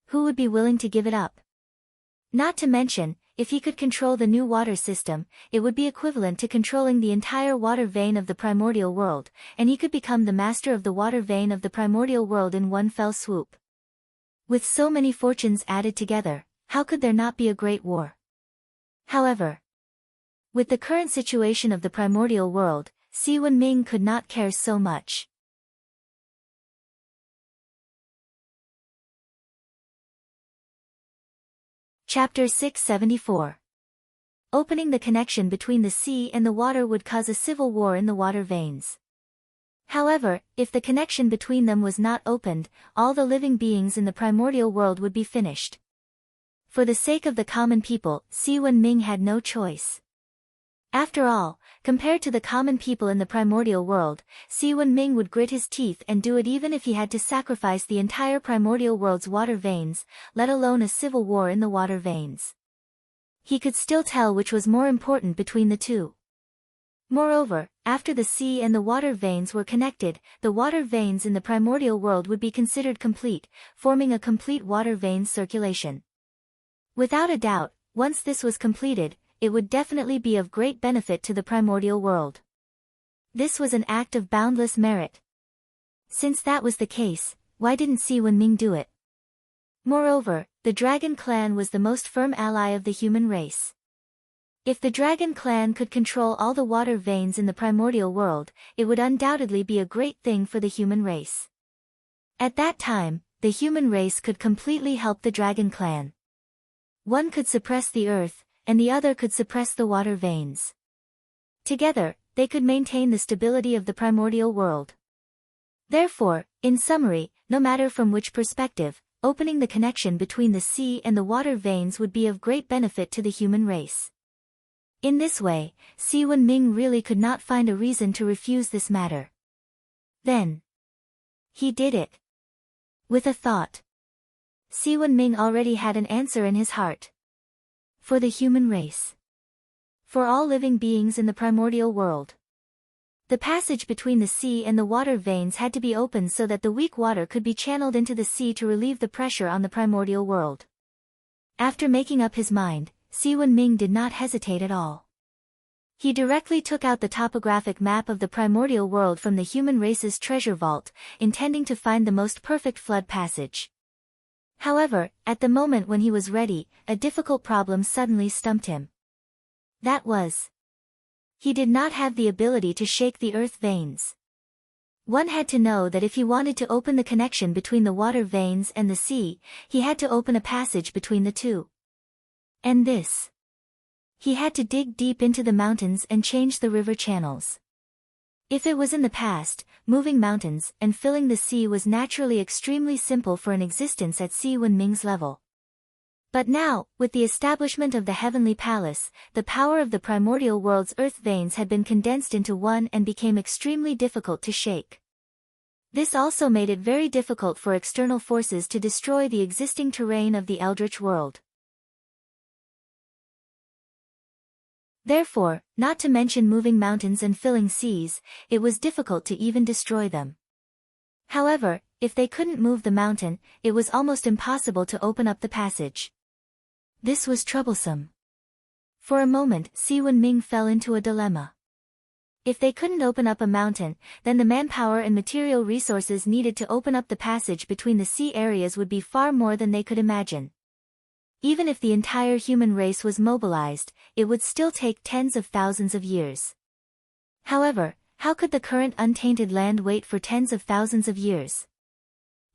Who would be willing to give it up? Not to mention, if he could control the new water system, it would be equivalent to controlling the entire water vein of the primordial world, and he could become the master of the water vein of the primordial world in one fell swoop. With so many fortunes added together, how could there not be a great war? However, with the current situation of the primordial world, Si Wenming could not care so much. Chapter 674. Opening the connection between the sea and the water would cause a civil war in the water veins. However, if the connection between them was not opened, all the living beings in the primordial world would be finished. For the sake of the common people, Si Wenming had no choice. After all, compared to the common people in the primordial world, Si Wenming would grit his teeth and do it even if he had to sacrifice the entire primordial world's water veins, let alone a civil war in the water veins. He could still tell which was more important between the two. Moreover, after the sea and the water veins were connected, the water veins in the primordial world would be considered complete, forming a complete water vein circulation. Without a doubt, once this was completed, it would definitely be of great benefit to the primordial world. This was an act of boundless merit. Since that was the case, why didn't Si Wenming do it? Moreover, the Dragon Clan was the most firm ally of the human race. If the Dragon Clan could control all the water veins in the primordial world, it would undoubtedly be a great thing for the human race. At that time, the human race could completely help the Dragon Clan. One could suppress the earth, and the other could suppress the water veins. Together, they could maintain the stability of the primordial world. Therefore, in summary, no matter from which perspective, opening the connection between the sea and the water veins would be of great benefit to the human race. In this way, Si Wenming really could not find a reason to refuse this matter. Then, he did it. With a thought. Si Wenming already had an answer in his heart. For the human race. For all living beings in the primordial world. The passage between the sea and the water veins had to be opened so that the weak water could be channeled into the sea to relieve the pressure on the primordial world. After making up his mind, Si Wenming did not hesitate at all. He directly took out the topographic map of the primordial world from the human race's treasure vault, intending to find the most perfect flood passage. However, at the moment when he was ready, a difficult problem suddenly stumped him. That was, he did not have the ability to shake the earth veins. One had to know that if he wanted to open the connection between the water veins and the sea, he had to open a passage between the two. And this. He had to dig deep into the mountains and change the river channels. If it was in the past, moving mountains and filling the sea was naturally extremely simple for an existence at Si Wenming's level. But now, with the establishment of the Heavenly Palace, the power of the primordial world's earth veins had been condensed into one and became extremely difficult to shake. This also made it very difficult for external forces to destroy the existing terrain of the Eldritch world. Therefore, not to mention moving mountains and filling seas, it was difficult to even destroy them. However, if they couldn't move the mountain, it was almost impossible to open up the passage. This was troublesome. For a moment, Si Wenming fell into a dilemma. If they couldn't open up a mountain, then the manpower and material resources needed to open up the passage between the sea areas would be far more than they could imagine. Even if the entire human race was mobilized, it would still take tens of thousands of years. However, how could the current untainted land wait for tens of thousands of years?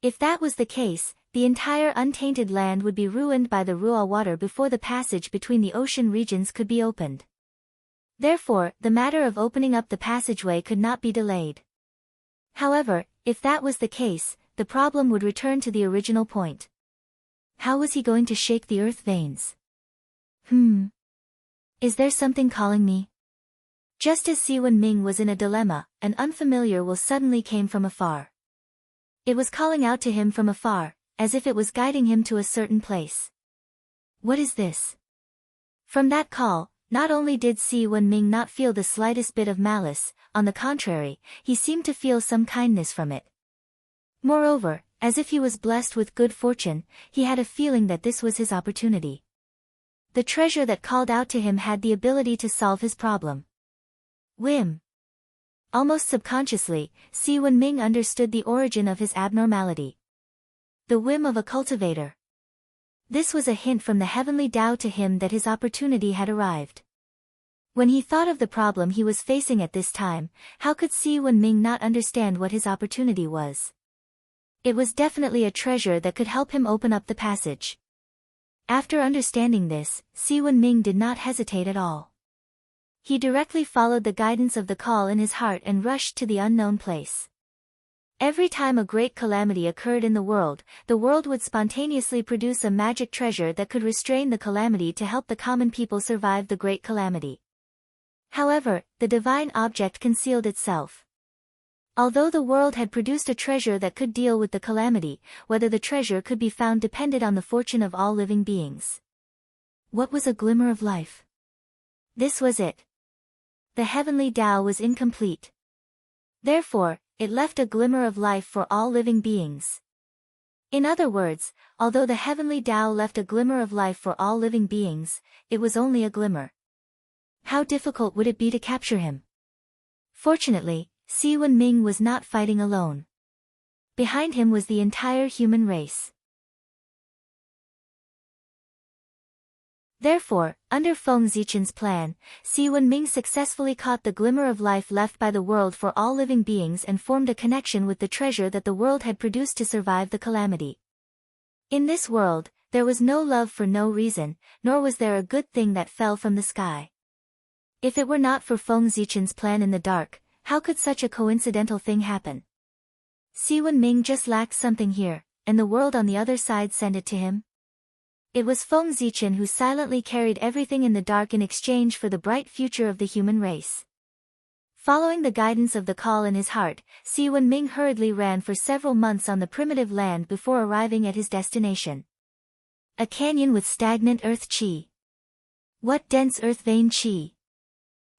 If that was the case, the entire untainted land would be ruined by the Rual water before the passage between the ocean regions could be opened. Therefore, the matter of opening up the passageway could not be delayed. However, if that was the case, the problem would return to the original point. How was he going to shake the earth veins? Is there something calling me? Just as Si Wenming was in a dilemma, an unfamiliar will suddenly came from afar. It was calling out to him from afar, as if it was guiding him to a certain place. What is this? From that call, not only did Si Wenming not feel the slightest bit of malice, on the contrary, he seemed to feel some kindness from it. Moreover, as if he was blessed with good fortune, he had a feeling that this was his opportunity. The treasure that called out to him had the ability to solve his problem. Whim. Almost subconsciously, Si Wenming understood the origin of his abnormality. The whim of a cultivator. This was a hint from the heavenly Tao to him that his opportunity had arrived. When he thought of the problem he was facing at this time, how could Si Wenming not understand what his opportunity was? It was definitely a treasure that could help him open up the passage. After understanding this, Si Wenming did not hesitate at all. He directly followed the guidance of the call in his heart and rushed to the unknown place. Every time a great calamity occurred in the world would spontaneously produce a magic treasure that could restrain the calamity to help the common people survive the great calamity. However, the divine object concealed itself. Although the world had produced a treasure that could deal with the calamity, whether the treasure could be found depended on the fortune of all living beings. What was a glimmer of life? This was it. The heavenly Tao was incomplete. Therefore, it left a glimmer of life for all living beings. In other words, although the heavenly Tao left a glimmer of life for all living beings, it was only a glimmer. How difficult would it be to capture him? Fortunately, Si Wenming was not fighting alone. Behind him was the entire human race. Therefore, under Feng Zichen's plan, Si Wenming successfully caught the glimmer of life left by the world for all living beings and formed a connection with the treasure that the world had produced to survive the calamity. In this world, there was no love for no reason, nor was there a good thing that fell from the sky. If it were not for Feng Zichen's plan in the dark, how could such a coincidental thing happen? Si Wenming just lacked something here, and the world on the other side sent it to him. It was Feng Zichen who silently carried everything in the dark in exchange for the bright future of the human race. Following the guidance of the call in his heart, Si Wenming hurriedly ran for several months on the primitive land before arriving at his destination. A canyon with stagnant earth qi. What dense earth vein qi!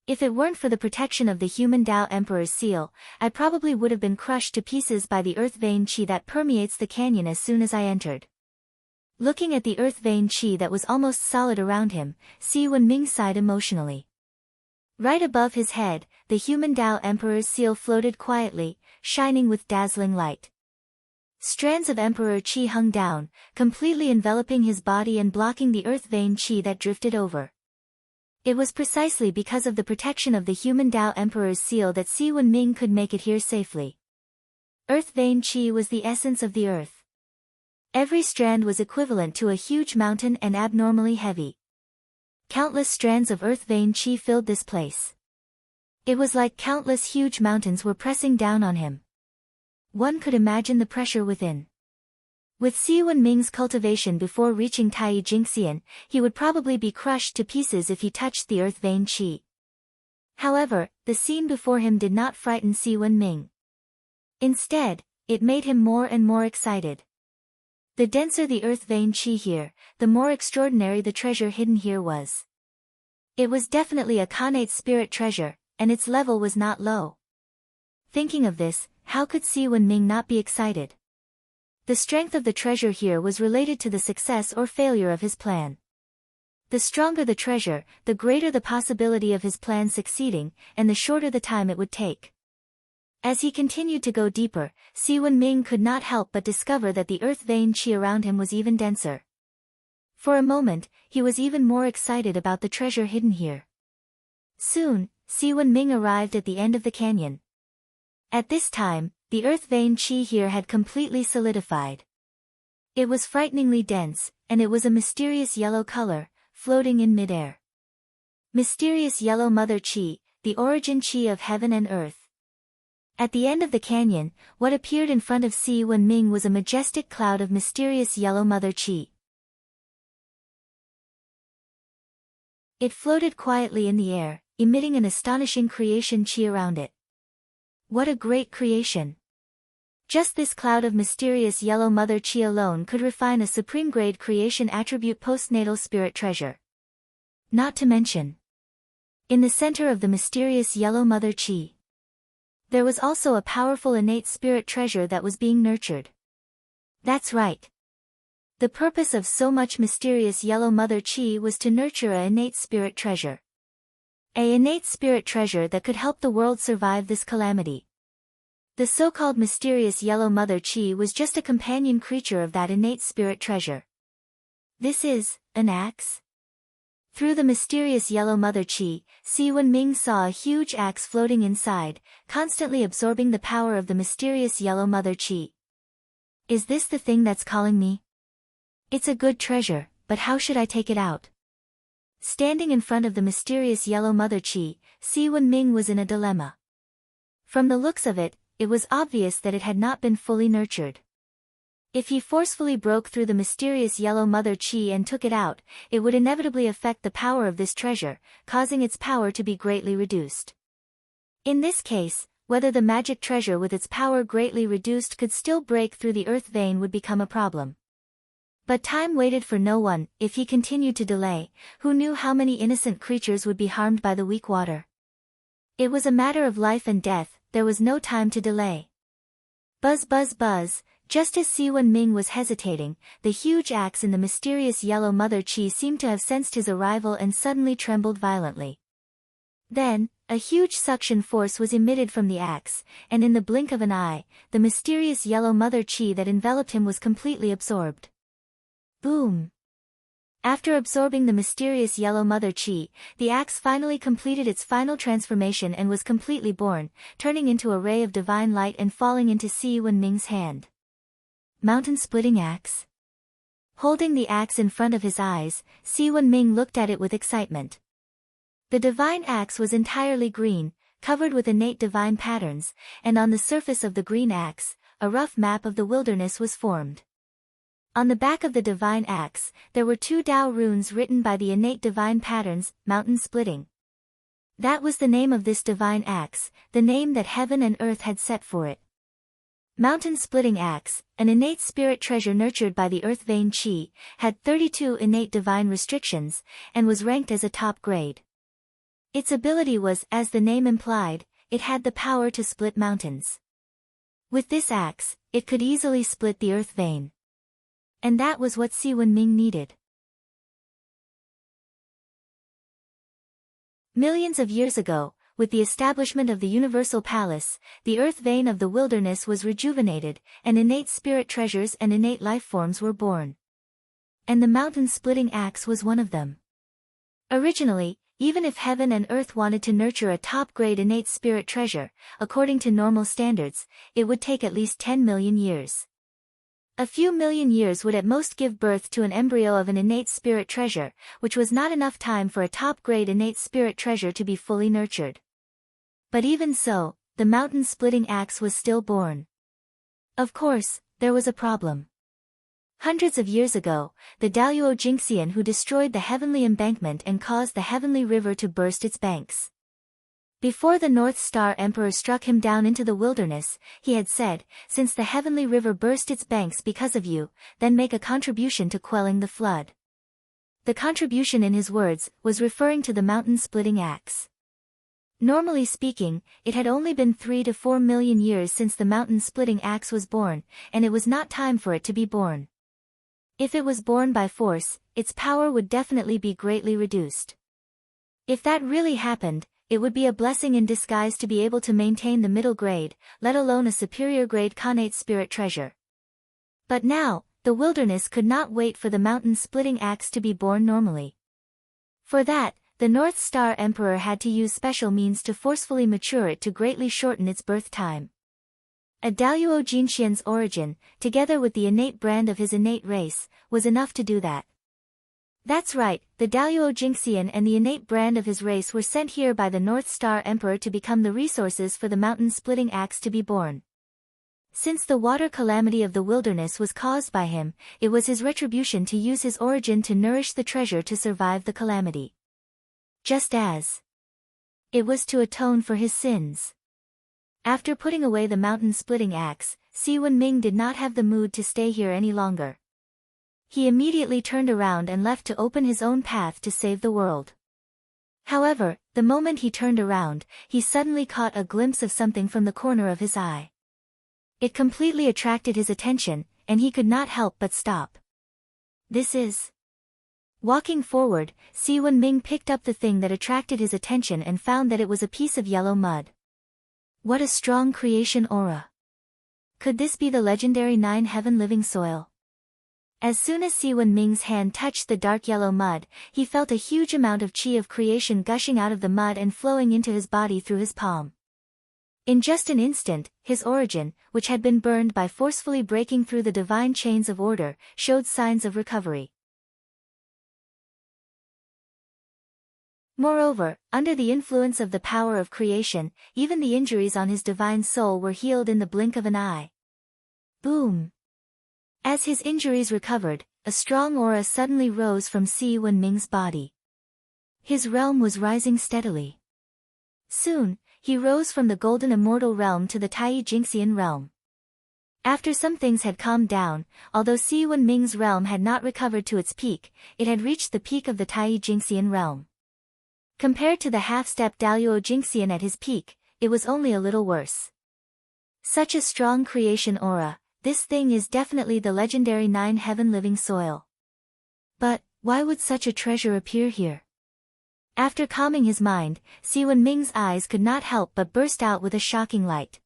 If it weren't for the protection of the human Tao Emperor's seal, I probably would have been crushed to pieces by the earth vein qi that permeates the canyon as soon as I entered. Looking at the earth vein qi that was almost solid around him, Si Wenming sighed emotionally. Right above his head, the human Tao Emperor's seal floated quietly, shining with dazzling light. Strands of Emperor qi hung down, completely enveloping his body and blocking the earth vein qi that drifted over. It was precisely because of the protection of the human Tao Emperor's seal that Si Wenming could make it here safely. Earth vein qi was the essence of the earth. Every strand was equivalent to a huge mountain and abnormally heavy. Countless strands of earth vein qi filled this place. It was like countless huge mountains were pressing down on him. One could imagine the pressure within. With Si Wenming's cultivation before reaching Tai Jingxian, he would probably be crushed to pieces if he touched the earth vein qi. However, the scene before him did not frighten Si Wenming. Instead, it made him more and more excited. The denser the earth vein qi here, the more extraordinary the treasure hidden here was. It was definitely a Khanate spirit treasure, and its level was not low. Thinking of this, how could Si Wenming not be excited? The strength of the treasure here was related to the success or failure of his plan. The stronger the treasure, the greater the possibility of his plan succeeding, and the shorter the time it would take. As he continued to go deeper, Si Wenming could not help but discover that the earth vein qi around him was even denser. For a moment, he was even more excited about the treasure hidden here. Soon, Si Wenming arrived at the end of the canyon. At this time, the earth vein qi here had completely solidified. It was frighteningly dense, and it was a mysterious yellow color, floating in midair. Mysterious yellow mother qi, the origin qi of heaven and earth. At the end of the canyon, what appeared in front of Si Wenming was a majestic cloud of mysterious yellow mother qi. It floated quietly in the air, emitting an astonishing creation qi around it. What a great creation! Just this cloud of mysterious yellow mother qi alone could refine a supreme-grade creation attribute postnatal spirit treasure. Not to mention, in the center of the mysterious yellow mother qi, there was also a powerful innate spirit treasure that was being nurtured. That's right. The purpose of so much mysterious yellow mother qi was to nurture a innate spirit treasure. A innate spirit treasure that could help the world survive this calamity. The so-called mysterious yellow mother qi was just a companion creature of that innate spirit treasure. This is an axe? Through the mysterious yellow mother qi, Si Wenming saw a huge axe floating inside, constantly absorbing the power of the mysterious yellow mother qi. Is this the thing that's calling me? It's a good treasure, but how should I take it out? Standing in front of the mysterious yellow mother qi, Si Wenming was in a dilemma. From the looks of it, it was obvious that it had not been fully nurtured. If he forcefully broke through the mysterious yellow mother qi and took it out, it would inevitably affect the power of this treasure, causing its power to be greatly reduced. In this case, whether the magic treasure with its power greatly reduced could still break through the earth vein would become a problem. But time waited for no one. If he continued to delay, who knew how many innocent creatures would be harmed by the weak water? It was a matter of life and death, there was no time to delay. Buzz buzz buzz. Just as Si Wenming was hesitating, the huge axe in the mysterious yellow mother qi seemed to have sensed his arrival and suddenly trembled violently. Then, a huge suction force was emitted from the axe, and in the blink of an eye, the mysterious yellow mother chi that enveloped him was completely absorbed. Boom! After absorbing the mysterious yellow mother chi, the axe finally completed its final transformation and was completely born, turning into a ray of divine light and falling into Si Wenming's hand. Mountain-splitting axe? Holding the axe in front of his eyes, Si Wenming looked at it with excitement. The divine axe was entirely green, covered with innate divine patterns, and on the surface of the green axe, a rough map of the wilderness was formed. On the back of the divine axe, there were 2 Dao runes written by the innate divine patterns, mountain splitting. That was the name of this divine axe, the name that heaven and earth had set for it. Mountain splitting axe, an innate spirit treasure nurtured by the earth vein chi, had 32 innate divine restrictions, and was ranked as a top grade. Its ability was, as the name implied, it had the power to split mountains. With this axe, it could easily split the earth vein. And that was what Si Wenming needed. Millions of years ago, with the establishment of the Universal Palace, the earth vein of the wilderness was rejuvenated, and innate spirit treasures and innate life forms were born. And the mountain-splitting axe was one of them. Originally, even if heaven and earth wanted to nurture a top-grade innate spirit treasure, according to normal standards, it would take at least 10 million years. A few million years would at most give birth to an embryo of an innate spirit treasure, which was not enough time for a top-grade innate spirit treasure to be fully nurtured. But even so, the mountain-splitting axe was still born. Of course, there was a problem. Hundreds of years ago, the Daluo Jingxian who destroyed the heavenly embankment and caused the heavenly river to burst its banks. Before the North Star Emperor struck him down into the wilderness, he had said, "Since the heavenly river burst its banks because of you, then make a contribution to quelling the flood." The contribution in his words was referring to the mountain-splitting axe. Normally speaking, it had only been 3 to 4 million years since the mountain-splitting axe was born, and it was not time for it to be born. If it was born by force, its power would definitely be greatly reduced. If that really happened, it would be a blessing in disguise to be able to maintain the middle grade, let alone a superior grade connate spirit treasure. But now, the wilderness could not wait for the mountain-splitting axe to be born normally. For that, the North Star Emperor had to use special means to forcefully mature it to greatly shorten its birth time. A Daluo Jinxian's origin, together with the innate brand of his innate race, was enough to do that. That's right, the Daluo Jingxian and the innate brand of his race were sent here by the North Star Emperor to become the resources for the mountain-splitting axe to be born. Since the water calamity of the wilderness was caused by him, it was his retribution to use his origin to nourish the treasure to survive the calamity. Just as it was to atone for his sins. After putting away the mountain-splitting axe, Si Wenming did not have the mood to stay here any longer. He immediately turned around and left to open his own path to save the world. However, the moment he turned around, he suddenly caught a glimpse of something from the corner of his eye. It completely attracted his attention, and he could not help but stop. This is... Walking forward, Si Wenming picked up the thing that attracted his attention and found that it was a piece of yellow mud. What a strong creation aura! Could this be the legendary 9 heaven living soil? As soon as Si Wenming's hand touched the dark yellow mud, he felt a huge amount of chi of creation gushing out of the mud and flowing into his body through his palm. In just an instant, his origin, which had been burned by forcefully breaking through the divine chains of order, showed signs of recovery. Moreover, under the influence of the power of creation, even the injuries on his divine soul were healed in the blink of an eye. Boom! As his injuries recovered, a strong aura suddenly rose from Si Wenming's body. His realm was rising steadily. Soon, he rose from the golden immortal realm to the Tai Jingxian realm. After some things had calmed down, although Si Wenming's realm had not recovered to its peak, it had reached the peak of the Tai Jingxian realm. Compared to the half-step Daluo Jingxian at his peak, it was only a little worse. Such a strong creation aura, this thing is definitely the legendary 9 heaven living soil. But, why would such a treasure appear here? After calming his mind, Si Wenming's eyes could not help but burst out with a shocking light.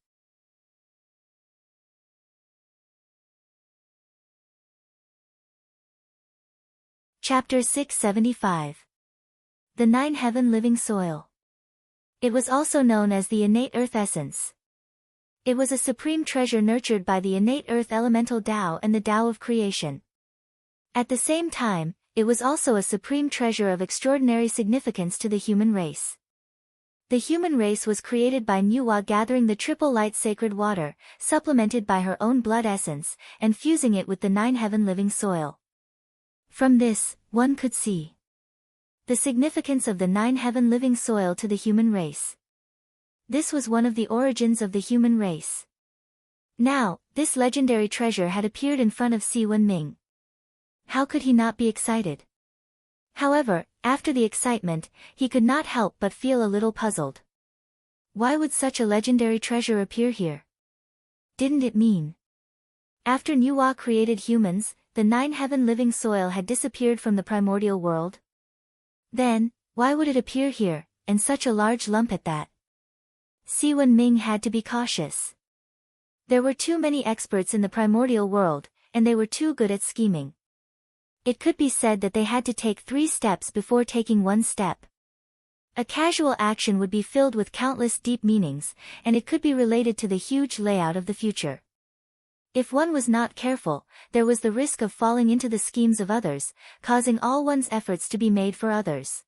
Chapter 675. The Nine-Heaven Living Soil. It was also known as the innate earth essence. It was a supreme treasure nurtured by the innate earth elemental Tao and the Tao of creation. At the same time, it was also a supreme treasure of extraordinary significance to the human race. The human race was created by Nuwa gathering the triple light sacred water, supplemented by her own blood essence, and fusing it with the nine-heaven living soil. From this, one could see the significance of the nine-heaven living soil to the human race. This was one of the origins of the human race. Now, this legendary treasure had appeared in front of Si Wenming. How could he not be excited? However, after the excitement, he could not help but feel a little puzzled. Why would such a legendary treasure appear here? Didn't it mean after Nuwa created humans, the nine-heaven living soil had disappeared from the primordial world? Then, why would it appear here, and such a large lump at that? Si Wenming had to be cautious. There were too many experts in the primordial world, and they were too good at scheming. It could be said that they had to take 3 steps before taking 1 step. A casual action would be filled with countless deep meanings, and it could be related to the huge layout of the future. If one was not careful, there was the risk of falling into the schemes of others, causing all one's efforts to be made for others.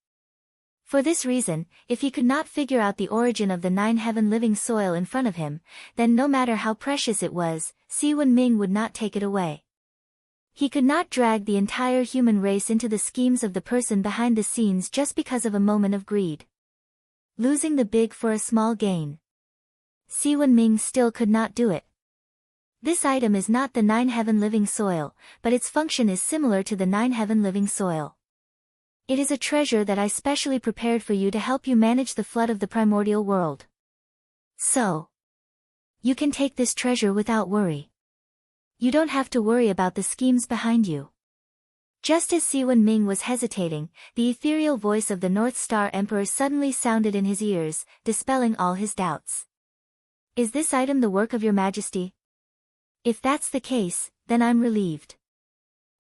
For this reason, if he could not figure out the origin of the nine-heaven living soil in front of him, then no matter how precious it was, Si Wenming would not take it away. He could not drag the entire human race into the schemes of the person behind the scenes just because of a moment of greed. Losing the big for a small gain. Si Wenming still could not do it. This item is not the nine-heaven living soil, but its function is similar to the nine-heaven living soil. It is a treasure that I specially prepared for you to help you manage the flood of the primordial world. So, you can take this treasure without worry. You don't have to worry about the schemes behind you. Just as Si Wenming was hesitating, the ethereal voice of the North Star Emperor suddenly sounded in his ears, dispelling all his doubts. Is this item the work of your majesty? If that's the case, then I'm relieved.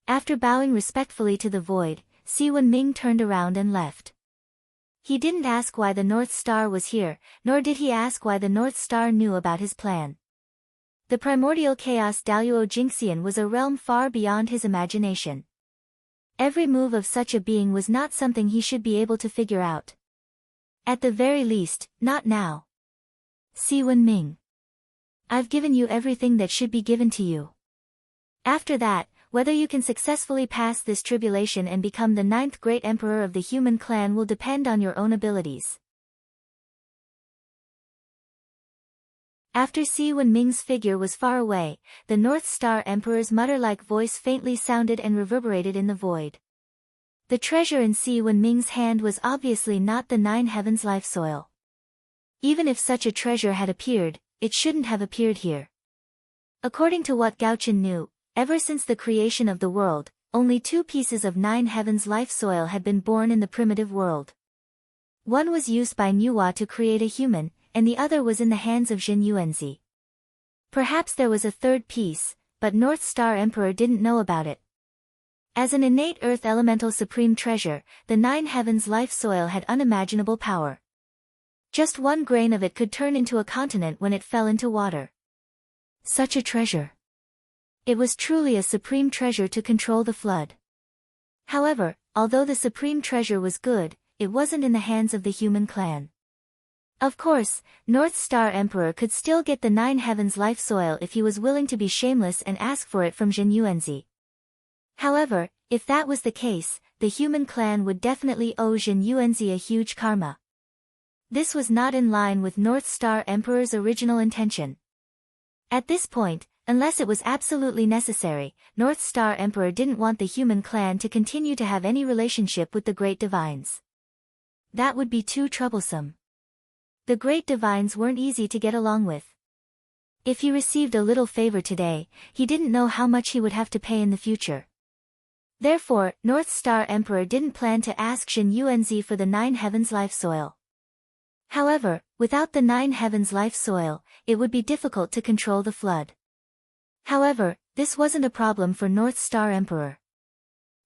After bowing respectfully to the void, Si Wenming turned around and left. He didn't ask why the North Star was here, nor did he ask why the North Star knew about his plan. The primordial chaos Daluo Jingxian was a realm far beyond his imagination. Every move of such a being was not something he should be able to figure out. At the very least, not now. Si Wenming. I've given you everything that should be given to you. After that, whether you can successfully pass this tribulation and become the 9th great emperor of the human clan will depend on your own abilities. After Si Wenming's figure was far away, the North Star Emperor's mutter-like voice faintly sounded and reverberated in the void. The treasure in Si Wenming's hand was obviously not the nine heavens life soil. Even if such a treasure had appeared, it shouldn't have appeared here. According to what Gaochen knew, ever since the creation of the world, only 2 pieces of nine heavens life soil had been born in the primitive world. One was used by Nuwa to create a human, and the other was in the hands of Jin Yuanzi. Perhaps there was a 3rd piece, but North Star Emperor didn't know about it. As an innate earth elemental supreme treasure, the nine heavens life soil had unimaginable power. Just 1 grain of it could turn into a continent when it fell into water. Such a treasure. It was truly a supreme treasure to control the flood. However, although the supreme treasure was good, it wasn't in the hands of the human clan. Of course, North Star Emperor could still get the nine heavens life soil if he was willing to be shameless and ask for it from Jin Yuanzi. However, if that was the case, the human clan would definitely owe Jin Yuanzi a huge karma. This was not in line with North Star Emperor's original intention. At this point, unless it was absolutely necessary, North Star Emperor didn't want the human clan to continue to have any relationship with the Great Divines. That would be too troublesome. The Great Divines weren't easy to get along with. If he received a little favor today, he didn't know how much he would have to pay in the future. Therefore, North Star Emperor didn't plan to ask Shen Yuanzi for the Nine Heavens life soil. However, without the Nine Heavens life soil, it would be difficult to control the flood. However, this wasn't a problem for North Star Emperor.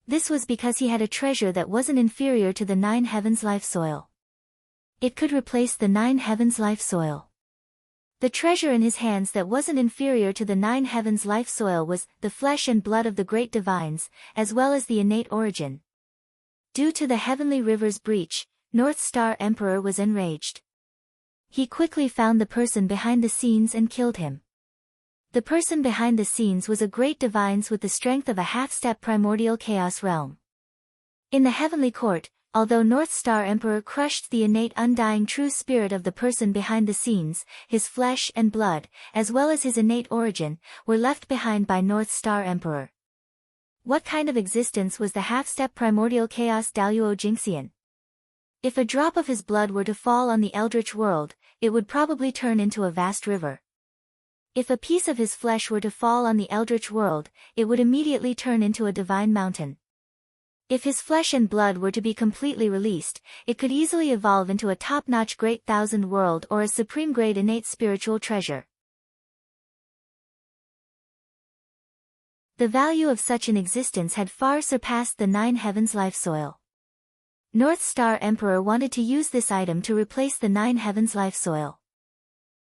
This was because he had a treasure that wasn't inferior to the Nine Heavens life soil. It could replace the Nine Heavens life soil. The treasure in his hands that wasn't inferior to the Nine Heavens life soil was the flesh and blood of the great divines, as well as the innate origin. Due to the heavenly river's breach, North Star Emperor was enraged. He quickly found the person behind the scenes and killed him. The person behind the scenes was a great divines with the strength of a half-step primordial chaos realm. In the heavenly court, although North Star Emperor crushed the innate undying true spirit of the person behind the scenes, his flesh and blood, as well as his innate origin, were left behind by North Star Emperor. What kind of existence was the half-step primordial chaos Daluo Jingxian? If a drop of his blood were to fall on the eldritch world, it would probably turn into a vast river. If a piece of his flesh were to fall on the eldritch world, it would immediately turn into a divine mountain. If his flesh and blood were to be completely released, it could easily evolve into a top-notch great thousand world or a supreme-grade innate spiritual treasure. The value of such an existence had far surpassed the Nine Heavens life soil. North Star Emperor wanted to use this item to replace the Nine Heavens life soil.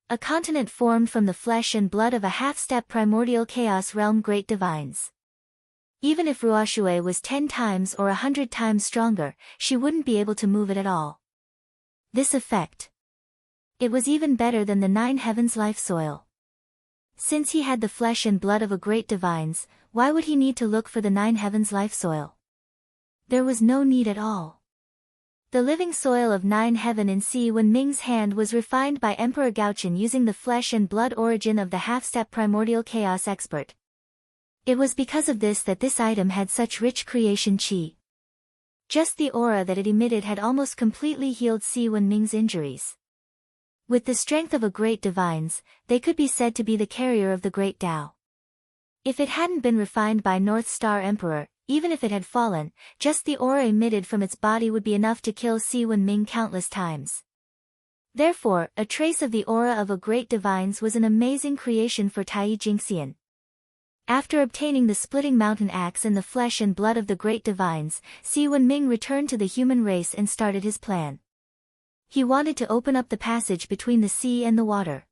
A continent formed from the flesh and blood of a half-step primordial chaos realm great divines. Even if Ruoxue was 10 times or 100 times stronger, she wouldn't be able to move it at all. This effect. It was even better than the Nine Heavens life soil. Since he had the flesh and blood of a great divines, why would he need to look for the Nine Heavens life soil? There was no need at all. The living soil of Nine Heaven in Si Wenming's hand was refined by Emperor Gaochen using the flesh and blood origin of the half-step primordial chaos expert. It was because of this that this item had such rich creation qi. Just the aura that it emitted had almost completely healed Si Wenming's injuries. With the strength of a great divines, they could be said to be the carrier of the great Tao. If it hadn't been refined by North Star Emperor, even if it had fallen, just the aura emitted from its body would be enough to kill Si Wenming countless times. Therefore, a trace of the aura of a great divines was an amazing creation for Tai Jingxian. After obtaining the splitting mountain axe and the flesh and blood of the great divines, Si Wenming returned to the human race and started his plan. He wanted to open up the passage between the sea and the water.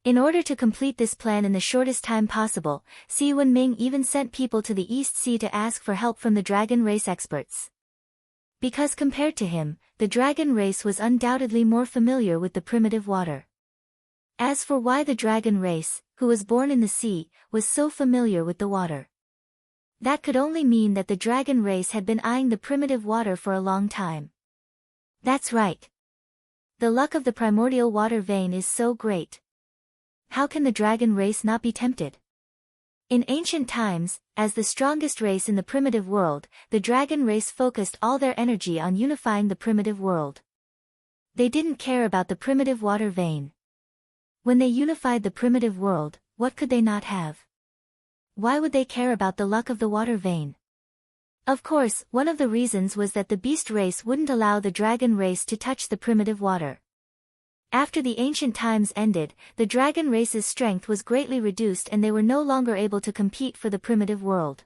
In order to complete this plan in the shortest time possible, Si Wenming even sent people to the East Sea to ask for help from the dragon race experts. Because compared to him, the dragon race was undoubtedly more familiar with the primitive water. As for why the dragon race, who was born in the sea, was so familiar with the water, that could only mean that the dragon race had been eyeing the primitive water for a long time. That's right. The luck of the primordial water vein is so great. How can the dragon race not be tempted? In ancient times, as the strongest race in the primitive world, the dragon race focused all their energy on unifying the primitive world. They didn't care about the primitive water vein. When they unified the primitive world, what could they not have? Why would they care about the luck of the water vein? Of course, one of the reasons was that the beast race wouldn't allow the dragon race to touch the primitive water. After the ancient times ended, the dragon race's strength was greatly reduced and they were no longer able to compete for the primitive world.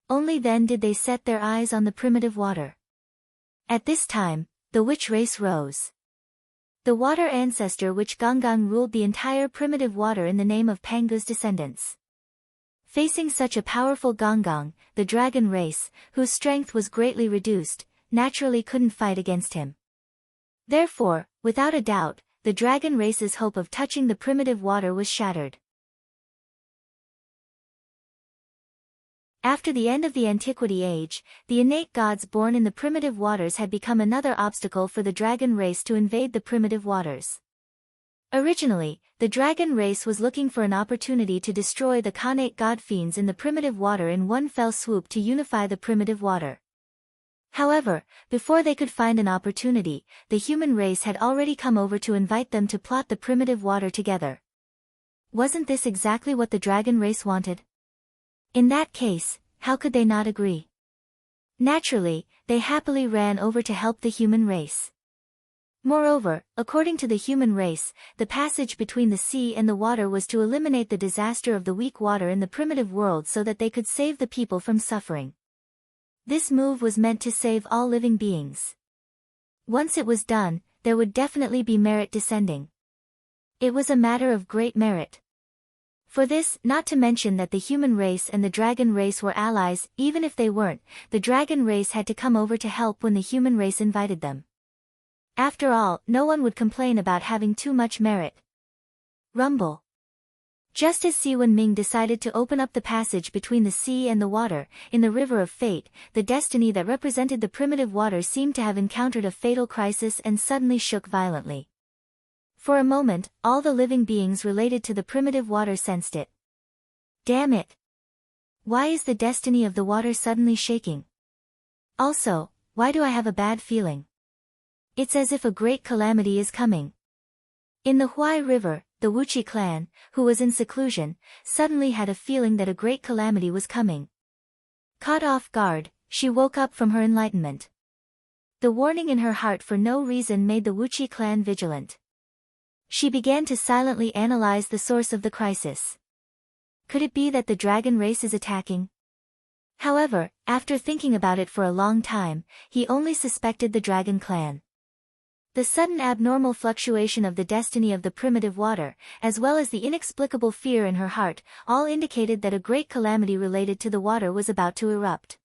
Only then did they set their eyes on the primitive water. At this time, the witch race rose. The water ancestor witch Gonggang ruled the entire primitive water in the name of Pangu's descendants. Facing such a powerful Gonggang, the dragon race, whose strength was greatly reduced, naturally couldn't fight against him. Therefore, without a doubt, the dragon race's hope of touching the primitive water was shattered. After the end of the Antiquity Age, the innate gods born in the primitive waters had become another obstacle for the dragon race to invade the primitive waters. Originally, the dragon race was looking for an opportunity to destroy the connate god fiends in the primitive water in one fell swoop to unify the primitive water. However, before they could find an opportunity, the human race had already come over to invite them to plot the primitive water together. Wasn't this exactly what the dragon race wanted? In that case, How could they not agree? Naturally, they happily ran over to help the human race. Moreover, according to the human race, the passage between the sea and the water was to eliminate the disaster of the weak water in the primitive world so that they could save the people from suffering. This move was meant to save all living beings. Once it was done, there would definitely be merit descending. It was a matter of great merit. For this, not to mention that the human race and the dragon race were allies, even if they weren't, the dragon race had to come over to help when the human race invited them. After all, no one would complain about having too much merit. Rumble. Just as Si Wenming decided to open up the passage between the sea and the water, in the River of Fate, the destiny that represented the primitive water seemed to have encountered a fatal crisis and suddenly shook violently. For a moment, all the living beings related to the primitive water sensed it. Damn it! Why is the destiny of the water suddenly shaking? Also, why do I have a bad feeling? It's as if a great calamity is coming. In the Huai River, the Wuchi clan, who was in seclusion, suddenly had a feeling that a great calamity was coming. Caught off guard, she woke up from her enlightenment. The warning in her heart for no reason made the Wuchi clan vigilant. She began to silently analyze the source of the crisis. Could it be that the dragon race is attacking? However, after thinking about it for a long time, he only suspected the dragon clan. The sudden abnormal fluctuation of the destiny of the primitive water, as well as the inexplicable fear in her heart, all indicated that a great calamity related to the water was about to erupt.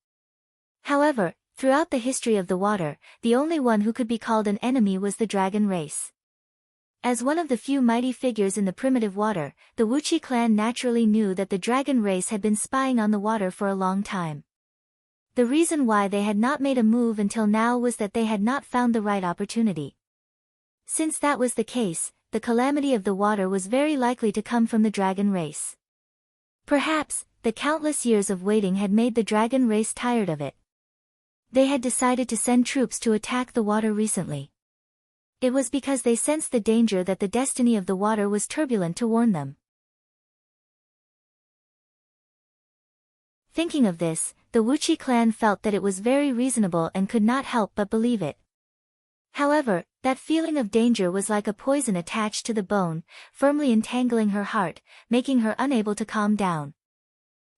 However, throughout the history of the water, the only one who could be called an enemy was the dragon race. As one of the few mighty figures in the primitive water, the Wuchi clan naturally knew that the dragon race had been spying on the water for a long time. The reason why they had not made a move until now was that they had not found the right opportunity. Since that was the case, the calamity of the water was very likely to come from the dragon race. Perhaps, the countless years of waiting had made the dragon race tired of it. They had decided to send troops to attack the water recently. It was because they sensed the danger that the destiny of the water was turbulent to warn them. Thinking of this, the Wuchi clan felt that it was very reasonable and could not help but believe it. However, that feeling of danger was like a poison attached to the bone, firmly entangling her heart, making her unable to calm down.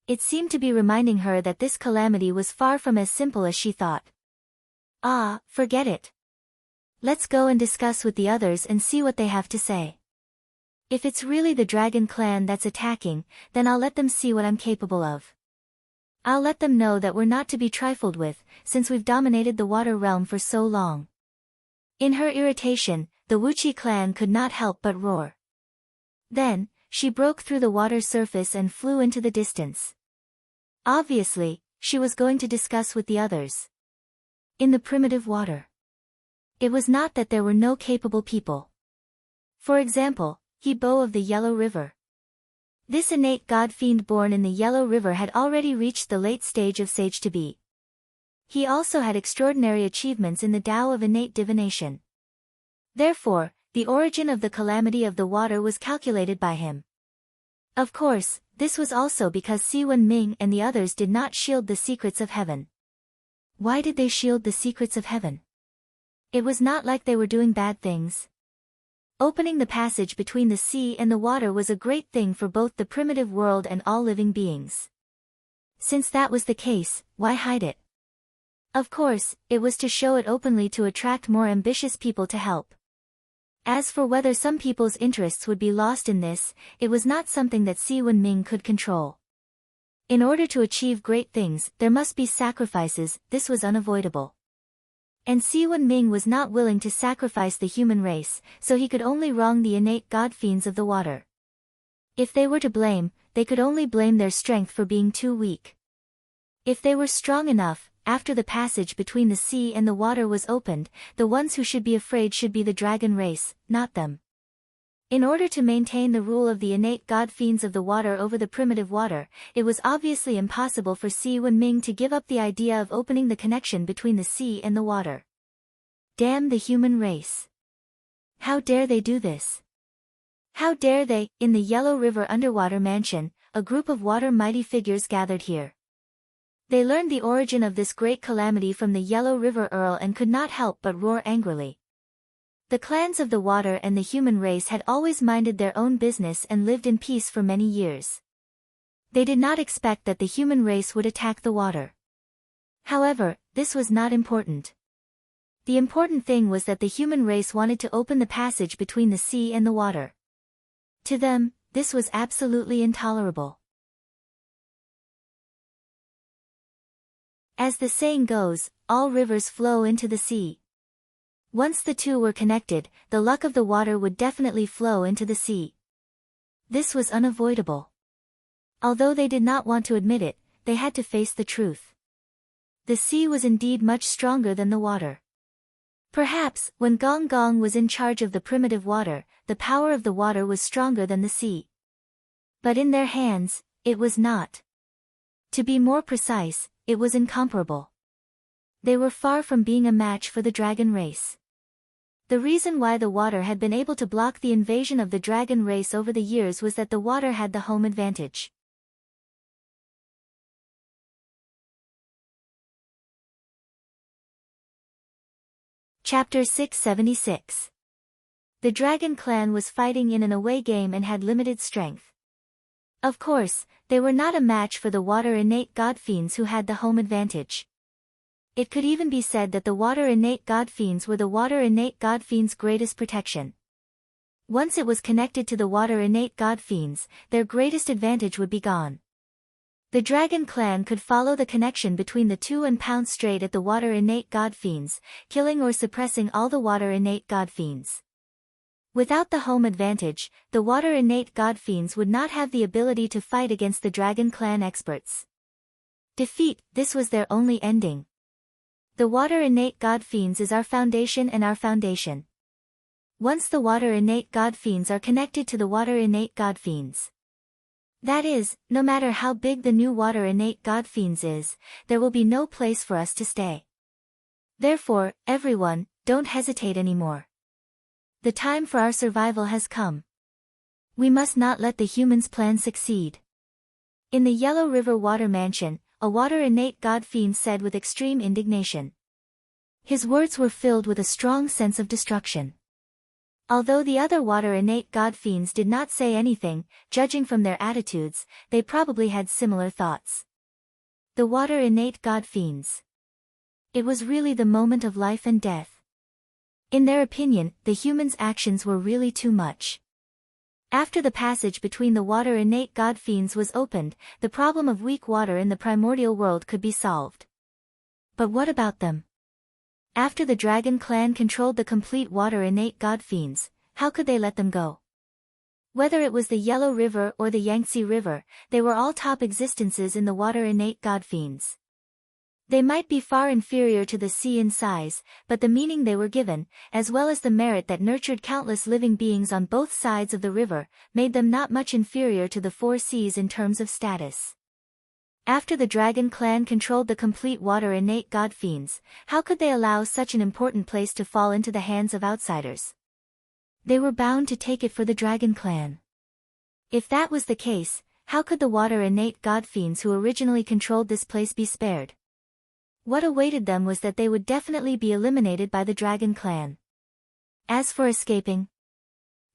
It seemed to be reminding her that this calamity was far from as simple as she thought. Ah, forget it. Let's go and discuss with the others and see what they have to say. If it's really the dragon clan that's attacking, then I'll let them see what I'm capable of. I'll let them know that we're not to be trifled with, since we've dominated the water realm for so long. In her irritation, the Wuchi clan could not help but roar. Then, she broke through the water's surface and flew into the distance. Obviously, she was going to discuss with the others. In the primitive water. It was not that there were no capable people. For example, He-Bo of the Yellow River. This innate god-fiend born in the Yellow River had already reached the late stage of sage to be. He also had extraordinary achievements in the Tao of innate divination. Therefore, the origin of the calamity of the water was calculated by him. Of course, this was also because Si Wenming and the others did not shield the secrets of heaven. Why did they shield the secrets of heaven? It was not like they were doing bad things. Opening the passage between the sea and the water was a great thing for both the primitive world and all living beings. Since that was the case, why hide it? Of course, it was to show it openly to attract more ambitious people to help. As for whether some people's interests would be lost in this, it was not something that Si Wenming could control. In order to achieve great things, there must be sacrifices, this was unavoidable. And Si Wenming was not willing to sacrifice the human race, so he could only wrong the innate god-fiends of the water. If they were to blame, they could only blame their strength for being too weak. If they were strong enough, after the passage between the sea and the water was opened, the ones who should be afraid should be the dragon race, not them. In order to maintain the rule of the innate god-fiends of the water over the primitive water, it was obviously impossible for Si Wenming to give up the idea of opening the connection between the sea and the water. Damn the human race. How dare they do this? How dare they? In the Yellow River underwater mansion, a group of water mighty figures gathered here. They learned the origin of this great calamity from the Yellow River Earl and could not help but roar angrily. The clans of the water and the human race had always minded their own business and lived in peace for many years. They did not expect that the human race would attack the water. However, this was not important. The important thing was that the human race wanted to open the passage between the sea and the water. To them, this was absolutely intolerable. As the saying goes, all rivers flow into the sea. Once the two were connected, the luck of the water would definitely flow into the sea. This was unavoidable. Although they did not want to admit it, they had to face the truth. The sea was indeed much stronger than the water. Perhaps, when Gong Gong was in charge of the primitive water, the power of the water was stronger than the sea. But in their hands, it was not. To be more precise, it was incomparable. They were far from being a match for the dragon race. The reason why the water had been able to block the invasion of the dragon race over the years was that the water had the home advantage. Chapter 676. The dragon clan was fighting in an away game and had limited strength. Of course, they were not a match for the water innate god fiends who had the home advantage. It could even be said that the water innate god fiends were the water innate god fiends' greatest protection. Once it was connected to the water innate god fiends, their greatest advantage would be gone. The dragon clan could follow the connection between the two and pounce straight at the water innate god fiends, killing or suppressing all the water innate god fiends. Without the home advantage, the water innate god fiends would not have the ability to fight against the dragon clan experts. Defeat, this was their only ending. The water innate god fiends is our foundation and our foundation. Once the water innate god fiends are connected to the water innate god fiends. That is, no matter how big the new water innate god fiends is, there will be no place for us to stay. Therefore, everyone, don't hesitate anymore. The time for our survival has come. We must not let the humans' plan succeed. In the Yellow River Water Mansion, a water innate god fiend said with extreme indignation. His words were filled with a strong sense of destruction. Although the other water innate god fiends did not say anything, judging from their attitudes, they probably had similar thoughts. The water innate god fiends. It was really the moment of life and death. In their opinion, the humans' actions were really too much. After the passage between the water innate god fiends was opened, the problem of weak water in the primordial world could be solved. But what about them? After the dragon clan controlled the complete water innate god fiends, how could they let them go? Whether it was the Yellow River or the Yangtze River, they were all top existences in the water innate god fiends. They might be far inferior to the sea in size, but the meaning they were given, as well as the merit that nurtured countless living beings on both sides of the river, made them not much inferior to the four seas in terms of status. After the dragon clan controlled the complete water innate god fiends, how could they allow such an important place to fall into the hands of outsiders? They were bound to take it for the dragon clan. If that was the case, how could the water innate god fiends who originally controlled this place be spared? What awaited them was that they would definitely be eliminated by the dragon clan. As for escaping,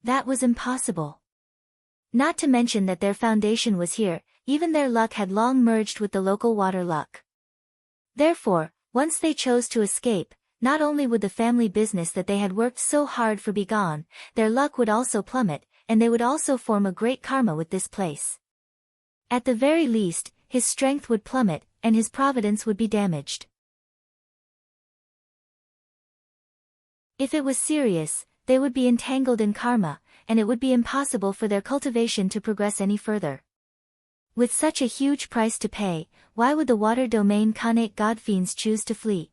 that was impossible. Not to mention that their foundation was here, even their luck had long merged with the local water luck. Therefore, once they chose to escape, not only would the family business that they had worked so hard for be gone, their luck would also plummet, and they would also form a great karma with this place. At the very least, his strength would plummet, and his providence would be damaged. If it was serious, they would be entangled in karma, and it would be impossible for their cultivation to progress any further. With such a huge price to pay, why would the water domain Khanate god fiends choose to flee?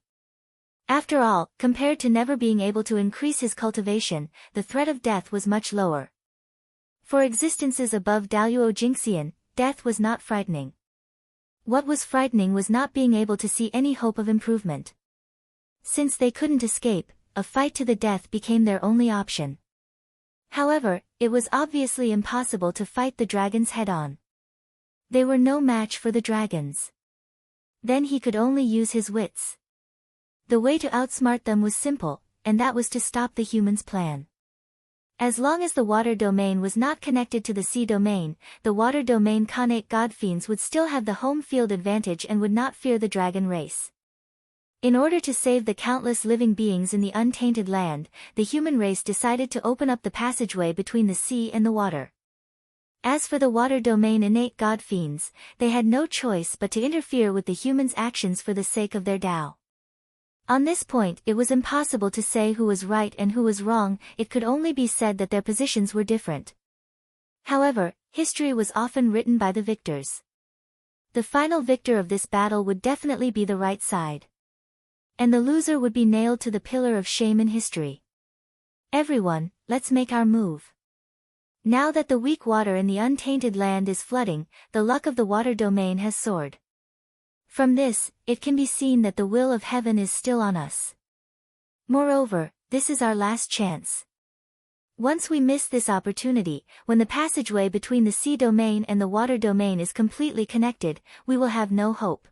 After all, compared to never being able to increase his cultivation, the threat of death was much lower. For existences above Daluo Jinxian, death was not frightening. What was frightening was not being able to see any hope of improvement. Since they couldn't escape, a fight to the death became their only option. However, it was obviously impossible to fight the dragons head-on. They were no match for the dragons. Then he could only use his wits. The way to outsmart them was simple, and that was to stop the humans' plan. As long as the water domain was not connected to the sea domain, the water domain Khanate godfiends would still have the home field advantage and would not fear the dragon race. In order to save the countless living beings in the untainted land, the human race decided to open up the passageway between the sea and the water. As for the water domain innate godfiends, they had no choice but to interfere with the humans' actions for the sake of their Tao. On this point it was impossible to say who was right and who was wrong, it could only be said that their positions were different. However, history was often written by the victors. The final victor of this battle would definitely be the right side. And the loser would be nailed to the pillar of shame in history. Everyone, let's make our move. Now that the weak water in the untainted land is flooding, the luck of the water domain has soared. From this, it can be seen that the will of heaven is still on us. Moreover, this is our last chance. Once we miss this opportunity, when the passageway between the sea domain and the water domain is completely connected, we will have no hope.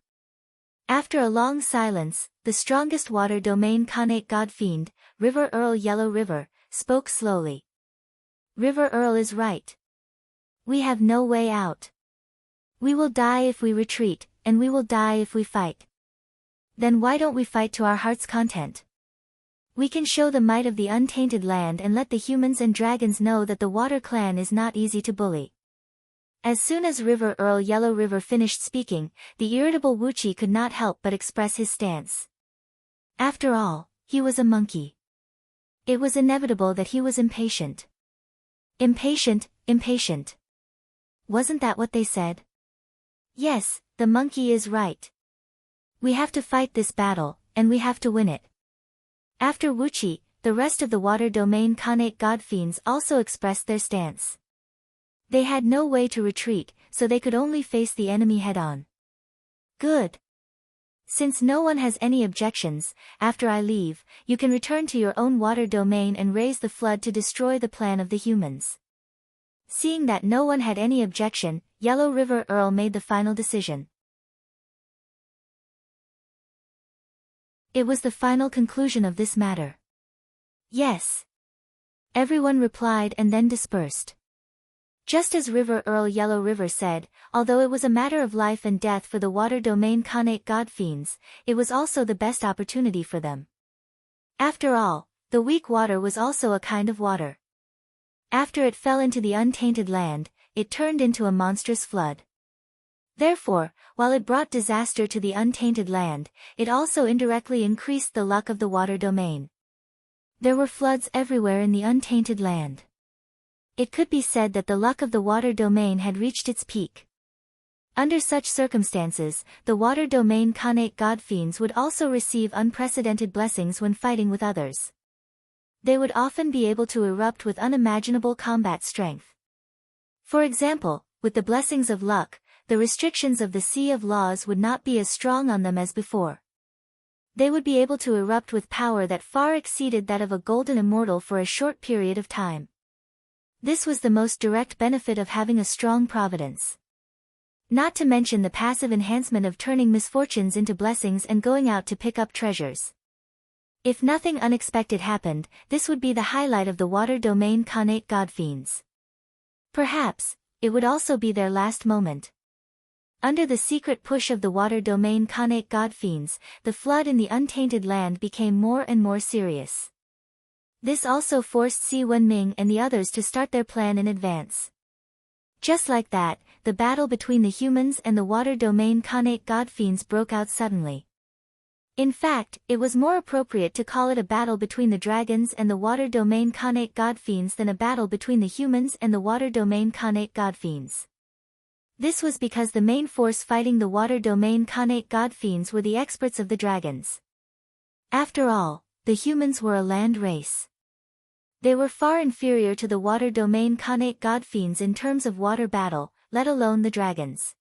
After a long silence, the strongest water domain Khanate godfiend, River Earl Yellow River, spoke slowly. River Earl is right. We have no way out. We will die if we retreat, and we will die if we fight. Then why don't we fight to our heart's content? We can show the might of the untainted land and let the humans and dragons know that the water clan is not easy to bully. As soon as River Earl Yellow River finished speaking, the irritable Wuchi could not help but express his stance. After all, he was a monkey. It was inevitable that he was impatient. Impatient, impatient. Wasn't that what they said? Yes, the monkey is right. We have to fight this battle, and we have to win it. After Wuchi, the rest of the water domain Khanate godfiends also expressed their stance. They had no way to retreat, so they could only face the enemy head-on. Good. Since no one has any objections, after I leave, you can return to your own water domain and raise the flood to destroy the plan of the humans. Seeing that no one had any objection, Yellow River Earl made the final decision. It was the final conclusion of this matter. Yes. Everyone replied and then dispersed. Just as River Earl Yellow River said, although it was a matter of life and death for the water domain Khanate godfiends, it was also the best opportunity for them. After all, the weak water was also a kind of water. After it fell into the untainted land, it turned into a monstrous flood. Therefore, while it brought disaster to the untainted land, it also indirectly increased the luck of the water domain. There were floods everywhere in the untainted land. It could be said that the luck of the water domain had reached its peak. Under such circumstances, the water domain Khanate godfiends would also receive unprecedented blessings when fighting with others. They would often be able to erupt with unimaginable combat strength. For example, with the blessings of luck, the restrictions of the Sea of Laws would not be as strong on them as before. They would be able to erupt with power that far exceeded that of a golden immortal for a short period of time. This was the most direct benefit of having a strong providence. Not to mention the passive enhancement of turning misfortunes into blessings and going out to pick up treasures. If nothing unexpected happened, this would be the highlight of the water domain Khanate godfiends. Perhaps, it would also be their last moment. Under the secret push of the water domain Khanate godfiends, the flood in the untainted land became more and more serious. This also forced Si Wenming and the others to start their plan in advance. Just like that, the battle between the humans and the water domain Khanate godfiends broke out suddenly. In fact, it was more appropriate to call it a battle between the dragons and the water domain Khanate godfiends than a battle between the humans and the water domain Khanate godfiends. This was because the main force fighting the water domain Khanate godfiends were the experts of the dragons. After all, the humans were a land race. They were far inferior to the water domain Khanate godfiends in terms of water battle, let alone the dragons.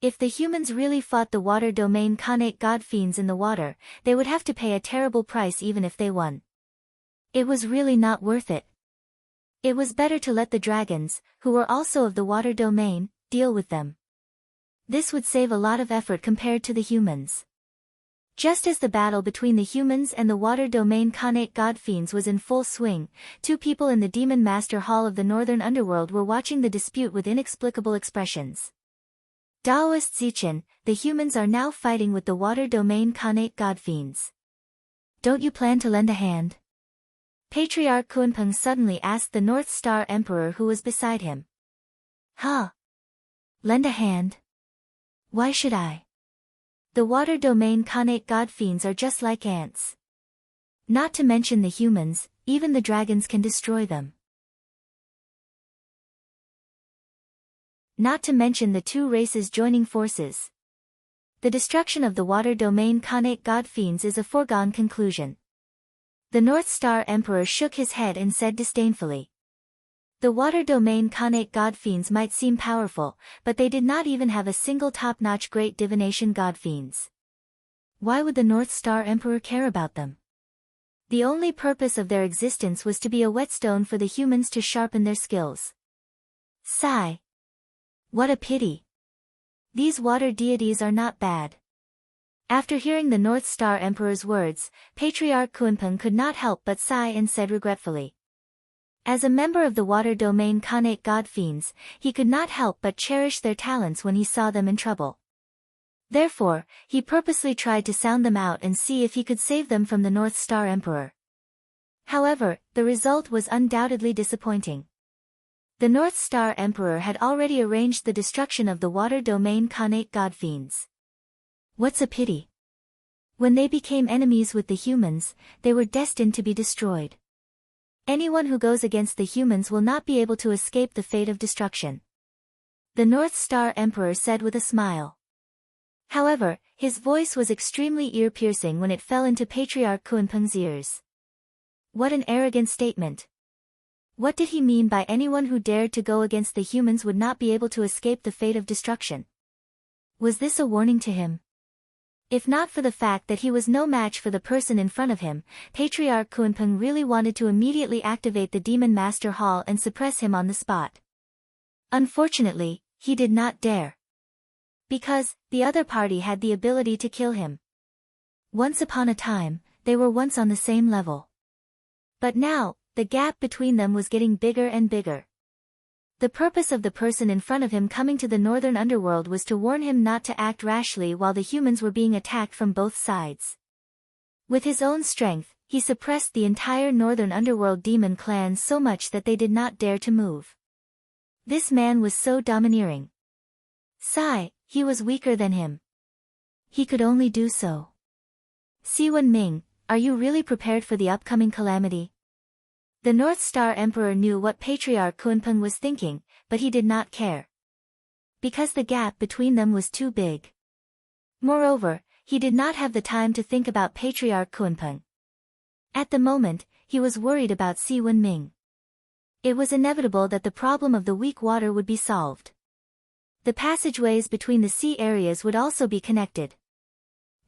If the humans really fought the water domain Khanate godfiends in the water, they would have to pay a terrible price even if they won. It was really not worth it. It was better to let the dragons, who were also of the water domain, deal with them. This would save a lot of effort compared to the humans. Just as the battle between the humans and the water domain Khanate god fiends was in full swing, two people in the Demon Master Hall of the Northern Underworld were watching the dispute with inexplicable expressions. Daoist Zichen, the humans are now fighting with the water domain Khanate god fiends. Don't you plan to lend a hand? Patriarch Kunpeng suddenly asked the North Star Emperor who was beside him. Huh? Lend a hand? Why should I? The water domain Khanate god fiends are just like ants. Not to mention the humans, even the dragons can destroy them. Not to mention the two races joining forces. The destruction of the water domain Khanate god fiends is a foregone conclusion. The North Star Emperor shook his head and said disdainfully. The water domain Khanate god fiends might seem powerful, but they did not even have a single top-notch great divination god fiends. Why would the North Star Emperor care about them? The only purpose of their existence was to be a whetstone for the humans to sharpen their skills. Sigh. What a pity. These water deities are not bad. After hearing the North Star Emperor's words, Patriarch Kunpeng could not help but sigh and said regretfully. As a member of the water domain Khanate god fiends, he could not help but cherish their talents when he saw them in trouble. Therefore, he purposely tried to sound them out and see if he could save them from the North Star Emperor. However, the result was undoubtedly disappointing. The North Star Emperor had already arranged the destruction of the water domain Khanate god fiends. What's a pity? When they became enemies with the humans, they were destined to be destroyed. Anyone who goes against the humans will not be able to escape the fate of destruction. The North Star Emperor said with a smile. However, his voice was extremely ear-piercing when it fell into Patriarch Kunpeng's ears. What an arrogant statement. What did he mean by anyone who dared to go against the humans would not be able to escape the fate of destruction? Was this a warning to him? If not for the fact that he was no match for the person in front of him, Patriarch Kunpeng really wanted to immediately activate the Demon Master Hall and suppress him on the spot. Unfortunately, he did not dare. Because, the other party had the ability to kill him. Once upon a time, they were once on the same level. But now, the gap between them was getting bigger and bigger. The purpose of the person in front of him coming to the Northern Underworld was to warn him not to act rashly while the humans were being attacked from both sides. With his own strength, he suppressed the entire Northern Underworld demon clan so much that they did not dare to move. This man was so domineering. Sigh, he was weaker than him. He could only do so. Siwen Ming, are you really prepared for the upcoming calamity? The North Star Emperor knew what Patriarch Kunpeng was thinking, but he did not care. Because the gap between them was too big. Moreover, he did not have the time to think about Patriarch Kunpeng. At the moment, he was worried about Siwen Ming. It was inevitable that the problem of the weak water would be solved. The passageways between the sea areas would also be connected.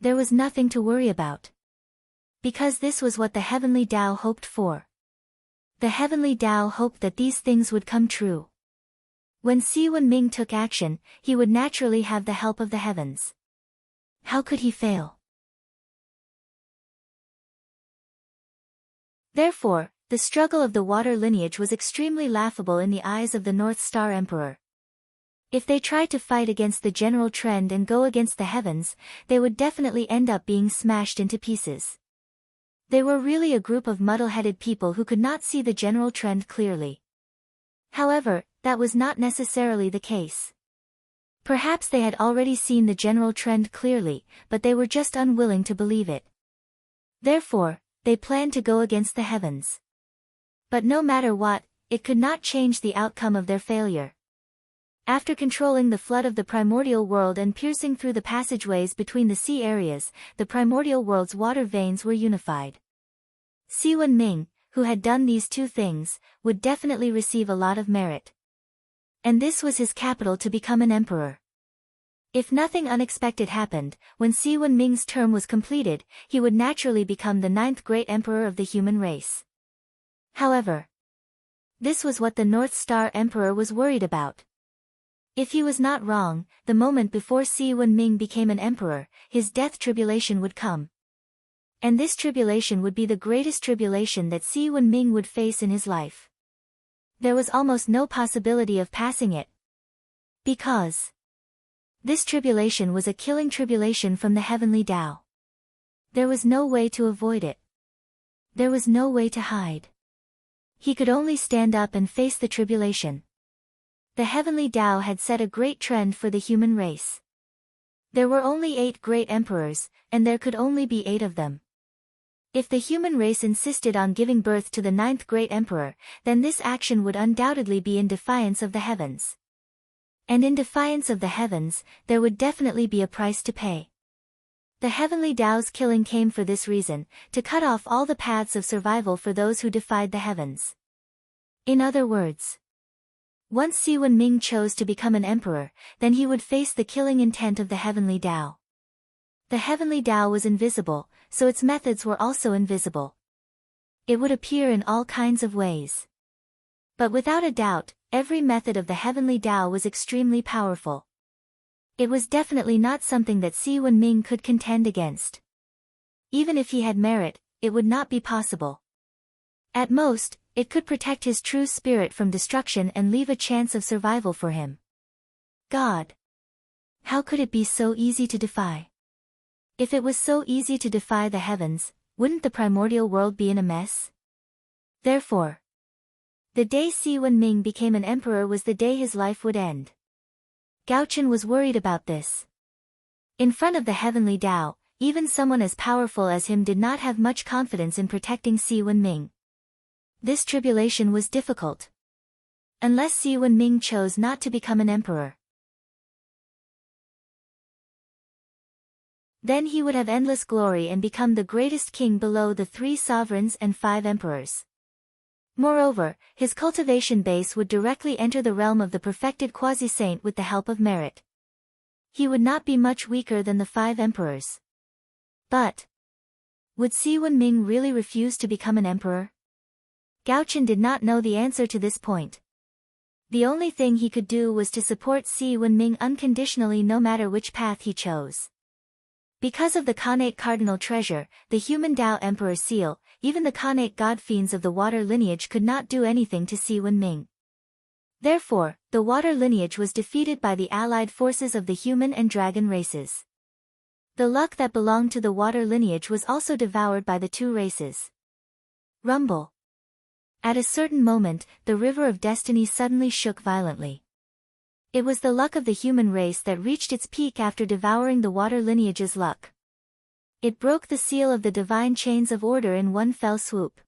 There was nothing to worry about. Because this was what the Heavenly Tao hoped for. The Heavenly Tao hoped that these things would come true. When Siwen Ming took action, he would naturally have the help of the heavens. How could he fail? Therefore, the struggle of the water lineage was extremely laughable in the eyes of the North Star Emperor. If they tried to fight against the general trend and go against the heavens, they would definitely end up being smashed into pieces. They were really a group of muddle-headed people who could not see the general trend clearly. However, that was not necessarily the case. Perhaps they had already seen the general trend clearly, but they were just unwilling to believe it. Therefore, they planned to go against the heavens. But no matter what, it could not change the outcome of their failure. After controlling the flood of the primordial world and piercing through the passageways between the sea areas, the primordial world's water veins were unified. Siwen Ming, who had done these two things, would definitely receive a lot of merit. And this was his capital to become an emperor. If nothing unexpected happened, when Siwen Ming's term was completed, he would naturally become the 9th great emperor of the human race. However, this was what the North Star Emperor was worried about. If he was not wrong, the moment before Si Wenming became an emperor, his death tribulation would come. And this tribulation would be the greatest tribulation that Si Wenming would face in his life. There was almost no possibility of passing it. Because this tribulation was a killing tribulation from the heavenly Tao. There was no way to avoid it. There was no way to hide. He could only stand up and face the tribulation. The heavenly Tao had set a great trend for the human race. There were only 8 great emperors, and there could only be 8 of them. If the human race insisted on giving birth to the 9th great emperor, then this action would undoubtedly be in defiance of the heavens. And in defiance of the heavens, there would definitely be a price to pay. The heavenly Tao's killing came for this reason, to cut off all the paths of survival for those who defied the heavens. In other words, once Si Wenming chose to become an emperor, then he would face the killing intent of the heavenly Tao. The heavenly Tao was invisible, so its methods were also invisible. It would appear in all kinds of ways. But without a doubt, every method of the heavenly Tao was extremely powerful. It was definitely not something that Si Wenming could contend against. Even if he had merit, it would not be possible. At most, it could protect his true spirit from destruction and leave a chance of survival for him. God! How could it be so easy to defy? If it was so easy to defy the heavens, wouldn't the primordial world be in a mess? Therefore, the day Si Wenming became an emperor was the day his life would end. Gao Chen was worried about this. In front of the heavenly Tao, even someone as powerful as him did not have much confidence in protecting Si Wenming. This tribulation was difficult. Unless Si Wenming chose not to become an emperor. Then he would have endless glory and become the greatest king below the 3 sovereigns and 5 emperors. Moreover, his cultivation base would directly enter the realm of the perfected quasi-saint with the help of merit. He would not be much weaker than the 5 emperors. But would Si Wenming really refuse to become an emperor? Gao Chen did not know the answer to this point. The only thing he could do was to support Si Wenming unconditionally no matter which path he chose. Because of the Khanate cardinal treasure, the human Tao emperor seal, even the Khanate god-fiends of the water lineage could not do anything to Si Wenming. Therefore, the water lineage was defeated by the allied forces of the human and dragon races. The luck that belonged to the water lineage was also devoured by the 2 races. Rumble. At a certain moment, the river of destiny suddenly shook violently. It was the luck of the human race that reached its peak after devouring the water lineage's luck. It broke the seal of the divine chains of order in one fell swoop.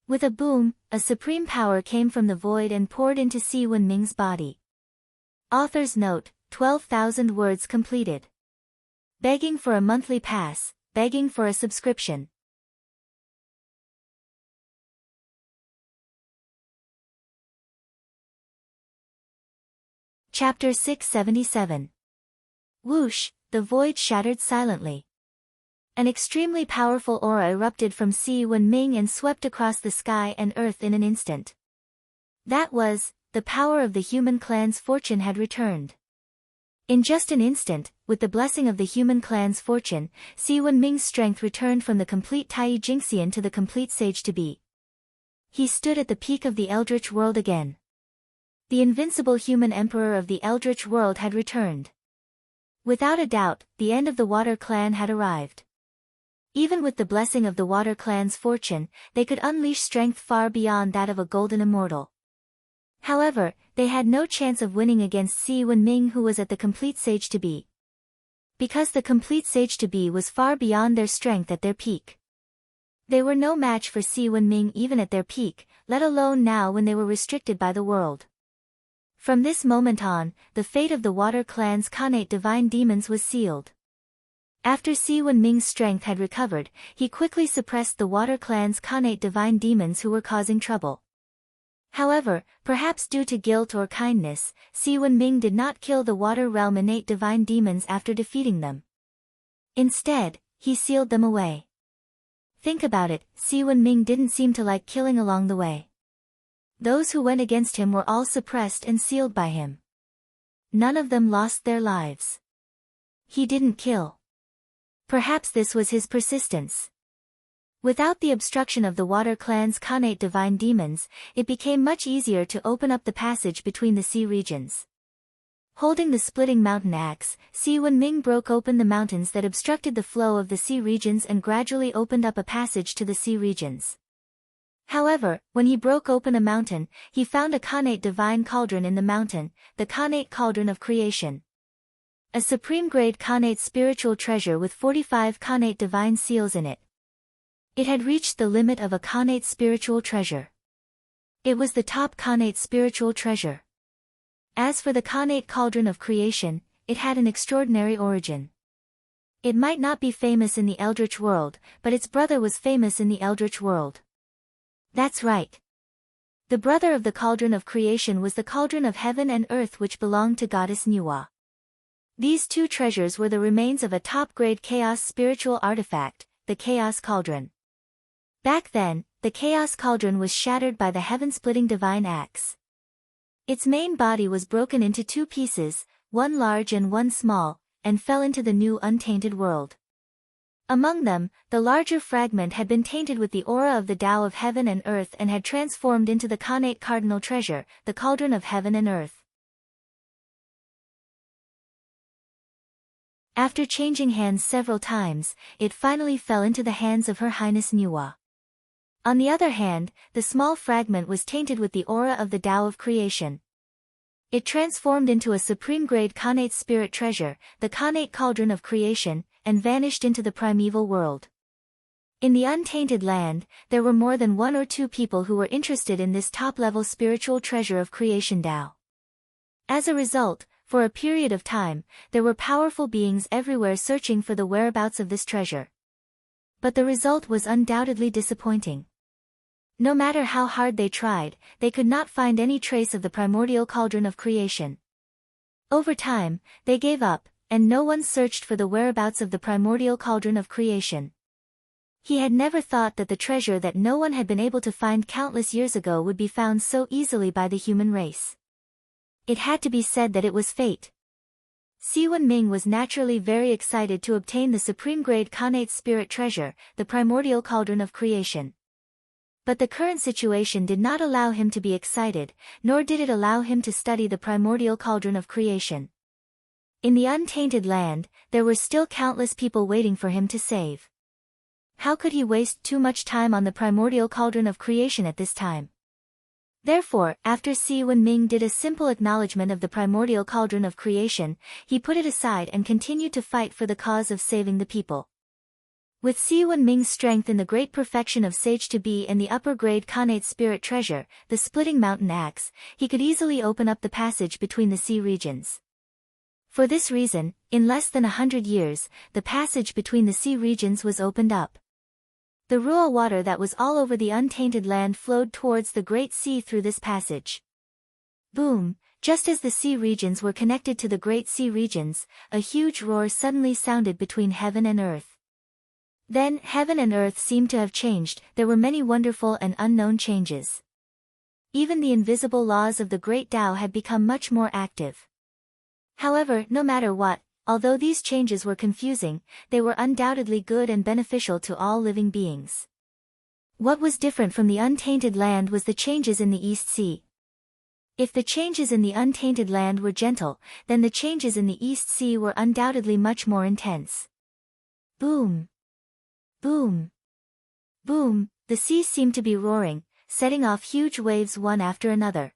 With a boom, a supreme power came from the void and poured into Si Wenming's body. Author's note, 12,000 words completed. Begging for a monthly pass, begging for a subscription. Chapter 677. Whoosh, the void shattered silently. An extremely powerful aura erupted from Si Wenming and swept across the sky and earth in an instant. That was, the power of the human clan's fortune had returned. In just an instant, with the blessing of the human clan's fortune, Si Wenming's strength returned from the complete Tai Jingxian to the complete sage to be. He stood at the peak of the Eldritch world again. The invincible human emperor of the Eldritch world had returned. Without a doubt, the end of the Water Clan had arrived. Even with the blessing of the Water Clan's fortune, they could unleash strength far beyond that of a golden immortal. However, they had no chance of winning against Si Wenming, who was at the complete sage to be. Because the complete sage to be was far beyond their strength at their peak. They were no match for Si Wenming even at their peak, let alone now when they were restricted by the world. From this moment on, the fate of the Water Clan's Khanate divine demons was sealed. After Si Wenming's strength had recovered, he quickly suppressed the Water Clan's Khanate divine demons who were causing trouble. However, perhaps due to guilt or kindness, Si Wenming did not kill the Water Realm innate divine demons after defeating them. Instead, he sealed them away. Think about it, Si Wenming didn't seem to like killing along the way. Those who went against him were all suppressed and sealed by him. none of them lost their lives. He didn't kill. Perhaps this was his persistence. Without the obstruction of the Water Clan's Khanate divine demons, it became much easier to open up the passage between the sea regions. Holding the splitting mountain axe, Si Wenming broke open the mountains that obstructed the flow of the sea regions and gradually opened up a passage to the sea regions. However, when he broke open a mountain, he found a Khanate divine cauldron in the mountain, the Khanate Cauldron of Creation. A supreme-grade Khanate spiritual treasure with 45 Khanate divine seals in it. It had reached the limit of a Khanate spiritual treasure. It was the top Khanate spiritual treasure. As for the Khanate Cauldron of Creation, it had an extraordinary origin. It might not be famous in the Eldritch world, but its brother was famous in the Eldritch world. That's right. The brother of the Cauldron of Creation was the Cauldron of Heaven and Earth, which belonged to Goddess Nuwa. These two treasures were the remains of a top-grade Chaos spiritual artifact, the Chaos Cauldron. Back then, the Chaos Cauldron was shattered by the heaven-splitting divine axe. Its main body was broken into two pieces, one large and one small, and fell into the new untainted world. Among them, the larger fragment had been tainted with the aura of the Tao of Heaven and Earth and had transformed into the Khanate Cardinal Treasure, the Cauldron of Heaven and Earth. After changing hands several times, it finally fell into the hands of Her Highness Nuwa. On the other hand, the small fragment was tainted with the aura of the Tao of Creation. It transformed into a supreme-grade Khanate spirit treasure, the Khanate Cauldron of Creation, and vanished into the primeval world. In the untainted land, there were more than one or two people who were interested in this top-level spiritual treasure of creation Tao. As a result, for a period of time, there were powerful beings everywhere searching for the whereabouts of this treasure. But the result was undoubtedly disappointing. No matter how hard they tried, they could not find any trace of the primordial cauldron of creation. Over time, they gave up, and no one searched for the whereabouts of the primordial cauldron of creation. He had never thought that the treasure that no one had been able to find countless years ago would be found so easily by the human race. It had to be said that it was fate. Si Wenming was naturally very excited to obtain the supreme-grade Khanate spirit treasure, the primordial cauldron of creation. But the current situation did not allow him to be excited, nor did it allow him to study the primordial cauldron of creation. In the untainted land, there were still countless people waiting for him to save. How could he waste too much time on the primordial cauldron of creation at this time? Therefore, after Si Wenming did a simple acknowledgement of the primordial cauldron of creation, he put it aside and continued to fight for the cause of saving the people. With Si Wenming's strength in the great perfection of Sage to Be and the upper-grade Khanate spirit treasure, the splitting mountain axe, he could easily open up the passage between the sea regions. For this reason, in less than 100 years, the passage between the sea regions was opened up. The Ruah water that was all over the untainted land flowed towards the Great Sea through this passage. Boom! Just as the sea regions were connected to the Great Sea regions, a huge roar suddenly sounded between heaven and earth. Then, heaven and earth seemed to have changed. There were many wonderful and unknown changes. Even the invisible laws of the Great Tao had become much more active. However, no matter what, although these changes were confusing, they were undoubtedly good and beneficial to all living beings. What was different from the untainted land was the changes in the East Sea. If the changes in the untainted land were gentle, then the changes in the East Sea were undoubtedly much more intense. Boom! Boom! Boom! The sea seemed to be roaring, setting off huge waves one after another.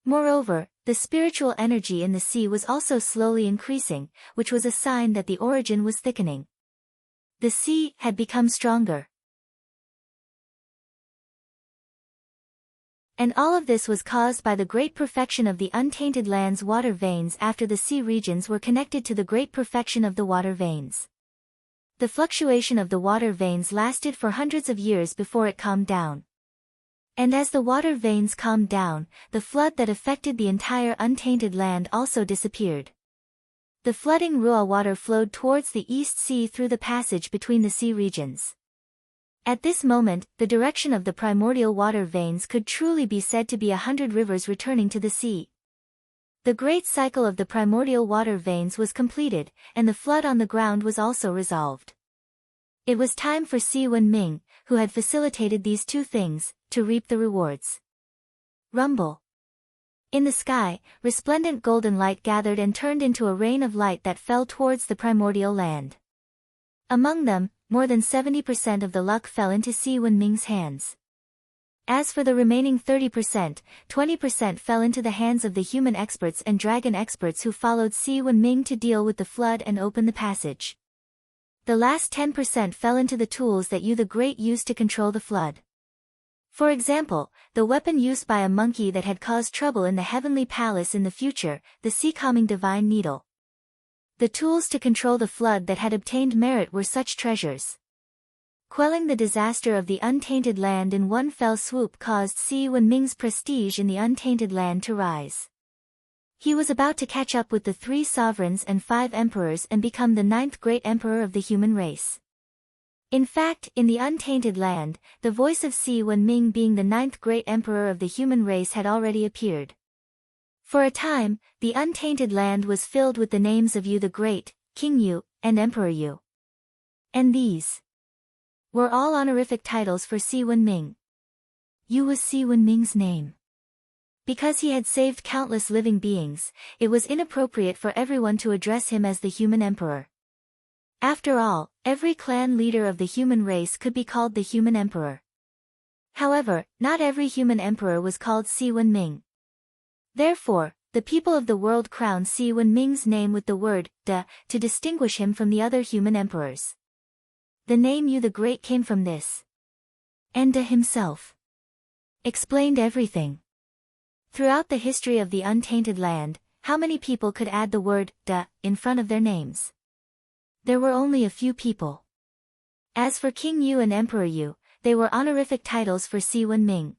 Moreover, the spiritual energy in the sea was also slowly increasing, which was a sign that the origin was thickening. The sea had become stronger. And all of this was caused by the great perfection of the untainted land's water veins after the sea regions were connected to the great perfection of the water veins. The fluctuation of the water veins lasted for hundreds of years before it calmed down. And as the water veins calmed down, the flood that affected the entire untainted land also disappeared. The flooding Ruah water flowed towards the East Sea through the passage between the sea regions. At this moment, the direction of the primordial water veins could truly be said to be 100 rivers returning to the sea. The great cycle of the primordial water veins was completed, and the flood on the ground was also resolved. It was time for Si Wenming, who had facilitated these two things, to reap the rewards. Rumble. In the sky, resplendent golden light gathered and turned into a rain of light that fell towards the primordial land. Among them, more than 70% of the luck fell into Si Wenming's hands. As for the remaining 30%, 20% fell into the hands of the human experts and dragon experts who followed Si Wenming to deal with the flood and open the passage. The last 10% fell into the tools that Yu the Great used to control the flood. For example, the weapon used by a monkey that had caused trouble in the heavenly palace in the future, the sea-calming divine needle. The tools to control the flood that had obtained merit were such treasures. Quelling the disaster of the untainted land in one fell swoop caused Si Wenming's prestige in the untainted land to rise. He was about to catch up with the 3 sovereigns and 5 emperors and become the 9th great emperor of the human race. In fact, in the untainted land, the voice of Si Wenming being the 9th great emperor of the human race had already appeared. For a time, the untainted land was filled with the names of Yu the Great, King Yu, and Emperor Yu. And these were all honorific titles for Si Wenming. Yu was Si Wenming's name. Because he had saved countless living beings, it was inappropriate for everyone to address him as the human emperor. After all, every clan leader of the human race could be called the human emperor. However, not every human emperor was called Si Wenming. Therefore, the people of the world crowned Si Wenming's name with the word "de" to distinguish him from the other human emperors. The name Yu the Great came from this. And De himself explained everything. Throughout the history of the untainted land, how many people could add the word "de" in front of their names? There were only a few people. As for King Yu and Emperor Yu, they were honorific titles for Si Wenming.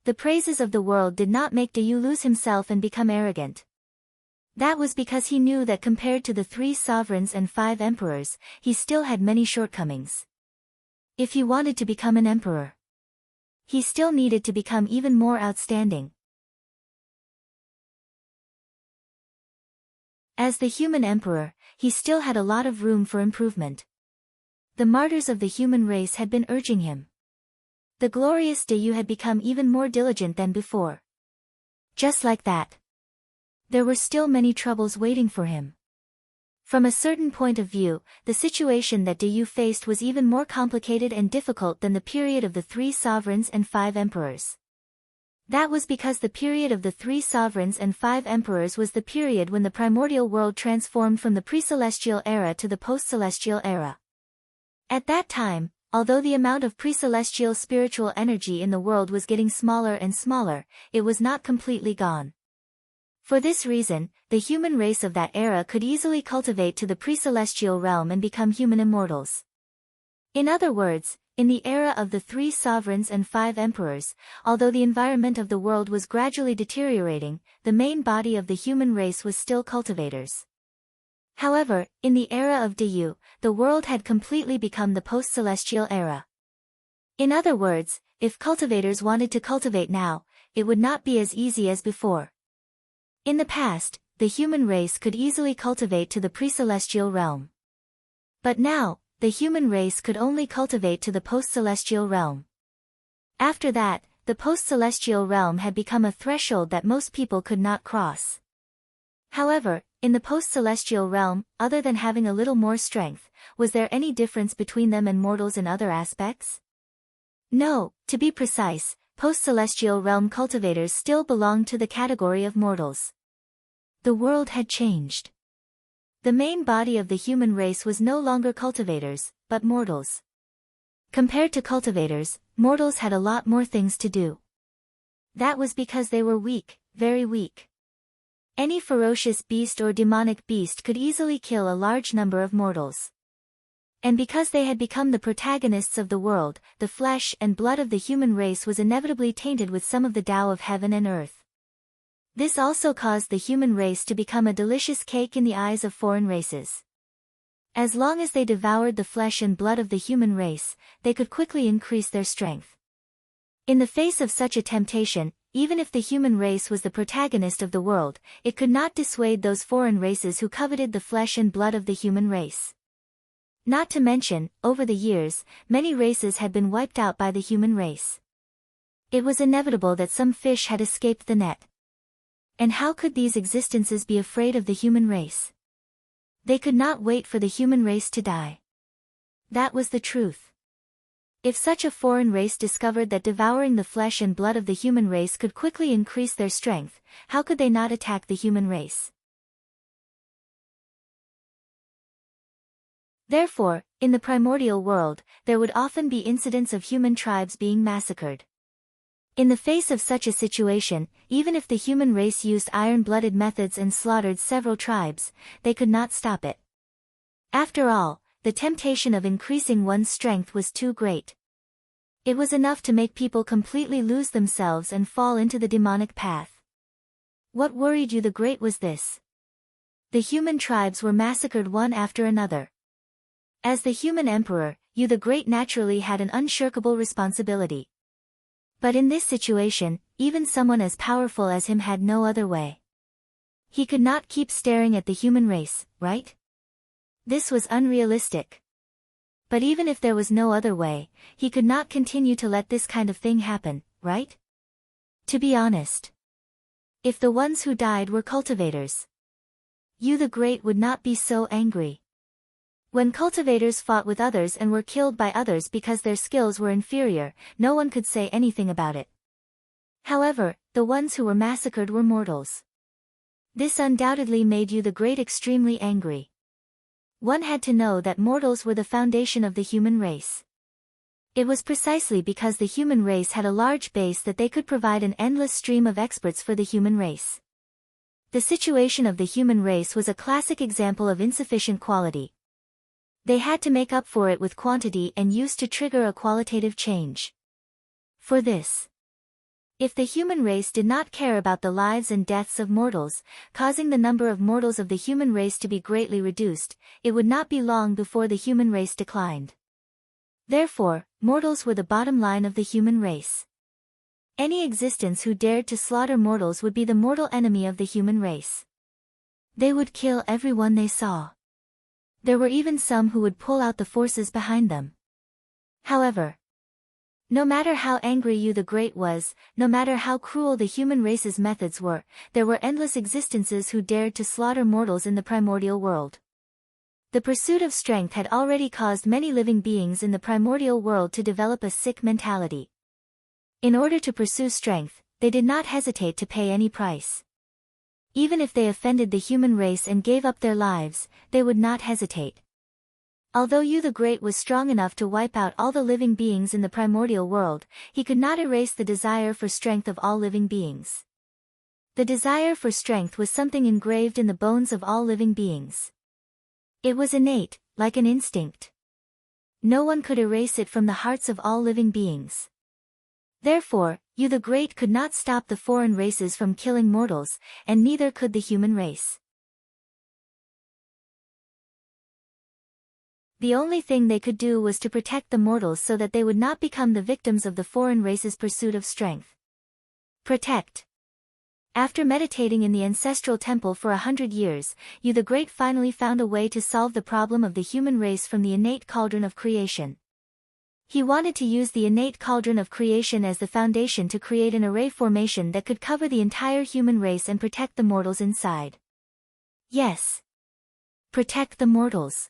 The praises of the world did not make De Yu lose himself and become arrogant. That was because he knew that compared to the 3 sovereigns and 5 emperors, he still had many shortcomings. If he wanted to become an emperor, he still needed to become even more outstanding. As the human emperor, he still had a lot of room for improvement. The martyrs of the human race had been urging him. The glorious De Yu had become even more diligent than before. Just like that, there were still many troubles waiting for him. From a certain point of view, the situation that De Yu faced was even more complicated and difficult than the period of the 3 sovereigns and 5 emperors. That was because the period of the 3 sovereigns and 5 emperors was the period when the primordial world transformed from the pre-celestial era to the post-celestial era. At that time, although the amount of pre-celestial spiritual energy in the world was getting smaller and smaller, it was not completely gone. For this reason, the human race of that era could easily cultivate to the pre-celestial realm and become human immortals. In other words, in the era of the 3 sovereigns and 5 emperors, although the environment of the world was gradually deteriorating, the main body of the human race was still cultivators. However, in the era of De Yu, the world had completely become the post-celestial era. In other words, if cultivators wanted to cultivate now, it would not be as easy as before. In the past, the human race could easily cultivate to the pre-celestial realm. But now, the human race could only cultivate to the post-celestial realm. After that, the post-celestial realm had become a threshold that most people could not cross. However, in the post-celestial realm, other than having a little more strength, was there any difference between them and mortals in other aspects? No, to be precise, post-celestial realm cultivators still belonged to the category of mortals. The world had changed. The main body of the human race was no longer cultivators, but mortals. Compared to cultivators, mortals had a lot more things to do. That was because they were weak, very weak. Any ferocious beast or demonic beast could easily kill a large number of mortals. And because they had become the protagonists of the world, the flesh and blood of the human race was inevitably tainted with some of the Tao of heaven and earth. This also caused the human race to become a delicious cake in the eyes of foreign races. As long as they devoured the flesh and blood of the human race, they could quickly increase their strength. In the face of such a temptation, even if the human race was the protagonist of the world, it could not dissuade those foreign races who coveted the flesh and blood of the human race. Not to mention, over the years, many races had been wiped out by the human race. It was inevitable that some fish had escaped the net. And how could these existences be afraid of the human race? They could not wait for the human race to die. That was the truth. If such a foreign race discovered that devouring the flesh and blood of the human race could quickly increase their strength, how could they not attack the human race? Therefore, in the primordial world, there would often be incidents of human tribes being massacred. In the face of such a situation, even if the human race used iron-blooded methods and slaughtered several tribes, they could not stop it. After all, the temptation of increasing one's strength was too great. It was enough to make people completely lose themselves and fall into the demonic path. What worried you the Great was this. The human tribes were massacred one after another. As the human emperor, you the Great naturally had an unshirkable responsibility. But in this situation, even someone as powerful as him had no other way. He could not keep staring at the human race, right? This was unrealistic. But even if there was no other way, he could not continue to let this kind of thing happen, right? To be honest. If the ones who died were cultivators, you the Great would not be so angry. When cultivators fought with others and were killed by others because their skills were inferior, no one could say anything about it. However, the ones who were massacred were mortals. This undoubtedly made you the Great extremely angry. One had to know that mortals were the foundation of the human race. It was precisely because the human race had a large base that they could provide an endless stream of experts for the human race. The situation of the human race was a classic example of insufficient quality. They had to make up for it with quantity and use to trigger a qualitative change. For this, if the human race did not care about the lives and deaths of mortals, causing the number of mortals of the human race to be greatly reduced, it would not be long before the human race declined. Therefore, mortals were the bottom line of the human race. Any existence who dared to slaughter mortals would be the mortal enemy of the human race. They would kill everyone they saw. There were even some who would pull out the forces behind them. However, no matter how angry you the Great was, no matter how cruel the human race's methods were, there were endless existences who dared to slaughter mortals in the primordial world. The pursuit of strength had already caused many living beings in the primordial world to develop a sick mentality. In order to pursue strength, they did not hesitate to pay any price. Even if they offended the human race and gave up their lives, they would not hesitate. Although you the Great was strong enough to wipe out all the living beings in the primordial world, he could not erase the desire for strength of all living beings. The desire for strength was something engraved in the bones of all living beings. It was innate, like an instinct. No one could erase it from the hearts of all living beings. Therefore, you the Great could not stop the foreign races from killing mortals, and neither could the human race. The only thing they could do was to protect the mortals so that they would not become the victims of the foreign race's pursuit of strength. Protect. After meditating in the ancestral temple for 100 years, you the Great finally found a way to solve the problem of the human race from the innate cauldron of creation. He wanted to use the innate cauldron of creation as the foundation to create an array formation that could cover the entire human race and protect the mortals inside. Yes. Protect the mortals.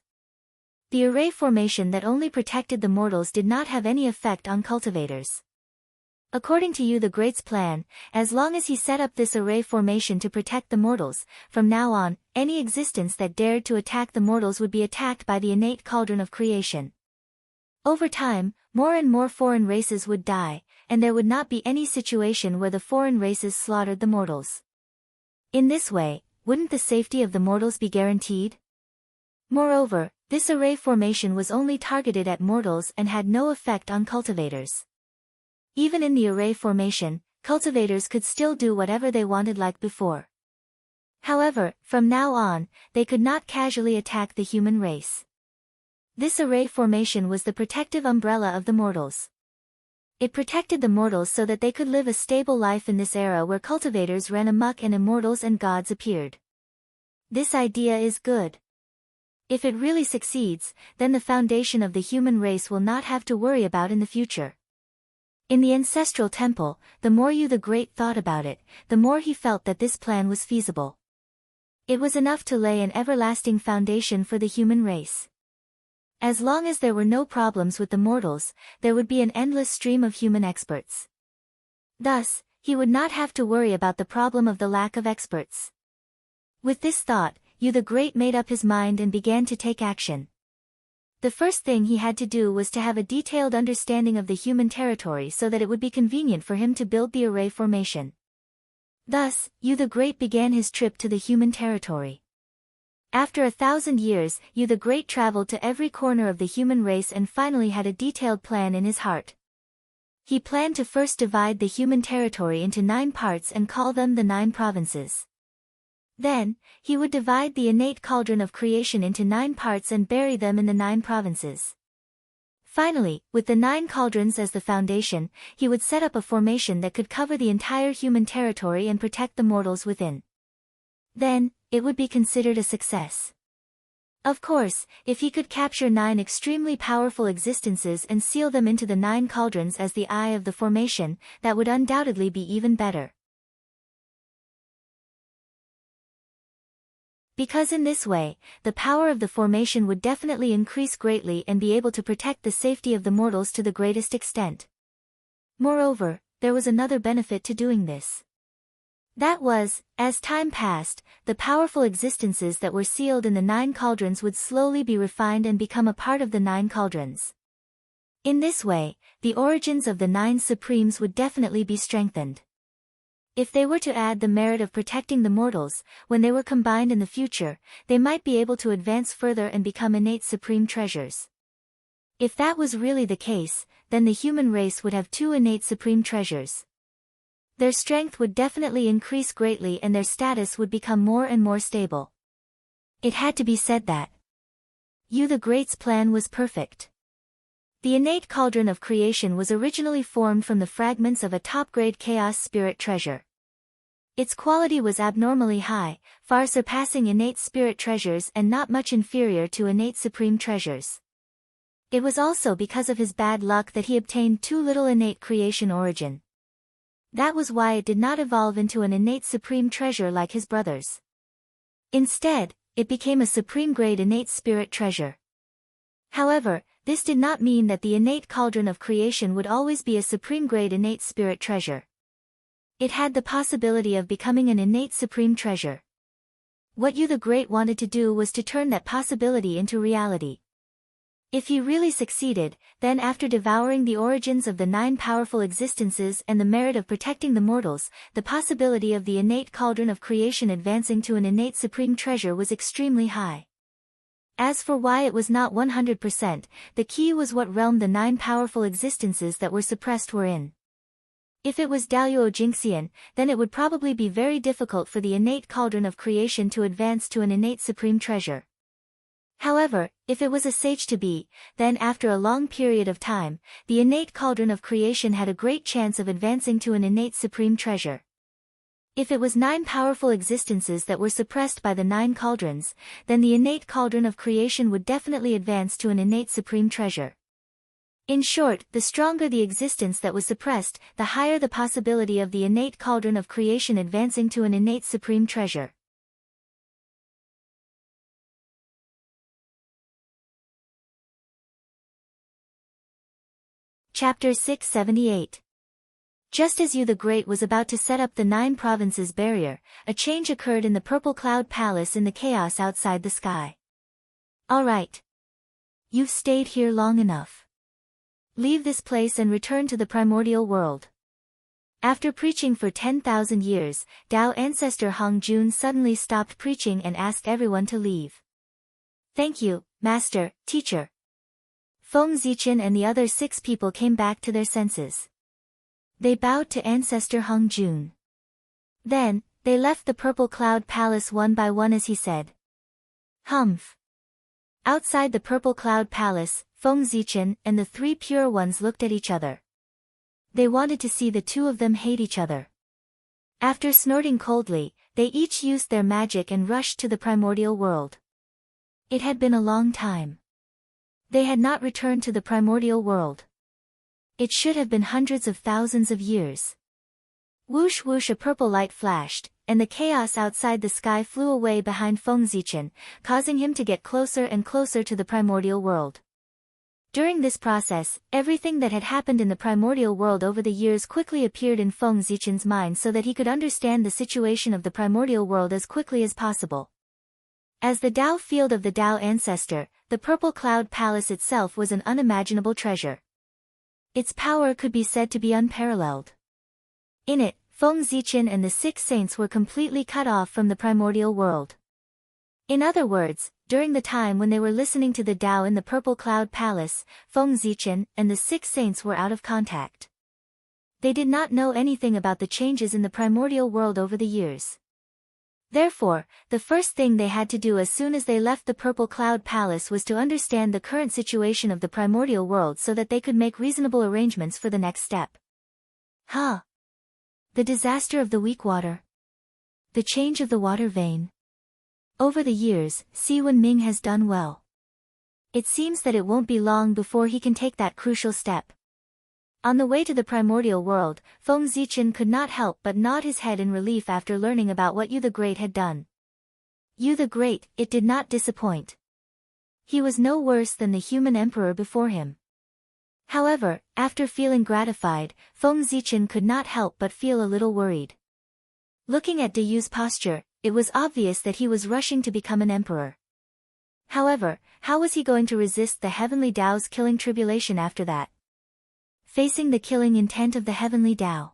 The array formation that only protected the mortals did not have any effect on cultivators. According to you the Great's plan, as long as he set up this array formation to protect the mortals, from now on, any existence that dared to attack the mortals would be attacked by the innate cauldron of creation. Over time, more and more foreign races would die, and there would not be any situation where the foreign races slaughtered the mortals. In this way, wouldn't the safety of the mortals be guaranteed? Moreover, this array formation was only targeted at mortals and had no effect on cultivators. Even in the array formation, cultivators could still do whatever they wanted like before. However, from now on, they could not casually attack the human race. This array formation was the protective umbrella of the mortals. It protected the mortals so that they could live a stable life in this era where cultivators ran amok and immortals and gods appeared. This idea is good. If it really succeeds, then the foundation of the human race will not have to worry about in the future. In the ancestral temple, the more Yu the Great thought about it, the more he felt that this plan was feasible. It was enough to lay an everlasting foundation for the human race. As long as there were no problems with the mortals, there would be an endless stream of human experts. Thus, he would not have to worry about the problem of the lack of experts. With this thought, Yu the Great made up his mind and began to take action. The first thing he had to do was to have a detailed understanding of the human territory so that it would be convenient for him to build the array formation. Thus, Yu the Great began his trip to the human territory. After 1,000 years, Yu the Great traveled to every corner of the human race and finally had a detailed plan in his heart. He planned to first divide the human territory into 9 parts and call them the 9 provinces. Then, he would divide the innate cauldron of creation into 9 parts and bury them in the 9 provinces. Finally, with the 9 cauldrons as the foundation, he would set up a formation that could cover the entire human territory and protect the mortals within. Then, it would be considered a success. Of course, if he could capture 9 extremely powerful existences and seal them into the 9 cauldrons as the eye of the formation, that would undoubtedly be even better. Because in this way, the power of the formation would definitely increase greatly and be able to protect the safety of the mortals to the greatest extent. Moreover, there was another benefit to doing this. That was, as time passed, the powerful existences that were sealed in the 9 cauldrons would slowly be refined and become a part of the 9 cauldrons. In this way, the origins of the 9 supremes would definitely be strengthened. If they were to add the merit of protecting the mortals, when they were combined in the future, they might be able to advance further and become innate supreme treasures. If that was really the case, then the human race would have 2 innate supreme treasures. Their strength would definitely increase greatly and their status would become more and more stable. It had to be said that Yu the Great's plan was perfect. The innate cauldron of creation was originally formed from the fragments of a top-grade chaos spirit treasure. Its quality was abnormally high, far surpassing innate spirit treasures and not much inferior to innate supreme treasures. It was also because of his bad luck that he obtained too little innate creation origin. That was why it did not evolve into an innate supreme treasure like his brothers. Instead, it became a supreme-grade innate spirit treasure. However, this did not mean that the innate cauldron of creation would always be a supreme-grade innate spirit treasure. It had the possibility of becoming an innate supreme treasure. What Yu the Great wanted to do was to turn that possibility into reality. If he really succeeded, then after devouring the origins of the 9 powerful existences and the merit of protecting the mortals, the possibility of the innate cauldron of creation advancing to an innate supreme treasure was extremely high. As for why it was not 100%, the key was what realm the 9 powerful existences that were suppressed were in. If it was Daoyuo Jingxian, then it would probably be very difficult for the innate cauldron of creation to advance to an innate supreme treasure. However, if it was a sage to be, then after a long period of time, the innate cauldron of creation had a great chance of advancing to an innate supreme treasure. If it was 9 powerful existences that were suppressed by the 9 cauldrons, then the innate cauldron of creation would definitely advance to an innate supreme treasure. In short, the stronger the existence that was suppressed, the higher the possibility of the innate cauldron of creation advancing to an innate supreme treasure. Chapter 678. Just as Yu the Great was about to set up the 9 provinces barrier, a change occurred in the Purple Cloud Palace in the chaos outside the sky. All right. You've stayed here long enough. Leave this place and return to the primordial world. After preaching for 10,000 years, Tao ancestor Hong Jun suddenly stopped preaching and asked everyone to leave. Thank you, Master, Teacher. Feng Zichen and the other 6 people came back to their senses. They bowed to Ancestor Hong Jun. Then, they left the Purple Cloud Palace one by one as he said. Humph. Outside the Purple Cloud Palace, Feng Zichen and the 3 pure ones looked at each other. They wanted to see the two of them hate each other. After snorting coldly, they each used their magic and rushed to the primordial world. It had been a long time. They had not returned to the primordial world. It should have been hundreds of thousands of years. Whoosh whoosh, a purple light flashed, and the chaos outside the sky flew away behind Feng Zichen, causing him to get closer and closer to the primordial world. During this process, everything that had happened in the primordial world over the years quickly appeared in Feng Zichen's mind so that he could understand the situation of the primordial world as quickly as possible. As the Tao field of the Tao ancestor, the Purple Cloud Palace itself was an unimaginable treasure. Its power could be said to be unparalleled. In it, Feng Zichen and the 6 saints were completely cut off from the primordial world. In other words, during the time when they were listening to the Tao in the Purple Cloud Palace, Feng Zichen and the 6 saints were out of contact. They did not know anything about the changes in the primordial world over the years. Therefore, the first thing they had to do as soon as they left the Purple Cloud Palace was to understand the current situation of the primordial world so that they could make reasonable arrangements for the next step. The disaster of the weak water. The change of the water vein. Over the years, Si Wenming has done well. It seems that it won't be long before he can take that crucial step. On the way to the primordial world, Feng Zichen could not help but nod his head in relief after learning about what Yu the Great had done. Yu the Great, it did not disappoint. He was no worse than the human emperor before him. However, after feeling gratified, Feng Zichen could not help but feel a little worried. Looking at De Yu's posture, it was obvious that he was rushing to become an emperor. However, how was he going to resist the heavenly Tao's killing tribulation after that? Facing the killing intent of the heavenly Tao.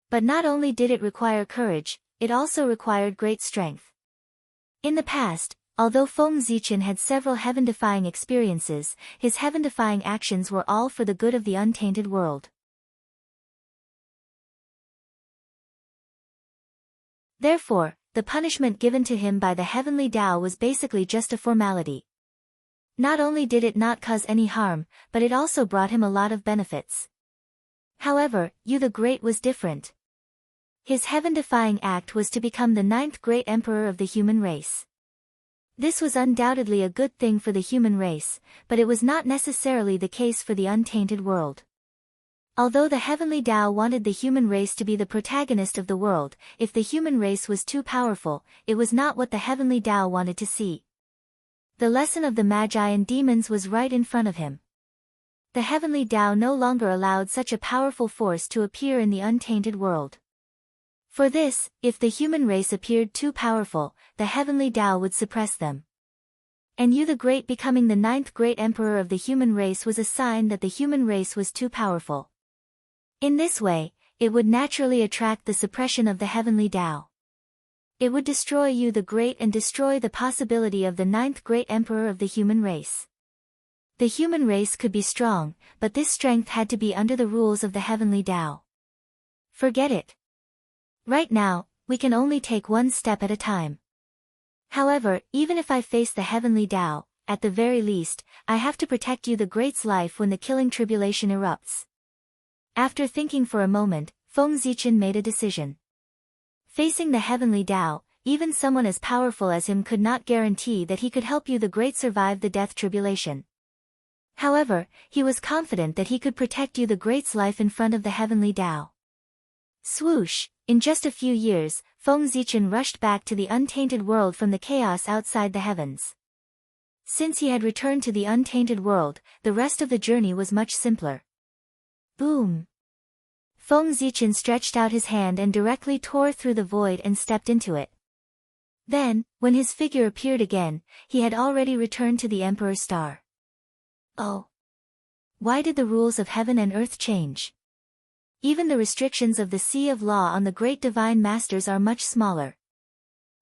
But not only did it require courage, it also required great strength. In the past, although Feng Zichen had several heaven-defying experiences, his heaven-defying actions were all for the good of the untainted world. Therefore, the punishment given to him by the heavenly Tao was basically just a formality. Not only did it not cause any harm, but it also brought him a lot of benefits. However, Yu the Great was different. His heaven-defying act was to become the 9th great emperor of the human race. This was undoubtedly a good thing for the human race, but it was not necessarily the case for the untainted world. Although the heavenly Tao wanted the human race to be the protagonist of the world, if the human race was too powerful, it was not what the heavenly Tao wanted to see. The lesson of the Magi and demons was right in front of him. The heavenly Tao no longer allowed such a powerful force to appear in the untainted world. For this, if the human race appeared too powerful, the heavenly Tao would suppress them. And Yu the Great becoming the 9th great emperor of the human race was a sign that the human race was too powerful. In this way, it would naturally attract the suppression of the heavenly Tao. It would destroy Yu the Great and destroy the possibility of the 9th great emperor of the human race. The human race could be strong, but this strength had to be under the rules of the heavenly Tao. Forget it. Right now, we can only take one step at a time. However, even if I face the heavenly Tao, at the very least, I have to protect Yu the Great's life when the killing tribulation erupts. After thinking for a moment, Feng Zichen made a decision. Facing the heavenly Tao, even someone as powerful as him could not guarantee that he could help Yu the Great survive the death tribulation. However, he was confident that he could protect Yu the Great's life in front of the heavenly Tao. Swoosh! In just a few years, Feng Zichen rushed back to the untainted world from the chaos outside the heavens. Since he had returned to the untainted world, the rest of the journey was much simpler. Boom! Feng Zichen stretched out his hand and directly tore through the void and stepped into it. Then, when his figure appeared again, he had already returned to the Emperor's star. Oh! Why did the rules of heaven and earth change? Even the restrictions of the Sea of Law on the great divine masters are much smaller.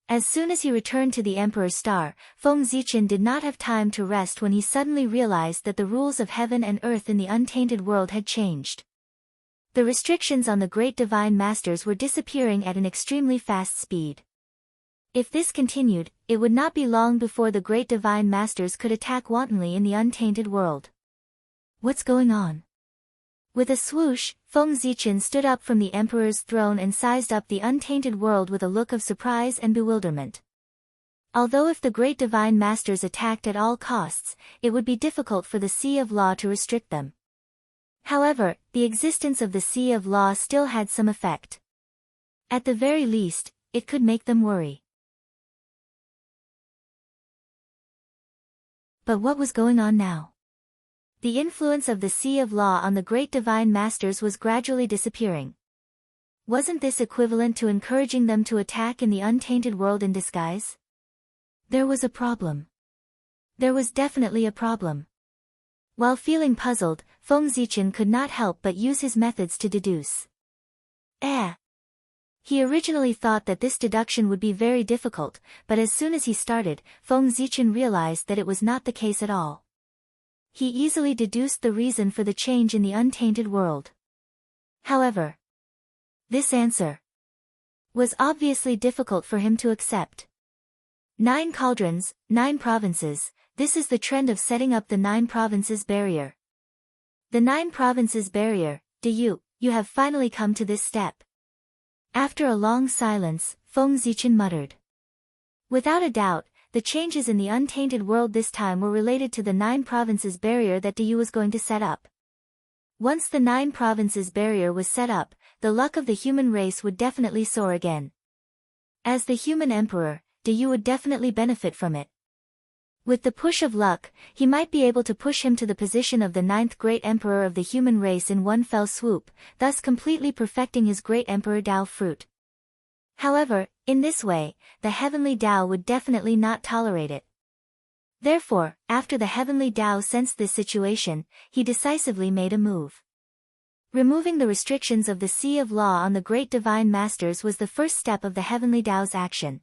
As soon as he returned to the Emperor's star, Feng Zichen did not have time to rest when he suddenly realized that the rules of heaven and earth in the untainted world had changed. The restrictions on the great divine masters were disappearing at an extremely fast speed. If this continued, it would not be long before the great divine masters could attack wantonly in the untainted world. What's going on? With a swoosh, Feng Zichen stood up from the emperor's throne and sized up the untainted world with a look of surprise and bewilderment. Although if the great divine masters attacked at all costs, it would be difficult for the Sea of Law to restrict them. However, the existence of the Sea of Law still had some effect. At the very least, it could make them worry. But what was going on now? The influence of the Sea of Law on the great divine masters was gradually disappearing. Wasn't this equivalent to encouraging them to attack in the untainted world in disguise? There was a problem. There was definitely a problem. While feeling puzzled, Feng Zichen could not help but use his methods to deduce. He originally thought that this deduction would be very difficult, but as soon as he started, Feng Zichen realized that it was not the case at all. He easily deduced the reason for the change in the untainted world. However, this answer was obviously difficult for him to accept. 9 cauldrons, 9 provinces, this is the trend of setting up the 9 provinces barrier. The 9 provinces barrier, you have finally come to this step. After a long silence, Feng Zichen muttered. Without a doubt, the changes in the untainted world this time were related to the 9 provinces barrier that Yu was going to set up. Once the 9 provinces barrier was set up, the luck of the human race would definitely soar again. As the human emperor, Yu would definitely benefit from it. With the push of luck, he might be able to push him to the position of the 9th great emperor of the human race in one fell swoop, thus completely perfecting his great emperor Dao fruit. However, in this way, the heavenly Dao would definitely not tolerate it. Therefore, after the heavenly Dao sensed this situation, he decisively made a move. Removing the restrictions of the Sea of Law on the great divine masters was the first step of the heavenly Dao's action.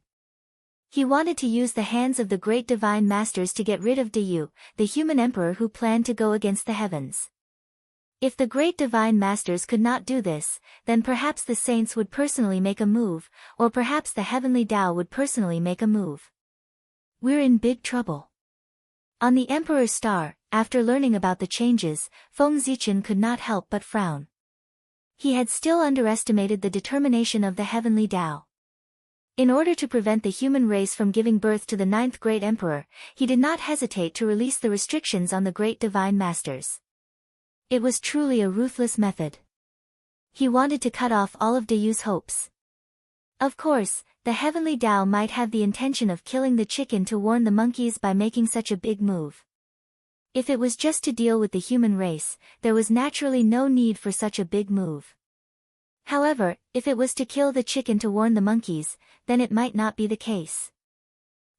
He wanted to use the hands of the great divine masters to get rid of Yu, the human emperor who planned to go against the heavens. If the great divine masters could not do this, then perhaps the saints would personally make a move, or perhaps the heavenly Dao would personally make a move. We're in big trouble. On the Emperor's star, after learning about the changes, Feng Zichen could not help but frown. He had still underestimated the determination of the heavenly Dao. In order to prevent the human race from giving birth to the 9th great emperor, he did not hesitate to release the restrictions on the great divine masters. It was truly a ruthless method. He wanted to cut off all of Yu's hopes. Of course, the heavenly Dao might have the intention of killing the chicken to warn the monkeys by making such a big move. If it was just to deal with the human race, there was naturally no need for such a big move. However, if it was to kill the chicken to warn the monkeys, then it might not be the case.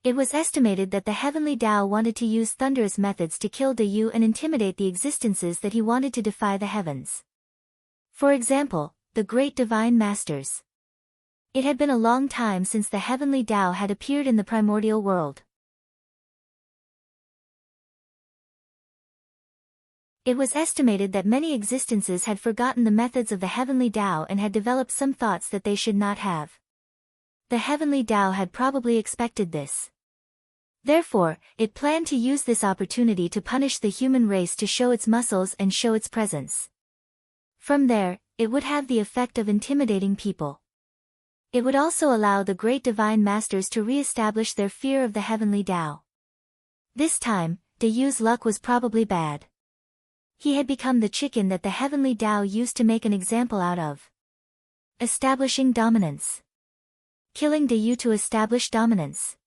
It was estimated that the heavenly Dao wanted to use thunderous methods to kill Yu and intimidate the existences that he wanted to defy the heavens. For example, the great divine masters. It had been a long time since the heavenly Dao had appeared in the primordial world. It was estimated that many existences had forgotten the methods of the heavenly Dao and had developed some thoughts that they should not have. The heavenly Dao had probably expected this. Therefore, it planned to use this opportunity to punish the human race to show its muscles and show its presence. From there, it would have the effect of intimidating people. It would also allow the great divine masters to re-establish their fear of the heavenly Dao. This time, Yu's luck was probably bad. He had become the chicken that the heavenly Dao used to make an example out of. Establishing dominance. Killing Yu to establish dominance.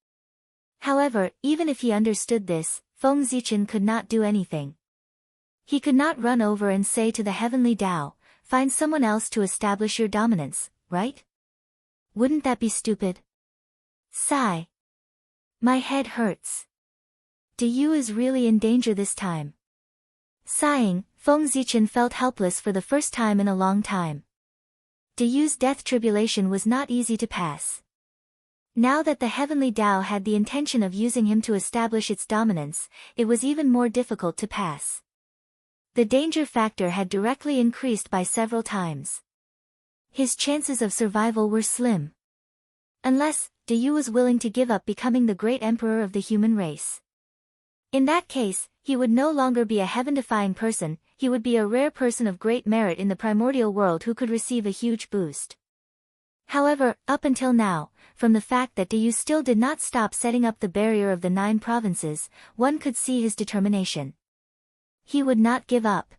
However, even if he understood this, Feng Zichen could not do anything. He could not run over and say to the heavenly Dao, "Find someone else to establish your dominance, right? Wouldn't that be stupid?" Sigh. My head hurts. Yu is really in danger this time. Sighing, Feng Zichen felt helpless for the first time in a long time. Yu's death tribulation was not easy to pass. Now that the heavenly Dao had the intention of using him to establish its dominance, it was even more difficult to pass. The danger factor had directly increased by several times. His chances of survival were slim. Unless, Yu was willing to give up becoming the great emperor of the human race. In that case, he would no longer be a heaven-defying person, he would be a rare person of great merit in the primordial world who could receive a huge boost. However, up until now, from the fact that Dayu still did not stop setting up the barrier of the 9 provinces, one could see his determination. He would not give up.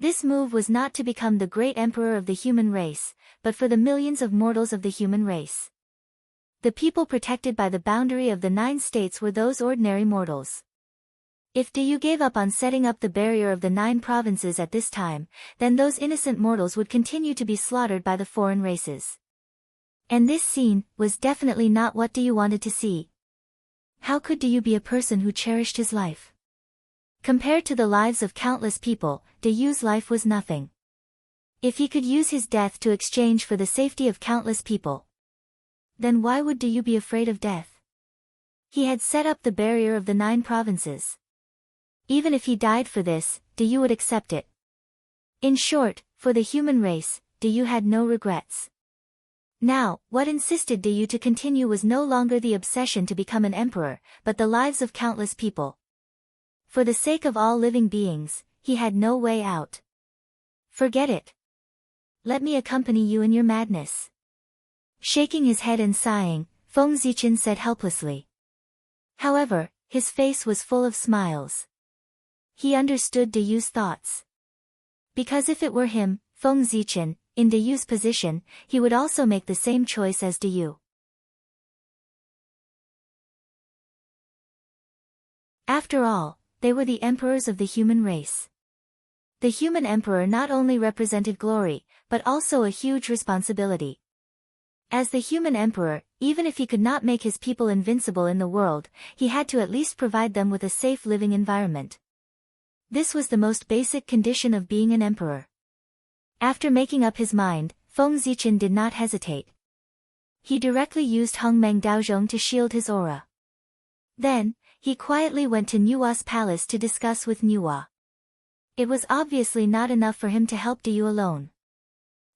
This move was not to become the great emperor of the human race, but for the millions of mortals of the human race. The people protected by the boundary of the 9 states were those ordinary mortals. If Dayu gave up on setting up the barrier of the 9 provinces at this time, then those innocent mortals would continue to be slaughtered by the foreign races. And this scene was definitely not what Dayu wanted to see. How could Dayu be a person who cherished his life? Compared to the lives of countless people, Dayu's life was nothing. If he could use his death to exchange for the safety of countless people, then why would Dayu be afraid of death? He had set up the barrier of the 9 provinces. Even if he died for this, Dayu would accept it. In short, for the human race, Dayu had no regrets. Now, what insisted Dayu to continue was no longer the obsession to become an emperor, but the lives of countless people. For the sake of all living beings, he had no way out. Forget it. Let me accompany you in your madness. Shaking his head and sighing, Feng Zichen said helplessly. However, his face was full of smiles. He understood Dayu's thoughts. Because if it were him, Feng Zichen, in Dayu's position, he would also make the same choice as Dayu. After all, they were the emperors of the human race. The human emperor not only represented glory, but also a huge responsibility. As the human emperor, even if he could not make his people invincible in the world, he had to at least provide them with a safe living environment. This was the most basic condition of being an emperor. After making up his mind, Feng Zichen did not hesitate. He directly used Hongmeng Daozhong to shield his aura. Then, he quietly went to Nuwa's palace to discuss with Nuwa. It was obviously not enough for him to help Dayu alone.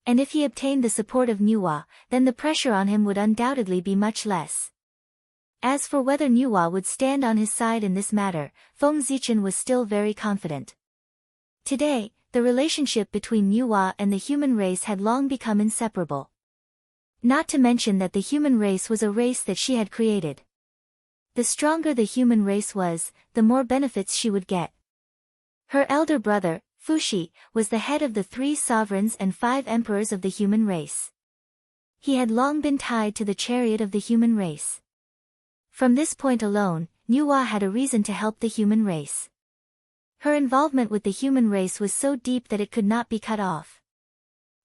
And if he obtained the support of Nuwa, then the pressure on him would undoubtedly be much less. As for whether Nuwa would stand on his side in this matter, Feng Zichen was still very confident. Today, the relationship between Nuwa and the human race had long become inseparable. Not to mention that the human race was a race that she had created. The stronger the human race was, the more benefits she would get. Her elder brother, Fuxi, was the head of the 3 sovereigns and 5 emperors of the human race. He had long been tied to the chariot of the human race. From this point alone, Nuwa had a reason to help the human race. Her involvement with the human race was so deep that it could not be cut off.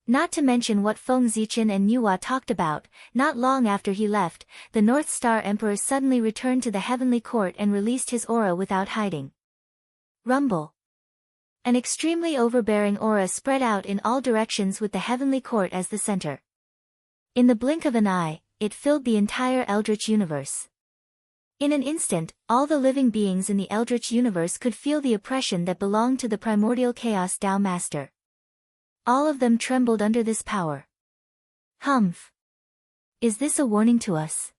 Not to mention what Feng Zichen and Nuwa talked about, not long after he left, the North Star Emperor suddenly returned to the heavenly court and released his aura without hiding. Rumble. An extremely overbearing aura spread out in all directions with the heavenly court as the center. In the blink of an eye, it filled the entire Eldritch universe. In an instant, all the living beings in the Eldritch universe could feel the oppression that belonged to the primordial chaos Tao Master. All of them trembled under this power. Humph. Is this a warning to us?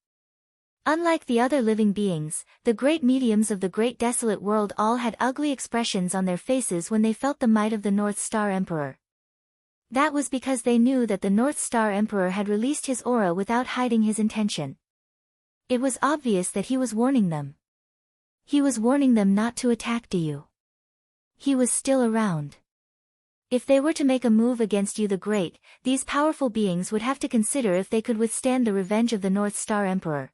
Unlike the other living beings, the great mediums of the great desolate world all had ugly expressions on their faces when they felt the might of the North Star Emperor. That was because they knew that the North Star Emperor had released his aura without hiding his intention. It was obvious that he was warning them. He was warning them not to attack Dayu. He was still around. If they were to make a move against Yu the Great, these powerful beings would have to consider if they could withstand the revenge of the North Star Emperor.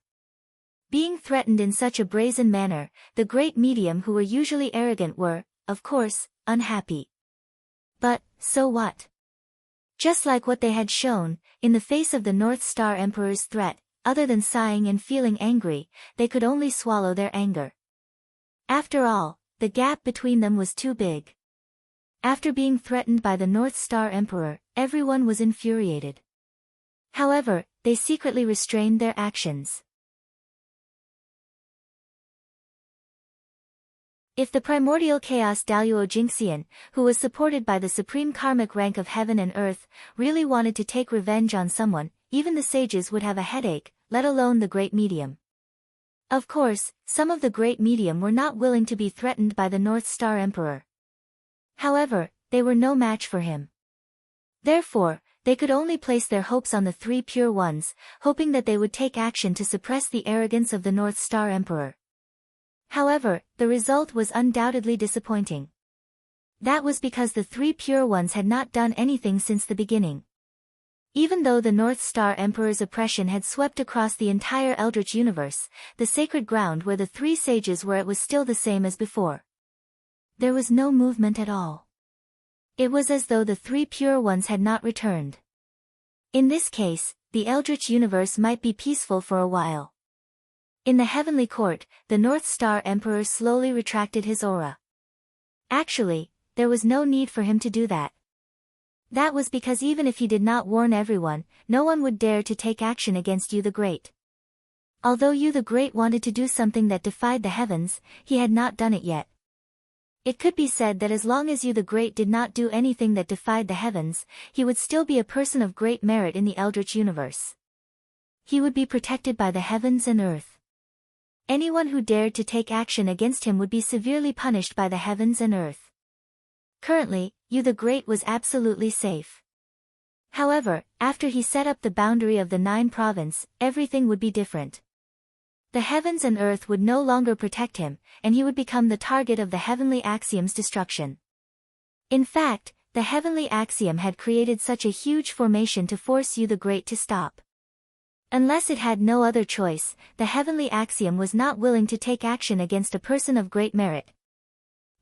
Being threatened in such a brazen manner, the great medium who were usually arrogant were, of course, unhappy. But, so what? Just like what they had shown, in the face of the North Star Emperor's threat, other than sighing and feeling angry, they could only swallow their anger. After all, the gap between them was too big. After being threatened by the North Star Emperor, everyone was infuriated. However, they secretly restrained their actions. If the primordial chaos Daluo Jinxian, who was supported by the supreme karmic rank of heaven and earth, really wanted to take revenge on someone, even the sages would have a headache, let alone the great medium. Of course, some of the great medium were not willing to be threatened by the North Star Emperor. However, they were no match for him. Therefore, they could only place their hopes on the three pure ones, hoping that they would take action to suppress the arrogance of the North Star Emperor. However, the result was undoubtedly disappointing. That was because the three pure ones had not done anything since the beginning. Even though the North Star Emperor's oppression had swept across the entire Eldritch universe, the sacred ground where the three sages were was still the same as before. There was no movement at all. It was as though the three pure ones had not returned. In this case, the Eldritch universe might be peaceful for a while. In the heavenly court, the North Star Emperor slowly retracted his aura. Actually, there was no need for him to do that. That was because even if he did not warn everyone, no one would dare to take action against Yu the Great. Although Yu the Great wanted to do something that defied the heavens, he had not done it yet. It could be said that as long as Yu the Great did not do anything that defied the heavens, he would still be a person of great merit in the Eldritch universe. He would be protected by the heavens and earth. Anyone who dared to take action against him would be severely punished by the heavens and earth. Currently, Yu the Great was absolutely safe. However, after he set up the boundary of the 9 province, everything would be different. The heavens and earth would no longer protect him, and he would become the target of the heavenly axiom's destruction. In fact, the heavenly axiom had created such a huge formation to force Yu the Great to stop. Unless it had no other choice, the heavenly axiom was not willing to take action against a person of great merit.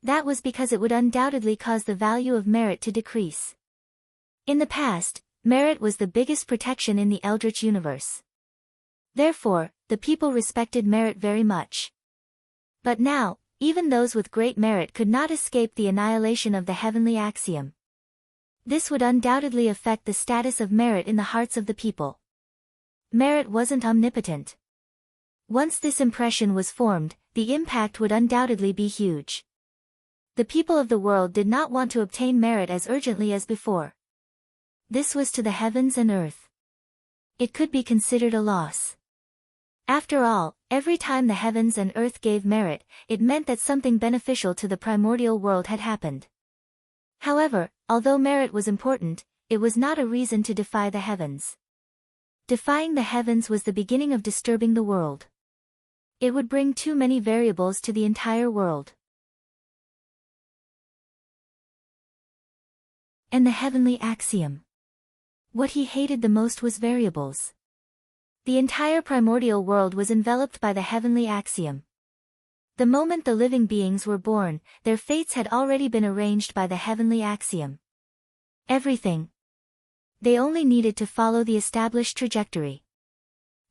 That was because it would undoubtedly cause the value of merit to decrease. In the past, merit was the biggest protection in the Eldritch universe. Therefore, the people respected merit very much. But now, even those with great merit could not escape the annihilation of the heavenly axiom. This would undoubtedly affect the status of merit in the hearts of the people. Merit wasn't omnipotent. Once this impression was formed, the impact would undoubtedly be huge. The people of the world did not want to obtain merit as urgently as before. This was to the heavens and earth. It could be considered a loss. After all, every time the heavens and earth gave merit, it meant that something beneficial to the primordial world had happened. However, although merit was important, it was not a reason to defy the heavens. Defying the heavens was the beginning of disturbing the world. It would bring too many variables to the entire world. And the heavenly axiom. What he hated the most was variables. The entire primordial world was enveloped by the heavenly axiom. The moment the living beings were born, their fates had already been arranged by the heavenly axiom. Everything. They only needed to follow the established trajectory.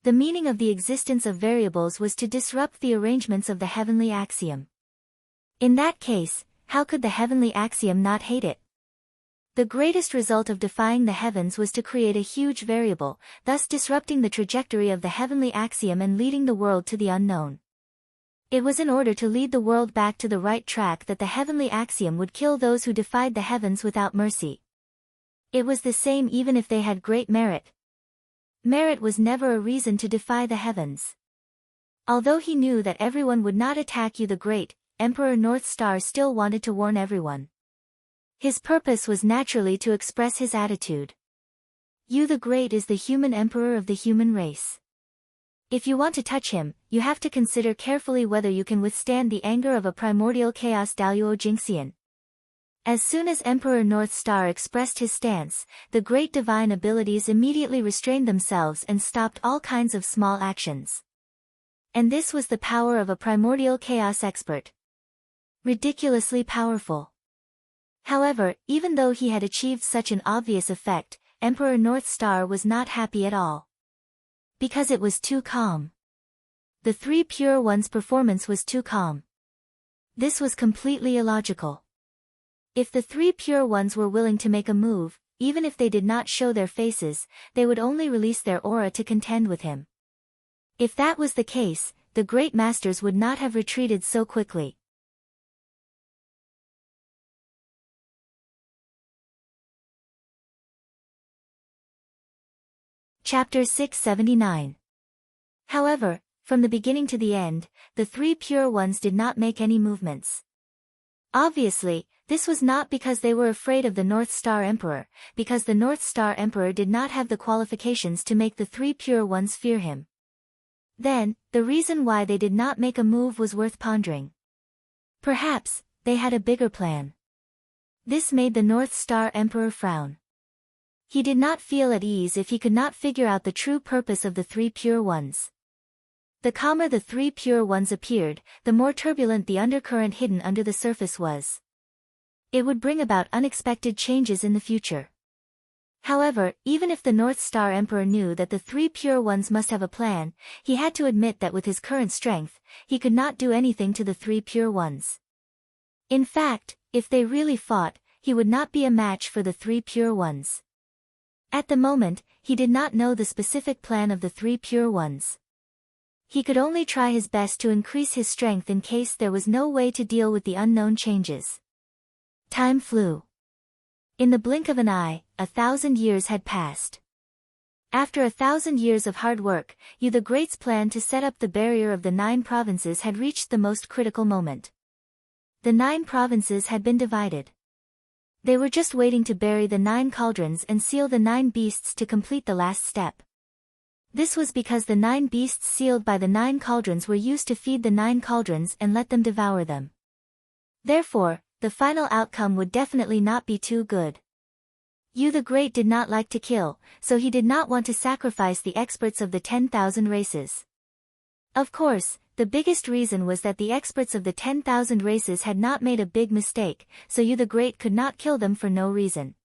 The meaning of the existence of variables was to disrupt the arrangements of the heavenly axiom. In that case, how could the heavenly axiom not hate it? The greatest result of defying the heavens was to create a huge variable, thus disrupting the trajectory of the heavenly axiom and leading the world to the unknown. It was in order to lead the world back to the right track that the heavenly axiom would kill those who defied the heavens without mercy. It was the same even if they had great merit. Merit was never a reason to defy the heavens. Although he knew that everyone would not attack Yu the Great, Emperor North Star still wanted to warn everyone. His purpose was naturally to express his attitude. Yu the Great is the human emperor of the human race. If you want to touch him, you have to consider carefully whether you can withstand the anger of a primordial chaos Daluo Jinxian. As soon as Emperor North Star expressed his stance, the great divine abilities immediately restrained themselves and stopped all kinds of small actions. And this was the power of a primordial chaos expert. Ridiculously powerful. However, even though he had achieved such an obvious effect, Emperor North Star was not happy at all. Because it was too calm. The three pure ones' performance was too calm. This was completely illogical. If the three pure ones were willing to make a move, even if they did not show their faces, they would only release their aura to contend with him. If that was the case, the great masters would not have retreated so quickly. Chapter 679. However, from the beginning to the end, the three pure ones did not make any movements. Obviously, this was not because they were afraid of the North Star Emperor, because the North Star Emperor did not have the qualifications to make the three pure ones fear him. Then, the reason why they did not make a move was worth pondering. Perhaps, they had a bigger plan. This made the North Star Emperor frown. He did not feel at ease if he could not figure out the true purpose of the three pure ones. The calmer the three pure ones appeared, the more turbulent the undercurrent hidden under the surface was. It would bring about unexpected changes in the future. However, even if the North Star Emperor knew that the three pure ones must have a plan, he had to admit that with his current strength, he could not do anything to the three pure ones. In fact, if they really fought, he would not be a match for the three pure ones. At the moment, he did not know the specific plan of the three pure ones. He could only try his best to increase his strength in case there was no way to deal with the unknown changes. Time flew. In the blink of an eye, 1,000 years had passed. After 1,000 years of hard work, Yu the Great's plan to set up the barrier of the 9 provinces had reached the most critical moment. The 9 provinces had been divided. They were just waiting to bury the 9 cauldrons and seal the 9 beasts to complete the last step. This was because the 9 beasts sealed by the 9 cauldrons were used to feed the 9 cauldrons and let them devour them. Therefore, the final outcome would definitely not be too good. Yu the Great did not like to kill, so he did not want to sacrifice the experts of the 10,000 races. Of course, the biggest reason was that the experts of the 10,000 races had not made a big mistake, so Yu the Great could not kill them for no reason.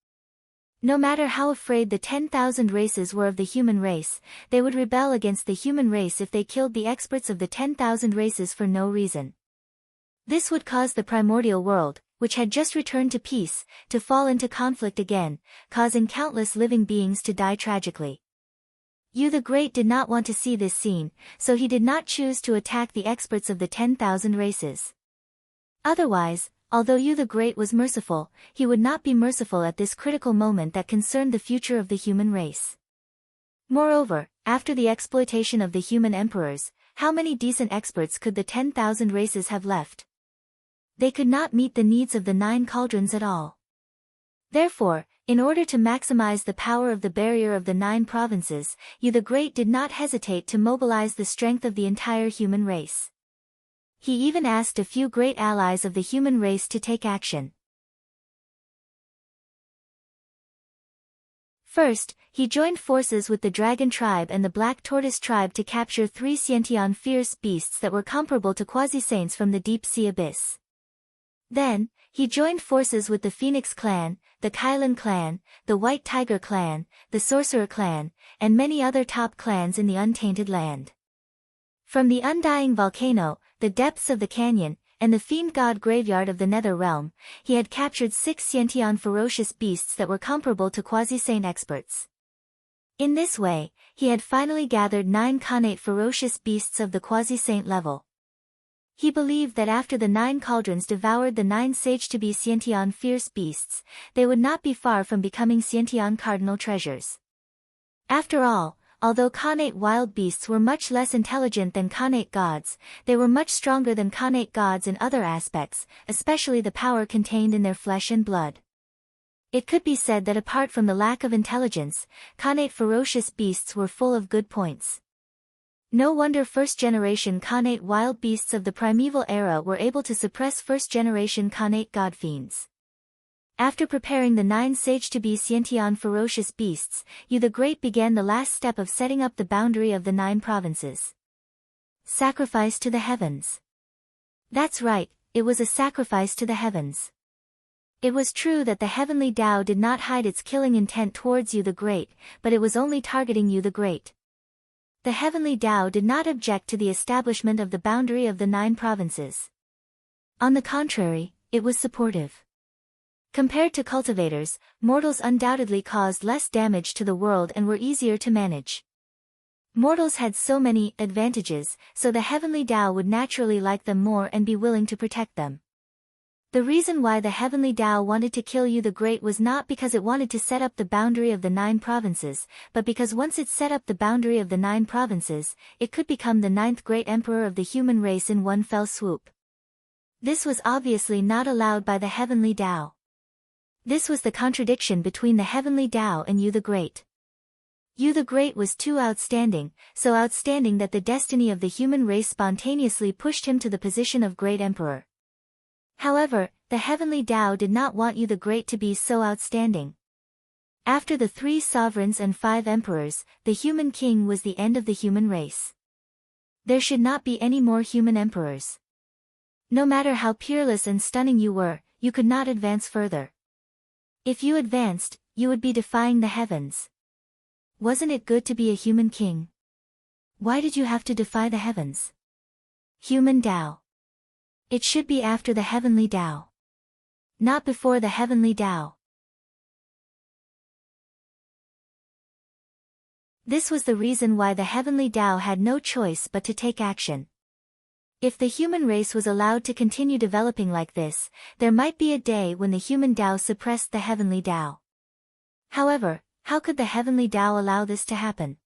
No matter how afraid the 10,000 races were of the human race, they would rebel against the human race if they killed the experts of the 10,000 races for no reason. This would cause the primordial world, which had just returned to peace, to fall into conflict again, causing countless living beings to die tragically. Yu the Great did not want to see this scene, so he did not choose to attack the experts of the 10,000 races. Otherwise, although Yu the Great was merciful, he would not be merciful at this critical moment that concerned the future of the human race. Moreover, after the exploitation of the human emperors, how many decent experts could the 10,000 races have left? They could not meet the needs of the 9 cauldrons at all. Therefore, in order to maximize the power of the barrier of the 9 provinces, Yu the Great did not hesitate to mobilize the strength of the entire human race. He even asked a few great allies of the human race to take action. First, he joined forces with the Dragon Tribe and the Black Tortoise Tribe to capture 3 Xiantian fierce beasts that were comparable to quasi-saints from the deep sea abyss. Then, he joined forces with the Phoenix Clan, the Kylan Clan, the White Tiger Clan, the Sorcerer Clan, and many other top clans in the Untainted Land. From the Undying Volcano, the depths of the canyon, and the Fiend God Graveyard of the Nether Realm, he had captured 6 Xiantian ferocious beasts that were comparable to quasi-saint experts. In this way, he had finally gathered 9 Khanate ferocious beasts of the quasi-saint level. He believed that after the 9 cauldrons devoured the 9 sage-to-be Xiantian fierce beasts, they would not be far from becoming Xiantian cardinal treasures. After all, although Khanate wild beasts were much less intelligent than Khanate gods, they were much stronger than Khanate gods in other aspects, especially the power contained in their flesh and blood. It could be said that apart from the lack of intelligence, Khanate ferocious beasts were full of good points. No wonder first-generation Khanate wild beasts of the primeval era were able to suppress first-generation Khanate god fiends. After preparing the 9 sage-to-be Xiantian ferocious beasts, Yu the Great began the last step of setting up the boundary of the 9 provinces. Sacrifice to the heavens. That's right, it was a sacrifice to the heavens. It was true that the heavenly Tao did not hide its killing intent towards Yu the Great, but it was only targeting Yu the Great. The heavenly Tao did not object to the establishment of the boundary of the 9 provinces. On the contrary, it was supportive. Compared to cultivators, mortals undoubtedly caused less damage to the world and were easier to manage. Mortals had so many advantages, so the heavenly Tao would naturally like them more and be willing to protect them. The reason why the heavenly Tao wanted to kill Yu the Great was not because it wanted to set up the boundary of the 9 provinces, but because once it set up the boundary of the 9 provinces, it could become the 9th great emperor of the human race in one fell swoop. This was obviously not allowed by the heavenly Tao. This was the contradiction between the heavenly Tao and Yu the Great. Yu the Great was too outstanding, so outstanding that the destiny of the human race spontaneously pushed him to the position of great emperor. However, the heavenly Tao did not want Yu the Great to be so outstanding. After the 3 sovereigns and 5 emperors, the human king was the end of the human race. There should not be any more human emperors. No matter how peerless and stunning you were, you could not advance further. If you advanced, you would be defying the heavens. Wasn't it good to be a human king? Why did you have to defy the heavens? Human Tao. It should be after the heavenly Tao. Not before the heavenly Tao. This was the reason why the heavenly Tao had no choice but to take action. If the human race was allowed to continue developing like this, there might be a day when the human Tao suppressed the heavenly Tao. However, how could the heavenly Tao allow this to happen?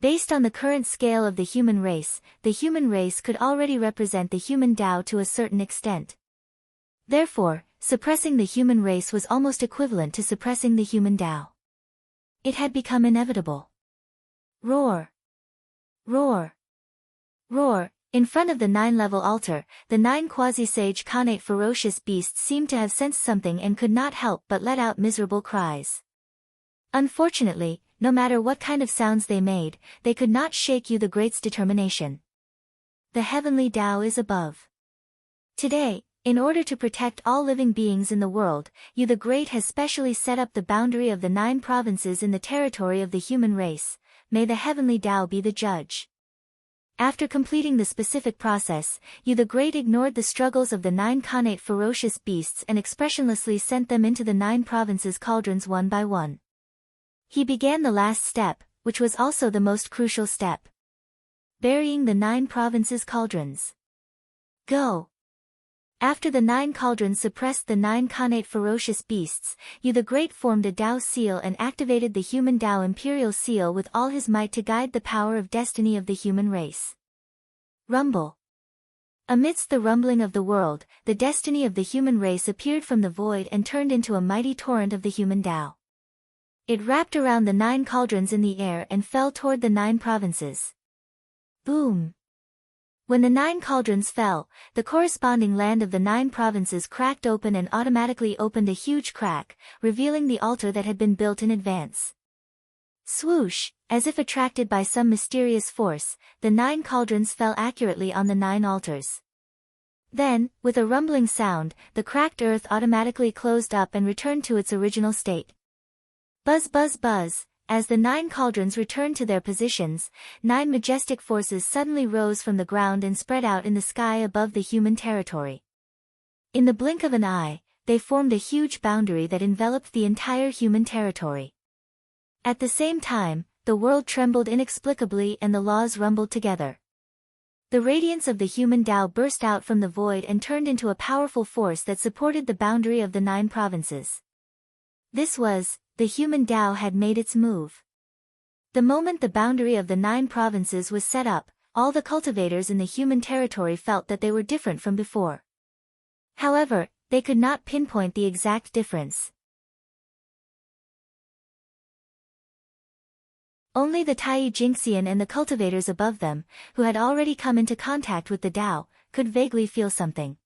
Based on the current scale of the human race could already represent the human Tao to a certain extent. Therefore, suppressing the human race was almost equivalent to suppressing the human Tao. It had become inevitable. Roar! Roar! Roar! In front of the 9-level altar, the 9 quasi-sage Khanate ferocious beasts seemed to have sensed something and could not help but let out miserable cries. Unfortunately, no matter what kind of sounds they made, they could not shake Yu the Great's determination. The heavenly Tao is above. Today, in order to protect all living beings in the world, Yu the Great has specially set up the boundary of the 9 provinces in the territory of the human race. May the heavenly Tao be the judge. After completing the specific process, Yu the Great ignored the struggles of the 9 Khanate ferocious beasts and expressionlessly sent them into the 9 provinces' cauldrons one by one. He began the last step, which was also the most crucial step. Burying the 9 provinces' cauldrons. Go! After the 9 cauldrons suppressed the 9 Khanate ferocious beasts, Yu the Great formed a Tao seal and activated the human Tao imperial seal with all his might to guide the power of destiny of the human race. Rumble. Amidst the rumbling of the world, the destiny of the human race appeared from the void and turned into a mighty torrent of the human Tao. It wrapped around the 9 cauldrons in the air and fell toward the 9 provinces. Boom! When the 9 cauldrons fell, the corresponding land of the 9 provinces cracked open and automatically opened a huge crack, revealing the altar that had been built in advance. Swoosh, as if attracted by some mysterious force, the 9 cauldrons fell accurately on the 9 altars. Then, with a rumbling sound, the cracked earth automatically closed up and returned to its original state. Buzz buzz buzz. As the 9 cauldrons returned to their positions, 9 majestic forces suddenly rose from the ground and spread out in the sky above the human territory. In the blink of an eye, they formed a huge boundary that enveloped the entire human territory. At the same time, the world trembled inexplicably and the laws rumbled together. The radiance of the human Tao burst out from the void and turned into a powerful force that supported the boundary of the 9 provinces. This was, the human Tao had made its move. The moment the boundary of the 9 provinces was set up, all the cultivators in the human territory felt that they were different from before. However, they could not pinpoint the exact difference. Only the Tai Jingxian and the cultivators above them, who had already come into contact with the Tao, could vaguely feel something.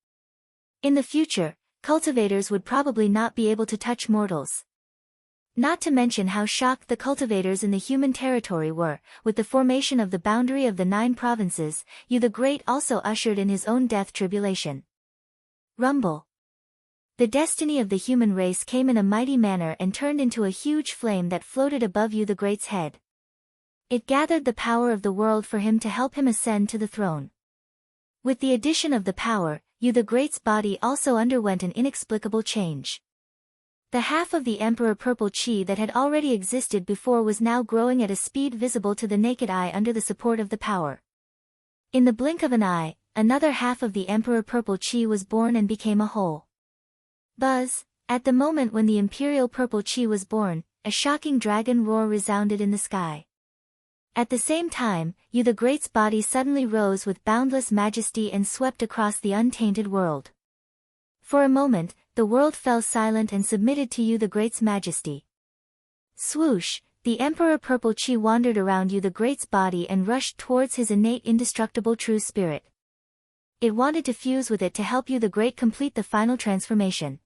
In the future, cultivators would probably not be able to touch mortals. Not to mention how shocked the cultivators in the human territory were, with the formation of the boundary of the 9 provinces, Yu the Great also ushered in his own death tribulation. Rumble. The destiny of the human race came in a mighty manner and turned into a huge flame that floated above Yu the Great's head. It gathered the power of the world for him to help him ascend to the throne. With the addition of the power, Yu the Great's body also underwent an inexplicable change. The half of the Emperor Purple Chi that had already existed before was now growing at a speed visible to the naked eye under the support of the power. In the blink of an eye, another half of the Emperor Purple Chi was born and became a whole. Buzz! At the moment when the Imperial Purple Chi was born, a shocking dragon roar resounded in the sky. At the same time, you the Great's body suddenly rose with boundless majesty and swept across the untainted world. For a moment, the world fell silent and submitted to you the Great's majesty. Swoosh, the Emperor Purple Chi wandered around you the Great's body and rushed towards his innate indestructible true spirit. It wanted to fuse with it to help you the Great complete the final transformation.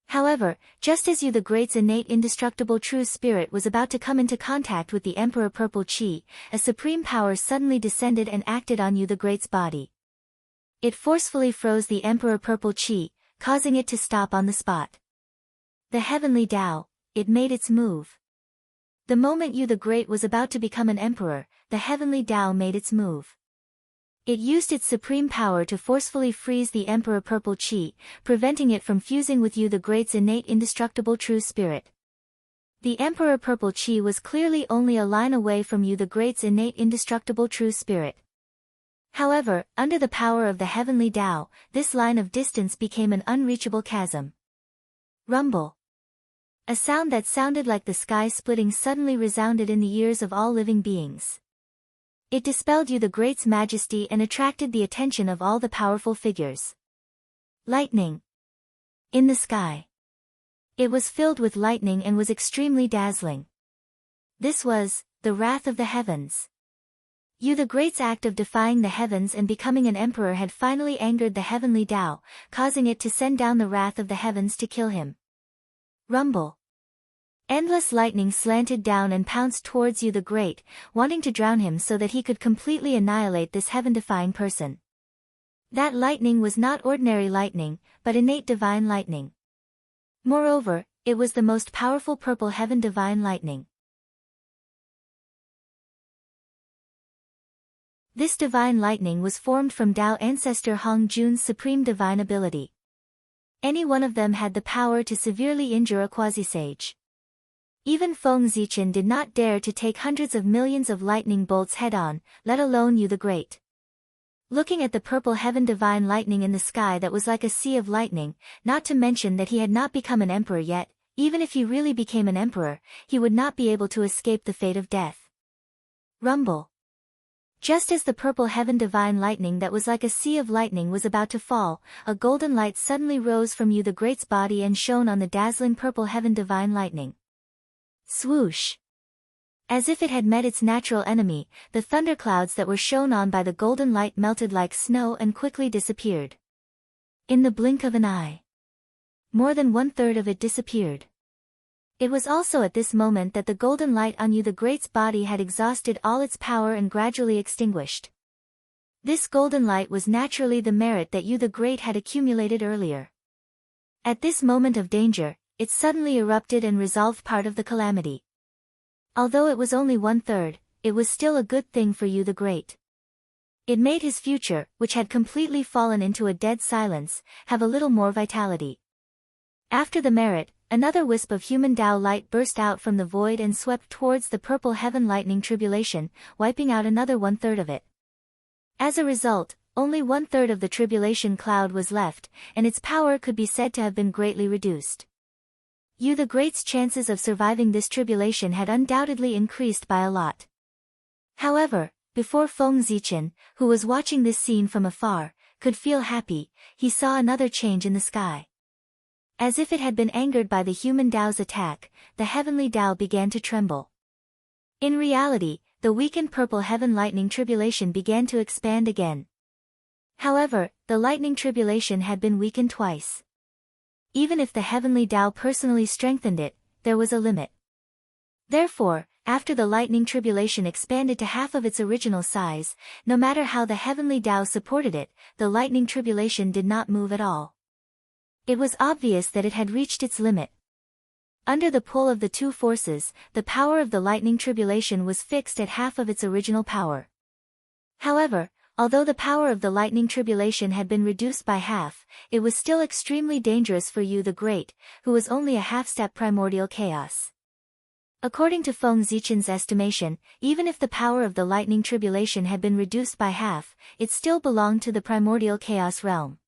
However, just as you the Great's innate indestructible true spirit was about to come into contact with the Emperor Purple Chi, a supreme power suddenly descended and acted on you the Great's body. It forcefully froze the Emperor Purple Chi, causing it to stop on the spot. The heavenly Tao, it made its move. The moment you the Great was about to become an emperor, the heavenly Tao made its move. It used its supreme power to forcefully freeze the Emperor Purple Chi, preventing it from fusing with you the Great's innate indestructible true spirit. The Emperor Purple Chi was clearly only a line away from you the Great's innate indestructible true spirit. However, under the power of the heavenly Tao, this line of distance became an unreachable chasm. Rumble. A sound that sounded like the sky splitting suddenly resounded in the ears of all living beings. It dispelled you the Great's majesty and attracted the attention of all the powerful figures. Lightning. In the sky. It was filled with lightning and was extremely dazzling. This was the wrath of the heavens. You the Great's act of defying the heavens and becoming an emperor had finally angered the heavenly Tao, causing it to send down the wrath of the heavens to kill him. Rumble. Endless lightning slanted down and pounced towards you the Great, wanting to drown him so that he could completely annihilate this heaven-defying person. That lightning was not ordinary lightning, but innate divine lightning. Moreover, it was the most powerful purple heaven divine lightning. This divine lightning was formed from Tao ancestor Hong Jun's supreme divine ability. Any one of them had the power to severely injure a quasi-sage. Even Feng Zichen did not dare to take hundreds of millions of lightning bolts head-on, let alone you the Great. Looking at the purple heaven divine lightning in the sky that was like a sea of lightning, not to mention that he had not become an emperor yet, even if he really became an emperor, he would not be able to escape the fate of death. Rumble. Just as the purple heaven divine lightning that was like a sea of lightning was about to fall, a golden light suddenly rose from you the Great's body and shone on the dazzling purple heaven divine lightning. Swoosh. As if it had met its natural enemy, the thunderclouds that were shone on by the golden light melted like snow and quickly disappeared. In the blink of an eye. More than 1/3 of it disappeared. It was also at this moment that the golden light on you the Great's body had exhausted all its power and gradually extinguished. This golden light was naturally the merit that you the Great had accumulated earlier. At this moment of danger, it suddenly erupted and resolved part of the calamity. Although it was only 1/3, it was still a good thing for you the Great. It made his future, which had completely fallen into a dead silence, have a little more vitality. After the merit, another wisp of human Tao light burst out from the void and swept towards the purple heaven lightning tribulation, wiping out another 1/3 of it. As a result, only 1/3 of the tribulation cloud was left, and its power could be said to have been greatly reduced. You the Great's chances of surviving this tribulation had undoubtedly increased by a lot. However, before Feng Zichen, who was watching this scene from afar, could feel happy, he saw another change in the sky. As if it had been angered by the human Tao's attack, the heavenly Tao began to tremble. In reality, the weakened purple heaven lightning tribulation began to expand again. However, the lightning tribulation had been weakened twice. Even if the heavenly Tao personally strengthened it, there was a limit. Therefore, after the lightning tribulation expanded to half of its original size, no matter how the heavenly Tao supported it, the lightning tribulation did not move at all. It was obvious that it had reached its limit. Under the pull of the two forces, the power of the lightning tribulation was fixed at half of its original power. However, although the power of the lightning tribulation had been reduced by half, it was still extremely dangerous for you the Great, who was only a half-step primordial chaos. According to Feng Zichen's estimation, even if the power of the lightning tribulation had been reduced by half, it still belonged to the primordial chaos realm.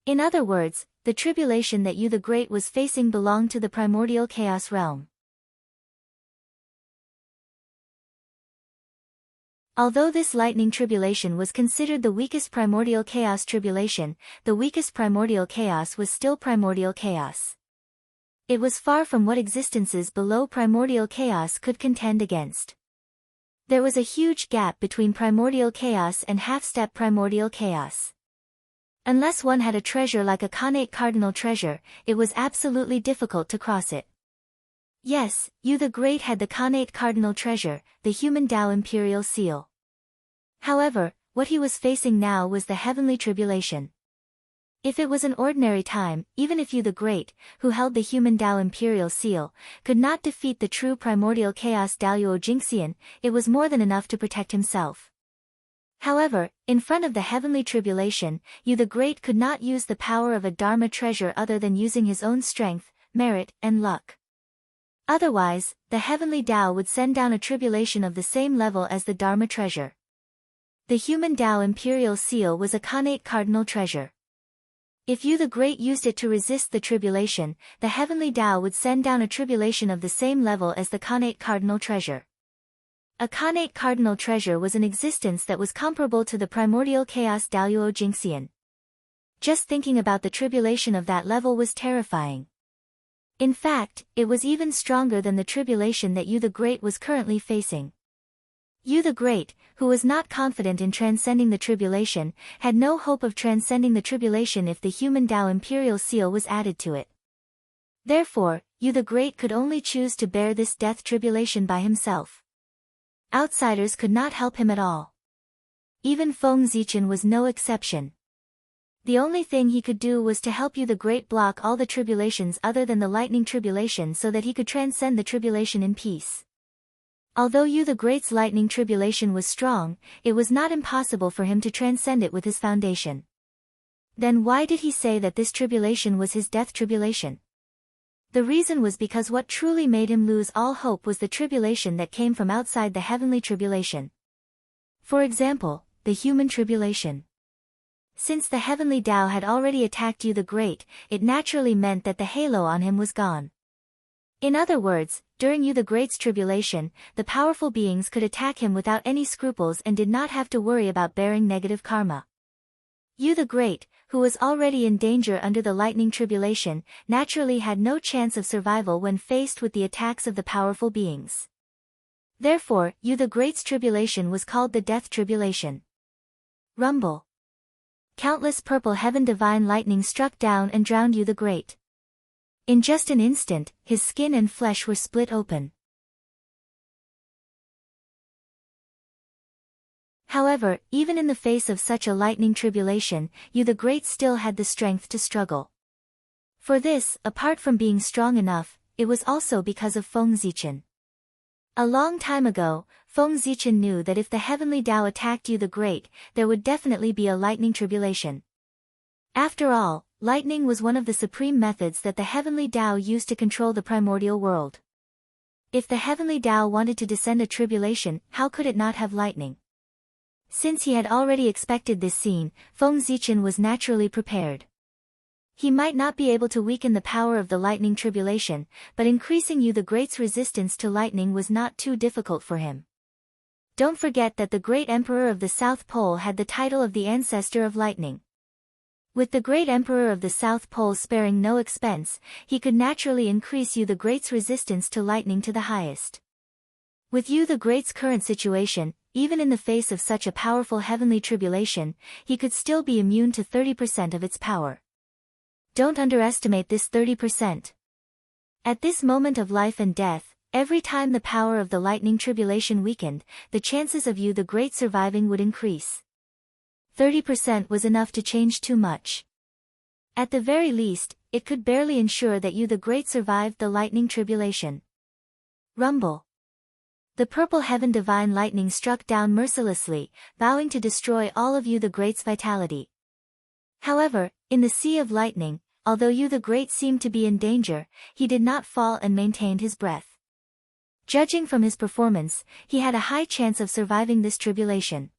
In other words, the tribulation that you the Great was facing belonged to the primordial chaos realm. Although this lightning tribulation was considered the weakest primordial chaos tribulation, the weakest primordial chaos was still primordial chaos. It was far from what existences below primordial chaos could contend against. There was a huge gap between primordial chaos and half-step primordial chaos. Unless one had a treasure like a connate cardinal treasure, it was absolutely difficult to cross it. Yes, Yu the Great had the connate cardinal treasure, the human Tao imperial seal. However, what he was facing now was the heavenly tribulation. If it was an ordinary time, even if Yu the Great, who held the human Tao imperial seal, could not defeat the true primordial chaos Daoyuo Jingxian, it was more than enough to protect himself. However, in front of the heavenly tribulation, Yu the Great could not use the power of a Dharma treasure other than using his own strength, merit, and luck. Otherwise, the heavenly Tao would send down a tribulation of the same level as the Dharma treasure. The human Tao imperial seal was a connate cardinal treasure. If Yu the Great used it to resist the tribulation, the heavenly Tao would send down a tribulation of the same level as the connate cardinal treasure. A connate cardinal treasure was an existence that was comparable to the primordial chaos Daoyuo Jingxian. Just thinking about the tribulation of that level was terrifying. In fact, it was even stronger than the tribulation that Yu the Great was currently facing. Yu the Great, who was not confident in transcending the tribulation, had no hope of transcending the tribulation if the human Tao imperial seal was added to it. Therefore, Yu the Great could only choose to bear this death tribulation by himself. Outsiders could not help him at all. Even Feng Zichen was no exception. The only thing he could do was to help Yu the Great block all the tribulations other than the lightning tribulation so that he could transcend the tribulation in peace. Although Yu the Great's lightning tribulation was strong, it was not impossible for him to transcend it with his foundation. Then why did he say that this tribulation was his death tribulation? The reason was because what truly made him lose all hope was the tribulation that came from outside the heavenly tribulation. For example, the human tribulation. Since the heavenly Tao had already attacked Yu the Great, it naturally meant that the halo on him was gone. In other words, during Yu the Great's tribulation, the powerful beings could attack him without any scruples and did not have to worry about bearing negative karma. Yu the Great, who was already in danger under the lightning tribulation, naturally had no chance of survival when faced with the attacks of the powerful beings. Therefore, Yu the Great's tribulation was called the death tribulation. Rumble. Countless purple heaven divine lightning struck down and drowned Yu the Great. In just an instant, his skin and flesh were split open. However, even in the face of such a lightning tribulation, Yu the Great still had the strength to struggle. For this, apart from being strong enough, it was also because of Feng Zichen. A long time ago, Feng Zichen knew that if the heavenly Tao attacked Yu the Great, there would definitely be a lightning tribulation. After all, lightning was one of the supreme methods that the heavenly Tao used to control the primordial world. If the heavenly Tao wanted to descend a tribulation, how could it not have lightning? Since he had already expected this scene, Feng Zichen was naturally prepared. He might not be able to weaken the power of the lightning tribulation, but increasing Yu the Great's resistance to lightning was not too difficult for him. Don't forget that the great emperor of the South Pole had the title of the ancestor of lightning. With the great emperor of the South Pole sparing no expense, he could naturally increase Yu the Great's resistance to lightning to the highest. With Yu the Great's current situation, even in the face of such a powerful heavenly tribulation, he could still be immune to 30% of its power. Don't underestimate this 30%. At this moment of life and death, every time the power of the lightning tribulation weakened, the chances of Yu the Great surviving would increase. 30% was enough to change too much. At the very least, it could barely ensure that Yu the Great survived the lightning tribulation. Rumble. The purple heaven divine lightning struck down mercilessly, vowing to destroy all of Yu the Great's vitality. However, in the sea of lightning, although Yu the Great seemed to be in danger, he did not fall and maintained his breath. Judging from his performance, he had a high chance of surviving this tribulation.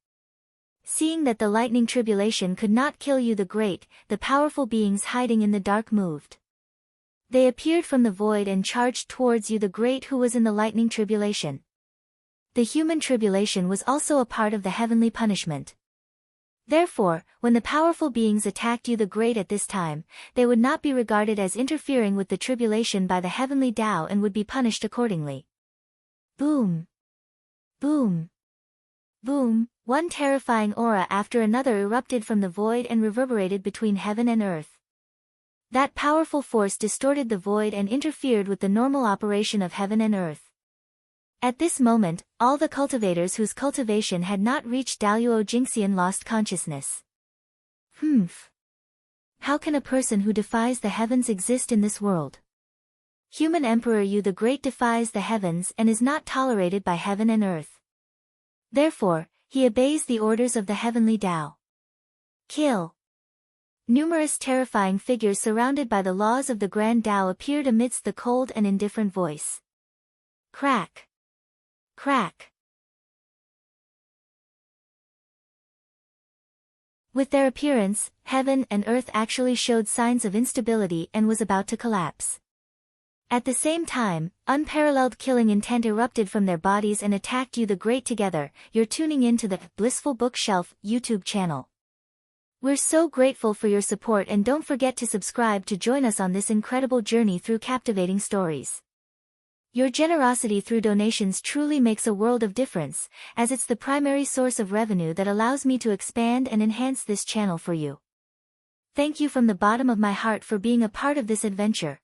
Seeing that the lightning tribulation could not kill Yu the Great, the powerful beings hiding in the dark moved. They appeared from the void and charged towards Yu the Great who was in the lightning tribulation. The human tribulation was also a part of the heavenly punishment. Therefore, when the powerful beings attacked you the Great at this time, they would not be regarded as interfering with the tribulation by the heavenly Tao and would be punished accordingly. Boom! Boom! Boom! One terrifying aura after another erupted from the void and reverberated between heaven and earth. That powerful force distorted the void and interfered with the normal operation of heaven and earth. At this moment, all the cultivators whose cultivation had not reached Daluo Jingxian lost consciousness. How can a person who defies the heavens exist in this world? Human Emperor Yu the Great defies the heavens and is not tolerated by heaven and earth. Therefore, he obeys the orders of the heavenly Tao. Kill. Numerous terrifying figures surrounded by the laws of the Grand Tao appeared amidst the cold and indifferent voice. Crack. Crack. With their appearance, heaven and earth actually showed signs of instability and was about to collapse. At the same time, unparalleled killing intent erupted from their bodies and attacked you the Great together. You're tuning in to the Blissful Bookshelf YouTube channel. We're so grateful for your support and don't forget to subscribe to join us on this incredible journey through captivating stories. Your generosity through donations truly makes a world of difference, as it's the primary source of revenue that allows me to expand and enhance this channel for you. Thank you from the bottom of my heart for being a part of this adventure.